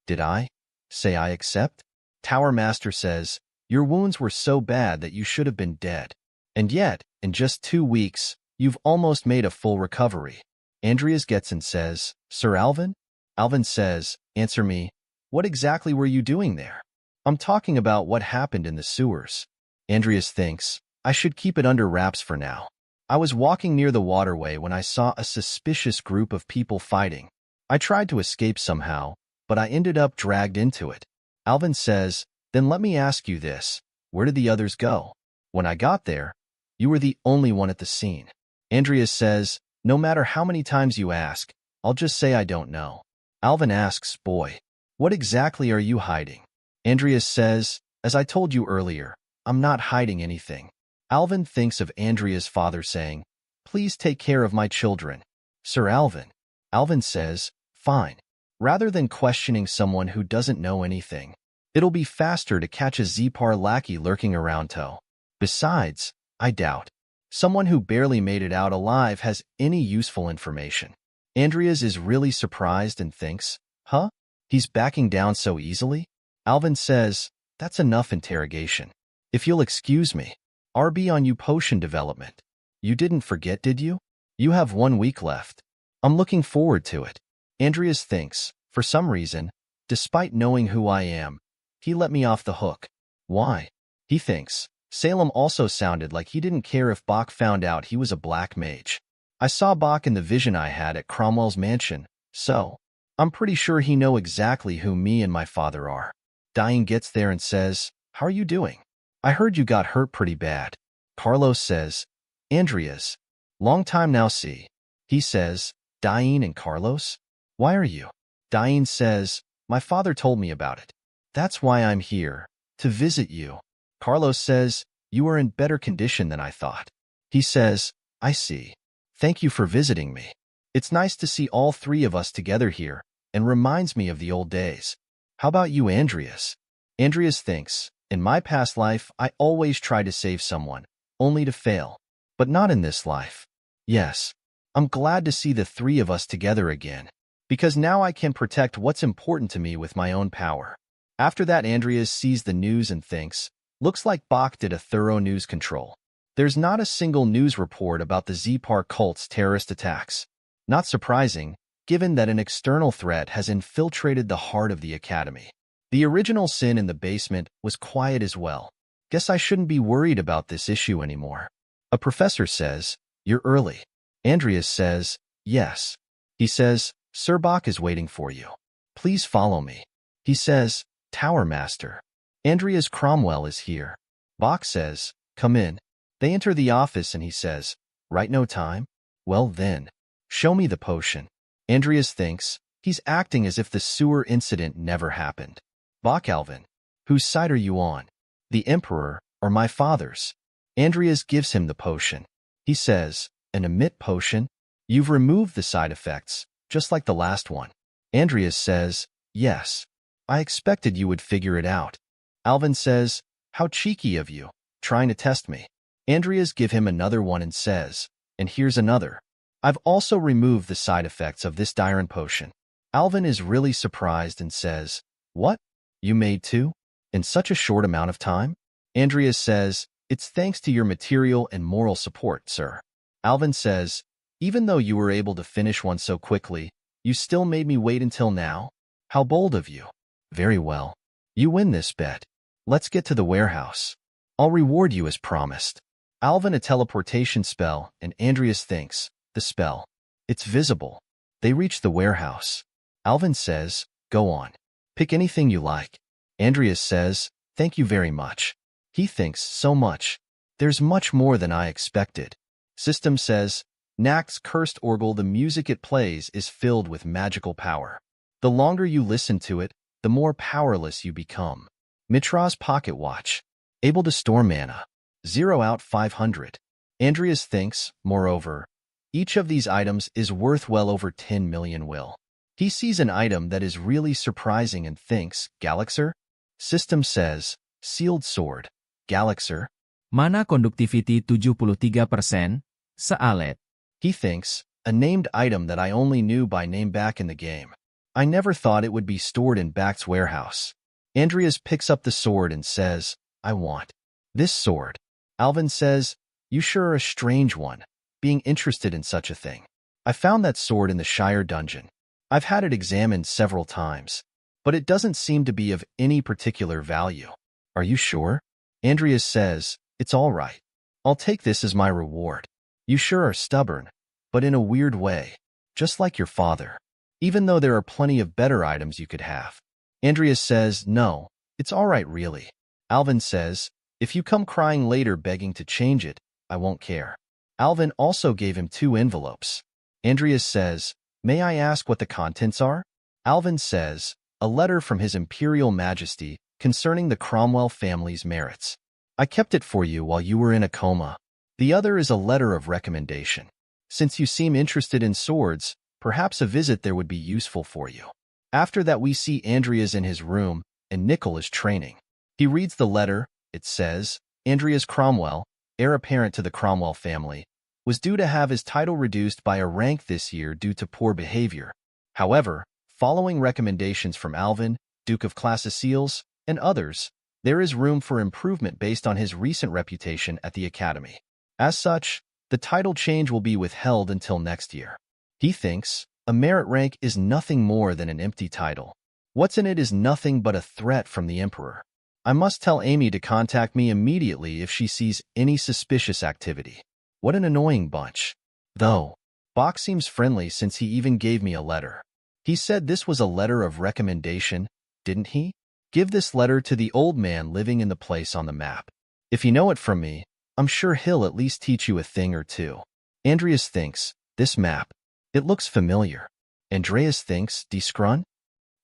Speaker 2: Did I say I accept? Tower Master says, your wounds were so bad that you should have been dead. And yet, in just 2 weeks, you've almost made a full recovery. Andreas gets and says, Sir Alvin? Alvin says, answer me, what exactly were you doing there? I'm talking about what happened in the sewers. Andreas thinks, I should keep it under wraps for now. I was walking near the waterway when I saw a suspicious group of people fighting. I tried to escape somehow, but I ended up dragged into it. Alvin says, then let me ask you this. Where did the others go? When I got there, you were the only one at the scene. Andreas says, no matter how many times you ask, I'll just say I don't know. Alvin asks, boy, what exactly are you hiding? Andreas says, as I told you earlier, I'm not hiding anything. Alvin thinks of Andrea's father saying, please take care of my children, Sir Alvin. Alvin says, fine. Rather than questioning someone who doesn't know anything, it'll be faster to catch a Zepar lackey lurking around tow. Besides, I doubt someone who barely made it out alive has any useful information. Andreas is really surprised and thinks, huh? He's backing down so easily? Alvin says, that's enough interrogation. If you'll excuse me, RB on you potion development. You didn't forget, did you? You have 1 week left. I'm looking forward to it. Andreas thinks, for some reason, despite knowing who I am, he let me off the hook. Why? He thinks, Salem also sounded like he didn't care if Bach found out he was a black mage. I saw Bach in the vision I had at Cromwell's mansion, so I'm pretty sure he know exactly who me and my father are. Diane gets there and says, how are you doing? I heard you got hurt pretty bad. Carlos says, Andreas, long time now see. He says, Diane and Carlos? Why are you? Diane says, my father told me about it. That's why I'm here, to visit you. Carlos says, you are in better condition than I thought. He says, I see. Thank you for visiting me. It's nice to see all 3 of us together here, and reminds me of the old days. How about you, Andreas? Andreas thinks, in my past life, I always tried to save someone, only to fail. But not in this life. Yes, I'm glad to see the 3 of us together again, because now I can protect what's important to me with my own power. After that, Andreas sees the news and thinks, looks like Bach did a thorough news control. There's not a single news report about the Zepar cult's terrorist attacks. Not surprising, given that an external threat has infiltrated the heart of the academy. The original sin in the basement was quiet as well. Guess I shouldn't be worried about this issue anymore. A professor says, you're early. Andreas says, yes. He says, Sir Bach is waiting for you. Please follow me. He says, Tower Master. Andreas Cromwell is here. Bach says, come in. They enter the office and he says, right, no time? Well then, show me the potion. Andreas thinks, he's acting as if the sewer incident never happened. Bach, Alvin, whose side are you on? The Emperor or my father's? Andreas gives him the potion. He says, an emit potion? You've removed the side effects, just like the last one. Andreas says, yes. I expected you would figure it out. Alvin says, how cheeky of you, trying to test me. Andreas gives him another one and says, and here's another. I've also removed the side effects of this Dyron potion. Alvin is really surprised and says, what? You made 2? In such a short amount of time? Andreas says, it's thanks to your material and moral support, sir. Alvin says, even though you were able to finish one so quickly, you still made me wait until now? How bold of you. Very well. You win this bet. Let's get to the warehouse. I'll reward you as promised. Alvin a teleportation spell, and Andreas thinks, the spell. It's visible. They reach the warehouse. Alvin says, go on. Pick anything you like. Andreas says, thank you very much. He thinks, so much. There's much more than I expected. System says, Nacht's cursed orgel, the music it plays is filled with magical power. The longer you listen to it, the more powerless you become. Mitra's pocket watch. Able to store mana. 0 out 500. Andreas thinks, moreover, each of these items is worth well over 10 million will. He sees an item that is really surprising and thinks, Galaxer? System says, sealed sword. Galaxer?
Speaker 4: Mana conductivity 73% sa alet.
Speaker 2: He thinks, a named item that I only knew by name back in the game. I never thought it would be stored in Bach's warehouse. Andreas picks up the sword and says, I want this sword. Alvin says, you sure are a strange one, being interested in such a thing. I found that sword in the Shire dungeon. I've had it examined several times, but it doesn't seem to be of any particular value. Are you sure? Andreas says, it's all right. I'll take this as my reward. You sure are stubborn, but in a weird way, just like your father. even though there are plenty of better items you could have. Andreas says, no, it's all right really. Alvin says, if you come crying later begging to change it, I won't care. Alvin also gave him 2 envelopes. Andreas says, may I ask what the contents are? Alvin says, a letter from His Imperial Majesty concerning the Cromwell family's merits. I kept it for you while you were in a coma. The other is a letter of recommendation. Since you seem interested in swords, perhaps a visit there would be useful for you. After that we see Andreas in his room, and Nickel is training. He reads the letter. It says, Andreas Cromwell, heir apparent to the Cromwell family, was due to have his title reduced by a rank this year due to poor behavior. However, following recommendations from Alvin, Duke of Classicils, and others, there is room for improvement based on his recent reputation at the Academy. As such, the title change will be withheld until next year. He thinks, a merit rank is nothing more than an empty title. What's in it is nothing but a threat from the Emperor. I must tell Amy to contact me immediately if she sees any suspicious activity. What an annoying bunch. Though, Bach seems friendly since he even gave me a letter. He said this was a letter of recommendation, didn't he? Give this letter to the old man living in the place on the map. If you know it from me, I'm sure he'll at least teach you a thing or two. Andreas thinks, this map. It looks familiar. Andreas thinks, Die Scrun?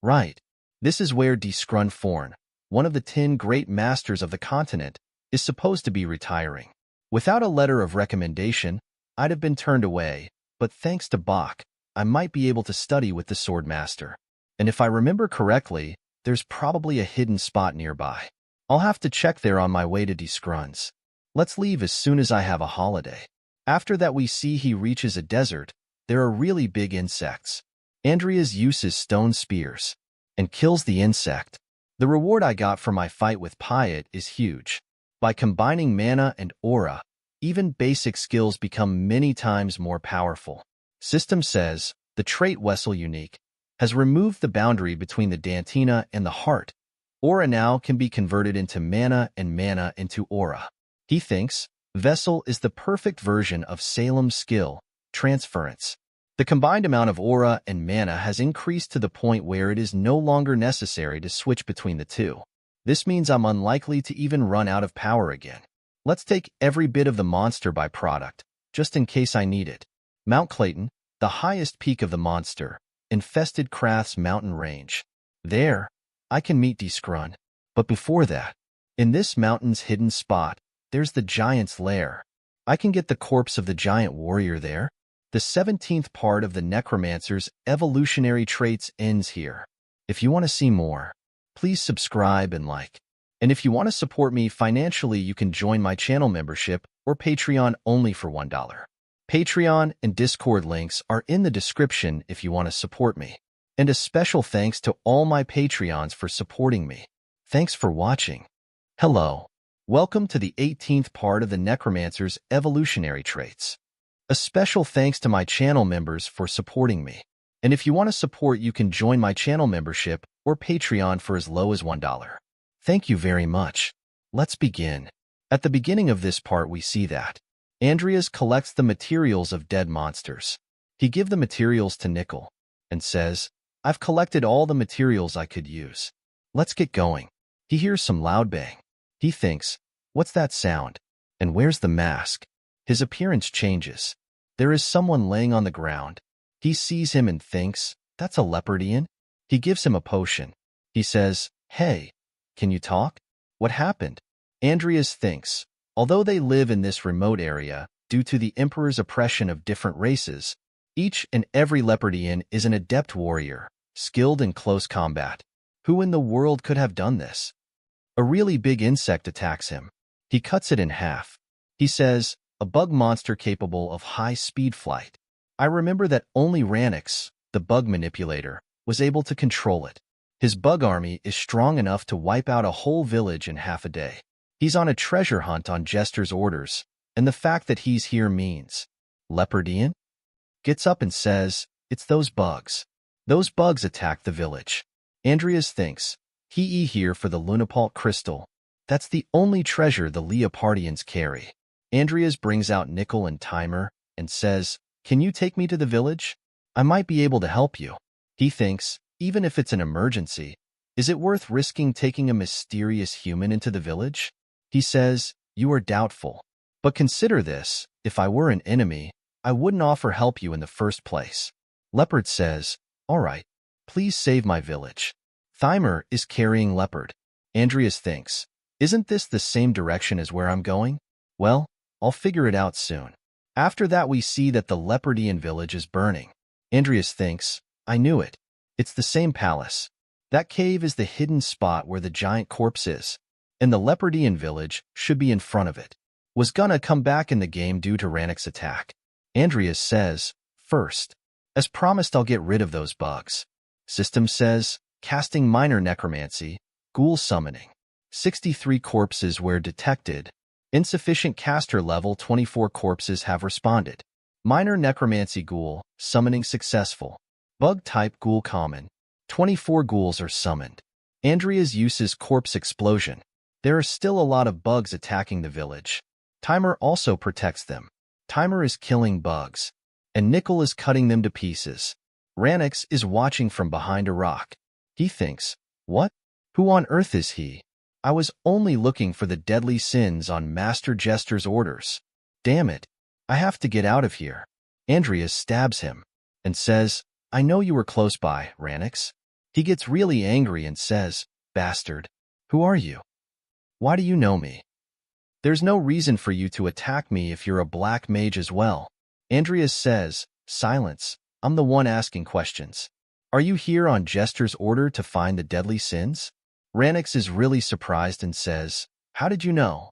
Speaker 2: Right. This is where Die Scrun Forn, one of the 10 great masters of the continent, is supposed to be retiring. Without a letter of recommendation, I'd have been turned away, but thanks to Bach, I might be able to study with the sword master. And if I remember correctly, there's probably a hidden spot nearby. I'll have to check there on my way to Die Scrun's. Let's leave as soon as I have a holiday. After that we see he reaches a desert. There are really big insects. Andreas uses stone spears and kills the insect. The reward I got for my fight with Piet is huge. By combining mana and aura, even basic skills become many times more powerful. System says, the trait Wessel unique has removed the boundary between the Dantina and the heart. Aura now can be converted into mana and mana into aura. He thinks, Vessel is the perfect version of Salem's skill, transference. The combined amount of aura and mana has increased to the point where it is no longer necessary to switch between the two. This means I'm unlikely to even run out of power again. Let's take every bit of the monster byproduct, just in case I need it. Mount Clayton, the highest peak of the monster, infested Krath's mountain range. There, I can meet Die Scrun. But before that, in this mountain's hidden spot, there's the giant's lair. I can get the corpse of the giant warrior there. The 17th part of the Necromancer's evolutionary traits ends here. If you want to see more, please subscribe and like. And if you want to support me financially, you can join my channel membership or Patreon only for $1. Patreon and Discord links are in the description if you want to support me. And a special thanks to all my Patreons for supporting me. Thanks for watching. Hello. Welcome to the 18th part of the Necromancer's evolutionary traits. A special thanks to my channel members for supporting me. And if you want to support, you can join my channel membership or Patreon for as low as $1. Thank you very much. Let's begin. At the beginning of this part we see that Andreas collects the materials of dead monsters. He gives the materials to Nickel and says, I've collected all the materials I could use. Let's get going. He hears some loud bang. He thinks, what's that sound? And where's the mask? His appearance changes. There is someone laying on the ground. He sees him and thinks, that's a Leopardian. He gives him a potion. He says, hey, can you talk? What happened? Andreas thinks, although they live in this remote area, due to the Emperor's oppression of different races, each and every Leopardian is an adept warrior, skilled in close combat. Who in the world could have done this? A really big insect attacks him. He cuts it in half. He says, a bug monster capable of high-speed flight. I remember that only Ranix, the bug manipulator, was able to control it. His bug army is strong enough to wipe out a whole village in half a day. He's on a treasure hunt on Jester's orders, and the fact that he's here means Leopardian gets up and says, it's those bugs. Those bugs attacked the village. Andreas thinks, he here for the Lunapult crystal. That's the only treasure the Leopardians carry. Andreas brings out Nickel and Timer and says, can you take me to the village? I might be able to help you. He thinks, even if it's an emergency, is it worth risking taking a mysterious human into the village? He says, you are doubtful. But consider this, if I were an enemy, I wouldn't offer help you in the first place. Leopard says, all right, please save my village. Thymer is carrying Leopard. Andreas thinks, isn't this the same direction as where I'm going? Well, I'll figure it out soon. After that we see that the Leopardian village is burning. Andreas thinks, I knew it. It's the same palace. That cave is the hidden spot where the giant corpse is, and the Leopardian village should be in front of it. Was gonna come back in the game due to Rannick's attack. Andreas says, first, as promised I'll get rid of those bugs. System says, casting minor necromancy, ghoul summoning. 63 corpses were detected. Insufficient caster level 24 corpses have responded. Minor necromancy ghoul, summoning successful. Bug type ghoul common. 24 ghouls are summoned. Andreas uses corpse explosion. There are still a lot of bugs attacking the village. Timer also protects them. Timer is killing bugs, and Nickel is cutting them to pieces. Ranix is watching from behind a rock. He thinks, what? Who on earth is he? I was only looking for the deadly sins on Master Jester's orders. Damn it. I have to get out of here. Andreas stabs him and says, I know you were close by, Ranix. He gets really angry and says, bastard, who are you? Why do you know me? There's no reason for you to attack me if you're a black mage as well. Andreas says, silence, I'm the one asking questions. Are you here on Jester's order to find the deadly sins? Ranix is really surprised and says, how did you know?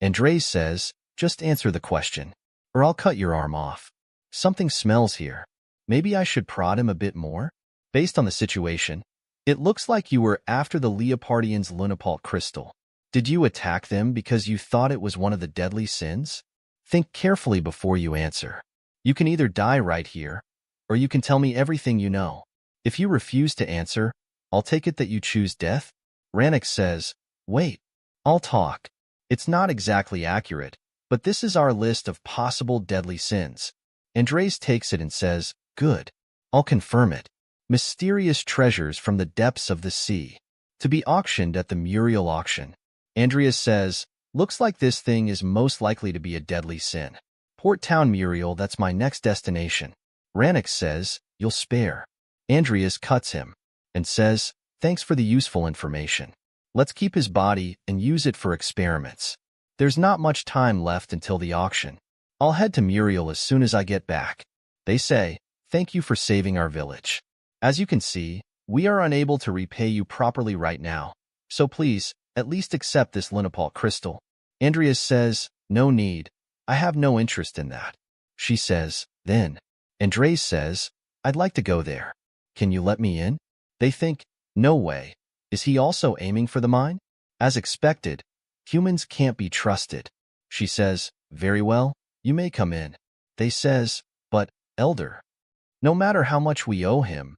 Speaker 2: Andres says, just answer the question, or I'll cut your arm off. Something smells here. Maybe I should prod him a bit more? Based on the situation, it looks like you were after the Leopardians' Lunapult crystal. Did you attack them because you thought it was one of the deadly sins? Think carefully before you answer. You can either die right here, or you can tell me everything you know. If you refuse to answer, I'll take it that you choose death? Ranix says, wait, I'll talk. It's not exactly accurate, but this is our list of possible deadly sins. Andres takes it and says, good. I'll confirm it. Mysterious treasures from the depths of the sea. To be auctioned at the Muriel auction. Andreas says, looks like this thing is most likely to be a deadly sin. Port Town Muriel, that's my next destination. Ranix says, you'll spare. Andreas cuts him and says, thanks for the useful information. Let's keep his body and use it for experiments. There's not much time left until the auction. I'll head to Muriel as soon as I get back. They say, thank you for saving our village. As you can see, we are unable to repay you properly right now, so please, at least accept this Lunapult crystal. Andreas says, no need. I have no interest in that. She says, then. Andres says, I'd like to go there. Can you let me in? They think, no way. Is he also aiming for the mine? As expected, humans can't be trusted. She says, very well, you may come in. They says, but, Elder, no matter how much we owe him,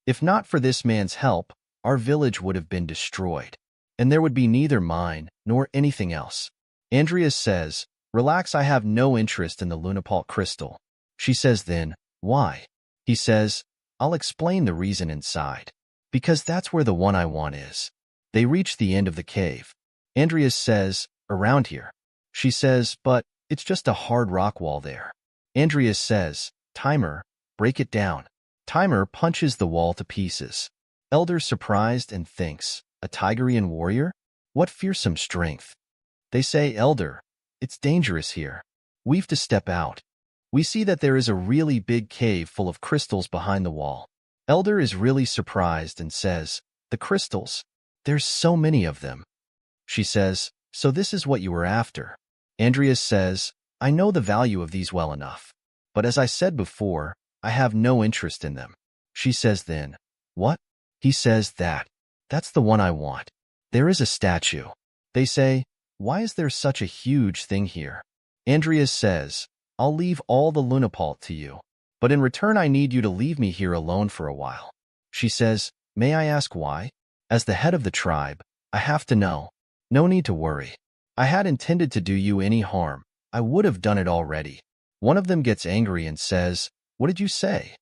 Speaker 2: if not for this man's help, our village would have been destroyed, and there would be neither mine nor anything else. Andreas says, relax, I have no interest in the Lunapult crystal. She says then, why? He says, I'll explain the reason inside. Because that's where the one I want is. They reach the end of the cave. Andreas says, around here. She says, but it's just a hard rock wall there. Andreas says, Timer, break it down. Timer punches the wall to pieces. Elder surprised and thinks, a Tigerian warrior? What fearsome strength. They say, Elder, it's dangerous here. We've to step out. We see that there is a really big cave full of crystals behind the wall. Elder is really surprised and says, the crystals? There's so many of them. She says, so this is what you were after. Andreas says, I know the value of these well enough. But as I said before, I have no interest in them. She says then, what? He says that's the one I want. There is a statue. They say, why is there such a huge thing here? Andreas says, I'll leave all the Lunapult to you. But in return I need you to leave me here alone for a while. She says, may I ask why? As the head of the tribe, I have to know. No need to worry. I had intended to do you any harm. I would have done it already. One of them gets angry and says, what did you say?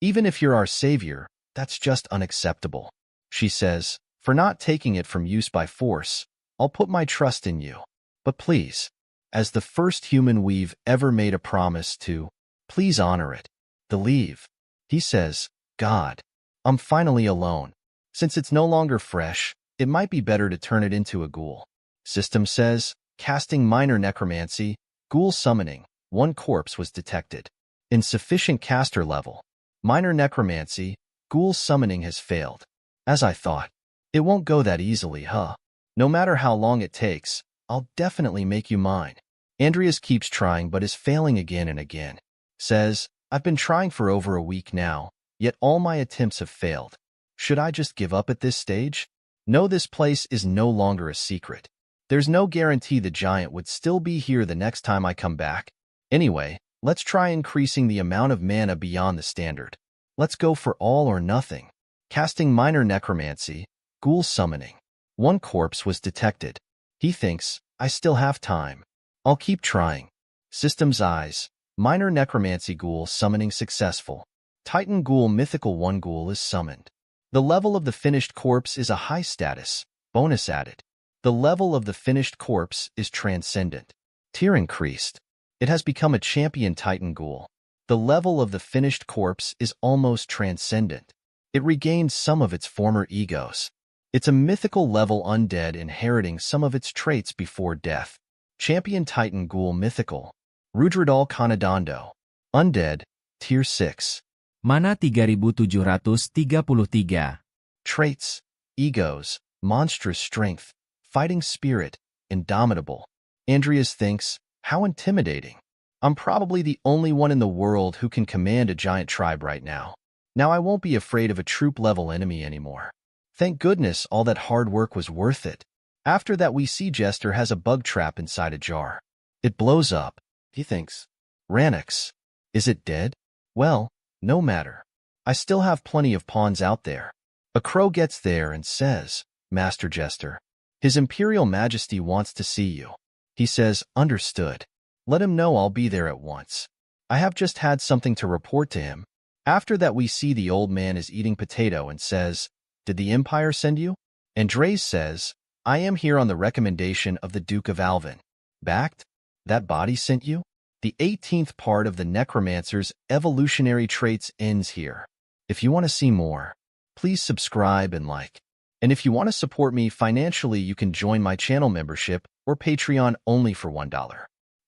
Speaker 2: Even if you're our savior, that's just unacceptable. She says, for not taking it from use by force, I'll put my trust in you. But please, as the first human we've ever made a promise to, please honor it. The leave. He says, God, I'm finally alone. Since it's no longer fresh, it might be better to turn it into a ghoul. System says, casting minor necromancy, ghoul summoning, 1 corpse was detected. Insufficient caster level. Minor necromancy, ghoul summoning has failed. As I thought. It won't go that easily, huh? No matter how long it takes, I'll definitely make you mine. Andreas keeps trying but is failing again and again. Says, I've been trying for over a week now, yet all my attempts have failed. Should I just give up at this stage? No, this place is no longer a secret. There's no guarantee the giant would still be here the next time I come back. Anyway, let's try increasing the amount of mana beyond the standard. Let's go for all or nothing. Casting minor necromancy, ghoul summoning. 1 corpse was detected. He thinks, I still have time. I'll keep trying. System's eyes. Minor necromancy ghoul summoning successful. Titan ghoul mythical 1 ghoul is summoned. The level of the finished corpse is a high status. Bonus added. The level of the finished corpse is transcendent. Tier increased. It has become a champion Titan ghoul. The level of the finished corpse is almost transcendent. It regained some of its former egos. It's a mythical level undead inheriting some of its traits before death. Champion Titan Ghoul Mythical. Rudradal Kanadando. Undead, Tier 6.
Speaker 4: Mana 3733.
Speaker 2: Traits, egos, monstrous strength, fighting spirit, indomitable. Andreas thinks, how intimidating. I'm probably the only one in the world who can command a giant tribe right now. Now I won't be afraid of a troop-level enemy anymore. Thank goodness all that hard work was worth it. After that we see Jester has a bug trap inside a jar. It blows up. He thinks, Ranix. Is it dead? Well, no matter. I still have plenty of pawns out there. A crow gets there and says, Master Jester, His Imperial Majesty wants to see you. He says, understood. Let him know I'll be there at once. I have just had something to report to him. After that we see the old man is eating potato and says, did the Empire send you? Andres says, I am here on the recommendation of the Duke of Alvin. Backed? That body sent you? The 18th part of the Necromancer's Evolutionary Traits ends here. If you want to see more, please subscribe and like. And if you want to support me financially, you can join my channel membership or Patreon only for $1.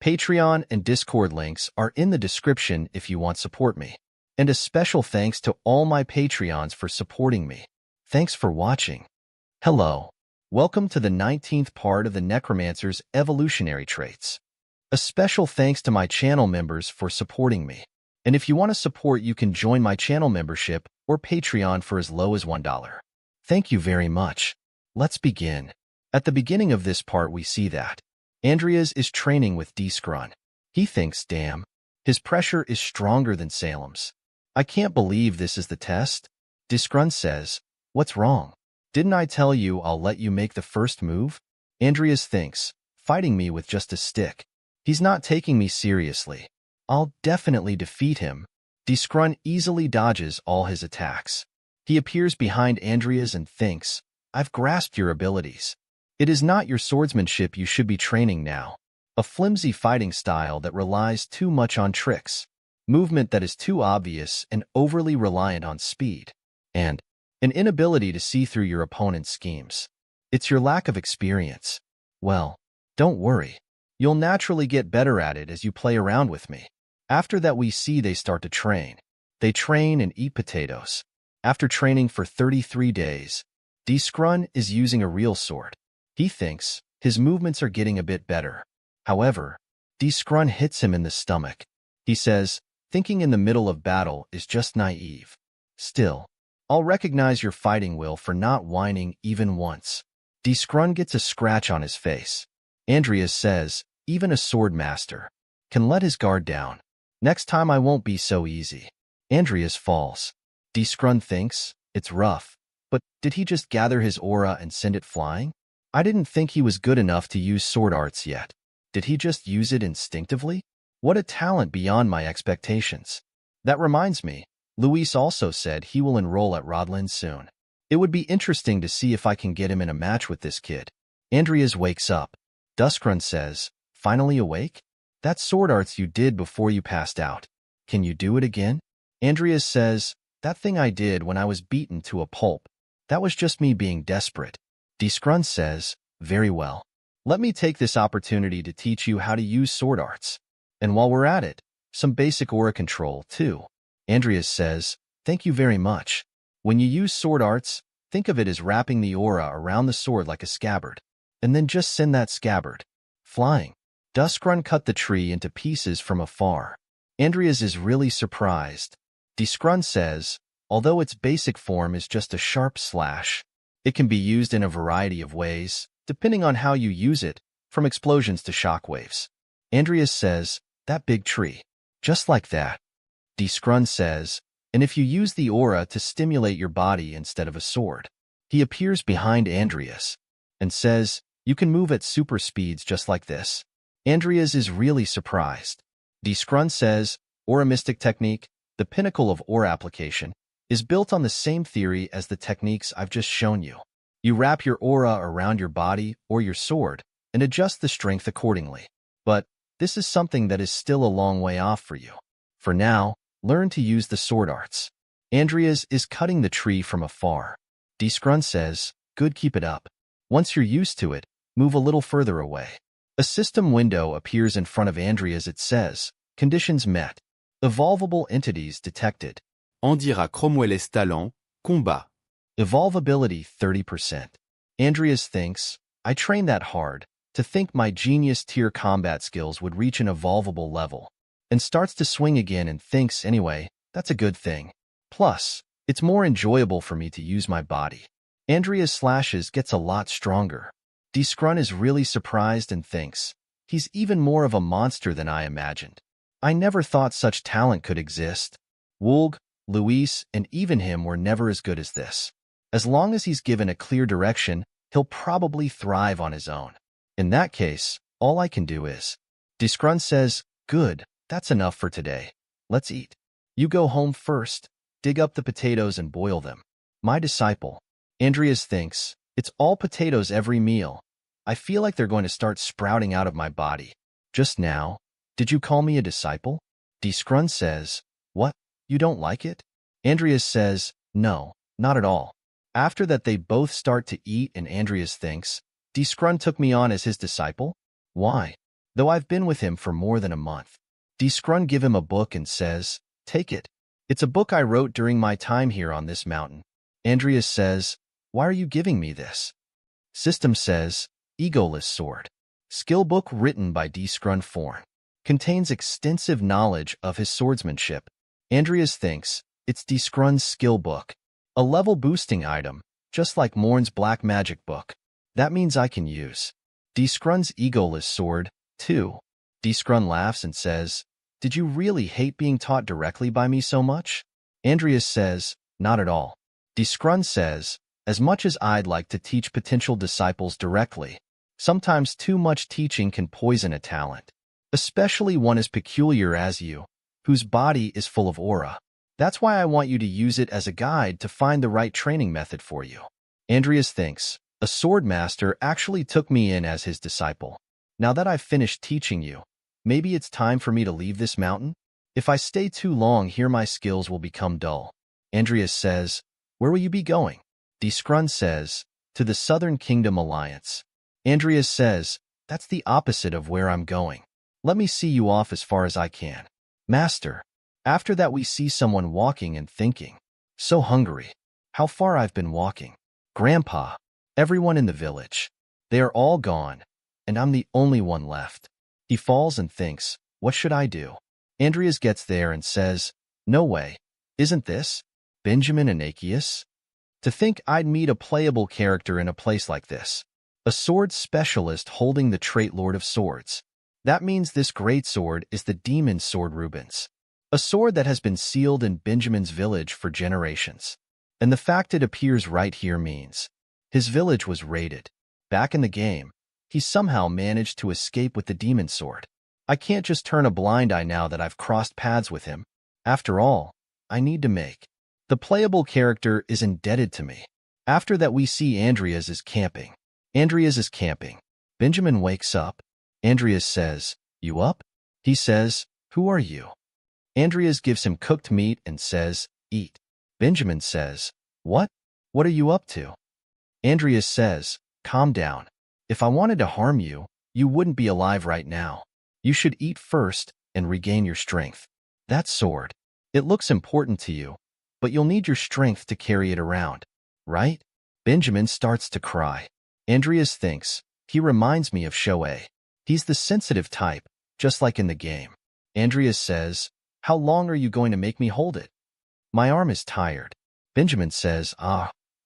Speaker 2: Patreon and Discord links are in the description if you want to support me. And a special thanks to all my Patreons for supporting me. Thanks for watching. Hello. Welcome to the 19th part of the Necromancer's Evolutionary Traits. A special thanks to my channel members for supporting me. And if you want to support, you can join my channel membership or Patreon for as low as $1. Thank you very much. Let's begin. At the beginning of this part we see that Andreas is training with D-Scrun. He thinks, damn, his pressure is stronger than Salem's. I can't believe this is the test. D-Scrun says, what's wrong? Didn't I tell you I'll let you make the first move? Andreas thinks, fighting me with just a stick. He's not taking me seriously. I'll definitely defeat him. D-Scrun easily dodges all his attacks. He appears behind Andreas and thinks, I've grasped your abilities. It is not your swordsmanship you should be training now. A flimsy fighting style that relies too much on tricks. Movement that is too obvious and overly reliant on speed. And an inability to see through your opponent's schemes. It's your lack of experience. Well, don't worry. You'll naturally get better at it as you play around with me. After that we see they start to train. They train and eat potatoes. After training for 33 days, D-Scrun is using a real sword. He thinks his movements are getting a bit better. However, D-Scrun hits him in the stomach. He says, thinking in the middle of battle is just naive. Still, I'll recognize your fighting will for not whining even once. D-Scrun gets a scratch on his face. Andreas says, even a sword master can let his guard down. Next time I won't be so easy. Andreas falls. D-Scrun thinks, it's rough. But did he just gather his aura and send it flying? I didn't think he was good enough to use sword arts yet. Did he just use it instinctively? What a talent beyond my expectations. That reminds me, Luis also said he will enroll at Rodlin soon. It would be interesting to see if I can get him in a match with this kid. Andreas wakes up. Duskrun says, finally awake? That sword arts you did before you passed out. Can you do it again? Andreas says, that thing I did when I was beaten to a pulp. That was just me being desperate. Duskrun says, very well. Let me take this opportunity to teach you how to use sword arts. And while we're at it, some basic aura control, too. Andreas says, thank you very much. When you use sword arts, think of it as wrapping the aura around the sword like a scabbard. And then just send that scabbard flying. Duskrun cut the tree into pieces from afar. Andreas is really surprised. Duskrun says, although its basic form is just a sharp slash, it can be used in a variety of ways, depending on how you use it, from explosions to shockwaves. Andreas says, that big tree. Just like that. Duskrun says, and if you use the aura to stimulate your body instead of a sword. He appears behind Andreas and says, you can move at super speeds just like this. Andreas is really surprised. Duskrun says, Aura Mystic Technique, the pinnacle of aura application, is built on the same theory as the techniques I've just shown you. You wrap your aura around your body or your sword and adjust the strength accordingly. But this is something that is still a long way off for you. For now, learn to use the sword arts. Andreas is cutting the tree from afar. Duskrun says, good, keep it up. Once you're used to it, move a little further away. A system window appears in front of Andreas. It says, conditions met. Evolvable entities detected.
Speaker 3: On dira Cromwell's talent, combat.
Speaker 2: Evolvability 30%. Andreas thinks, I trained that hard to think my genius tier combat skills would reach an evolvable level, and starts to swing again and thinks, anyway, that's a good thing. Plus, it's more enjoyable for me to use my body. Andreas' slashes gets a lot stronger. Duskrun is really surprised and thinks, he's even more of a monster than I imagined. I never thought such talent could exist. Wulg, Luis, and even him were never as good as this. As long as he's given a clear direction, he'll probably thrive on his own. In that case, all I can do is. Duskrun says, good, that's enough for today. Let's eat. You go home first, dig up the potatoes and boil them. My disciple. Andreas thinks, it's all potatoes every meal. I feel like they're going to start sprouting out of my body. Just now, did you call me a disciple? Duskrun says, what, you don't like it? Andreas says, no, not at all. After that they both start to eat and Andreas thinks, Duskrun took me on as his disciple? Why? Though I've been with him for more than a month. Duskrun give him a book and says, take it. It's a book I wrote during my time here on this mountain. Andreas says, why are you giving me this? System says, Egoless Sword. Skill book written by Duskrun Forn. Contains extensive knowledge of his swordsmanship. Andreas thinks, it's Duskrun's skill book. A level boosting item, just like Morn's black magic book. That means I can use Duskrun's Egoless Sword, too. Duskrun laughs and says, did you really hate being taught directly by me so much? Andreas says, not at all. Duskrun says, as much as I'd like to teach potential disciples directly, sometimes too much teaching can poison a talent, especially one as peculiar as you, whose body is full of aura. That's why I want you to use it as a guide to find the right training method for you. Andreas thinks, a sword master actually took me in as his disciple. Now that I've finished teaching you, maybe it's time for me to leave this mountain? If I stay too long here, my skills will become dull. Andreas says, where will you be going? Duskrun says, to the Southern Kingdom Alliance. Andreas says, that's the opposite of where I'm going. Let me see you off as far as I can. Master. After that we see someone walking and thinking, so hungry. How far I've been walking. Grandpa. Everyone in the village. They are all gone, and I'm the only one left. He falls and thinks, what should I do? Andreas gets there and says, no way. Isn't this Benjamin Anakius? To think I'd meet a playable character in a place like this. A sword specialist holding the trait Lord of Swords. That means this great sword is the demon sword Rubens. A sword that has been sealed in Benjamin's village for generations. And the fact it appears right here means his village was raided. Back in the game, he somehow managed to escape with the demon sword. I can't just turn a blind eye now that I've crossed paths with him. After all, I need to make. The playable character is indebted to me. After that, we see Andreas is camping. Andreas is camping. Benjamin wakes up. Andreas says, "You up?" He says, "Who are you?" Andreas gives him cooked meat and says, "Eat." Benjamin says, "What? What are you up to?" Andreas says, "Calm down. If I wanted to harm you, you wouldn't be alive right now. You should eat first and regain your strength. That sword. It looks important to you, but you'll need your strength to carry it around, right?" Benjamin starts to cry. Andreas thinks, he reminds me of Shoei. He's the sensitive type, just like in the game. Andreas says, "How long are you going to make me hold it?" "My arm is tired." Benjamin says,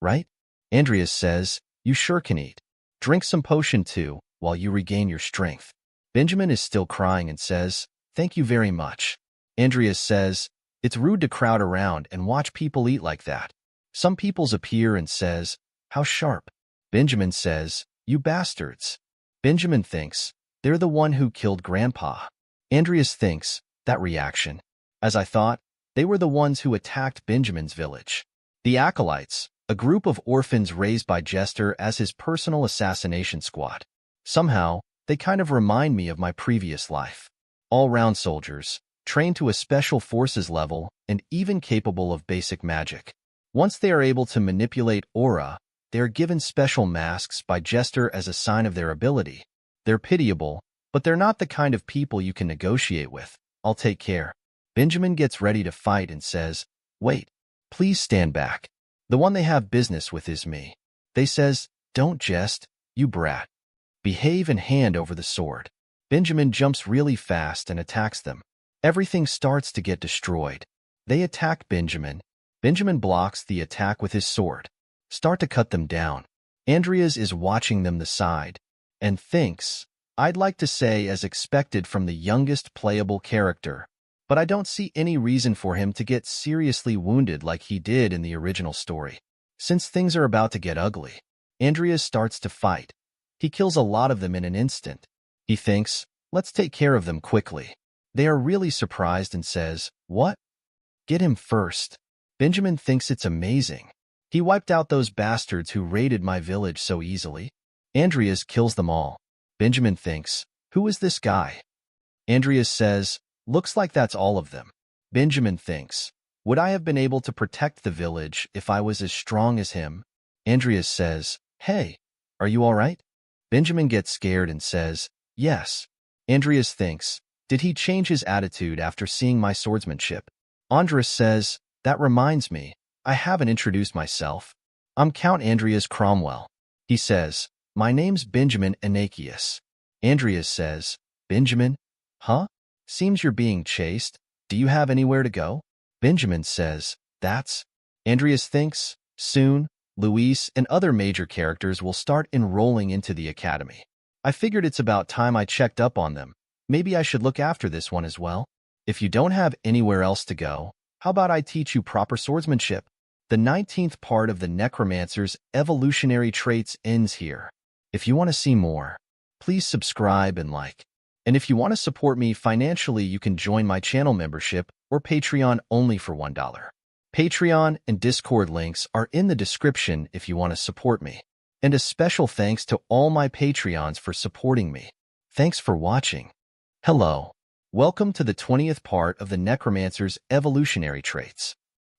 Speaker 2: right?" Andreas says, "You sure can eat. Drink some potion too, while you regain your strength." Benjamin is still crying and says, "Thank you very much." Andreas says, "It's rude to crowd around and watch people eat like that." Some peoples appear and says, "How sharp." Benjamin says, "You bastards." Benjamin thinks, they're the one who killed Grandpa. Andreas thinks, that reaction. As I thought, they were the ones who attacked Benjamin's village. The Acolytes, a group of orphans raised by Jester as his personal assassination squad. Somehow, they kind of remind me of my previous life. All-round soldiers, trained to a special forces level and even capable of basic magic. Once they are able to manipulate aura, they are given special masks by Jester as a sign of their ability. They're pitiable, but they're not the kind of people you can negotiate with. I'll take care. Benjamin gets ready to fight and says, "Wait, please stand back. The one they have business with is me." They says, "Don't jest, you brat. Behave and hand over the sword." Benjamin jumps really fast and attacks them. Everything starts to get destroyed. They attack Benjamin. Benjamin blocks the attack with his sword. Start to cut them down. Andreas is watching them the side and thinks, I'd like to say as expected from the youngest playable character, but I don't see any reason for him to get seriously wounded like he did in the original story. Since things are about to get ugly, Andreas starts to fight. He kills a lot of them in an instant. He thinks, let's take care of them quickly. They are really surprised and says, "What? Get him first." Benjamin thinks it's amazing. He wiped out those bastards who raided my village so easily. Andreas kills them all. Benjamin thinks, who is this guy? Andreas says, looks like that's all of them. Benjamin thinks, would I have been able to protect the village if I was as strong as him? Andreas says, hey, are you all right? Benjamin gets scared and says, yes. Andreas thinks, did he change his attitude after seeing my swordsmanship? Andreas says, that reminds me, I haven't introduced myself. I'm Count Andreas Cromwell. He says, my name's Benjamin Anakius. Andreas says, Benjamin? Huh? Seems you're being chased. Do you have anywhere to go? Benjamin says, that's... Andreas thinks, soon, Luis and other major characters will start enrolling into the academy. I figured it's about time I checked up on them. Maybe I should look after this one as well. If you don't have anywhere else to go, how about I teach you proper swordsmanship? The 19th part of the Necromancer's evolutionary traits ends here. If you want to see more, please subscribe and like. And if you want to support me financially, you can join my channel membership or Patreon only for $1. Patreon and Discord links are in the description if you want to support me. And a special thanks to all my Patreons for supporting me. Thanks for watching. Hello. Welcome to the 20th part of the Necromancer's evolutionary traits.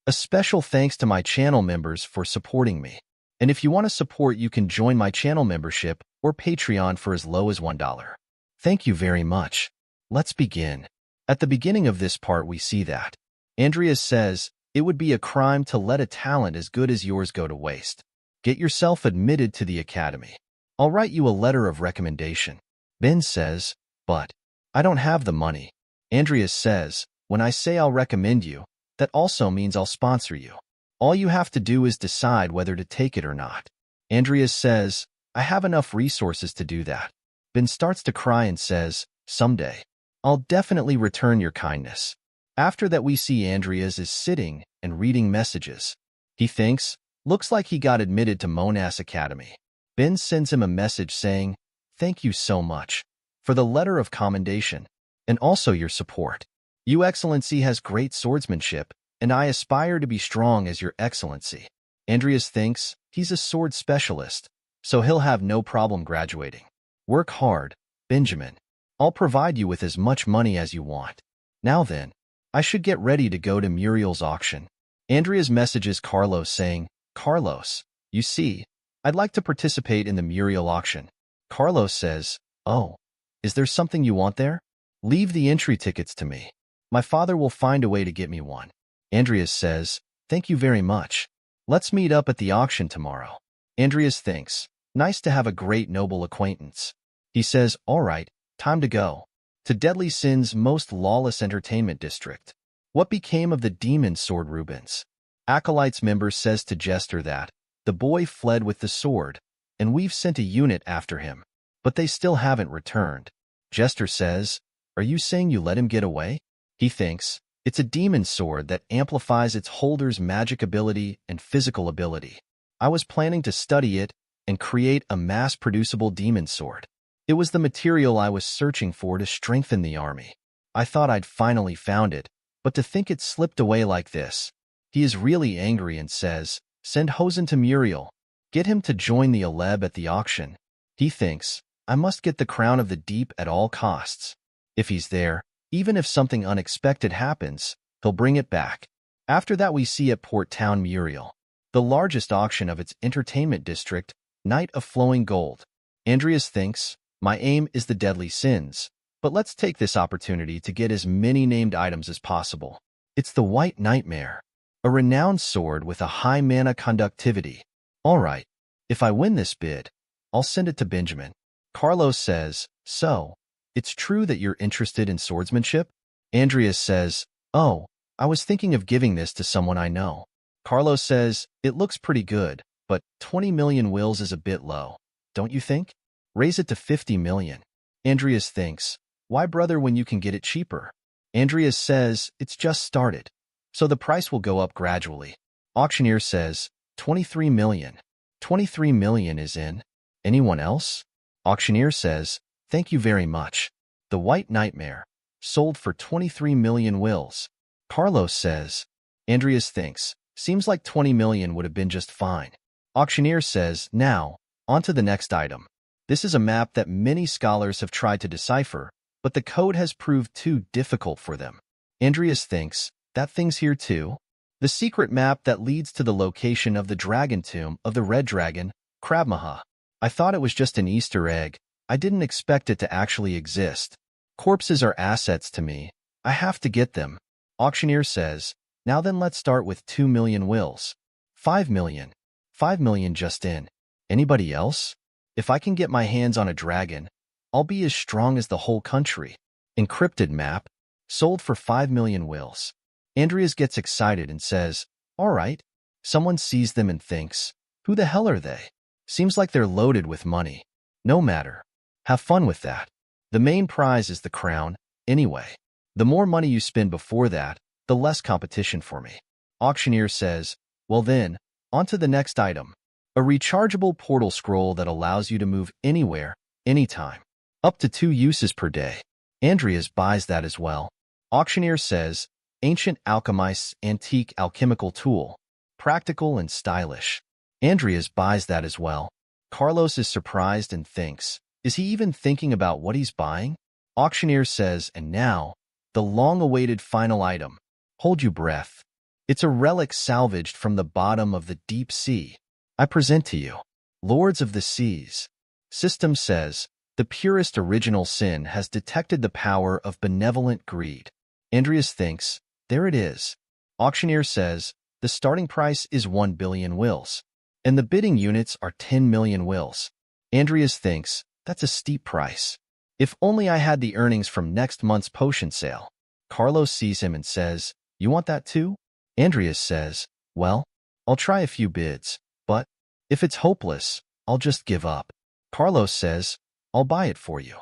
Speaker 2: A special thanks to my channel members for supporting me. And if you want to support, you can join my channel membership or Patreon for as low as $1. Thank you very much. Let's begin. At the beginning of this part, we see that Andreas says, it would be a crime to let a talent as good as yours go to waste. Get yourself admitted to the academy. I'll write you a letter of recommendation. Ben says, but I don't have the money. Andreas says, when I say I'll recommend you, that also means I'll sponsor you. All you have to do is decide whether to take it or not. Andreas says, I have enough resources to do that. Ben starts to cry and says, someday, I'll definitely return your kindness. After that, we see Andreas is sitting and reading messages. He thinks, looks like he got admitted to Mona's Academy. Ben sends him a message saying, thank you so much for the letter of commendation and also your support. Your Excellency has great swordsmanship and I aspire to be strong as your excellency. Andreas thinks he's a sword specialist, so he'll have no problem graduating. Work hard, Benjamin. I'll provide you with as much money as you want. Now then, I should get ready to go to Muriel's auction. Andreas messages Carlos saying, Carlos, you see, I'd like to participate in the Muriel auction. Carlos says, oh, is there something you want there? Leave the entry tickets to me. My father will find a way to get me one. Andreas says, thank you very much. Let's meet up at the auction tomorrow. Andreas thinks, nice to have a great noble acquaintance. He says, all right, time to go. To Deadly Sin's most lawless entertainment district. What became of the demon sword Rubens? Acolytes member says to Jester that the boy fled with the sword, and we've sent a unit after him, but they still haven't returned. Jester says, are you saying you let him get away? He thinks, it's a demon sword that amplifies its holder's magic ability and physical ability. I was planning to study it and create a mass-producible demon sword. It was the material I was searching for to strengthen the army. I thought I'd finally found it, but to think it slipped away like this. He is really angry and says, send Hosen to Muriel. Get him to join the Aleb at the auction. He thinks, I must get the crown of the deep at all costs. If he's there, even if something unexpected happens, he'll bring it back. After that we see at Port Town Muriel, the largest auction of its entertainment district, Night of Flowing Gold. Andreas thinks, my aim is the Deadly Sins, but let's take this opportunity to get as many named items as possible. It's the White Nightmare, a renowned sword with a high mana conductivity. All right, if I win this bid, I'll send it to Benjamin. Carlos says, so, it's true that you're interested in swordsmanship? Andreas says, oh, I was thinking of giving this to someone I know. Carlos says, it looks pretty good, but 20 million wills is a bit low, don't you think? Raise it to 50 million. Andreas thinks, why brother when you can get it cheaper? Andreas says, it's just started, so the price will go up gradually. Auctioneer says, 23 million. 23 million is in. Anyone else? Auctioneer says, thank you very much. The White Nightmare, sold for 23 million wills. Carlos says, Andreas thinks, seems like 20 million would have been just fine. Auctioneer says, now, on to the next item. This is a map that many scholars have tried to decipher, but the code has proved too difficult for them. Andreas thinks, that thing's here too? The secret map that leads to the location of the dragon tomb of the Red Dragon, Krabmaha. I thought it was just an Easter egg. I didn't expect it to actually exist. Corpses are assets to me. I have to get them. Auctioneer says, now then let's start with 2 million wills. 5 million. 5 million just in. Anybody else? If I can get my hands on a dragon, I'll be as strong as the whole country. Encrypted map, sold for 5 million wills. Andreas gets excited and says, all right. Someone sees them and thinks, who the hell are they? Seems like they're loaded with money. No matter. Have fun with that. The main prize is the crown, anyway. The more money you spend before that, the less competition for me. Auctioneer says, well then, on to the next item. A rechargeable portal scroll that allows you to move anywhere, anytime. Up to 2 uses per day. Andreas buys that as well. Auctioneer says, Ancient Alchemist's antique alchemical tool. Practical and stylish. Andreas buys that as well. Carlos is surprised and thinks, is he even thinking about what he's buying? Auctioneer says, and now, the long-awaited final item. Hold your breath. It's a relic salvaged from the bottom of the deep sea. I present to you, Lords of the Seas. System says, the purest original sin has detected the power of benevolent greed. Andreas thinks, there it is. Auctioneer says, the starting price is 1 billion wills, and the bidding units are 10 million wills. Andreas thinks, that's a steep price. If only I had the earnings from next month's potion sale. Carlos sees him and says, you want that too? Andreas says, well, I'll try a few bids. But if it's hopeless, I'll just give up. Carlos says, I'll buy it for you.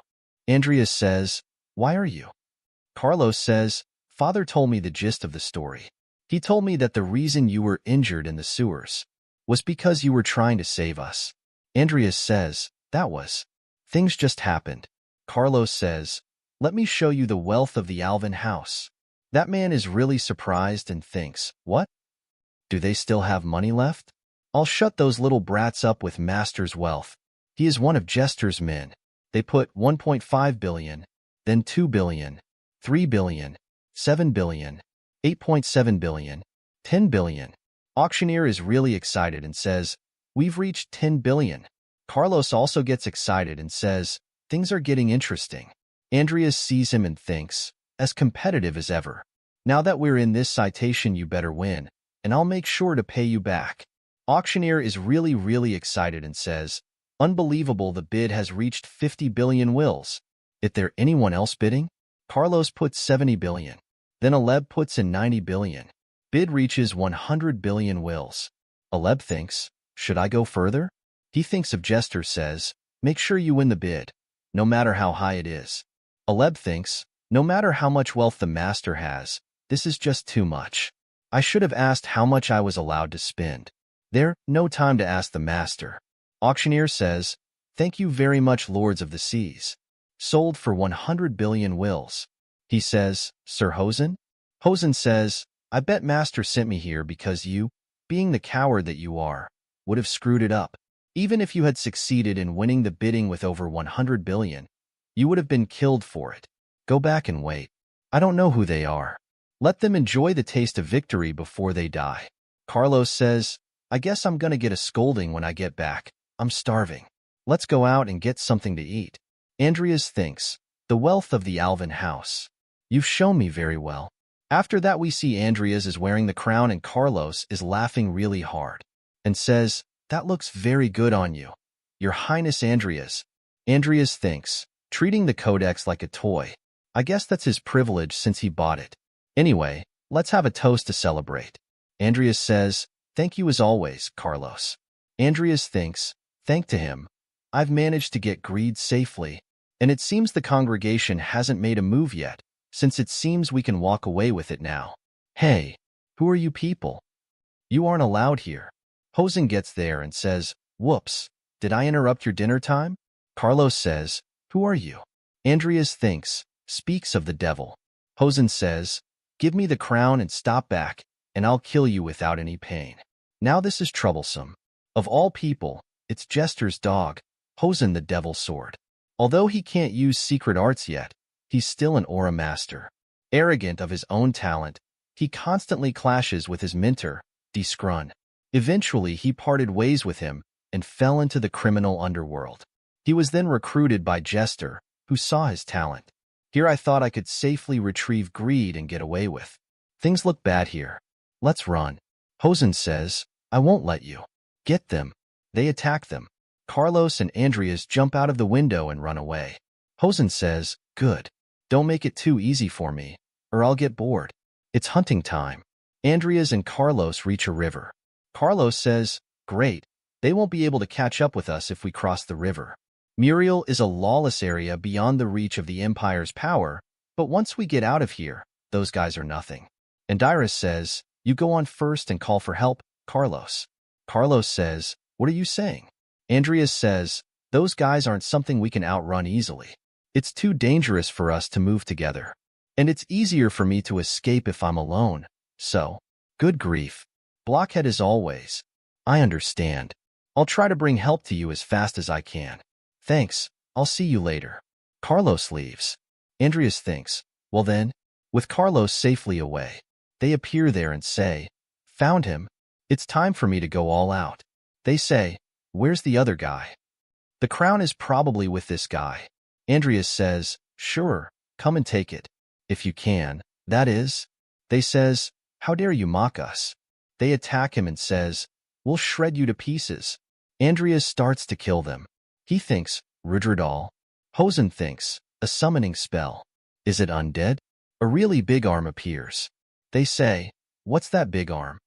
Speaker 2: Andreas says, why are you? Carlos says, Father told me the gist of the story. He told me that the reason you were injured in the sewers was because you were trying to save us. Andreas says, that was. Things just happened. Carlos says, let me show you the wealth of the Alvin house. That man is really surprised and thinks, what? Do they still have money left? I'll shut those little brats up with Master's wealth. He is one of Jester's men. They put 1.5 billion, then 2 billion, 3 billion, 7 billion, 8.7 billion, 10 billion. Auctioneer is really excited and says, we've reached 10 billion. Carlos also gets excited and says, things are getting interesting. Andreas sees him and thinks, as competitive as ever. Now that we're in this citation, you better win, and I'll make sure to pay you back. Auctioneer is really excited and says, unbelievable, the bid has reached 50 billion wills. Is there anyone else bidding? Carlos puts 70 billion. Then Aleb puts in 90 billion. Bid reaches 100 billion wills. Aleb thinks, should I go further? He thinks of Jester, says, make sure you win the bid, no matter how high it is. Aleb thinks, no matter how much wealth the master has, this is just too much. I should have asked how much I was allowed to spend. There, no time to ask the master. Auctioneer says, thank you very much, Lords of the Seas. Sold for 100 billion wills. He says, Sir Hosen? Hosen says, I bet Master sent me here because you, being the coward that you are, would have screwed it up. Even if you had succeeded in winning the bidding with over 100 billion, you would have been killed for it. Go back and wait. I don't know who they are. Let them enjoy the taste of victory before they die. Carlos says, I guess I'm gonna get a scolding when I get back. I'm starving. Let's go out and get something to eat. Andreas thinks, the wealth of the Alvin house. You've shown me very well. After that, we see Andreas is wearing the crown and Carlos is laughing really hard and says, that looks very good on you, Your Highness Andreas. Andreas thinks, treating the codex like a toy. I guess that's his privilege since he bought it. Anyway, let's have a toast to celebrate. Andreas says, thank you as always, Carlos. Andreas thinks, thank to him, I've managed to get greed safely, and it seems the congregation hasn't made a move yet, since it seems we can walk away with it now. Hey, who are you people? You aren't allowed here. Hosen gets there and says, whoops, did I interrupt your dinner time? Carlos says, who are you? Andreas thinks, speaks of the devil. Hosen says, give me the crown and stop back, and I'll kill you without any pain. Now this is troublesome. Of all people, it's Jester's dog, Hosen the Devil's Sword. Although he can't use secret arts yet, he's still an aura master. Arrogant of his own talent, he constantly clashes with his mentor, D. Scrun. Eventually, he parted ways with him and fell into the criminal underworld. He was then recruited by Jester, who saw his talent. Here I thought I could safely retrieve greed and get away with. Things look bad here. Let's run. Hosen says, I won't let you. Get them. They attack them. Carlos and Andreas jump out of the window and run away. Hosen says, good. Don't make it too easy for me, or I'll get bored. It's hunting time. Andreas and Carlos reach a river. Carlos says, great. They won't be able to catch up with us if we cross the river. Muriel is a lawless area beyond the reach of the Empire's power, but once we get out of here, those guys are nothing. Andiris says, you go on first and call for help, Carlos. Carlos says, what are you saying? Andreas says, those guys aren't something we can outrun easily. It's too dangerous for us to move together. And it's easier for me to escape if I'm alone. So, good grief. Blockhead as always. I understand. I'll try to bring help to you as fast as I can. Thanks, I'll see you later. Carlos leaves. Andreas thinks, well then, with Carlos safely away, they appear there and say, found him. It's time for me to go all out. They say, where's the other guy? The crown is probably with this guy. Andreas says, sure, come and take it. If you can, that is. They says, how dare you mock us? They attack him and says, we'll shred you to pieces. Andreas starts to kill them. He thinks, Rudradal. Hosen thinks, a summoning spell. Is it undead? A really big arm appears. They say, what's that big arm?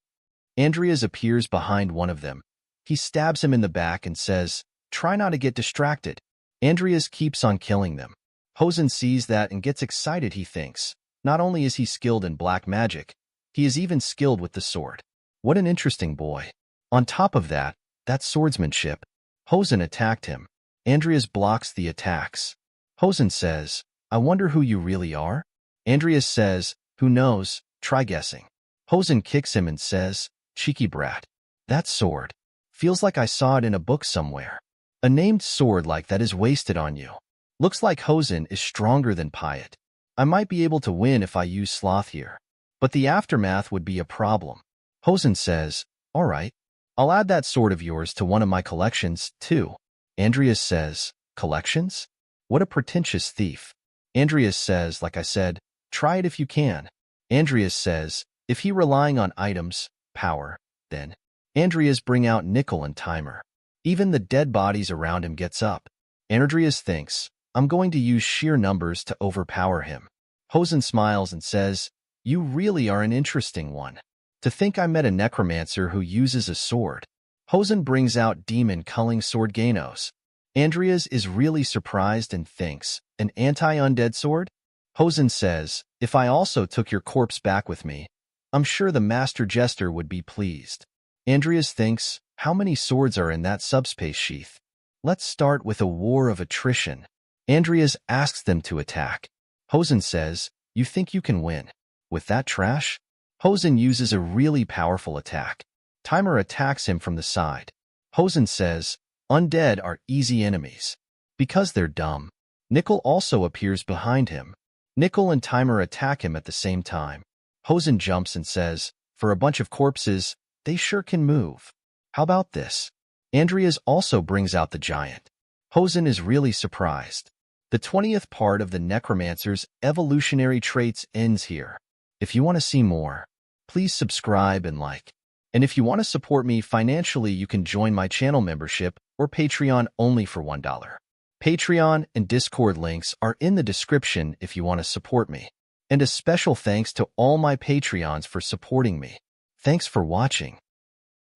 Speaker 2: Andreas appears behind one of them. He stabs him in the back and says, try not to get distracted. Andreas keeps on killing them. Hosen sees that and gets excited. He thinks, not only is he skilled in black magic, he is even skilled with the sword. What an interesting boy. On top of that, that's swordsmanship. Hosen attacked him. Andreas blocks the attacks. Hosen says, I wonder who you really are? Andreas says, Who knows? Try guessing. Hosen kicks him and says, cheeky brat. That sword. Feels like I saw it in a book somewhere. A named sword like that is wasted on you. Looks like Hosen is stronger than Pyatt. I might be able to win if I use Sloth here. But the aftermath would be a problem. Hosen says, all right. I'll add that sword of yours to one of my collections, too. Andreas says, collections? What a pretentious thief. Andreas says, like I said, try it if you can. Andreas says, if he relying on items, power, then. Andreas bring out Nickel and Timer. Even the dead bodies around him gets up. Andreas thinks, I'm going to use sheer numbers to overpower him. Hosen smiles and says, you really are an interesting one. To think I met a necromancer who uses a sword. Hosen brings out demon culling sword Ganos. Andreas is really surprised and thinks, an anti-undead sword? Hosen says, if I also took your corpse back with me, I'm sure the master jester would be pleased. Andreas thinks, how many swords are in that subspace sheath? Let's start with a war of attrition. Andreas asks them to attack. Hosen says, you think you can win? With that trash? Hosen uses a really powerful attack. Timer attacks him from the side. Hosen says, undead are easy enemies. Because they're dumb. Nickel also appears behind him. Nickel and Timer attack him at the same time. Hosen jumps and says, for a bunch of corpses, they sure can move. How about this? Andreas also brings out the giant. Hosen is really surprised. The 20th part of the Necromancer's evolutionary traits ends here. If you want to see more, please subscribe and like. And if you want to support me financially, you can join my channel membership or Patreon only for $1. Patreon and Discord links are in the description if you want to support me. And a special thanks to all my Patreons for supporting me. Thanks for watching.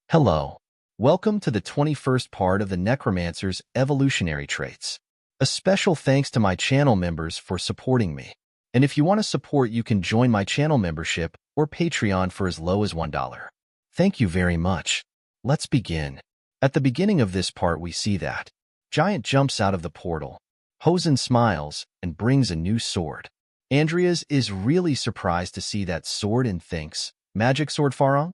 Speaker 2: Hello. Welcome to the 21st part of the Necromancer's evolutionary traits. A special thanks to my channel members for supporting me. And if you want to support, you can join my channel membership or Patreon for as low as $1. Thank you very much. Let's begin. At the beginning of this part, we see that Giant jumps out of the portal. Hosen smiles and brings a new sword. Andreas is really surprised to see that sword and thinks, magic sword Farong?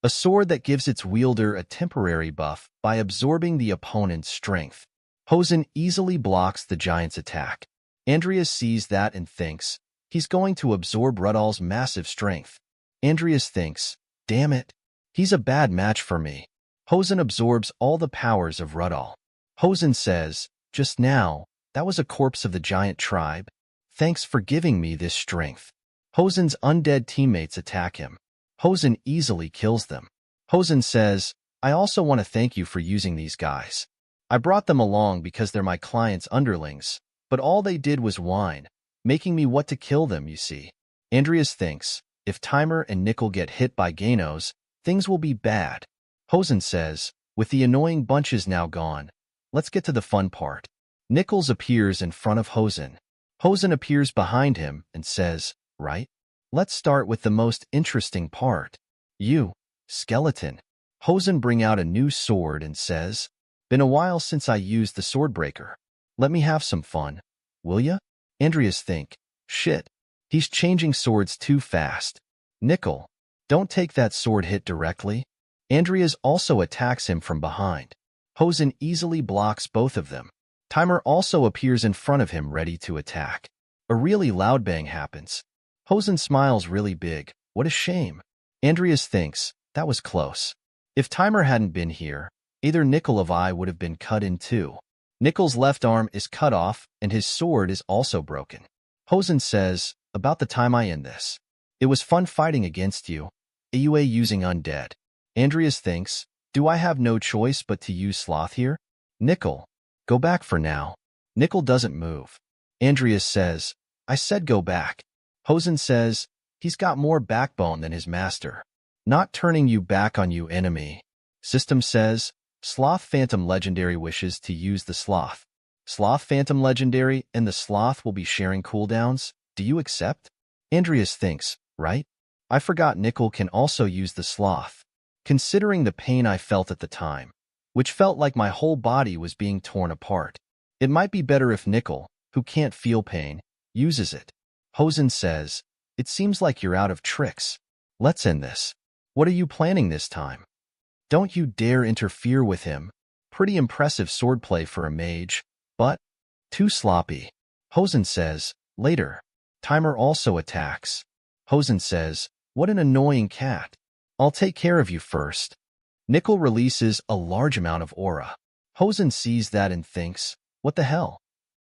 Speaker 2: A sword that gives its wielder a temporary buff by absorbing the opponent's strength. Hosen easily blocks the giant's attack. Andreas sees that and thinks, he's going to absorb Rudol's massive strength. Andreas thinks, damn it, he's a bad match for me. Hosen absorbs all the powers of Rudol. Hosen says, just now, that was a corpse of the giant tribe. Thanks for giving me this strength. Hosen's undead teammates attack him. Hosen easily kills them. Hosen says, I also want to thank you for using these guys. I brought them along because they're my client's underlings, but all they did was whine, making me want to kill them, you see. Andreas thinks, if Timer and Nickel get hit by Ganos, things will be bad. Hosen says, with the annoying bunches now gone, let's get to the fun part. Nichols appears in front of Hosen. Hosen appears behind him and says, right? Let's start with the most interesting part. You, skeleton. Hosen bring out a new sword and says, been a while since I used the sword breaker. Let me have some fun, will ya? Andreas think, shit, he's changing swords too fast. Nickel, don't take that sword hit directly. Andreas also attacks him from behind. Hosen easily blocks both of them. Timer also appears in front of him ready to attack. A really loud bang happens. Hosen smiles really big. What a shame. Andreas thinks, that was close. If Timer hadn't been here, either Nickel of I would have been cut in two. Nickel's left arm is cut off and his sword is also broken. Hosen says, about the time I end this. It was fun fighting against you. AUA using undead. Andreas thinks, do I have no choice but to use Sloth here? Nickel, go back for now. Nickel doesn't move. Andreas says, I said go back. Hosen says, he's got more backbone than his master. Not turning you back on you, enemy. System says, Sloth Phantom Legendary wishes to use the Sloth. Sloth Phantom Legendary and the Sloth will be sharing cooldowns. Do you accept? Andreas thinks, right? I forgot Nickel can also use the Sloth. Considering the pain I felt at the time, which felt like my whole body was being torn apart, it might be better if Nickel, who can't feel pain, uses it. Hosen says, It seems like you're out of tricks. Let's end this. What are you planning this time? Don't you dare interfere with him. Pretty impressive swordplay for a mage, but too sloppy. Hosen says, later. Timer also attacks. Hosen says, what an annoying cat. I'll take care of you first. Nickel releases a large amount of aura. Hosen sees that and thinks, what the hell?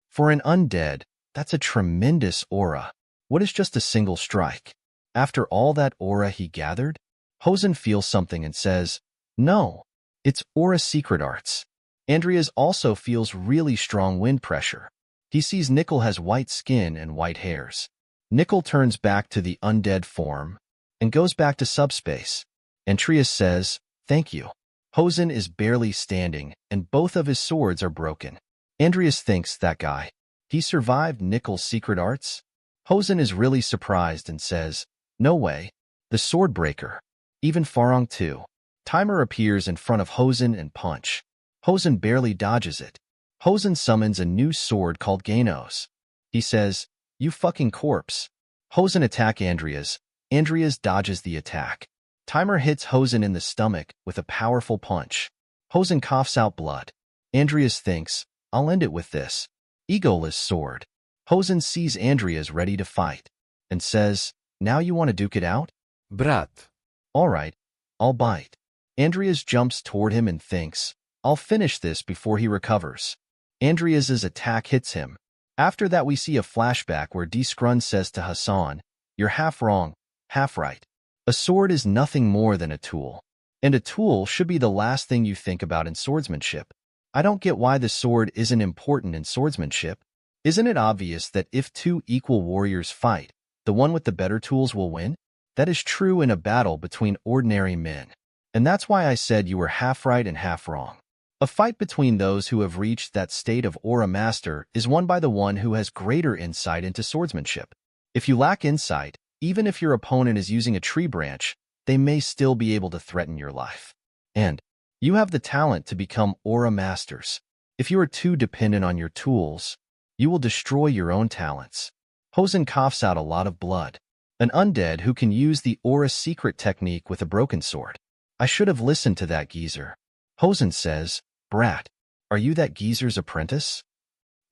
Speaker 2: For an undead, that's a tremendous aura. What is just a single strike? After all that aura he gathered? Hosen feels something and says, no, it's aura secret arts. Andreas also feels really strong wind pressure. He sees Nickel has white skin and white hairs. Nickel turns back to the undead form and goes back to subspace. Andreas says, thank you. Hosen is barely standing and both of his swords are broken. Andreas thinks, that guy, he survived Nickel's secret arts? Hosen is really surprised and says, no way. The sword breaker. Even Farong too. Timer appears in front of Hosen and punch. Hosen barely dodges it. Hosen summons a new sword called Ganos. He says, you fucking corpse. Hosen attack Andreas. Andreas dodges the attack. Timer hits Hosen in the stomach with a powerful punch. Hosen coughs out blood. Andreas thinks, I'll end it with this. Egoless sword. Hosen sees Andreas ready to fight and says, now you want to duke it out?
Speaker 3: Brat.
Speaker 2: All right, I'll bite. Andreas jumps toward him and thinks, I'll finish this before he recovers. Andreas's attack hits him. After that we see a flashback where D-Scrun says to Hassan, you're half wrong, half right. A sword is nothing more than a tool. And a tool should be the last thing you think about in swordsmanship. I don't get why the sword isn't important in swordsmanship. Isn't it obvious that if two equal warriors fight, the one with the better tools will win? That is true in a battle between ordinary men. And that's why I said you were half right and half wrong. A fight between those who have reached that state of Aura Master is won by the one who has greater insight into swordsmanship. If you lack insight, even if your opponent is using a tree branch, they may still be able to threaten your life. And you have the talent to become Aura Masters. If you are too dependent on your tools, you will destroy your own talents. Hosen coughs out a lot of blood. An undead who can use the Aura secret technique with a broken sword. I should have listened to that geezer. Hosen says, Brat, are you that geezer's apprentice?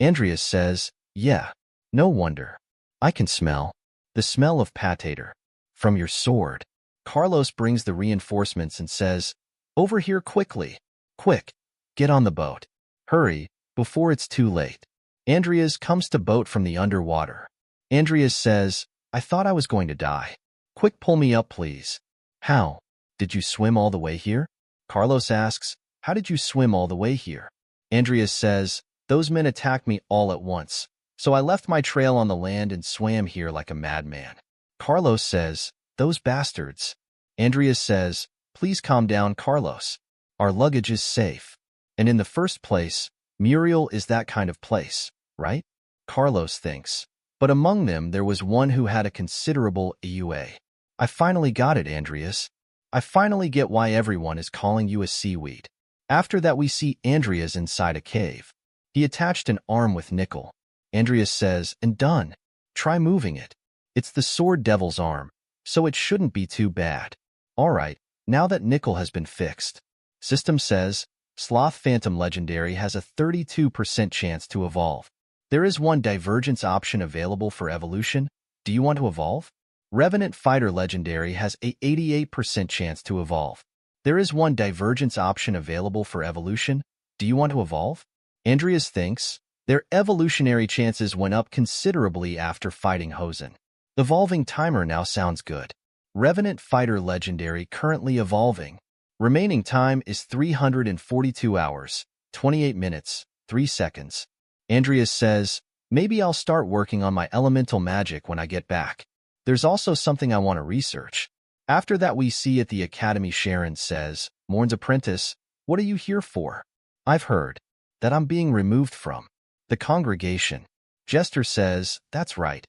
Speaker 2: Andreas says, yeah, no wonder. I can smell the smell of potato from your sword. Carlos brings the reinforcements and says, over here quickly. Quick, get on the boat. Hurry, before it's too late. Andreas comes to boat from the underwater. Andreas says, I thought I was going to die. Quick, pull me up, please. How? Did you swim all the way here? Carlos asks, how did you swim all the way here? Andreas says, those men attacked me all at once, so I left my trail on the land and swam here like a madman. Carlos says, those bastards. Andreas says, please calm down, Carlos. Our luggage is safe. And in the first place, Muriel is that kind of place, right? Carlos thinks. But among them there was one who had a considerable EUA. I finally got it, Andreas. I finally get why everyone is calling you a seaweed. After that we see Andreas inside a cave. He attached an arm with Nickel. Andreas says, and done. Try moving it. It's the sword devil's arm, so it shouldn't be too bad. All right, now that Nickel has been fixed. System says, Sloth Phantom Legendary has a 32% chance to evolve. There is one divergence option available for evolution. Do you want to evolve? Revenant Fighter Legendary has a 88% chance to evolve. There is one divergence option available for evolution. Do you want to evolve? Andreas thinks. Their evolutionary chances went up considerably after fighting Hosen. Evolving timer now sounds good. Revenant Fighter Legendary currently evolving. Remaining time is 342 hours, 28 minutes, 3 seconds. Andreas says, maybe I'll start working on my elemental magic when I get back. There's also something I want to research. After that we see at the academy Sharon says, Morn's apprentice, what are you here for? I've heard that I'm being removed from the congregation. Jester says, that's right.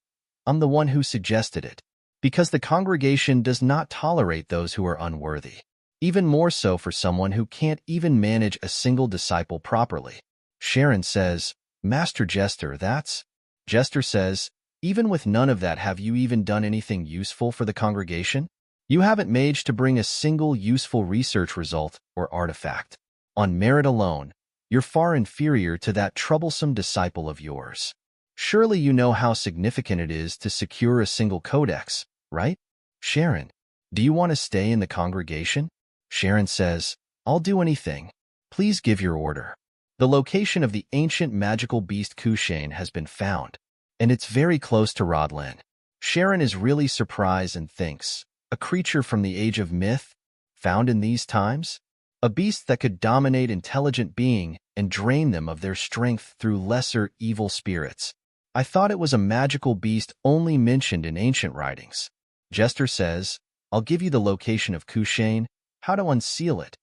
Speaker 2: I'm the one who suggested it. Because the congregation does not tolerate those who are unworthy. Even more so for someone who can't even manage a single disciple properly. Sharon says, Master Jester, that's... Jester says, Even with none of that, have you even done anything useful for the congregation? You haven't managed to bring a single useful research result or artifact. On merit alone, you're far inferior to that troublesome disciple of yours. Surely you know how significant it is to secure a single codex, right? Sharon, do you want to stay in the congregation? Sharon says, I'll do anything. Please give your order. The location of the ancient magical beast Kushane has been found, and it's very close to Rodland. Sharon is really surprised and thinks, a creature from the age of myth, found in these times? A beast that could dominate intelligent being and drain them of their strength through lesser evil spirits. I thought it was a magical beast only mentioned in ancient writings. Jester says, I'll give you the location of Kushane, how to unseal it,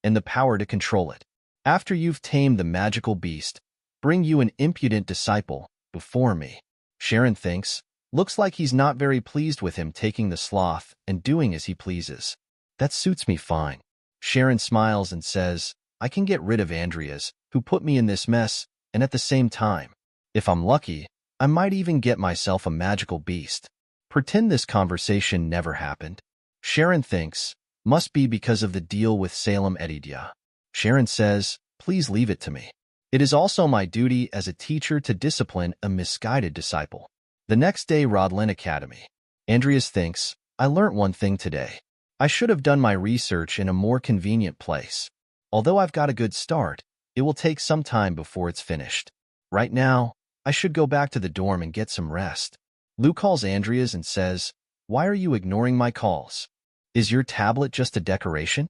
Speaker 2: and the power to control it. After you've tamed the magical beast, bring you an impudent disciple before me. Sharon thinks, looks like he's not very pleased with him taking the sloth and doing as he pleases. That suits me fine. Sharon smiles and says, I can get rid of Andreas, who put me in this mess, and at the same time, if I'm lucky, I might even get myself a magical beast. Pretend this conversation never happened. Sharon thinks, must be because of the deal with Salem Edidia. Sharon says, please leave it to me. It is also my duty as a teacher to discipline a misguided disciple. The next day, Rodlin Academy. Andreas thinks, I learnt one thing today. I should have done my research in a more convenient place. Although I've got a good start, it will take some time before it's finished. Right now, I should go back to the dorm and get some rest. Lou calls Andreas and says, why are you ignoring my calls? Is your tablet just a decoration?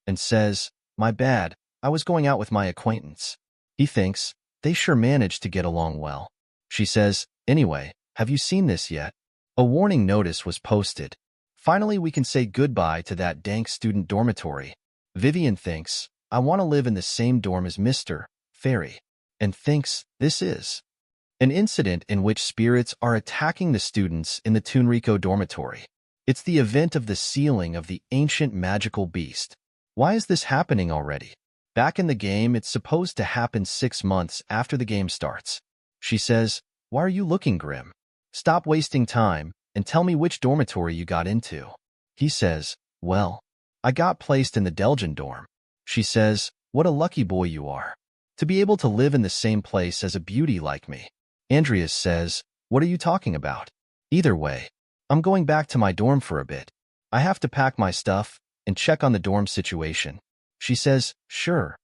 Speaker 2: And says, my bad, I was going out with my acquaintance. He thinks, they sure managed to get along well. She says, anyway, have you seen this yet? A warning notice was posted. Finally, we can say goodbye to that dank student dormitory. Vivian thinks, I want to live in the same dorm as Mr. Fairy, and thinks this is an incident in which spirits are attacking the students in the Toonrico dormitory. It's the event of the sealing of the ancient magical beast. Why is this happening already? Back in the game, it's supposed to happen 6 months after the game starts. She says, why are you looking grim? Stop wasting time and tell me which dormitory you got into. He says, well, I got placed in the Delgian dorm. She says, what a lucky boy you are, to be able to live in the same place as a beauty like me. Andreas says, what are you talking about? Either way, I'm going back to my dorm for a bit. I have to pack my stuff and check on the dorm situation. She says, sure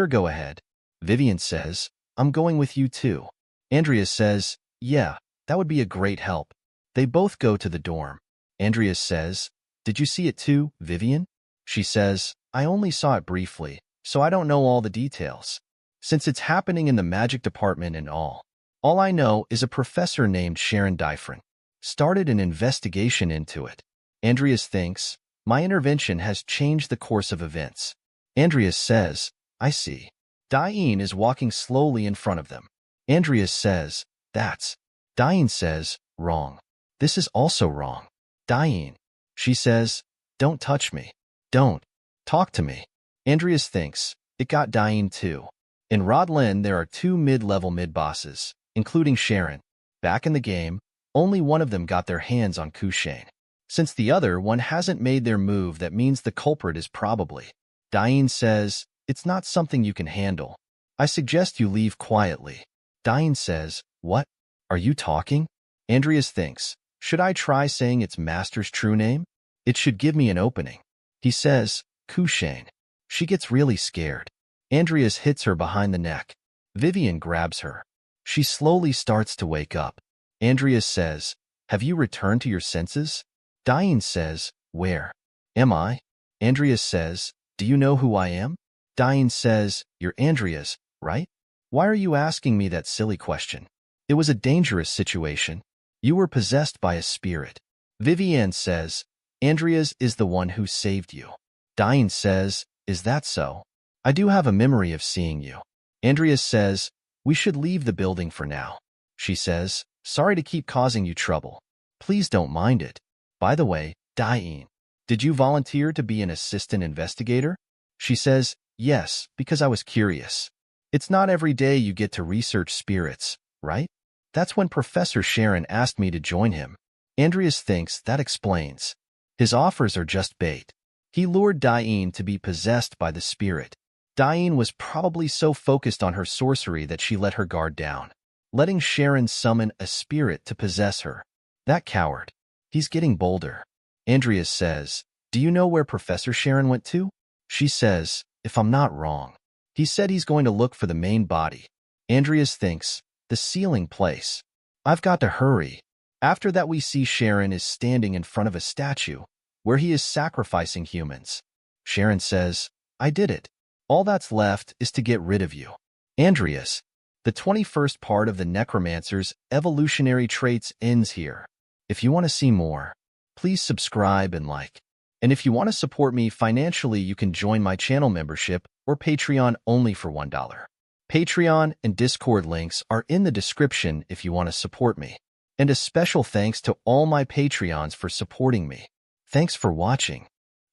Speaker 2: go ahead. Vivian says, I'm going with you too. Andreas says, yeah, that would be a great help. They both go to the dorm. Andreas says, did you see it too, Vivian? She says, I only saw it briefly, so I don't know all the details. Since it's happening in the magic department and all I know is a professor named Sharon Dyfrin started an investigation into it. Andreas thinks, my intervention has changed the course of events. Andreas says, I see. Diane is walking slowly in front of them. Andreas says, that's. Diane says, wrong. This is also wrong. Diane. She says, don't touch me. Don't. Talk to me. Andreas thinks, it got Diane too. In Rodlin, there are 2 mid-level mid-bosses, including Sharon. Back in the game, only one of them got their hands on Kushane. Since the other one hasn't made their move, that means the culprit is probably. Diane says, it's not something you can handle. I suggest you leave quietly. Diane says, what? Are you talking? Andreas thinks, should I try saying its master's true name? It should give me an opening. He says, Kushane. She gets really scared. Andreas hits her behind the neck. Vivian grabs her. She slowly starts to wake up. Andreas says, have you returned to your senses? Diane says, where am I? Andreas says, do you know who I am? Diane says, you're Andreas, right? Why are you asking me that silly question? It was a dangerous situation. You were possessed by a spirit. Vivian says, Andreas is the one who saved you. Diane says, is that so? I do have a memory of seeing you. Andreas says, we should leave the building for now. She says, sorry to keep causing you trouble. Please don't mind it. By the way, Diane, did you volunteer to be an assistant investigator? She says, yes, because I was curious. It's not every day you get to research spirits, right? That's when Professor Sharon asked me to join him. Andreas thinks that explains. His offers are just bait. He lured Diane to be possessed by the spirit. Diane was probably so focused on her sorcery that she let her guard down, letting Sharon summon a spirit to possess her. That coward. He's getting bolder. Andreas says, "Do you know where Professor Sharon went to?" She says, "If I'm not wrong. He said he's going to look for the main body." Andreas thinks, the sealing place. I've got to hurry. After that we see Sharon is standing in front of a statue, where he is sacrificing humans. Sharon says, "I did it. All that's left is to get rid of you." Andreas. The 21st part of the Necromancer's Evolutionary Traits ends here. If you want to see more, please subscribe and like. And if you want to support me financially, you can join my channel membership or Patreon only for $1. Patreon and Discord links are in the description if you want to support me. And a special thanks to all my Patreons for supporting me. Thanks for watching.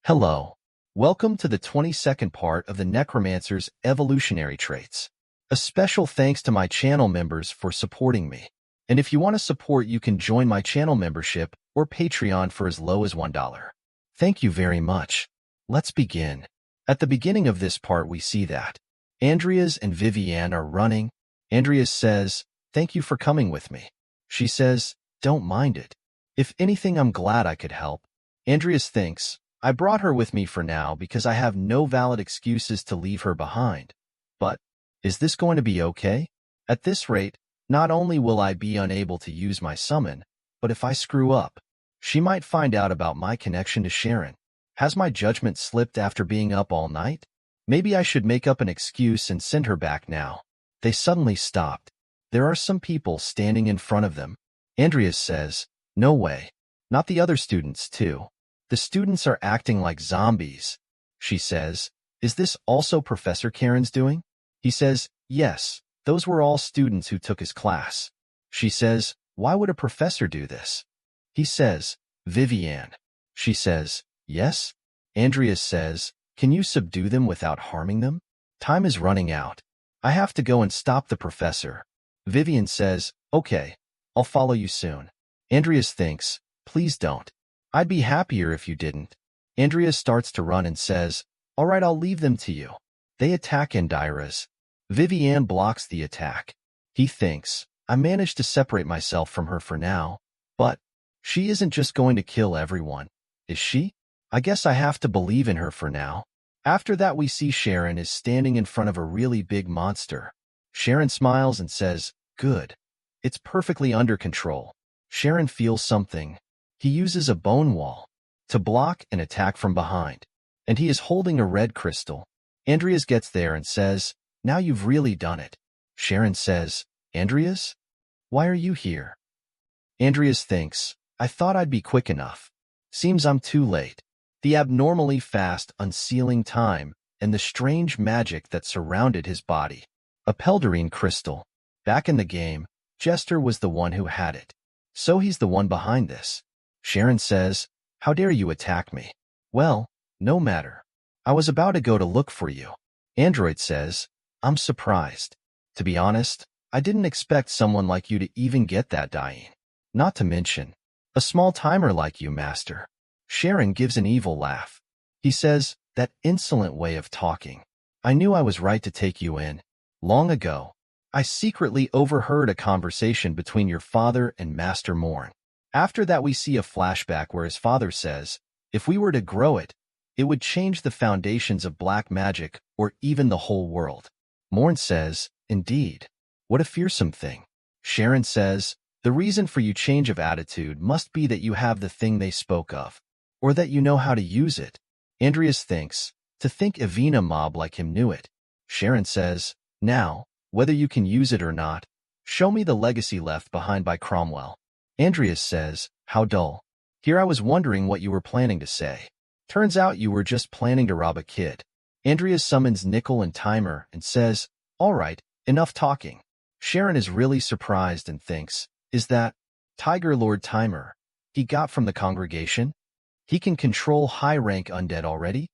Speaker 2: Hello. Welcome to the 22nd part of the Necromancer's Evolutionary Traits. A special thanks to my channel members for supporting me. And if you want to support, you can join my channel membership or Patreon for as low as $1. Thank you very much. Let's begin. At the beginning of this part, we see that Andreas and Vivienne are running. Andreas says, "Thank you for coming with me." She says, "Don't mind it. If anything, I'm glad I could help." Andreas thinks, "I brought her with me for now because I have no valid excuses to leave her behind. But is this going to be okay? At this rate, not only will I be unable to use my summon, but if I screw up, she might find out about my connection to Sharon. Has my judgment slipped after being up all night? Maybe I should make up an excuse and send her back now." They suddenly stopped. There are some people standing in front of them. Andreas says, "No way. Not the other students, too. The students are acting like zombies." She says, "Is this also Professor Karen's doing?" He says, "Yes, those were all students who took his class." She says, "Why would a professor do this?" He says, "Vivienne." She says, "Yes." Andreas says, "Can you subdue them without harming them? Time is running out. I have to go and stop the professor." Vivienne says, "Okay, I'll follow you soon." Andreas thinks, "Please don't. I'd be happier if you didn't." Andreas starts to run and says, "All right, I'll leave them to you." They attack Indira's. Vivienne blocks the attack. He thinks, "I managed to separate myself from her for now. But she isn't just going to kill everyone, is she? I guess I have to believe in her for now." After that we see Sharon is standing in front of a really big monster. Sharon smiles and says, "Good. It's perfectly under control." Sharon feels something. He uses a bone wall to block an attack from behind, and he is holding a red crystal. Andreas gets there and says, "Now you've really done it." Sharon says, "Andreas? Why are you here?" Andreas thinks, "I thought I'd be quick enough. Seems I'm too late." The abnormally fast unsealing time and the strange magic that surrounded his body. A Peldarine crystal. Back in the game, Jester was the one who had it. So he's the one behind this. Sharon says, "How dare you attack me?" "Well, no matter. I was about to go to look for you." Android says, "I'm surprised. To be honest, I didn't expect someone like you to even get that dying. Not to mention, a small timer like you, Master." Sharon gives an evil laugh. He says, "That insolent way of talking. I knew I was right to take you in. Long ago, I secretly overheard a conversation between your father and Master Morn." After that we see a flashback where his father says, "If we were to grow it, it would change the foundations of black magic or even the whole world." Morn says, "Indeed. What a fearsome thing." Sharon says, "The reason for your change of attitude must be that you have the thing they spoke of, or that you know how to use it." Andreas thinks, "To think Evina mob like him knew it." Sharon says, "Now, whether you can use it or not, show me the legacy left behind by Cromwell." Andreas says, "How dull. Here I was wondering what you were planning to say. Turns out you were just planning to rob a kid." Andreas summons Nickel and Timer and says, "All right, enough talking." Sharon is really surprised and thinks, "Is that Tiger Lord Timer he got from the congregation? He can control high-rank undead already?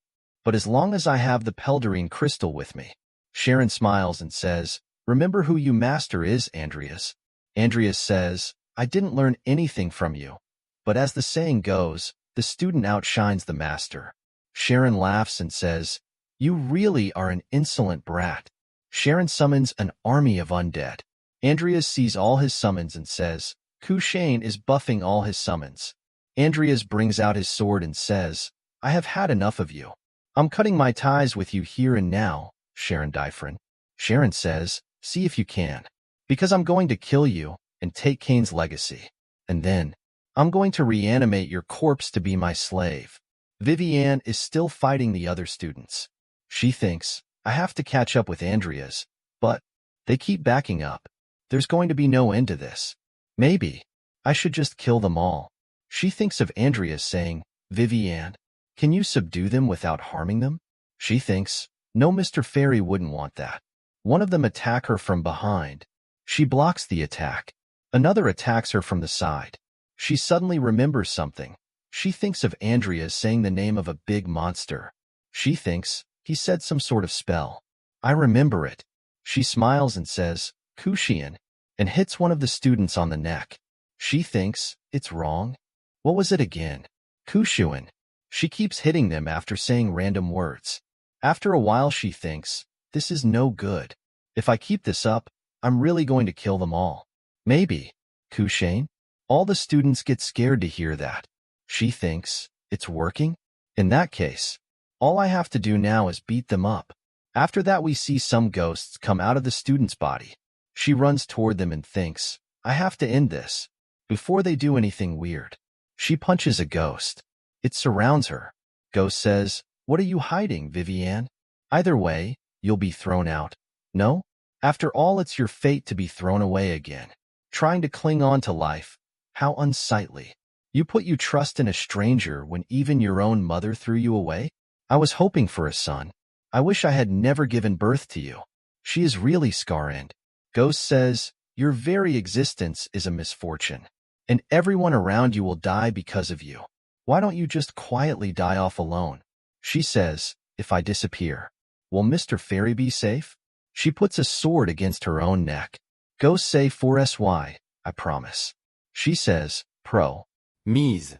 Speaker 2: But as long as I have the Peldarine crystal with me." Sharon smiles and says, "Remember who you master is, Andreas." Andreas says, I didn't learn anything from you. But as the saying goes, the student outshines the master. Sharon laughs and says, you really are an insolent brat. Sharon summons an army of undead. Andreas sees all his summons and says, Kushane is buffing all his summons. Andreas brings out his sword and says, I have had enough of you. I'm cutting my ties with you here and now, Sharon Dyfrin. Sharon says, see if you can. Because I'm going to kill you and take Kane's legacy. And then, I'm going to reanimate your corpse to be my slave. Vivienne is still fighting the other students. She thinks, I have to catch up with Andreas, but they keep backing up. There's going to be no end to this. Maybe I should just kill them all. She thinks of Andreas saying, Vivienne, can you subdue them without harming them? She thinks, no, Mr. Fairy wouldn't want that. One of them attack her from behind. She blocks the attack. Another attacks her from the side. She suddenly remembers something. She thinks of Andreas saying the name of a big monster. She thinks he said some sort of spell. I remember it. She smiles and says, Kushian, and hits one of the students on the neck. She thinks it's wrong. What was it again? Kushuan. She keeps hitting them after saying random words. After a while she thinks, this is no good. If I keep this up, I'm really going to kill them all. Maybe. Kushane? All the students get scared to hear that. She thinks, it's working? In that case, all I have to do now is beat them up. After that we see some ghosts come out of the student's body. She runs toward them and thinks, I have to end this before they do anything weird. She punches a ghost. It surrounds her. Ghost says, what are you hiding, Vivienne? Either way, you'll be thrown out. No? After all, it's your fate to be thrown away again. Trying to cling on to life. How unsightly. You put your trust in a stranger when even your own mother threw you away? I was hoping for a son. I wish I had never given birth to you. She is really scar-end. Ghost says, your very existence is a misfortune, and everyone around you will die because of you. Why don't you just quietly die off alone? She says, if I disappear, will Mr. Fairy be safe? She puts a sword against her own neck. Ghost say for SY, I promise. She says, pro.
Speaker 3: Mise.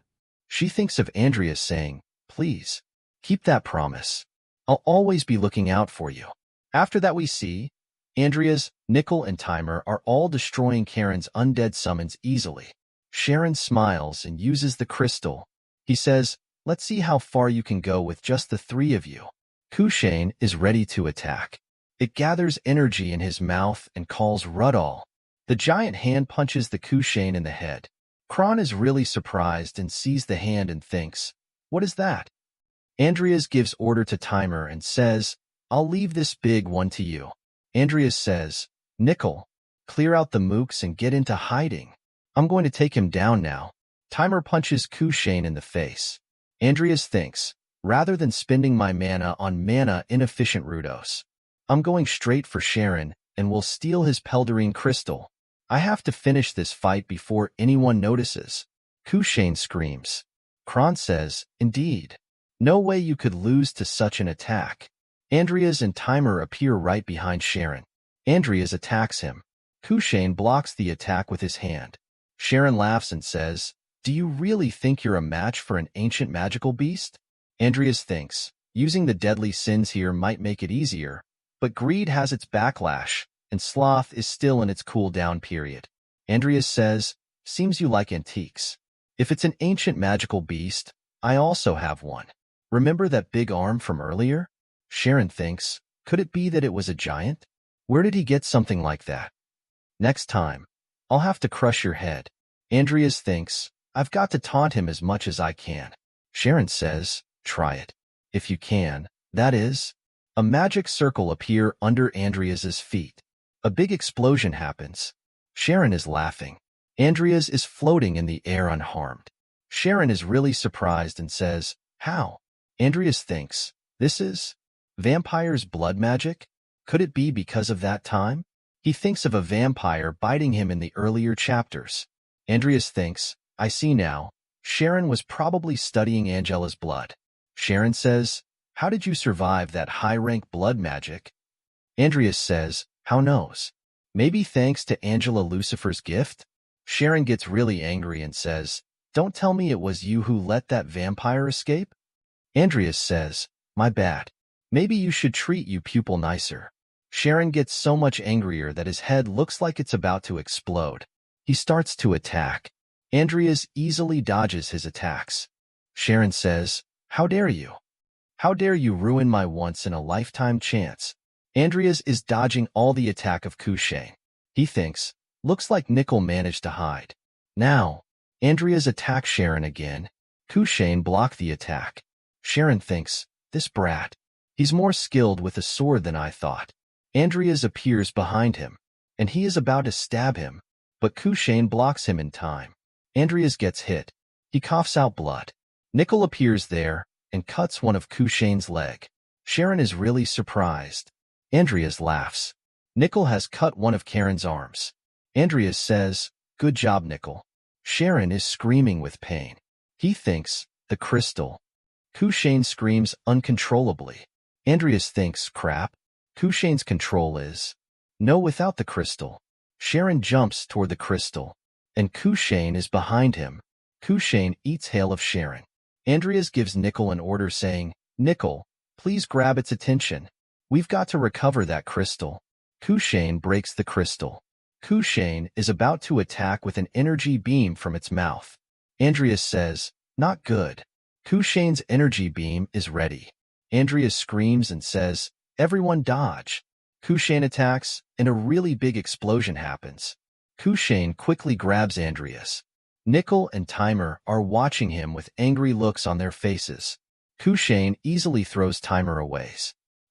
Speaker 2: She thinks of Andreas saying, please, keep that promise. I'll always be looking out for you. After that we see, Andreas, Nickel, and Timer are all destroying Karen's undead summons easily. Sharon smiles and uses the crystal. He says, let's see how far you can go with just the three of you. Kushane is ready to attack. It gathers energy in his mouth and calls Rudall. The giant hand punches the Kushane in the head. Kron is really surprised and sees the hand and thinks, what is that? Andreas gives order to Timer and says, I'll leave this big one to you. Andreas says, Nickel, clear out the mooks and get into hiding. I'm going to take him down now. Timer punches Kushane in the face. Andreas thinks, rather than spending my mana on mana inefficient Rudos, I'm going straight for Sharon and will steal his Peldarine crystal. I have to finish this fight before anyone notices. Kushane screams. Kron says, indeed. No way you could lose to such an attack. Andreas and Timer appear right behind Sharon. Andreas attacks him. Kushane blocks the attack with his hand. Sharon laughs and says, do you really think you're a match for an ancient magical beast? Andreas thinks, using the deadly sins here might make it easier, but greed has its backlash, and sloth is still in its cool-down period. Andreas says, seems you like antiques. If it's an ancient magical beast, I also have one. Remember that big arm from earlier? Sharon thinks, could it be that it was a giant? Where did he get something like that? Next time, I'll have to crush your head. Andreas thinks, I've got to taunt him as much as I can. Sharon says, try it. If you can, that is. A magic circle appears under Andreas's feet. A big explosion happens. Sharon is laughing. Andreas is floating in the air unharmed. Sharon is really surprised and says, how? Andreas thinks, this is vampire's blood magic? Could it be because of that time? He thinks of a vampire biting him in the earlier chapters. Andreas thinks, I see now. Sharon was probably studying Angela's blood. Sharon says, how did you survive that high-rank blood magic? Andreas says, how knows? Maybe thanks to Angela Lucifer's gift? Sharon gets really angry and says, "Don't tell me it was you who let that vampire escape?" Andreas says, "My bad. Maybe you should treat your pupil nicer." Sharon gets so much angrier that his head looks like it's about to explode. He starts to attack. Andreas easily dodges his attacks. Sharon says, "How dare you? How dare you ruin my once-in-a-lifetime chance?" Andreas is dodging all the attack of Kushane. He thinks, looks like Nickel managed to hide. Now, Andreas attacks Sharon again. Kushane blocked the attack. Sharon thinks, this brat. He's more skilled with a sword than I thought. Andreas appears behind him, and he is about to stab him, but Kushane blocks him in time. Andreas gets hit. He coughs out blood. Nickel appears there and cuts one of Kushane's leg. Sharon is really surprised. Andreas laughs. Nickel has cut one of Karen's arms. Andreas says, "Good job, Nickel." Sharon is screaming with pain. He thinks, the crystal. Kushane screams uncontrollably. Andreas thinks, crap. Kushane's control is. No, without the crystal. Sharon jumps toward the crystal, and Kushane is behind him. Kushane eats Hail of Sharon. Andreas gives Nickel an order saying, "Nickel, please grab its attention. We've got to recover that crystal." Kushane breaks the crystal. Kushane is about to attack with an energy beam from its mouth. Andreas says, "Not good." Kushane's energy beam is ready. Andreas screams and says, "Everyone dodge." Kushane attacks, and a really big explosion happens. Kushane quickly grabs Andreas. Nickel and Timer are watching him with angry looks on their faces. Kushane easily throws Timer away.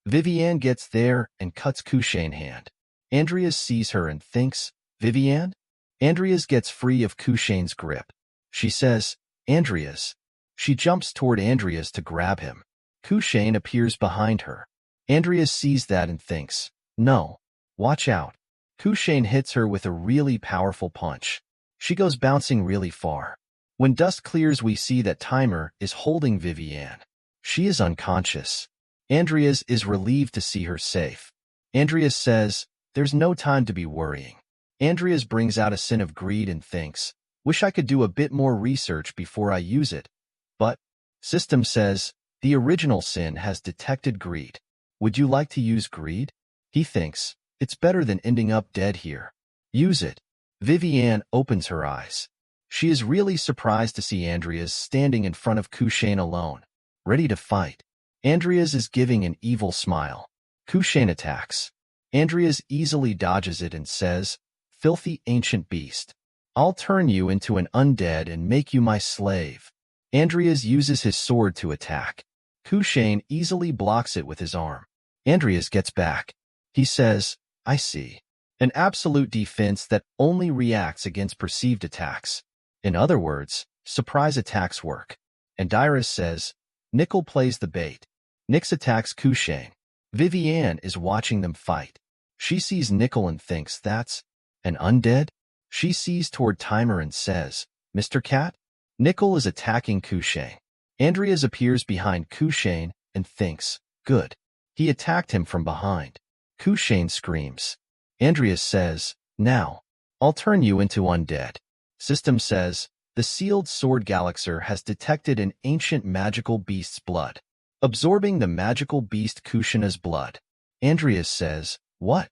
Speaker 2: Vivienne gets there and cuts Kushane's hand. Andreas sees her and thinks, "Vivienne?" Andreas gets free of Kushane's grip. She says, "Andreas." She jumps toward Andreas to grab him. Kushane appears behind her. Andreas sees that and thinks, "No. Watch out." Kushane hits her with a really powerful punch. She goes bouncing really far. When dust clears, we see that Timer is holding Vivienne. She is unconscious. Andreas is relieved to see her safe. Andreas says, "There's no time to be worrying." Andreas brings out a sin of greed and thinks, "Wish I could do a bit more research before I use it." But, System says, the original sin has detected greed. Would you like to use greed? He thinks, it's better than ending up dead here. Use it. Vivienne opens her eyes. She is really surprised to see Andreas standing in front of Kushane alone, ready to fight. Andreas is giving an evil smile. Kushane attacks. Andreas easily dodges it and says, "Filthy ancient beast. I'll turn you into an undead and make you my slave." Andreas uses his sword to attack. Kushane easily blocks it with his arm. Andreas gets back. He says, "I see. An absolute defense that only reacts against perceived attacks. In other words, surprise attacks work." And Dyrus says, "Nickel plays the bait." Nyx attacks Kushane. Vivienne is watching them fight. She sees Nickel and thinks that's an undead. She sees toward Timer and says, "Mr. Cat?" Nickel is attacking Kushane. Andreas appears behind Kushane and thinks, good. He attacked him from behind. Kushane screams. Andreas says, "Now, I'll turn you into undead." System says, the sealed sword Galaxer has detected an ancient magical beast's blood, absorbing the magical beast Kushana's blood. Andreas says, "What?"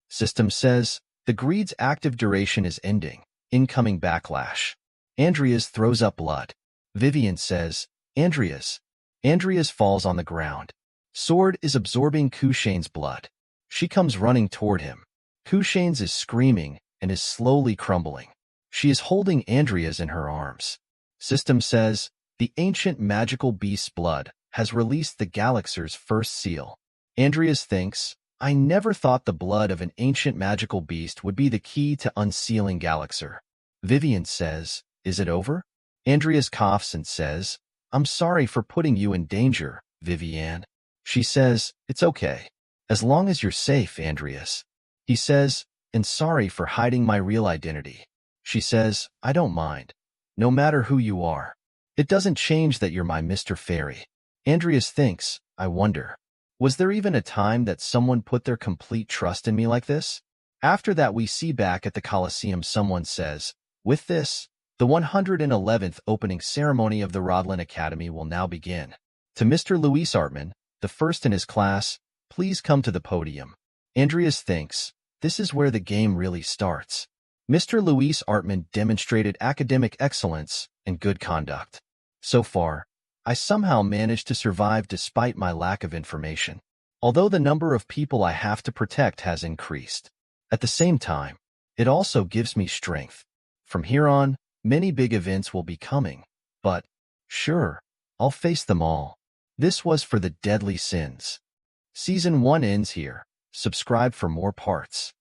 Speaker 2: System says, the greed's active duration is ending. Incoming backlash. Andreas throws up blood. Vivian says, "Andreas." Andreas falls on the ground. Sword is absorbing Kushane's blood. She comes running toward him. Kushane's is screaming and is slowly crumbling. She is holding Andreas in her arms. System says, the ancient magical beast's blood has released the Galaxer's first seal. Andreas thinks, I never thought the blood of an ancient magical beast would be the key to unsealing Galaxer. Vivian says, "Is it over?" Andreas coughs and says, "I'm sorry for putting you in danger, Vivian." She says, "It's okay. As long as you're safe, Andreas." He says, "And sorry for hiding my real identity." She says, "I don't mind. No matter who you are. It doesn't change that you're my Mr. Fairy." Andreas thinks, I wonder, was there even a time that someone put their complete trust in me like this? After that, we see back at the Colosseum someone says, "With this, the 111th opening ceremony of the Rodlin Academy will now begin. To Mr. Luis Artman, the first in his class, please come to the podium." Andreas thinks, this is where the game really starts. Mr. Luis Artman demonstrated academic excellence and good conduct. So far, I somehow managed to survive despite my lack of information, although the number of people I have to protect has increased. At the same time, it also gives me strength. From here on, many big events will be coming, but, sure, I'll face them all. This was for the Deadly Sins. Season 1 ends here. Subscribe for more parts.